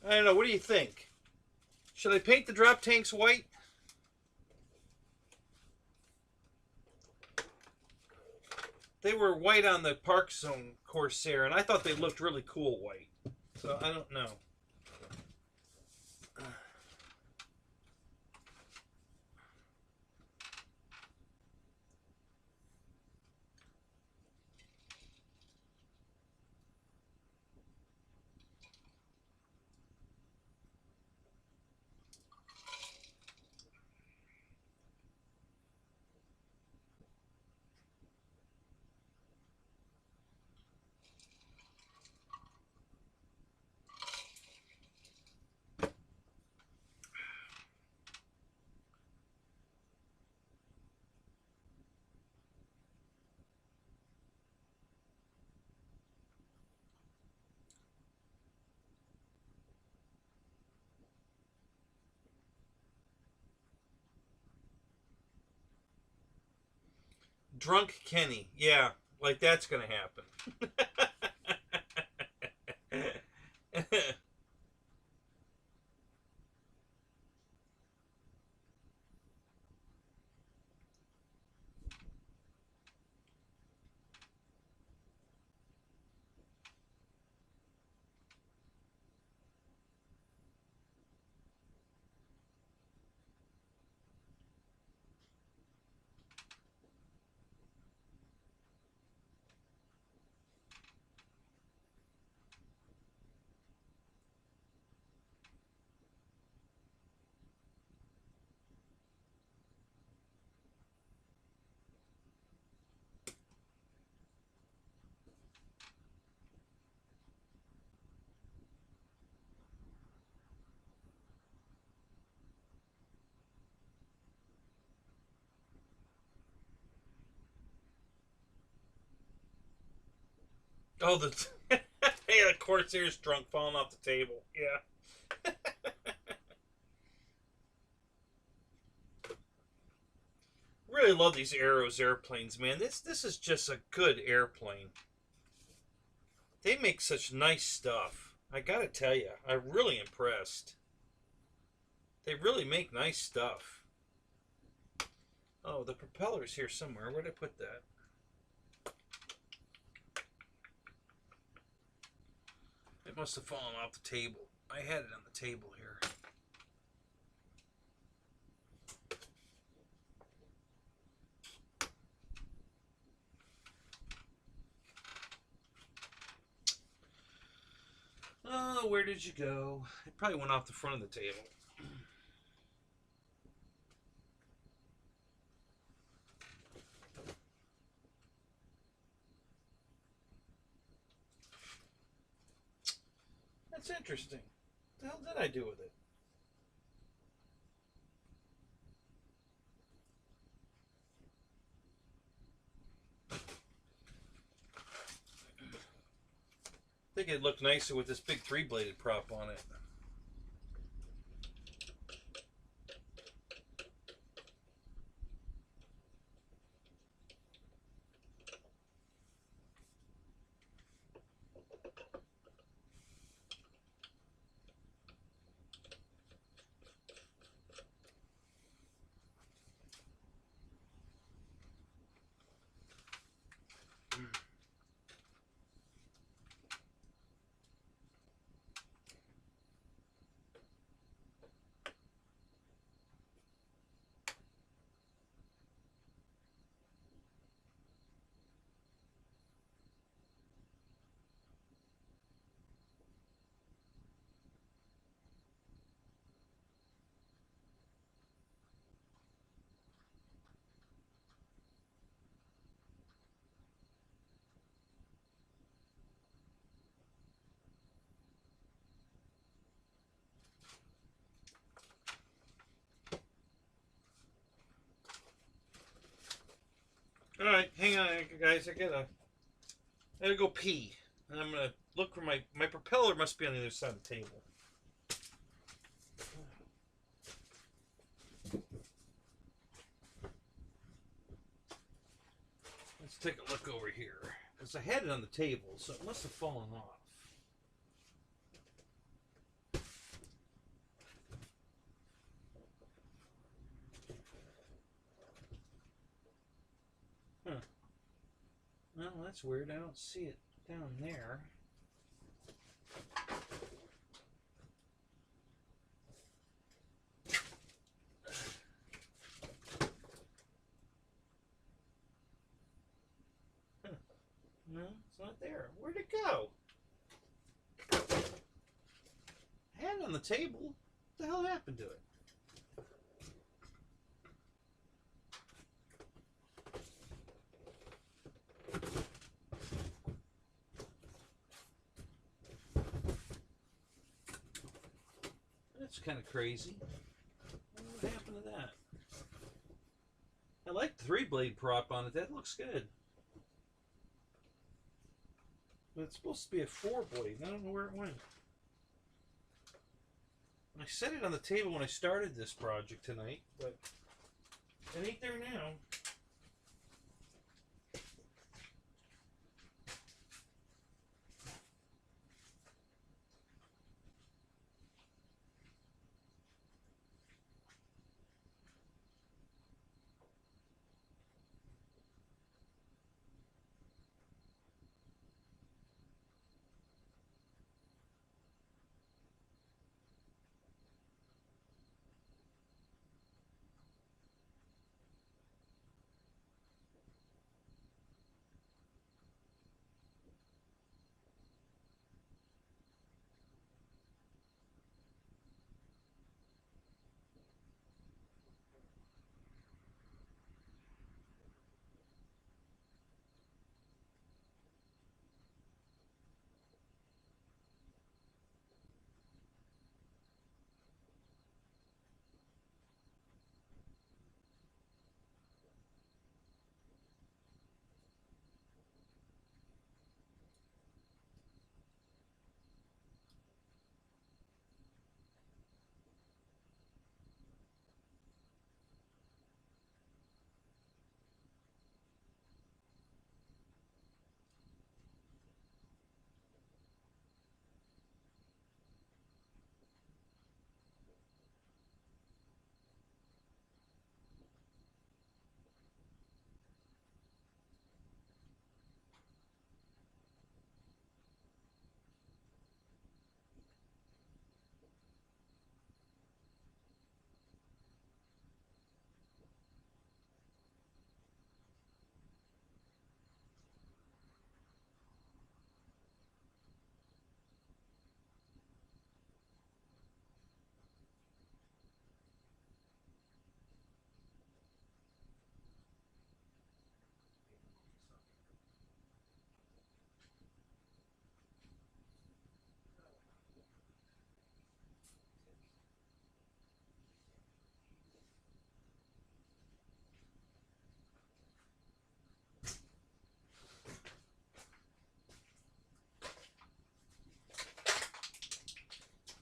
I don't know. What do you think? Should I paint the drop tanks white? They were white on the Park Zone Corsair, and I thought they looked really cool white. So I don't know. Drunk Kenny. Yeah, like that's going to happen. Oh, the yeah, the Corsair's drunk, falling off the table. Yeah. Really love these Arrows airplanes, man. This is just a good airplane. They make such nice stuff. I gotta tell you, I'm really impressed. They really make nice stuff. Oh, the propeller's here somewhere. Where'd I put that? It must have fallen off the table. I had it on the table here. Oh, where did you go? It probably went off the front of the table. That's interesting. What the hell did I do with it? I think it'd look nicer with this big three-bladed prop on it. right, hang on, guys. I gotta go pee, and I'm gonna look for my propeller. Must be on the other side of the table. Let's take a look over here, because I had it on the table, so it must have fallen off. Huh. Well, that's weird. I don't see it down there. Huh. No, it's not there. Where'd it go? I had it on the table. What the hell happened to it? That's kind of crazy. What happened to that? I like the 3-blade prop on it. That looks good. But it's supposed to be a 4-blade. I don't know where it went. I set it on the table when I started this project tonight, but it ain't there now.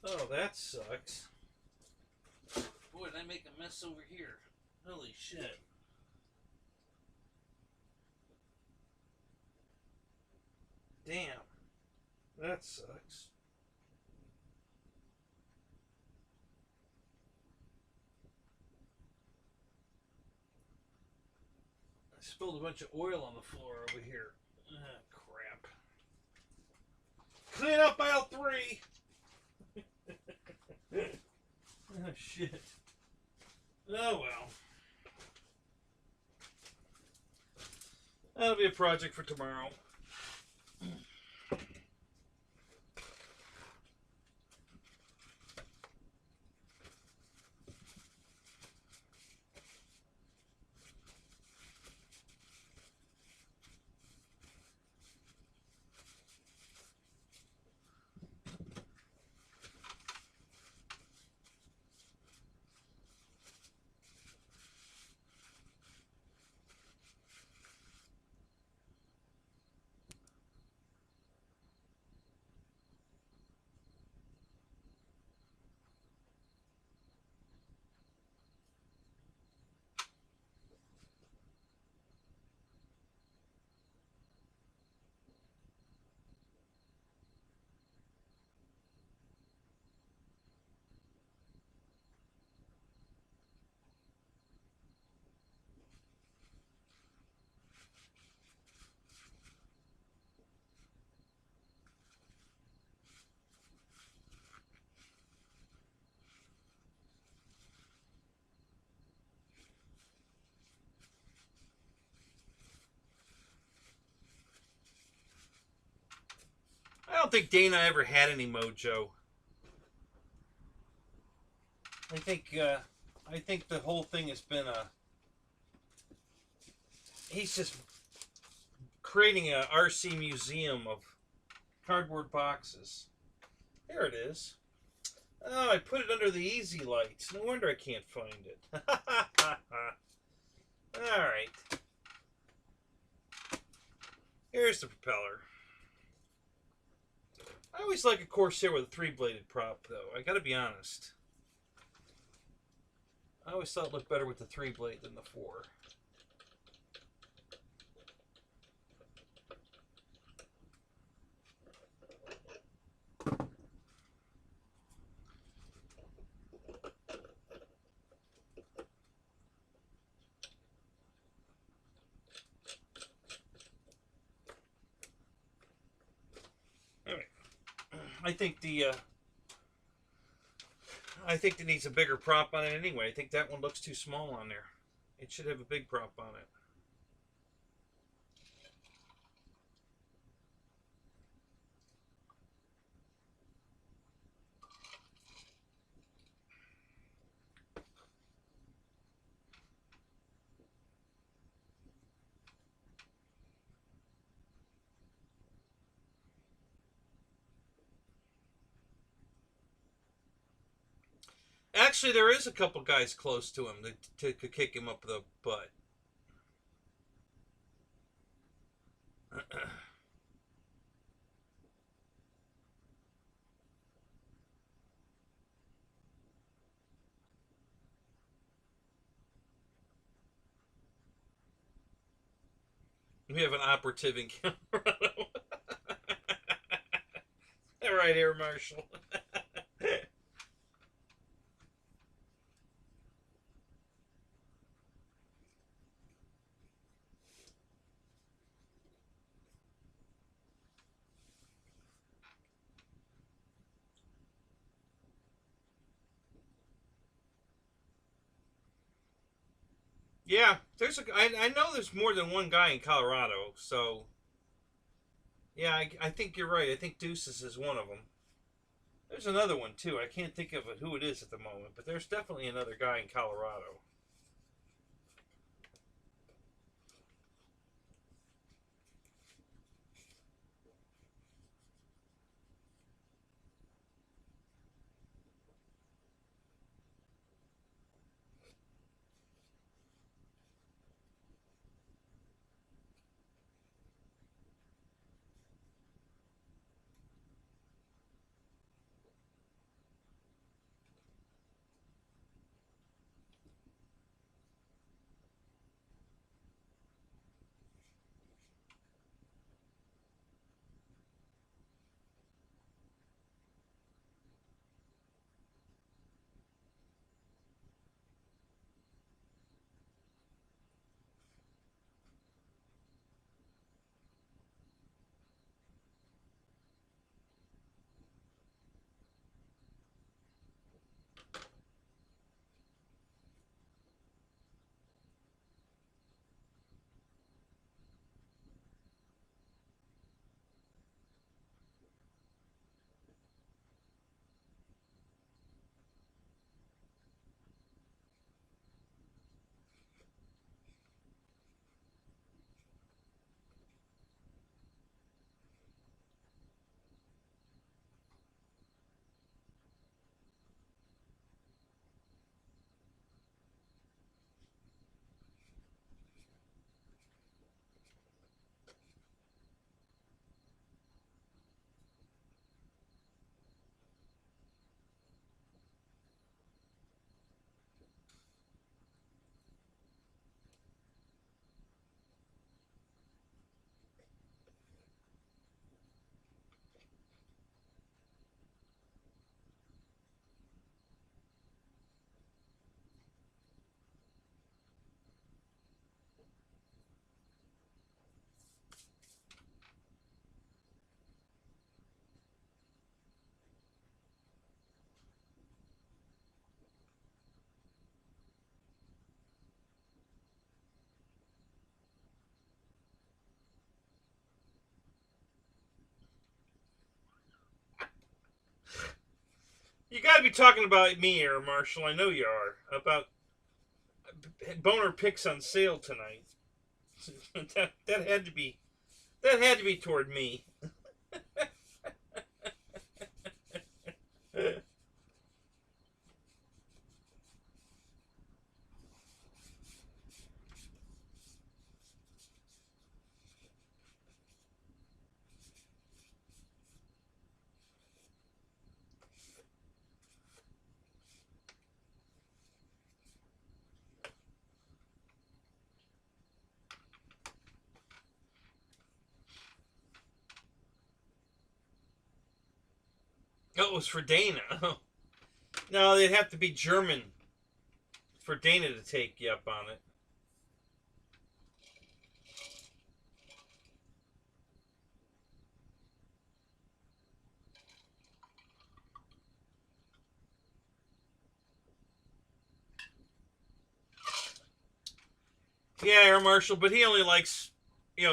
Oh, that sucks. Boy, did I make a mess over here. Holy shit. Damn. That sucks. I spilled a bunch of oil on the floor over here. Ah, crap. Clean up aisle 3! Oh, shit. Oh, well. That'll be a project for tomorrow. don't think Dana ever had any mojo. I think the whole thing has been he's just creating a RC museum of cardboard boxes. There it is. Oh, I put it under the easy lights. No wonder I can't find it. Alright. Here's the propeller. I always like a Corsair with a 3-bladed prop, though. I gotta be honest. I always thought it looked better with the 3-blade than the 4. I think it needs a bigger prop on it anyway. I think that one looks too small on there. It should have a big prop on it. Actually, there is a couple guys close to him that could kick him up the butt. We have an operative in Colorado. Right here, Marshall. Yeah, I know there's more than one guy in Colorado, so yeah, I think you're right. I think Deuces is one of them. There's another one too. I can't think of who it is at the moment, but there's definitely another guy in Colorado. might be talking about me, Air Marshal. I know you are. About boner picks on sale tonight. that had to be toward me. Oh, it was for Dana. No, they'd have to be German for Dana to take you up on it. Yeah, Air Marshal, but he only likes,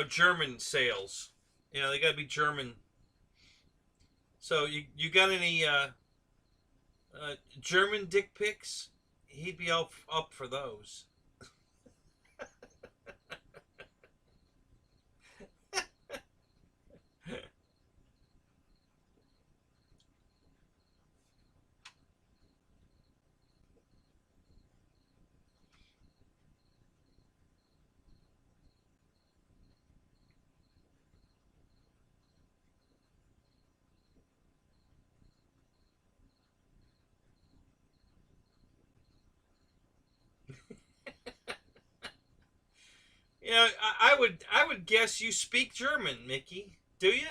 German sales. They got to be German. So you got any German dick pics? He'd be up for those. I would guess you speak German, Mickey. Do you?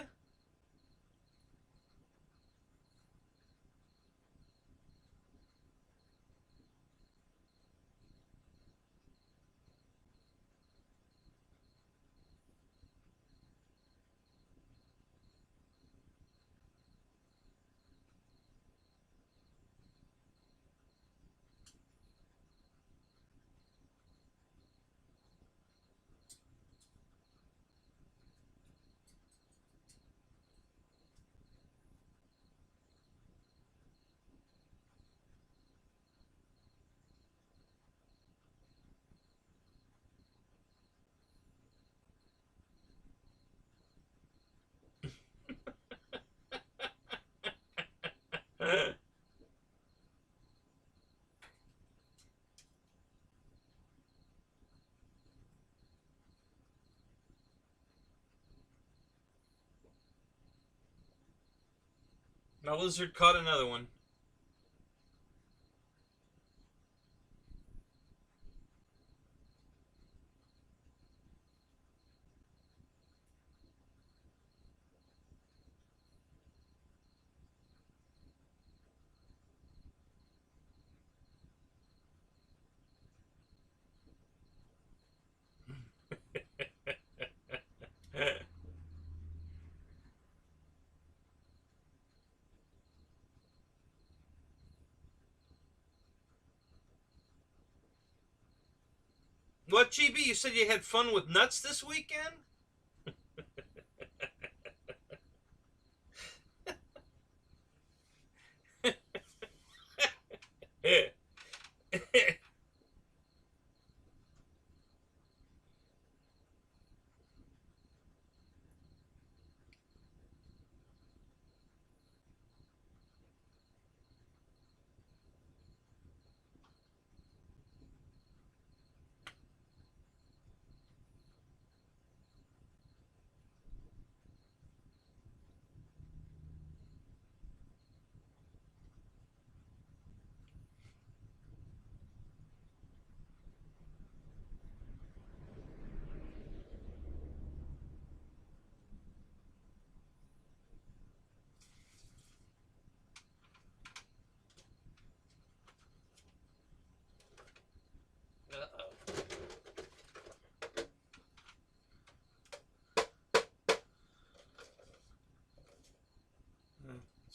My lizard caught another one. What, GB? You said you had fun with nuts this weekend?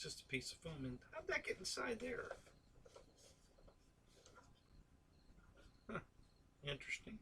It's just a piece of foam. And how'd that get inside there? Huh. Interesting.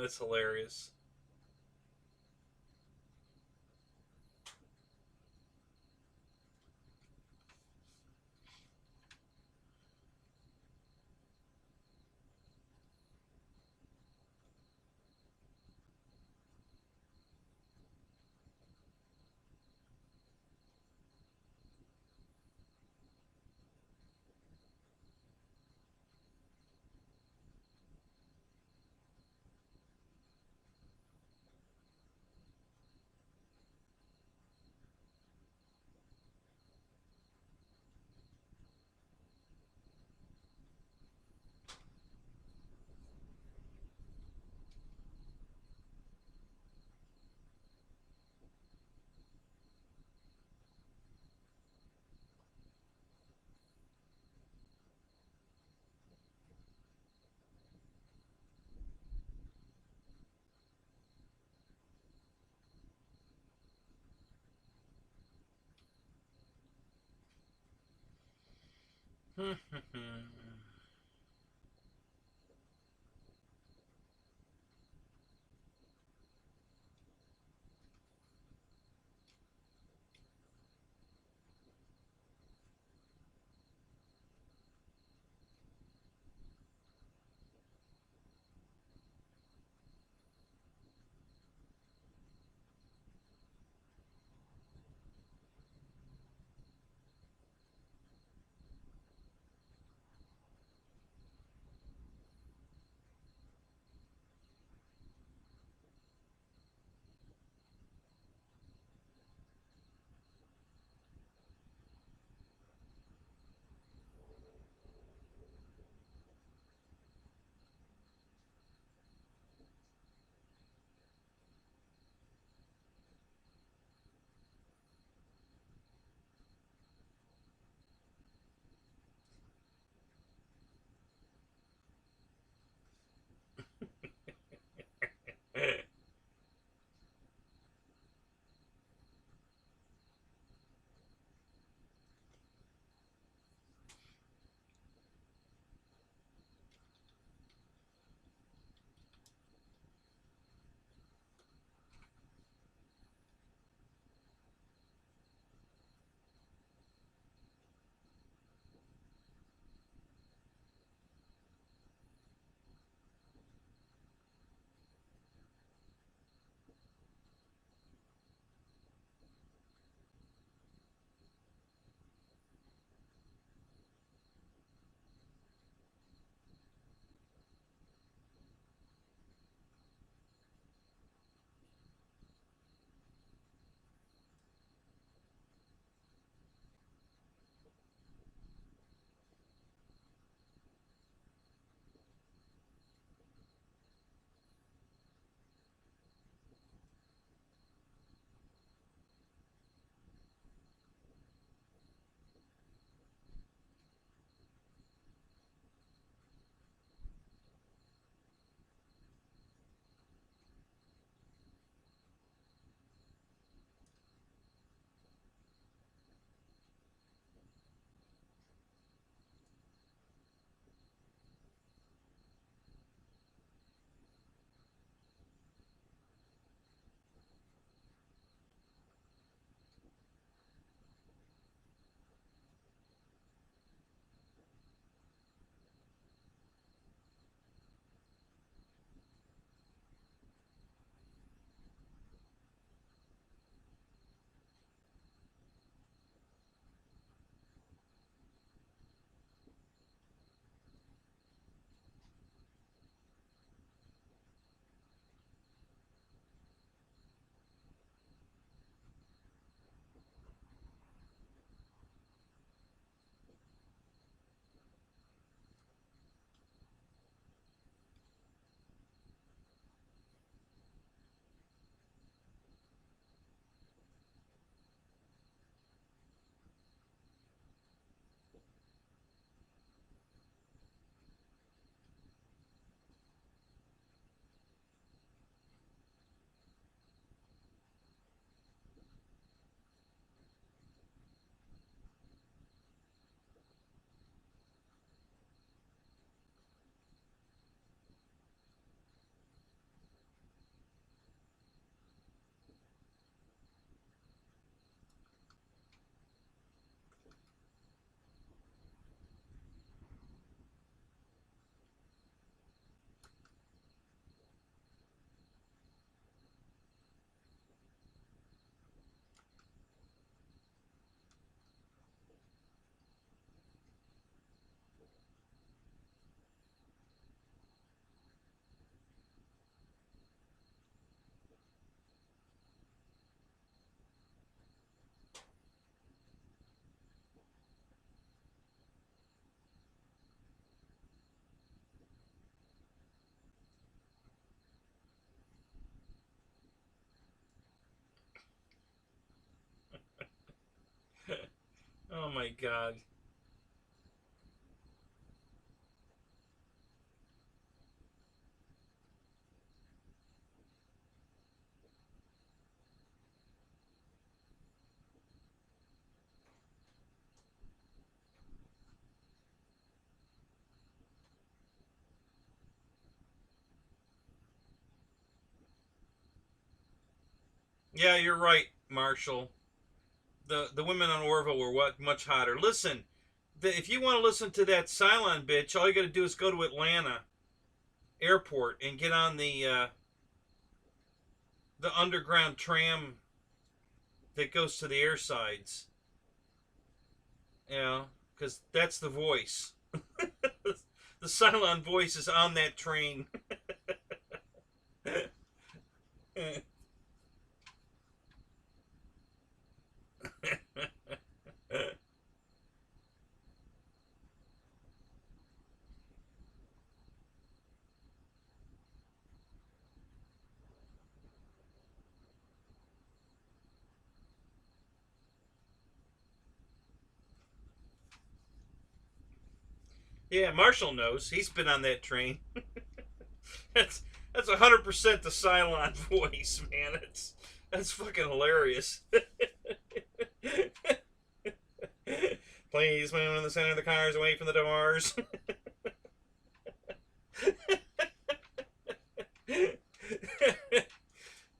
That's hilarious. Oh my God. Yeah, you're right, Marshall. The women on Orville were what much hotter. Listen, if you want to listen to that Cylon bitch, all you got to do is go to Atlanta Airport and get on the underground tram that goes to the air sides. You know, because that's the voice. The Cylon voice is on that train. Yeah, Marshall knows. He's been on that train. That's that's 100% the Cylon voice, man. That's fucking hilarious. Please move in the center of the cars, away from the doors.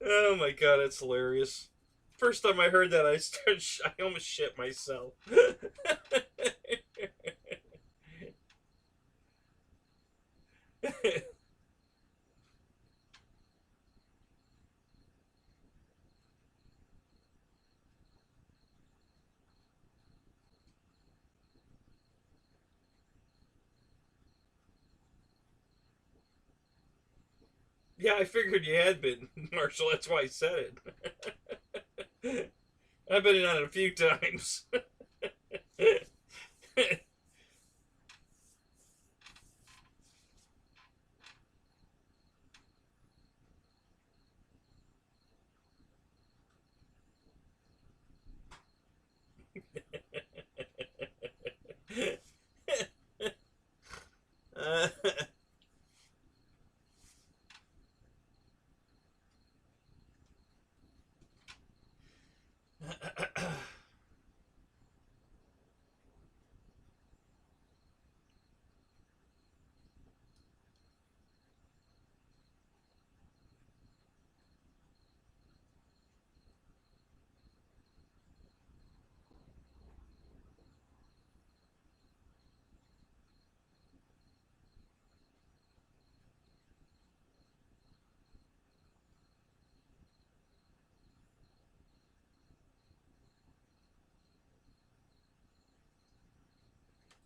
Oh my god, that's hilarious. First time I heard that, I almost shit myself. Yeah, I figured you had been, Marshall. That's why I said it. I've been in on it a few times. uh,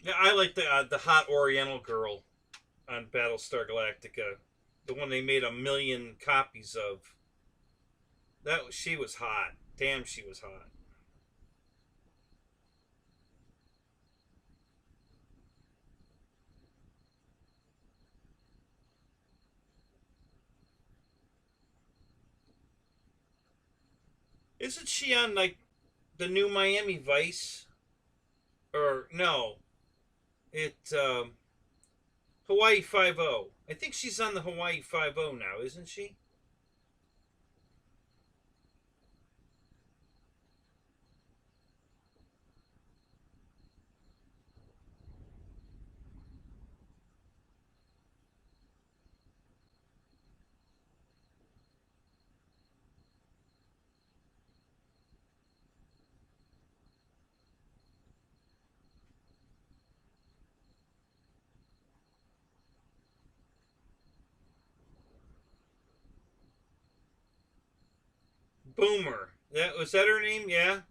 yeah, I like the hot Oriental girl on Battlestar Galactica, the one they made a million copies of. She was hot. Damn, she was hot. Isn't she on like the new Miami Vice? Or no, it Hawaii 5-0. I think she's on the Hawaii 5-0 now, isn't she? Boomer. That her name? Yeah.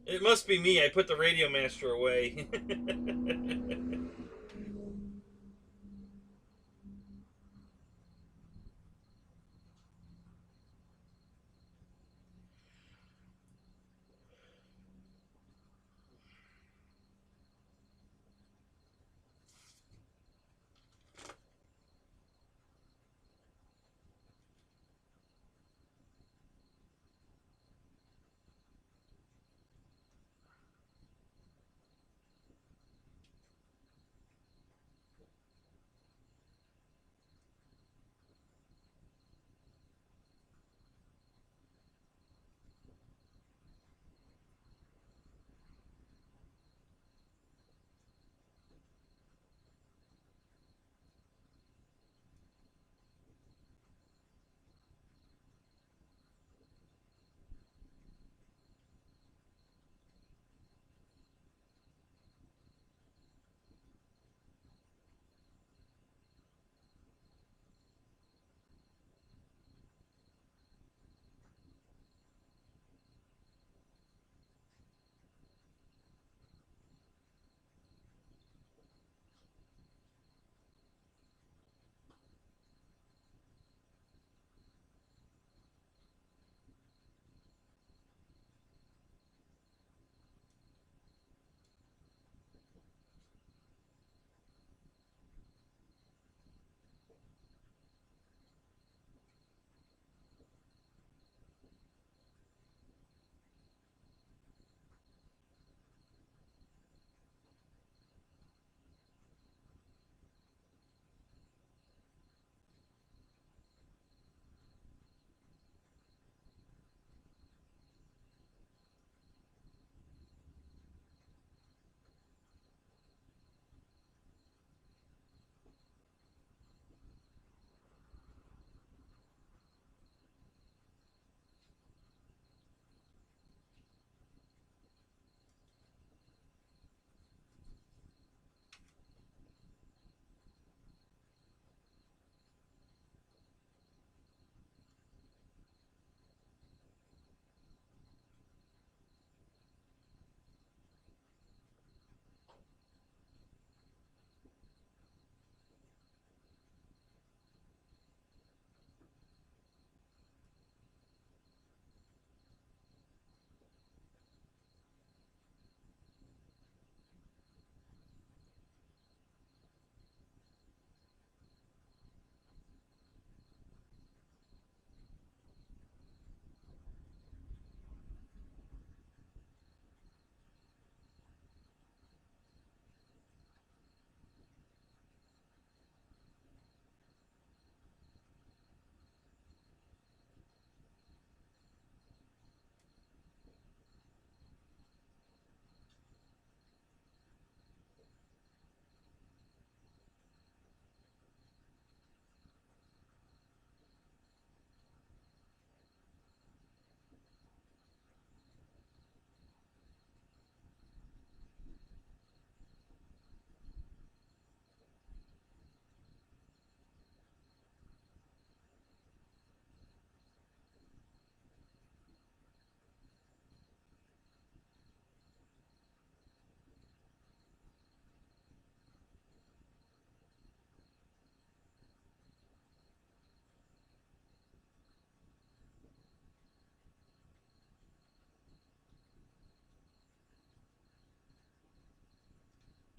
It must be me. I put the Radio Master away.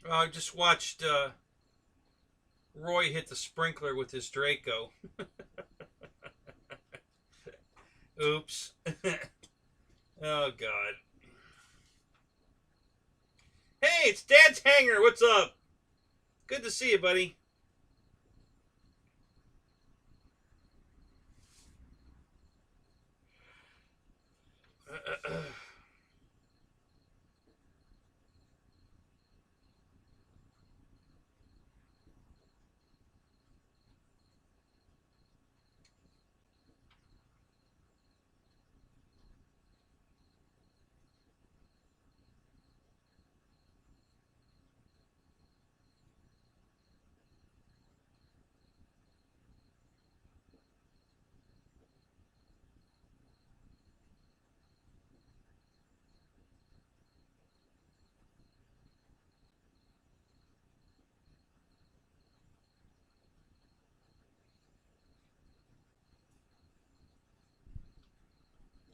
I just watched Roy hit the sprinkler with his Draco. Oops. Oh, God. Hey, it's Dad's Hangar. What's up? Good to see you, buddy.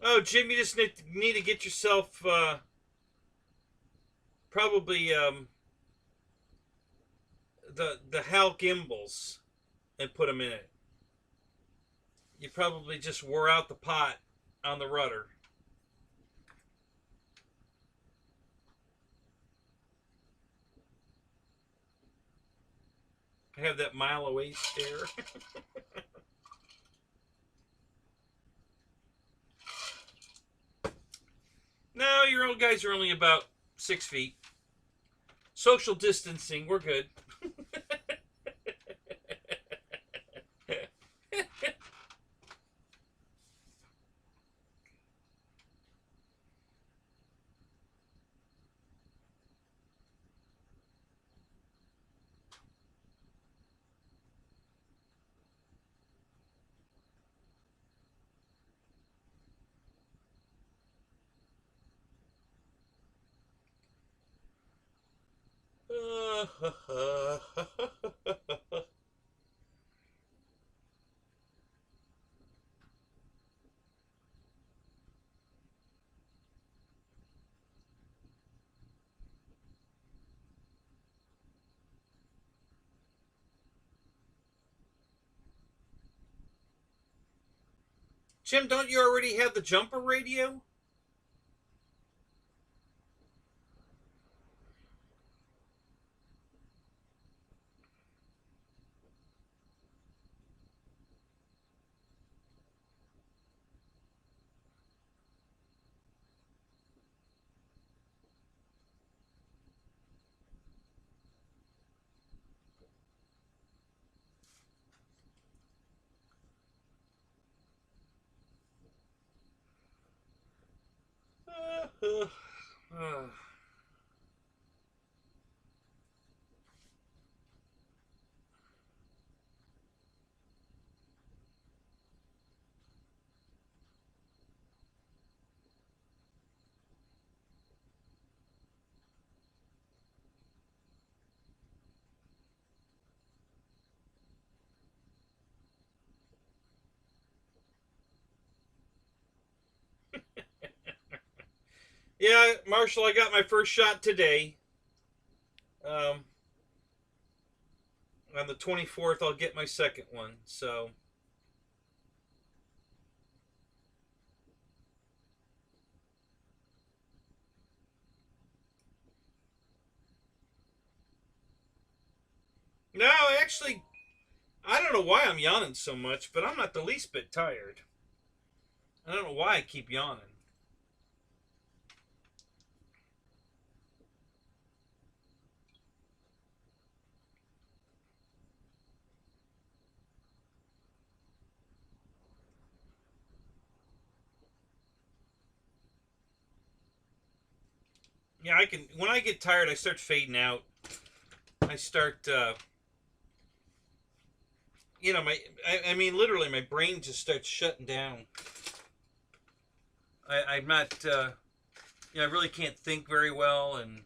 Oh, Jim, you just need to get yourself probably the Hal gimbals and put them in it. You probably just wore out the pot on the rudder. I have that mile away stare. No, your old guys are only about 6 feet. Social distancing, we're good. Jim, don't you already have the jumper radio? Yeah, Marshall, I got my first shot today. Um, on the 24th, I'll get my second one. So, no, actually, I don't know why I'm yawning so much, but I'm not the least bit tired. I don't know why I keep yawning. Yeah, I can. When I get tired, I start fading out. I start, I mean, literally, my brain just starts shutting down. I'm not, I really can't think very well, and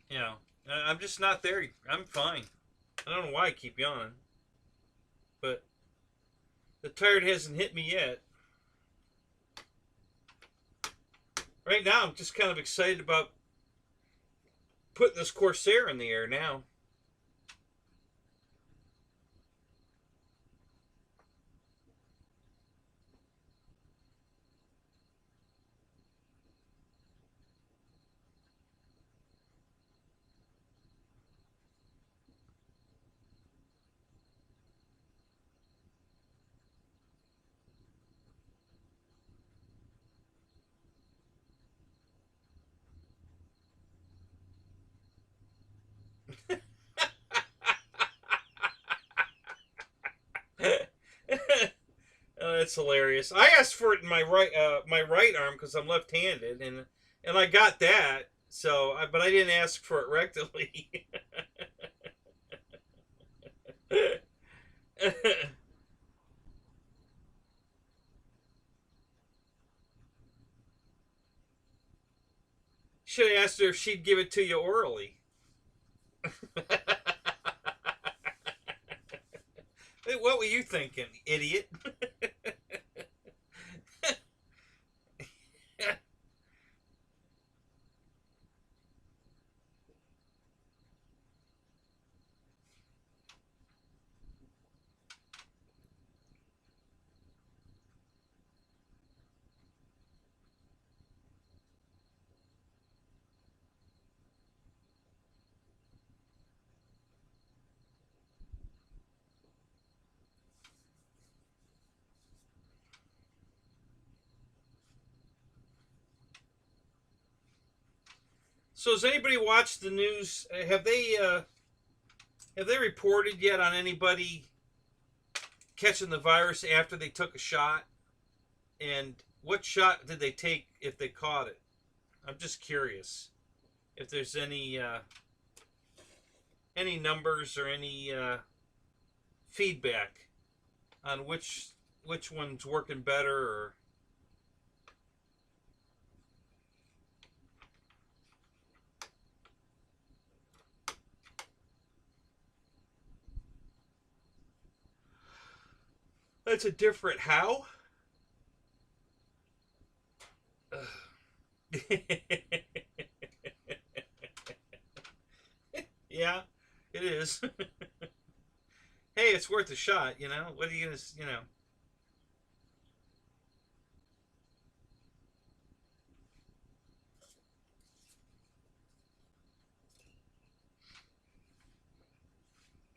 you know, I'm just not there. I'm fine. I don't know why I keep yawning, but the tired hasn't hit me yet. Right now, I'm just kind of excited about putting this Corsair in the air now. That's hilarious. I asked for it in my right arm because I'm left-handed, and I got that. So, but I didn't ask for it rectally. Should have asked her if she'd give it to you orally. What were you thinking, idiot? So has anybody watched the news? Have they reported yet on anybody catching the virus after they took a shot? And what shot did they take if they caught it? I'm just curious if there's any numbers or any feedback on which one's working better or. That's a different how? Yeah, it is. Hey, it's worth a shot, you know? What are you gonna.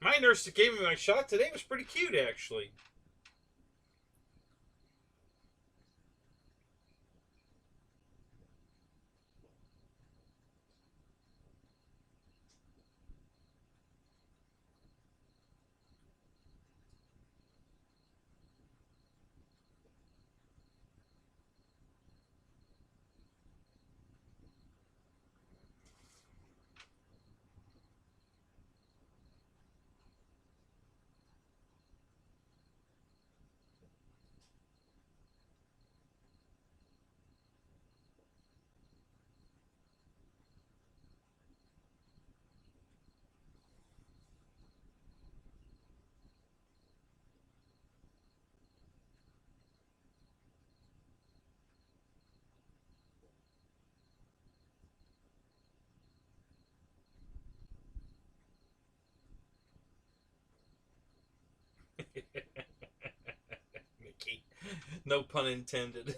My nurse that gave me my shot today was pretty cute, actually. Mickey. No pun intended.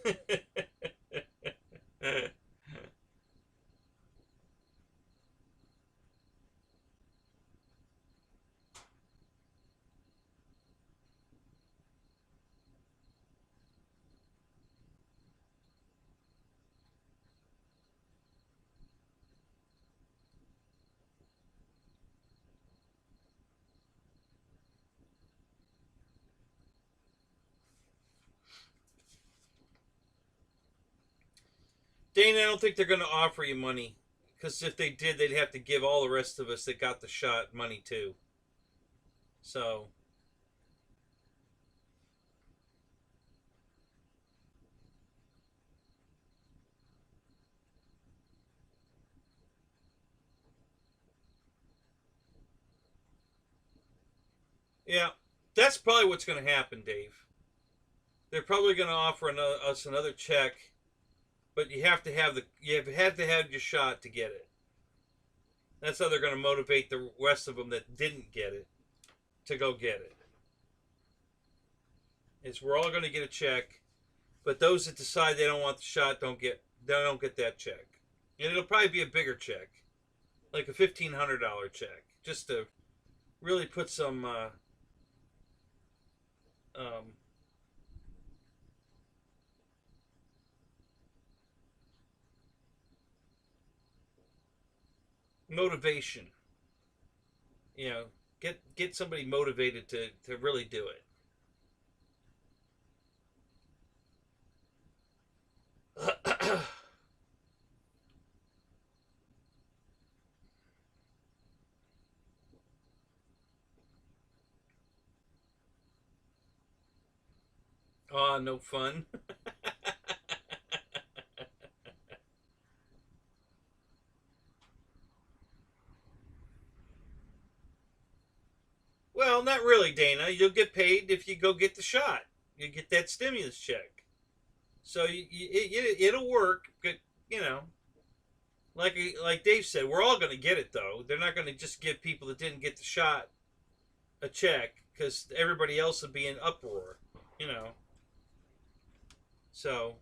Dana, I don't think they're going to offer you money. Because if they did, they'd have to give all the rest of us that got the shot money too. So. Yeah, that's probably what's going to happen, Dave. They're probably going to offer us another check, but you have to have your shot to get it. That's how they're going to motivate the rest of them that didn't get it to go get it. Is we're all going to get a check, but those that decide they don't want the shot don't get that check, and it'll probably be a bigger check, like a $1,500 check, just to really put some motivation. You know, get somebody motivated to really do it. Oh, no fun. Well, not really, Dana. You'll get paid if you go get the shot. You get that stimulus check. So it'll work. But, you know, like Dave said, we're all going to get it, though. They're not going to just give people that didn't get the shot a check because everybody else would be in uproar, you know. So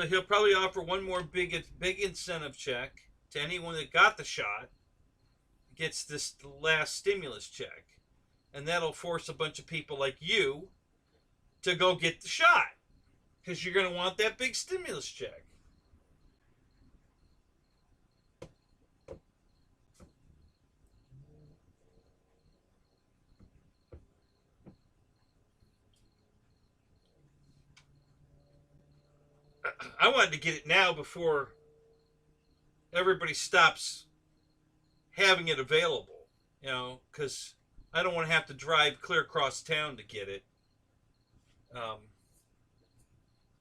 he'll probably offer one more big incentive check to anyone that got the shot, gets this last stimulus check, and that'll force a bunch of people like you to go get the shot because you're going to want that big stimulus check. I wanted to get it now before everybody stops having it available, you know, because I don't want to have to drive clear across town to get it. Um,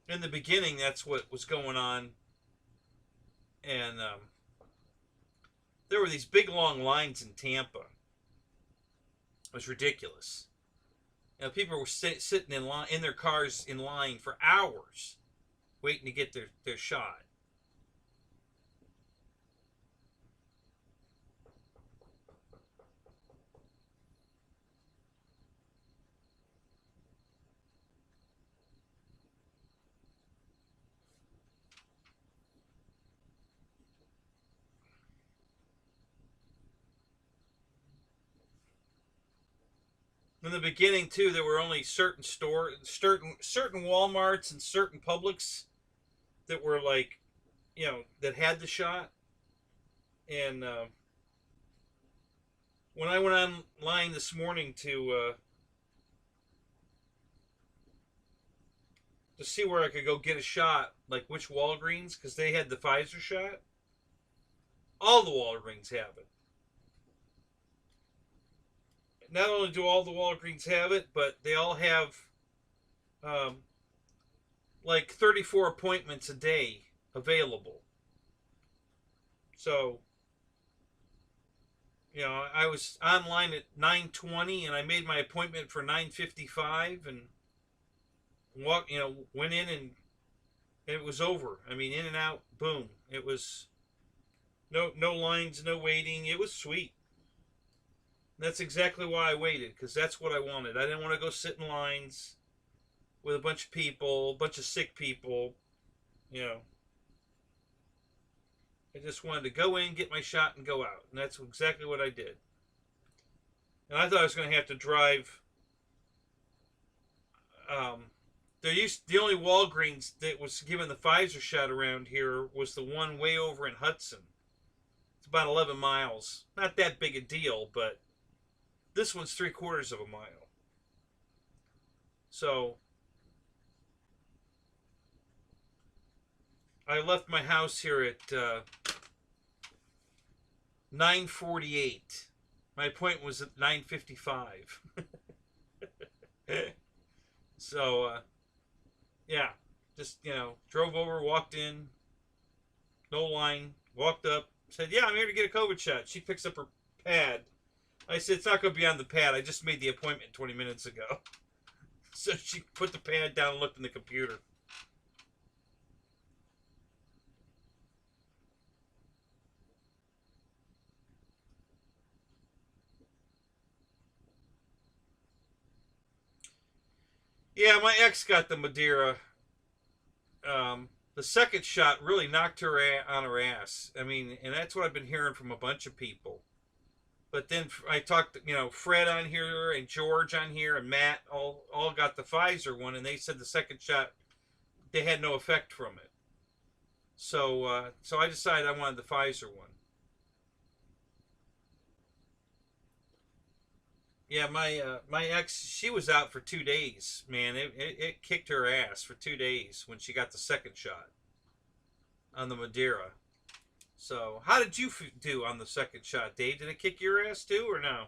in the beginning, that's what was going on, and there were these big long lines in Tampa. It was ridiculous. You know, people were sitting in line in their cars in line for hours, waiting to get their shot. In the beginning, too, there were only certain certain WalMarts and certain Publix that were like, you know, that had the shot. And when I went online this morning to see where I could go get a shot, like which Walgreens, because they had the Pfizer shot, all the Walgreens have it. Not only do all the Walgreens have it, but they all have um, like 34 appointments a day available. So, you know, I was online at 9:20 and I made my appointment for 9:55 and went in and it was over. I mean, in and out, boom. It was no lines, no waiting. It was sweet. That's exactly why I waited, because that's what I wanted. I didn't want to go sit in lines with a bunch of people, a bunch of sick people, you know. I just wanted to go in, get my shot, and go out. And that's exactly what I did. And I thought I was going to have to drive. The only Walgreens that was given the Pfizer shot around here was the one way over in Hudson. It's about 11 miles. Not that big a deal, but this one's 3/4 of a mile. So I left my house here at 9:48. My appointment was at 9:55. So yeah, just, you know, drove over, walked in, no line, walked up, said, "Yeah, I'm here to get a COVID shot." She picks up her pad. I said, "It's not going to be on the pad. I just made the appointment 20 minutes ago." So she put the pad down and looked in the computer. Yeah, my ex got the Madeira. The second shot really knocked her on her ass. I mean, and that's what I've been hearing from a bunch of people. But then I talked, you know, Fred on here and George on here and Matt all got the Pfizer one, and they said the second shot they had no effect from it. So I decided I wanted the Pfizer one. Yeah, my ex, she was out for 2 days. Man, it kicked her ass for 2 days when she got the second shot on the Madeira. So how did you do on the second shot, Dave? Did it kick your ass too, or no?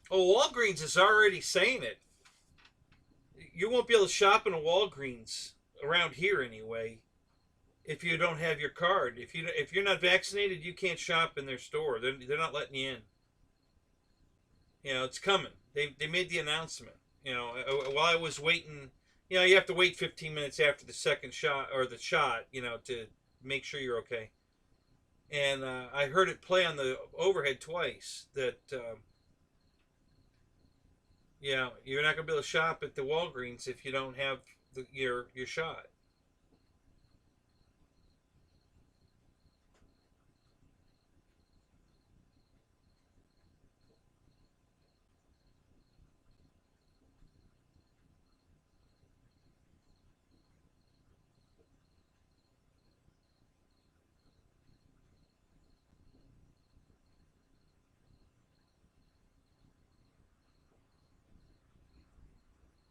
Oh, Walgreens is already saying it. You won't be able to shop in a Walgreens around here anyway if you don't have your card. If you're not vaccinated, you can't shop in their store. They're not letting you in. You know, it's coming. They made the announcement. You know, while I was waiting, you know, you have to wait 15 minutes after the second shot or the shot, you know, to make sure you're okay. And I heard it play on the overhead twice that yeah, you're not gonna be able to shop at the Walgreens if you don't have your shot.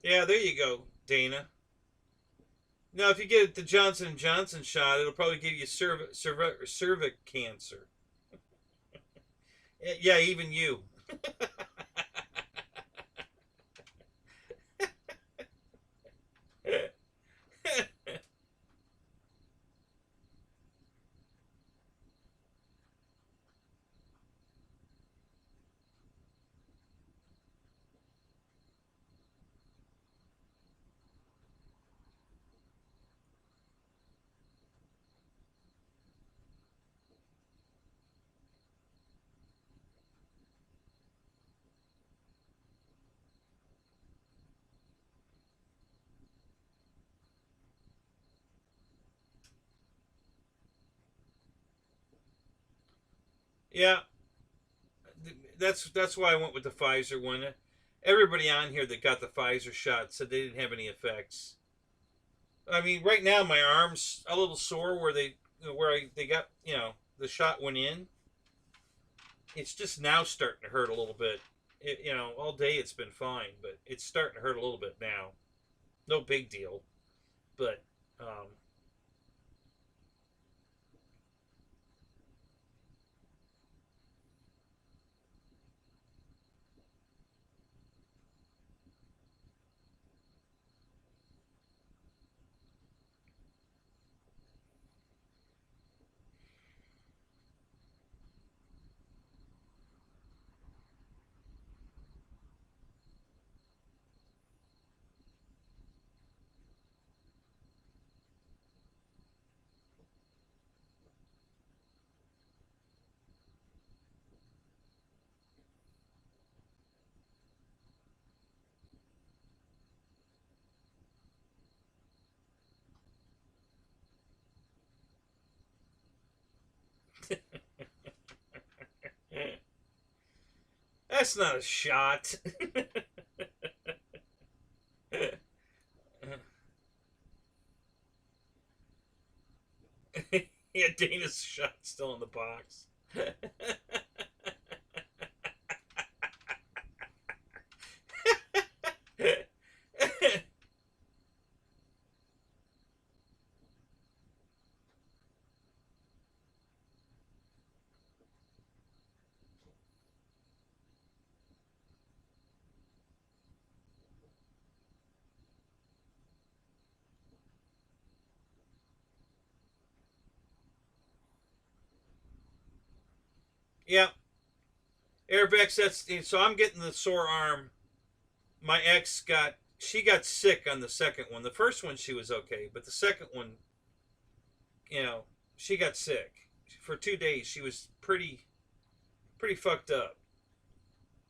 Yeah, there you go, Dana. Now, if you get the Johnson and Johnson shot, it'll probably give you cervix cancer. Yeah, even you. Yeah, that's why I went with the Pfizer one. Everybody on here that got the Pfizer shot said they didn't have any effects. I mean, right now my arm's a little sore they got the shot went in. It's just now starting to hurt a little bit. All day it's been fine, but it's starting to hurt a little bit now. No big deal, but um, that's not a shot. Yeah, Dana's shot still in the box. Yeah, airbags. That's so. I'm getting the sore arm. My ex got sick on the second one. The first one she was okay, but the second one, you know, she got sick for 2 days. She was pretty fucked up.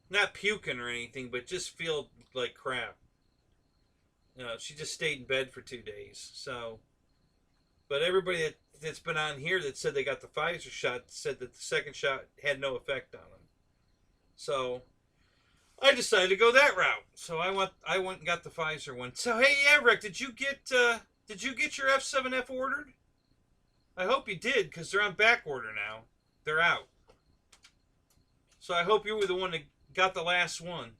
Not puking or anything, but just feel like crap. She just stayed in bed for 2 days. So, but everybody that's been on here that said they got the Pfizer shot said that the second shot had no effect on them. So I decided to go that route. So I went and got the Pfizer one. So hey, yeah, Rick, did you get your F7F ordered? I hope you did because they're on back order now. They're out. So I hope you were the one that got the last one.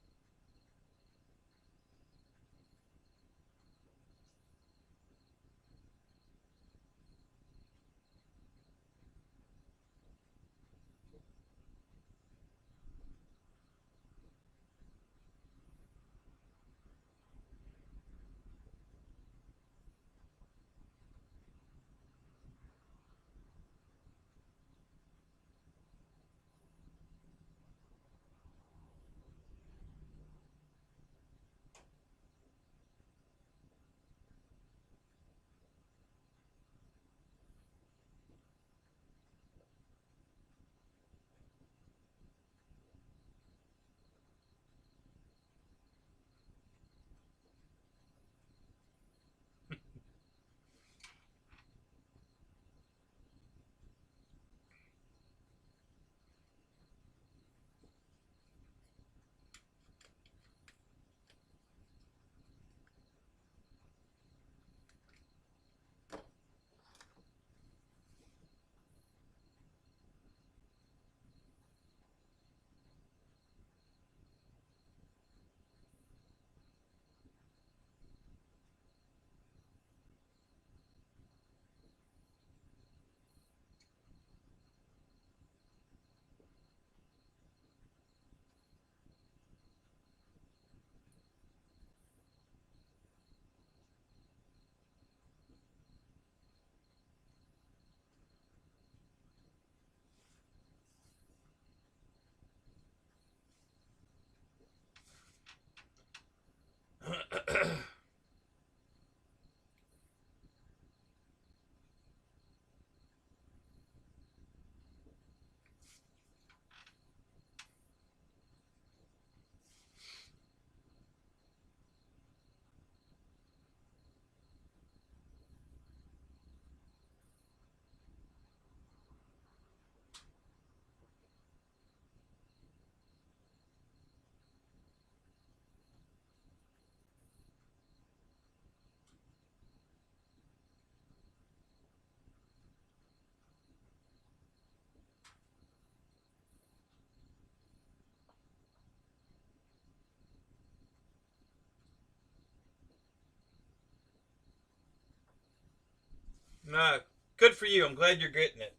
Nah, good for you. I'm glad you're getting it.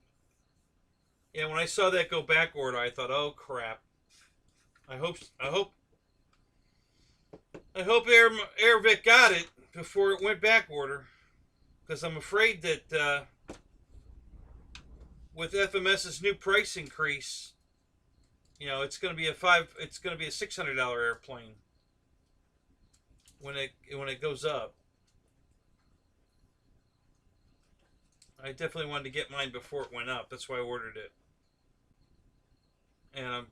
Yeah, when I saw that go back order, I thought, oh crap. I hope I hope I hope Airvic got it before it went back order, because I'm afraid that with FMS's new price increase, it's going to be a $600 airplane when it goes up. I definitely wanted to get mine before it went up. That's why I ordered it. And I'm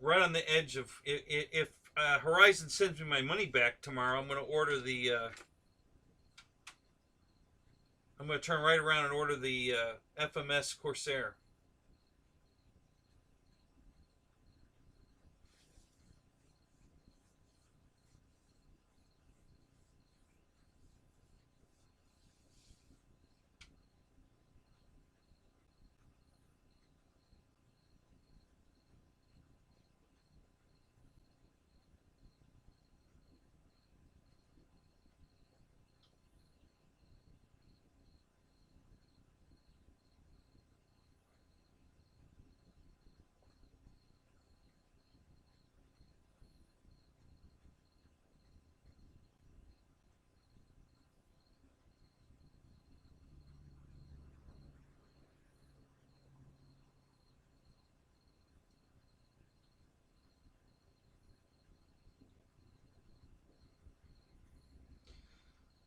right on the edge of, if Horizon sends me my money back tomorrow, I'm going to order the. I'm going to turn right around and order the FMS Corsair.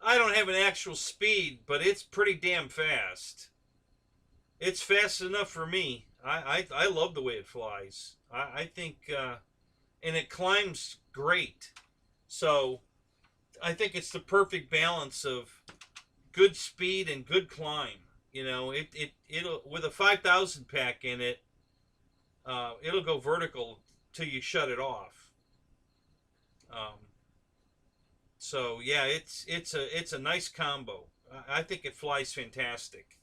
I don't have an actual speed, but it's pretty damn fast. It's fast enough for me. I love the way it flies. I think, and it climbs great. So I think it's the perfect balance of good speed and good climb. It'll, with a 5,000 pack in it, it'll go vertical till you shut it off. Um, so yeah, it's a nice combo. I think it flies fantastic.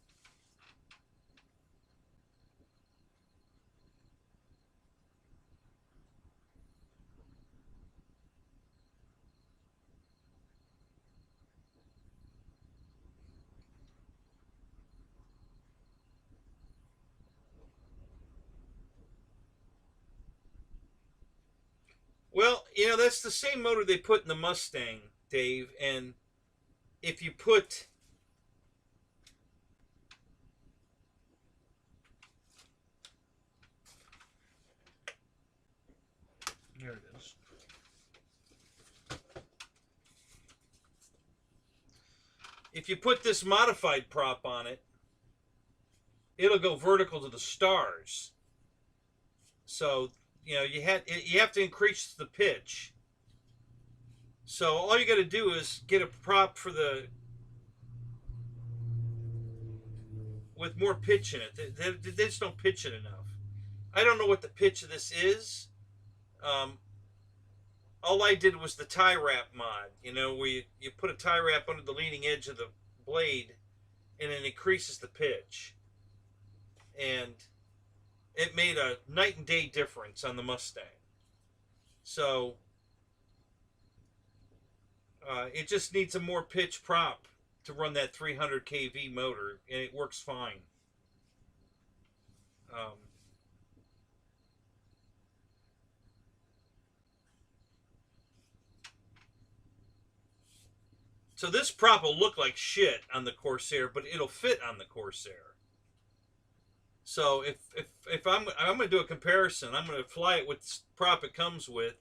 Well, that's the same motor they put in the Mustang, Dave. And if you put, here it is. If you put this modified prop on it, it'll go vertical to the stars. So you have to increase the pitch. So all you got to do is get a prop for the with more pitch in it. They just don't pitch it enough. I don't know what the pitch of this is. Um, all I did was the tie wrap mod. Where you put a tie wrap under the leading edge of the blade, and it increases the pitch. And it made a night and day difference on the Mustang. So it just needs a more pitch prop to run that 300 kV motor, and it works fine. Um, so this prop will look like shit on the Corsair, but it'll fit on the Corsair. So if I'm going to do a comparison, I'm going to fly it with the prop it comes with,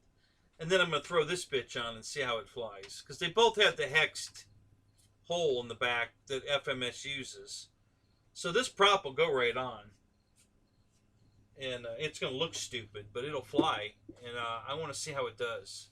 and then I'm going to throw this bitch on and see how it flies, because they both have the hexed hole in the back that FMS uses. So this prop will go right on, and it's going to look stupid, but it'll fly, and I want to see how it does.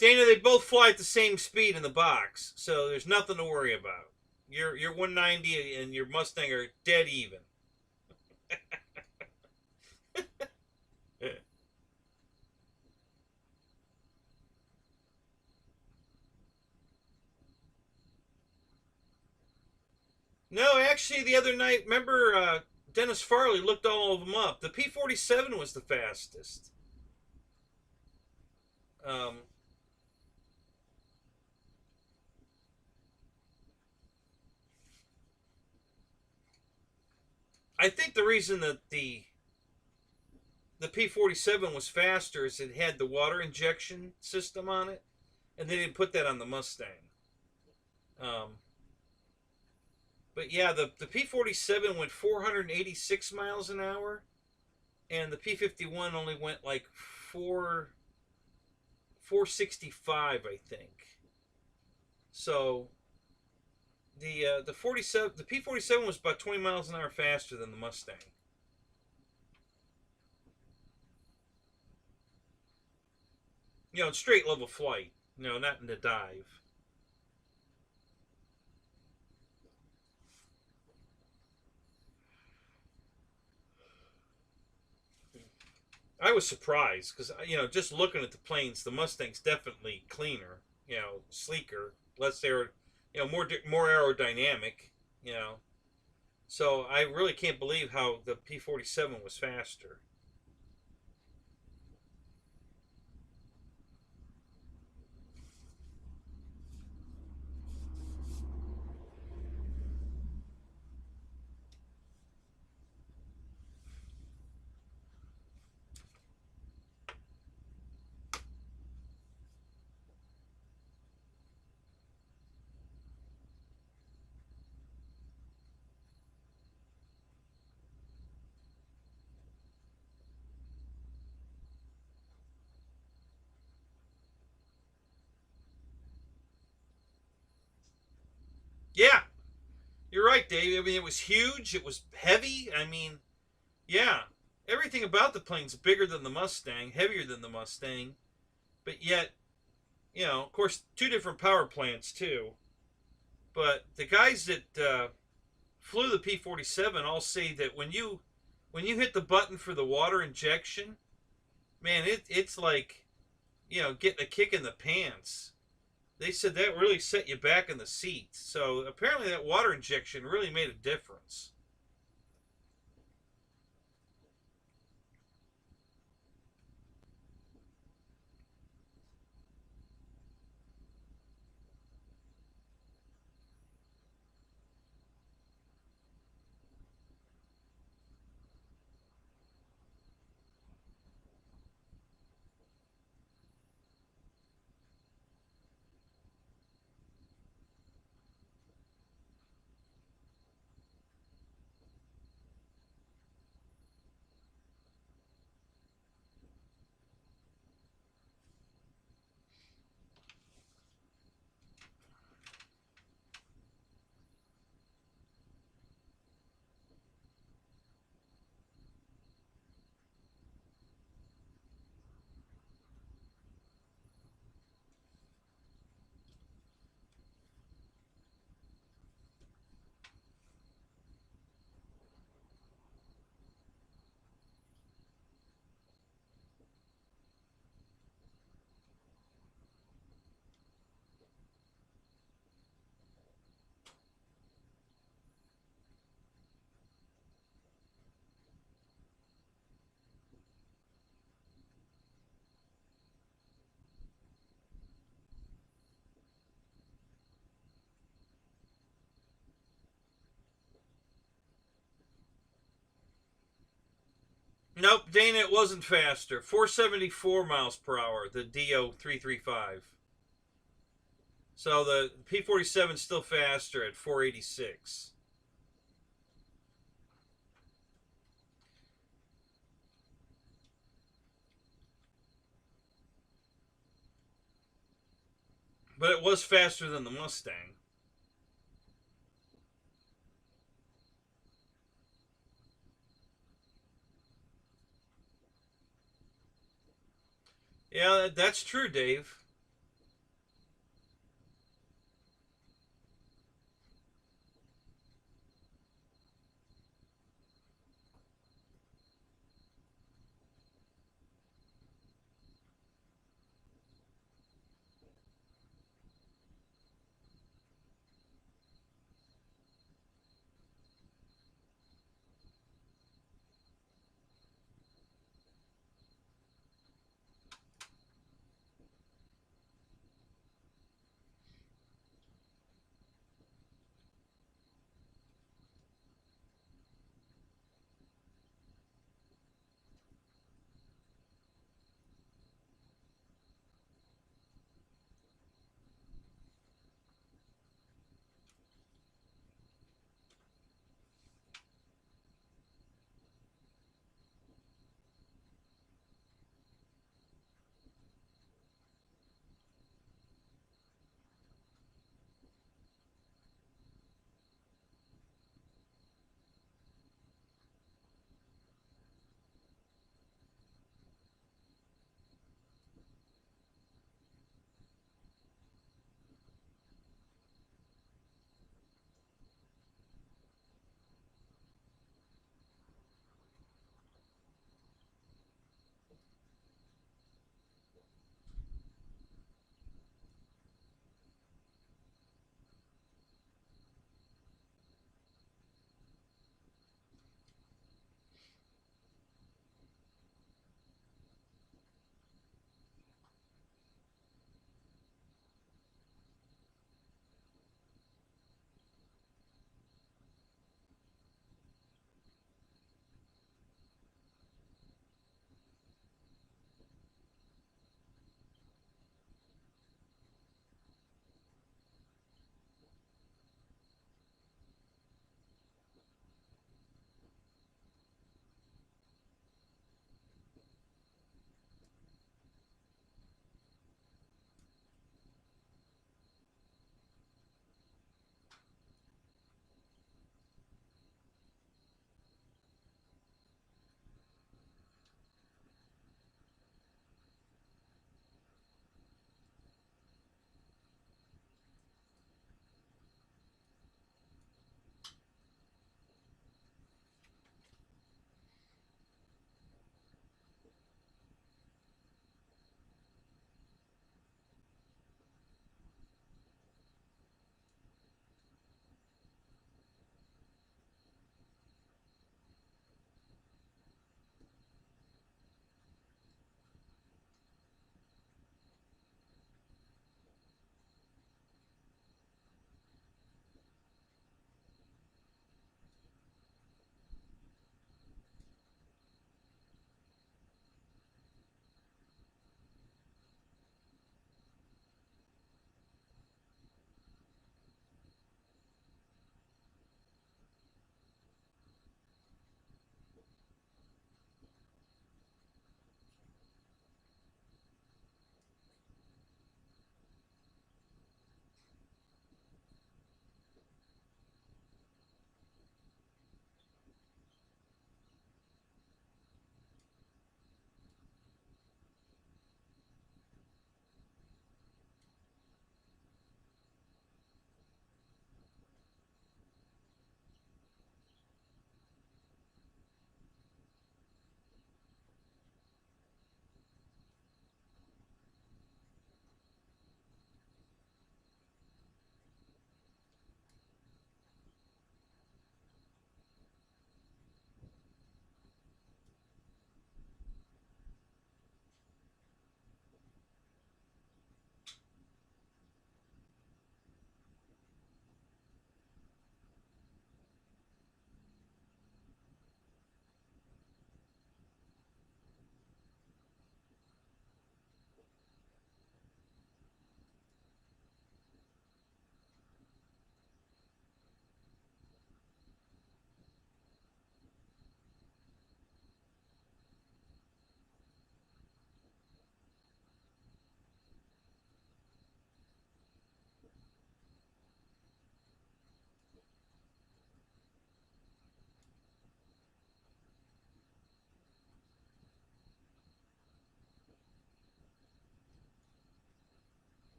Dana, they both fly at the same speed in the box, so there's nothing to worry about. Your 190 and your Mustang are dead even. No, actually, the other night, remember Dennis Farley looked all of them up. The P-47 was the fastest. Um, I think the reason that the P-47 was faster is it had the water injection system on it, and they didn't put that on the Mustang. Um, but yeah, the P-47 went 486 miles an hour, and the P-51 only went like 465, I think. So the P-47 was about 20 miles an hour faster than the Mustang. You know, straight level flight. No, not in the dive. I was surprised because just looking at the planes, the Mustang's definitely cleaner. Sleeker, less air, more aerodynamic. You know, so I really can't believe how the P-47 was faster. Yeah, you're right, Dave. I mean, it was huge. It was heavy. I mean, yeah, everything about the plane's bigger than the Mustang, heavier than the Mustang, but yet, of course, two different power plants too. But the guys that flew the P-47 all say that when you hit the button for the water injection, man, it's like getting a kick in the pants. They said that really set you back in the seat. So apparently that water injection really made a difference. Nope, Dana, it wasn't faster. 474 miles per hour, the DO335. So the P-47 is still faster at 486. But it was faster than the Mustang. Yeah, that's true, Dave.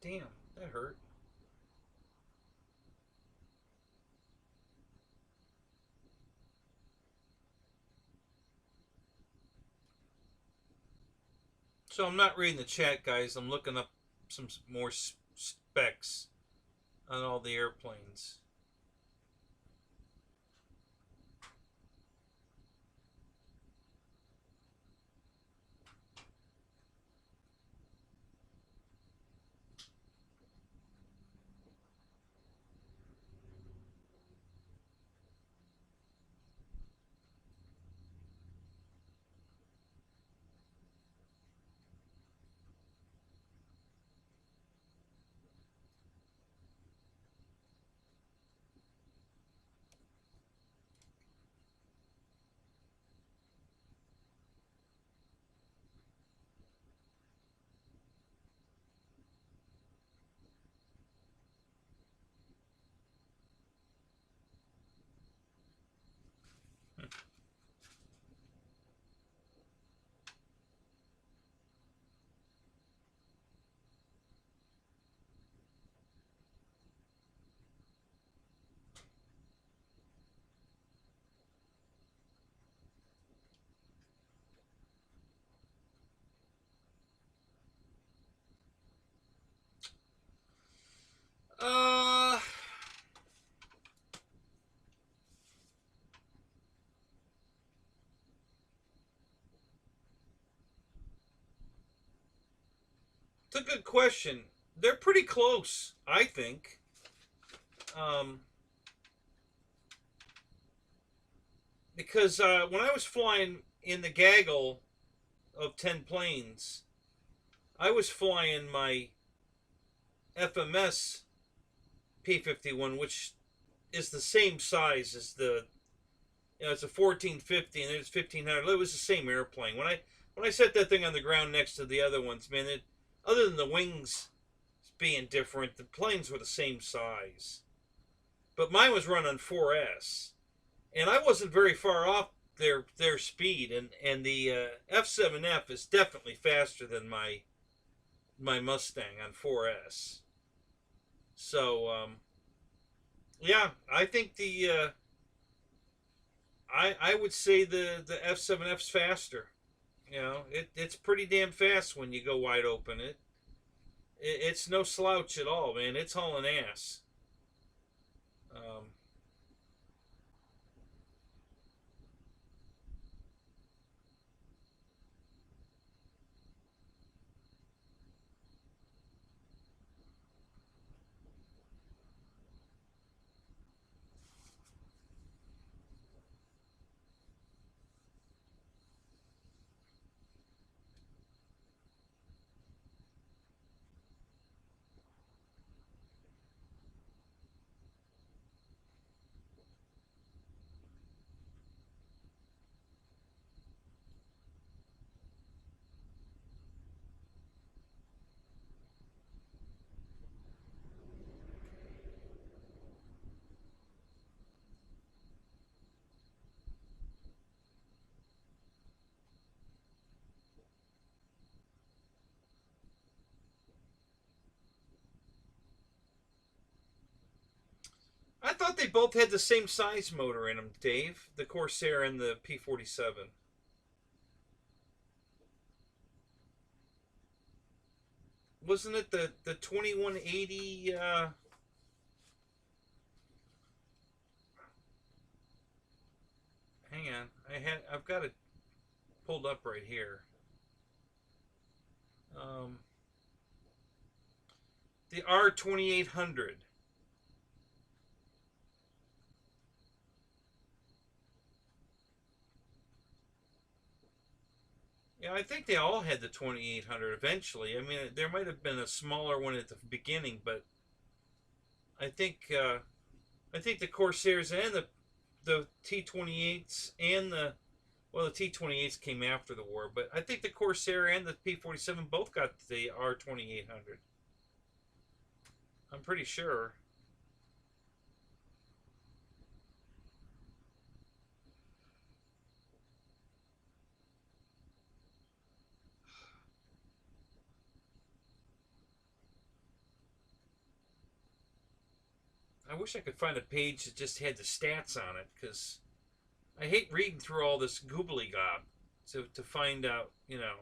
Damn, that hurt. So I'm not reading the chat, guys. I'm looking up some more specs on all the airplanes. Uh, it's a good question. They're pretty close, I think. Um, because when I was flying in the gaggle of 10 planes, I was flying my FMS P-51, which is the same size as the, it's a 1450 and it's 1500. It was the same airplane. When I set that thing on the ground next to the other ones, man, other than the wings being different, the planes were the same size. But mine was run on 4S, and I wasn't very far off their speed, and the F7F is definitely faster than my Mustang on 4S. So yeah, I think I would say the F7F's faster. It's pretty damn fast when you go wide open. It's no slouch at all, man. It's hauling ass. Um, I thought they both had the same size motor in them, Dave. The Corsair and the P-47. Wasn't it the 2180? Hang on, I've got it pulled up right here. Um, the R2800. Yeah, I think they all had the 2800 eventually. I mean, there might have been a smaller one at the beginning, but I think I think the Corsairs and the T28s and the T28s came after the war, but I think the Corsair and the P-47 both got the R2800. I'm pretty sure. I wish I could find a page that just had the stats on it, because I hate reading through all this goobly gob to find out, you know.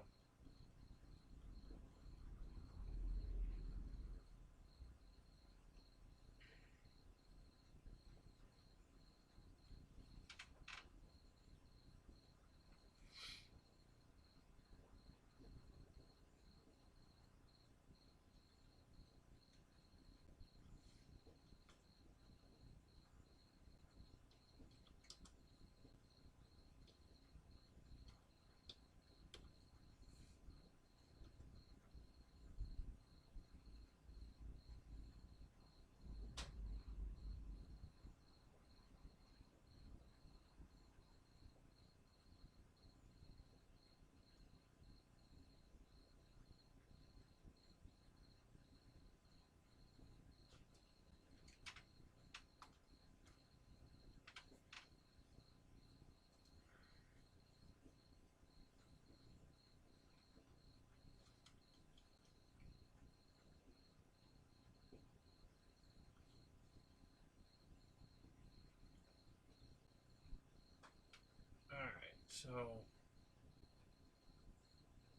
Alright, so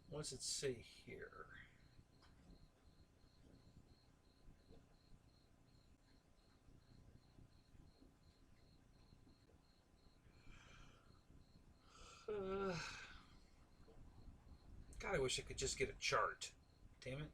what does it say here? God, I wish I could just get a chart. Damn it.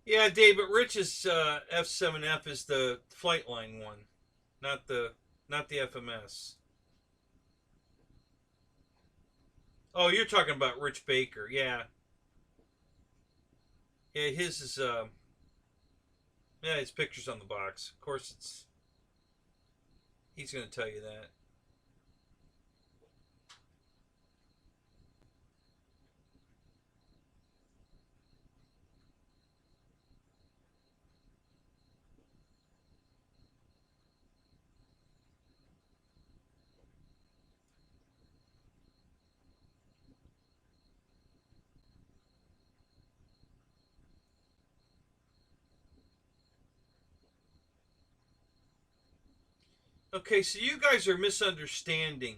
Yeah, Dave, but Rich's F7F is the flight line one, not the FMS. Oh, you're talking about Rich Baker. Yeah. Yeah, his is yeah, his picture's on the box. Of course it's he's going to tell you that. Okay, so you guys are misunderstanding.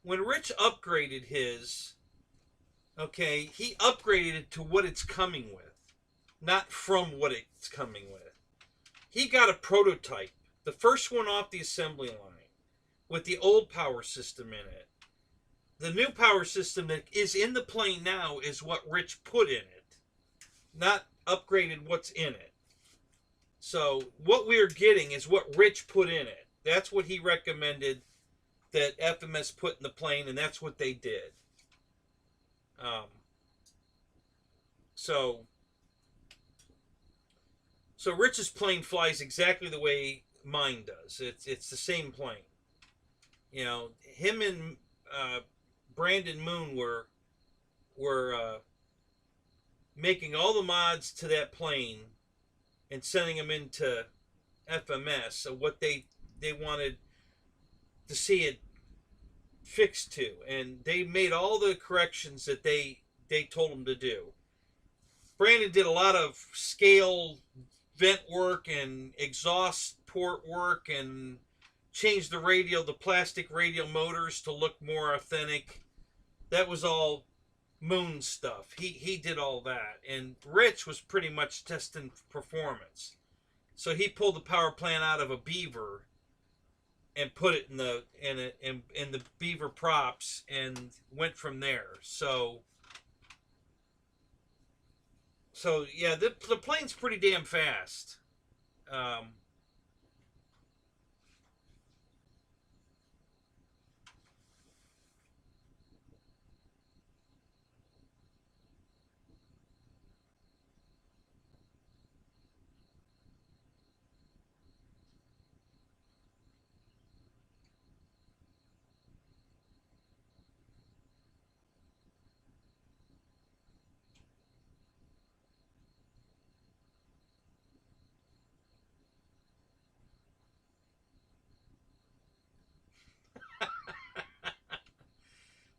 When Rich upgraded his, okay, he upgraded it to what it's coming with, not from what it's coming with. He got a prototype, the first one off the assembly line, with the old power system in it. The new power system that is in the plane now is what Rich put in it, not upgraded what's in it. So what we're getting is what Rich put in it. That's what he recommended that FMS put in the plane, and that's what they did. Um, so so Rich's plane flies exactly the way mine does. It's the same plane. You know, him and Brandon Moon were making all the mods to that plane and sending them into FMS. So what they wanted to see it fixed to, and they made all the corrections that they told them to do. Brandon did a lot of scale vent work and exhaust port work and changed the plastic radial motors to look more authentic. That was all Moon stuff. He did all that, and Rich was pretty much testing performance. So he pulled the power plant out of a Beaver and put it in the Beaver props and went from there. So yeah, the plane's pretty damn fast. Um,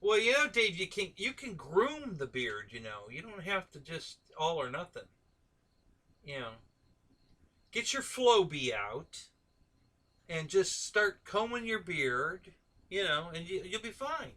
well, you know, Dave, you can groom the beard. You know, you don't have to just all or nothing. You know, get your Flowbee out and just start combing your beard. You know, and you'll be fine.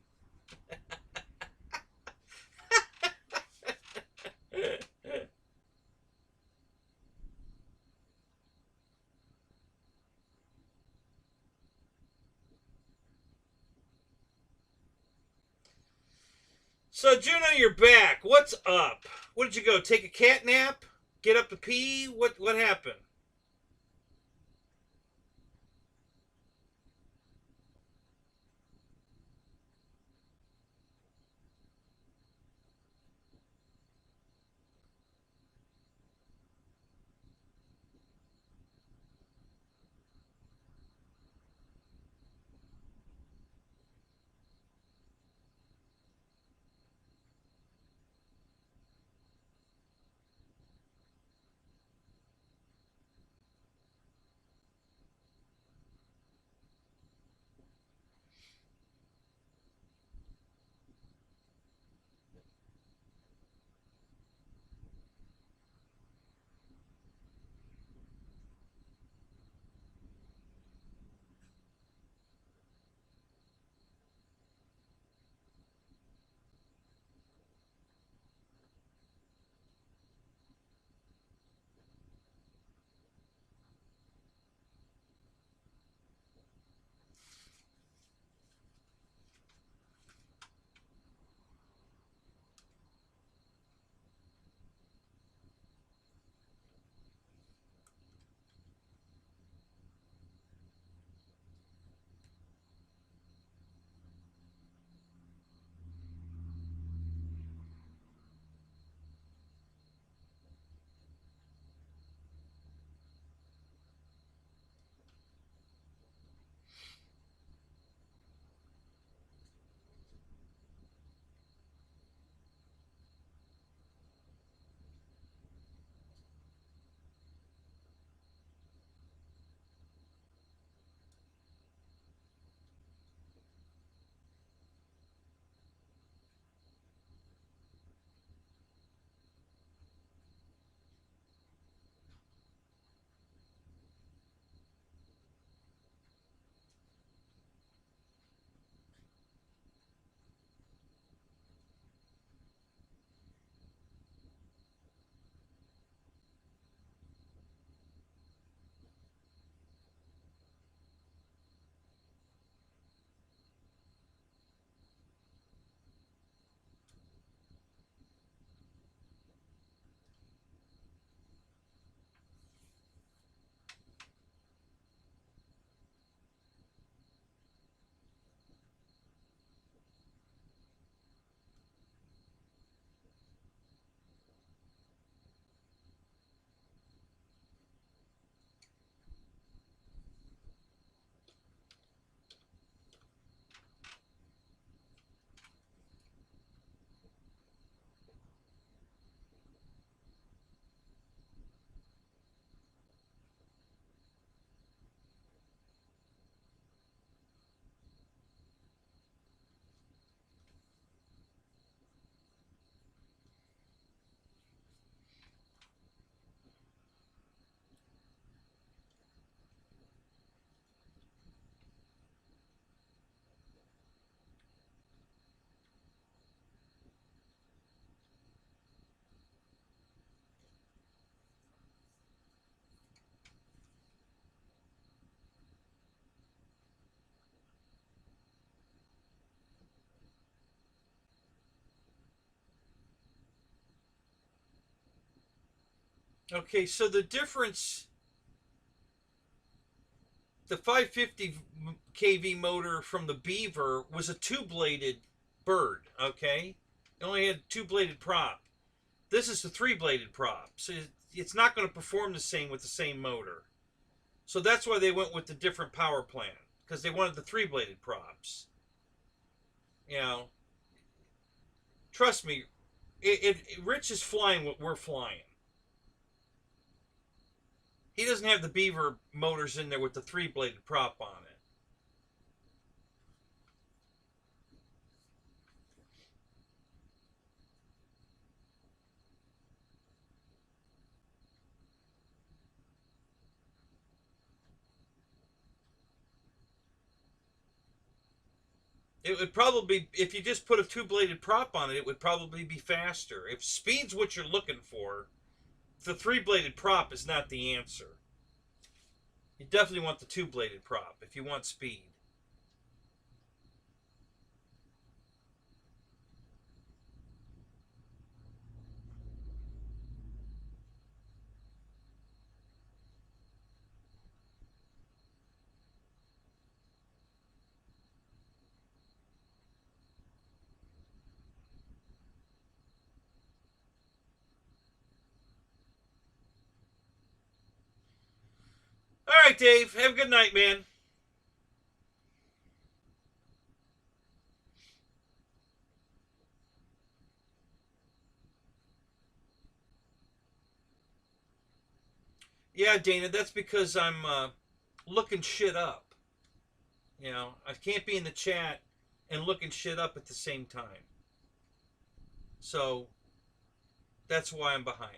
So Juno, you're back. What's up? What did you go? Take a cat nap? Get up to pee? What happened? Okay, so the difference, the 550 kV motor from the Beaver was a two-bladed bird, okay? It only had two-bladed prop. This is the three-bladed prop, so it's not going to perform the same with the same motor. So that's why they went with the different power plant, because they wanted the three-bladed props. You know, trust me, Rich is flying what we're flying. He doesn't have the Beaver motors in there with the three-bladed prop on it. It would probably, if you just put a two-bladed prop on it, it would probably be faster. If speed's what you're looking for, the three-bladed prop is not the answer. You definitely want the two-bladed prop if you want speed. All right, Dave. Have a good night, man. Yeah, Dana, that's because I'm looking shit up. You know, I can't be in the chat and looking shit up at the same time. So that's why I'm behind.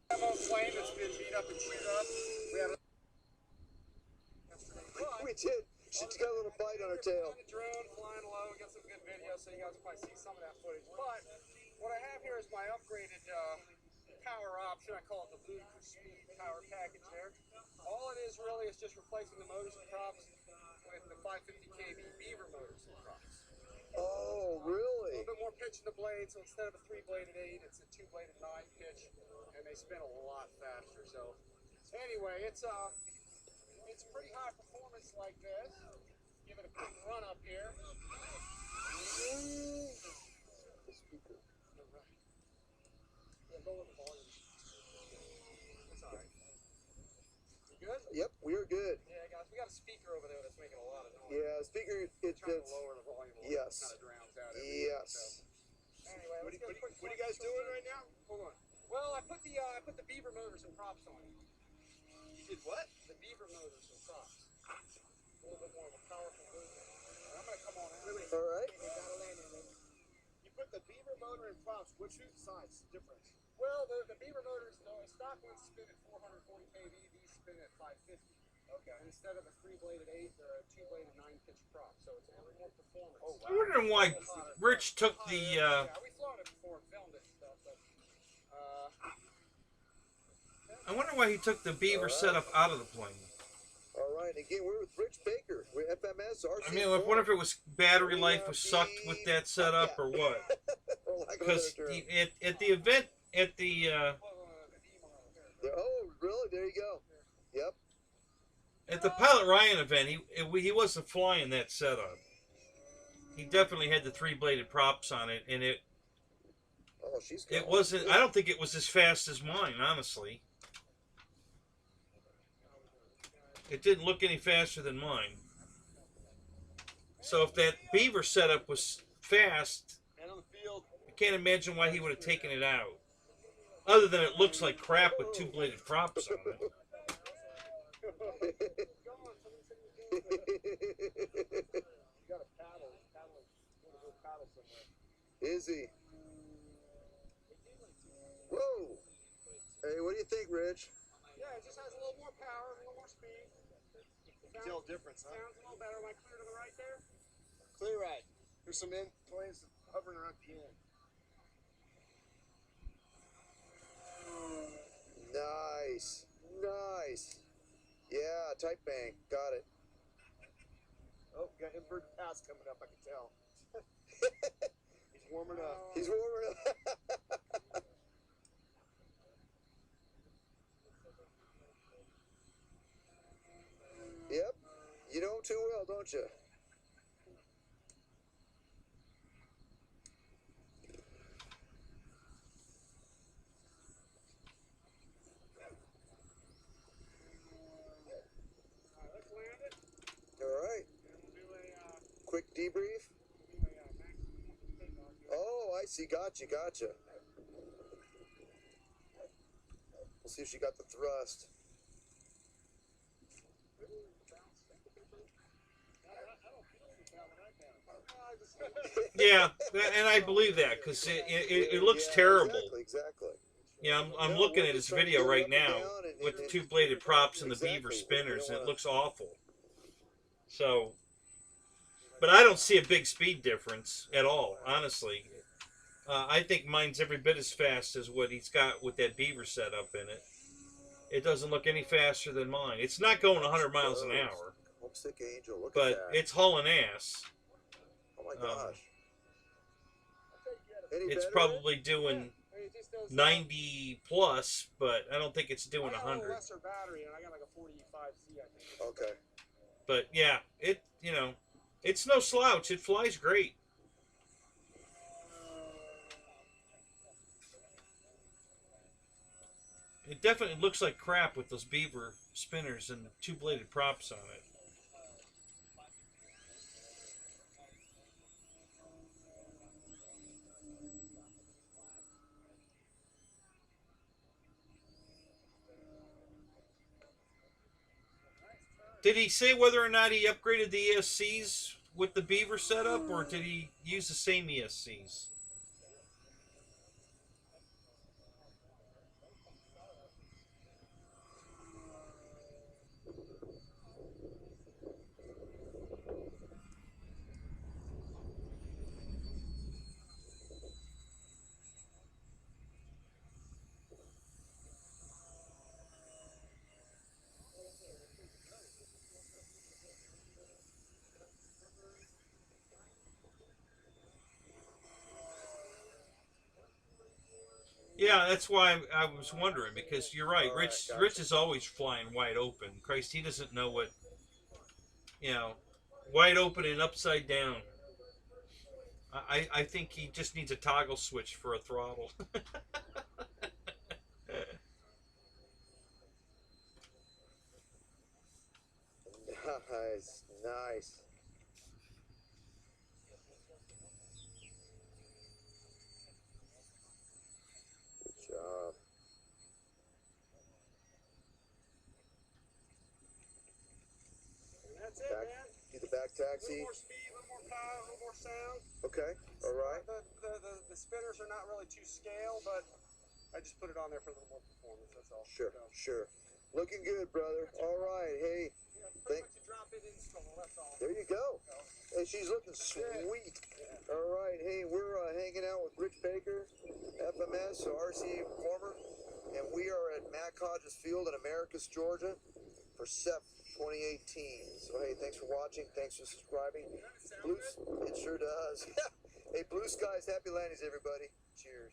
Ammo flame that's been beat up and chewed up. We had We did. She's got a little bite on her tail. the drone flying low. We got some good video, so you guys will probably see some of that footage. But what I have here is my upgraded power option. I call it the Ludicrous Speed power package there. All it is really is just replacing the motors and props with the 550 kV Beaver motors and props. Oh, A really? little bit more pitch in the blade, so instead of a 3-bladed 8, it's a 2-bladed 9 pitch, and they spin a lot faster. So anyway, it's pretty high performance like this. Give it a quick run up here. The speaker. Yeah, go with the volume. It's alright. You good? Yep, we're good. Yeah, guys, we got a speaker over there that's making a lot of noise. Yeah, speaker, Trying to lower the volume a little bit. Yes. Kind of drowns out everything. Yes. So, anyway, What let's get a quick are you guys doing right now? Hold on. Well, I put the Beaver motors and props on it. You did what? The Beaver motors and props. A little bit more of a powerful movement. I'm gonna come on out. All right. They gotta land in it. You put the Beaver motor and props. Which size difference? Well, the Beaver motors, the stock ones spin at 440 kV. These spin at 550. Okay. And instead of a 3-bladed 8, they're a 2-bladed 9-pitch prop. So it's a little more performance. Oh, I'm wondering why Rich took the. Yeah, we flown it before and filmed it and stuff, but I wonder why he took the Beaver setup out of the plane. All right. Again, we're with Rich Baker. We're FMS, RC. I mean, I wonder if it was battery life was sucked with that setup or what. Because at the event at the oh, really? There you go. Yep. at the Pilot Ryan event, he wasn't flying that setup. He definitely had the 3-bladed props on it, and it Oh, she's. it wasn't. I don't think it was as fast as mine, honestly. It didn't look any faster than mine. So if that Beaver setup was fast, And on the field. I can't imagine why he would have taken it out. Other than it looks like crap with 2-bladed props on it. you got a paddle. Paddle somewhere. Is he? Whoa. Hey, what do you think, Rich? Yeah, it just has a little more power, a little more speed. Tell difference, huh? Sounds a little better. Am I clear to the right there? Clear right. There's some planes hovering around the end. Nice. Nice. Yeah, tight bank. Got it. Oh, got invert pass coming up, I can tell. He's warming up. He's warming up. Yep. You know him too well, don't you? Let's land it. All right. And we'll do a Quick debrief. maximum takeoff here. Oh, I see. Gotcha. We'll see if she got the thrust. Yeah, and I believe that because it looks Yeah, terrible. Exactly. Yeah, I'm looking at his video right now with the 2-bladed props and the Beaver spinners, and it looks awful. So, but I don't see a big speed difference at all, honestly. I think mine's every bit as fast as what he's got with that Beaver setup in it. It doesn't look any faster than mine. It's not going 100 miles an hour, Homesick Angel. Look but at that. it's hauling ass. Oh my gosh. Any It's better? probably doing It just does 90 plus, but I don't think it's doing I got a little 100. lesser battery, and I got like a 45C, I think. Okay. But yeah, it's no slouch. It flies great. It definitely looks like crap with those Beaver spinners and 2-bladed props on it. Did he say whether or not he upgraded the ESCs with the Beaver setup, or did he use the same ESCs? Yeah, that's why I was wondering, because you're right. All right, Rich gotcha. Rich is always flying wide open. Christ, he doesn't know what, you know, wide open and upside down. I think he just needs a toggle switch for a throttle. Nice, nice. Good job. And that's it, Back, man. do the back A little taxi. more speed, a little more power, a little more sound. Okay, all right. The spinners are not really to scale, but I just put it on there for a little more performance. That's all. Sure, So, sure. Looking good, brother. All right, hey, yeah, it's pretty much a drop-in install. That's all. there you go. So, Hey, she's looking sweet. All right, hey, we're hanging out with Rich Baker, FMS, so RC Former, and we are at Mac Hodges Field in Americus, Georgia, for SEP 2018. So hey, thanks for watching. Thanks for subscribing. Blue, it sure does. Hey, blue skies, happy landings, everybody. Cheers.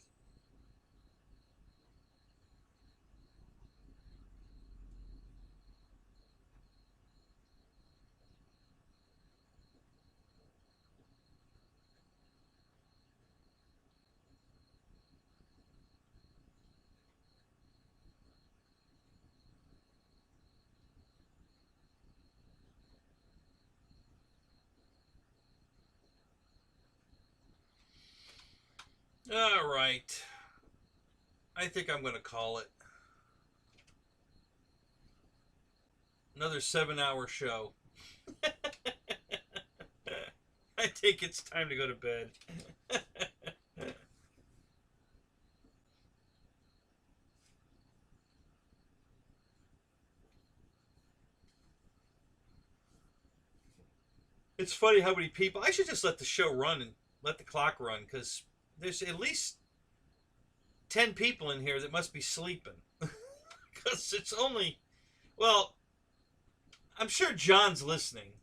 All right. I think I'm going to call it. Another 7-hour show. I think it's time to go to bed. It's funny how many people. I should just let the show run and let the clock run, because there's at least 10 people in here that must be sleeping. Because it's only. Well, I'm sure John's listening,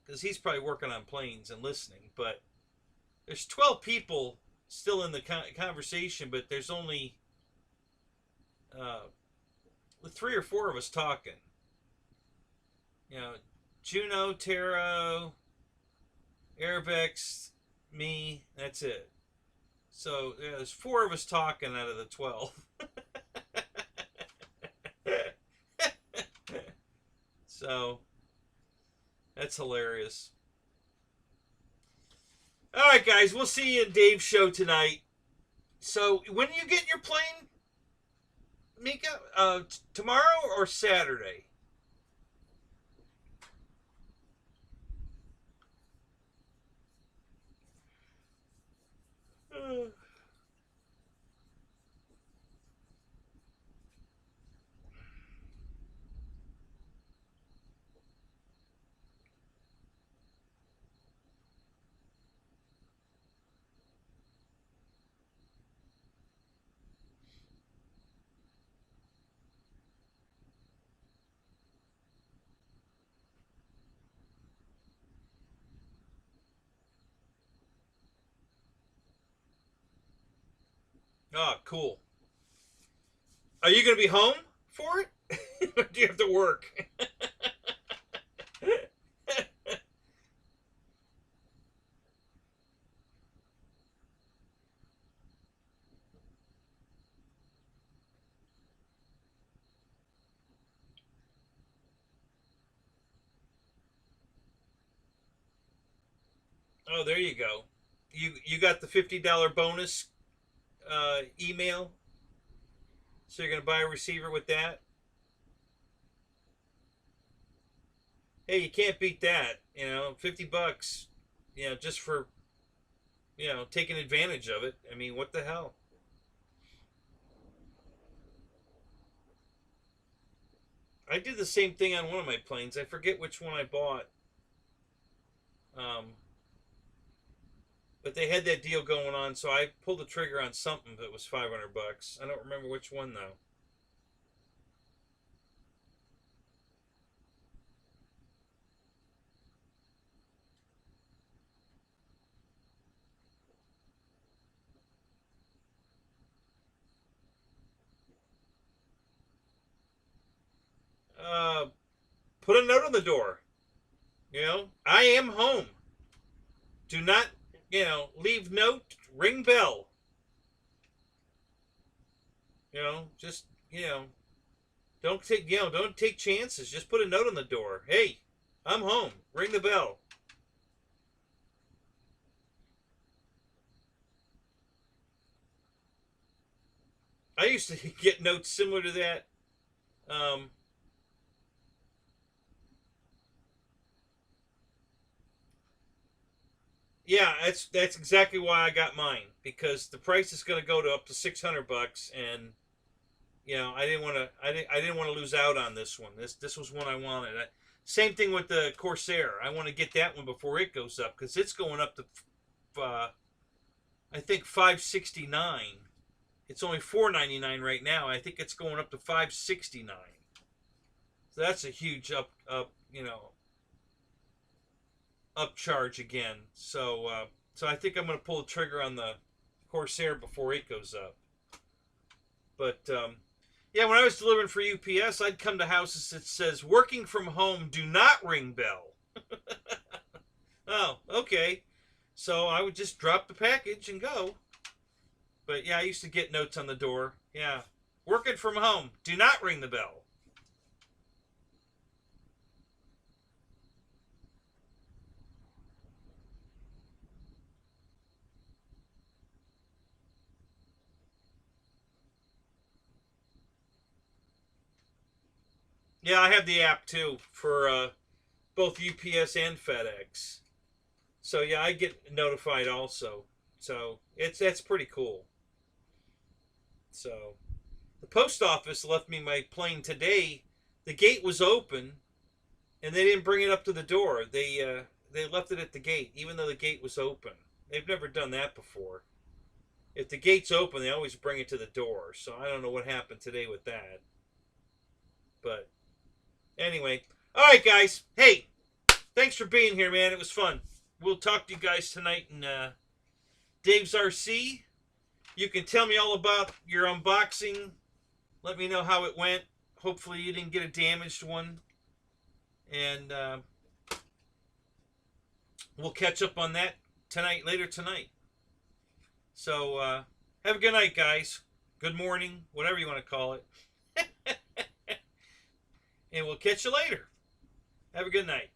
because he's probably working on planes and listening, but there's 12 people still in the conversation, but there's only 3 or 4 of us talking. You know, Juno, Taro, Arabex, me, that's it. So yeah, there's 4 of us talking out of the 12. So that's hilarious. All right, guys, we'll see you in Dave's show tonight. So when you get your plane, Mika, tomorrow or Saturday? Oh, cool. Are you going to be home for it? Or do you have to work? Oh, there you go. You got the $50 bonus email. So you're going to buy a receiver with that? Hey, you can't beat that. 50 bucks, just for, taking advantage of it. I mean, what the hell? I did the same thing on one of my planes. I forget which one I bought. But they had that deal going on, so I pulled the trigger on something that was 500 bucks. I don't remember which one though. put a note on the door. You know, I am home. Do not, you know, leave note, ring bell. You know, just, you know, don't take chances. Just put a note on the door. Hey, I'm home. Ring the bell. I used to get notes similar to that. Yeah, that's exactly why I got mine, because the price is going to go to up to $600, and you know I didn't want to lose out on this one. This was one I wanted. Same thing with the Corsair. I want to get that one before it goes up, because it's going up to I think $569. It's only $499 right now. I think it's going up to $569. So that's a huge upcharge again. So I think I'm going to pull the trigger on the Corsair before it goes up. But yeah, when I was delivering for UPS, I'd come to houses that says "working from home, do not ring bell." Oh, okay. So I would just drop the package and go. But yeah, I used to get notes on the door. Yeah, working from home, do not ring the bell. Yeah, I have the app too for both UPS and FedEx. So yeah, I get notified also. So that's pretty cool. So the post office left me my plane today. The gate was open, and they didn't bring it up to the door. They left it at the gate, even though the gate was open. They've never done that before. If the gate's open, they always bring it to the door. So I don't know what happened today with that. But anyway, all right, guys. Hey, thanks for being here, man. It was fun. We'll talk to you guys tonight in Dave's RC. You can tell me all about your unboxing. Let me know how it went. Hopefully you didn't get a damaged one. And we'll catch up on that later tonight. So have a good night, guys. Good morning, whatever you want to call it. And we'll catch you later. Have a good night.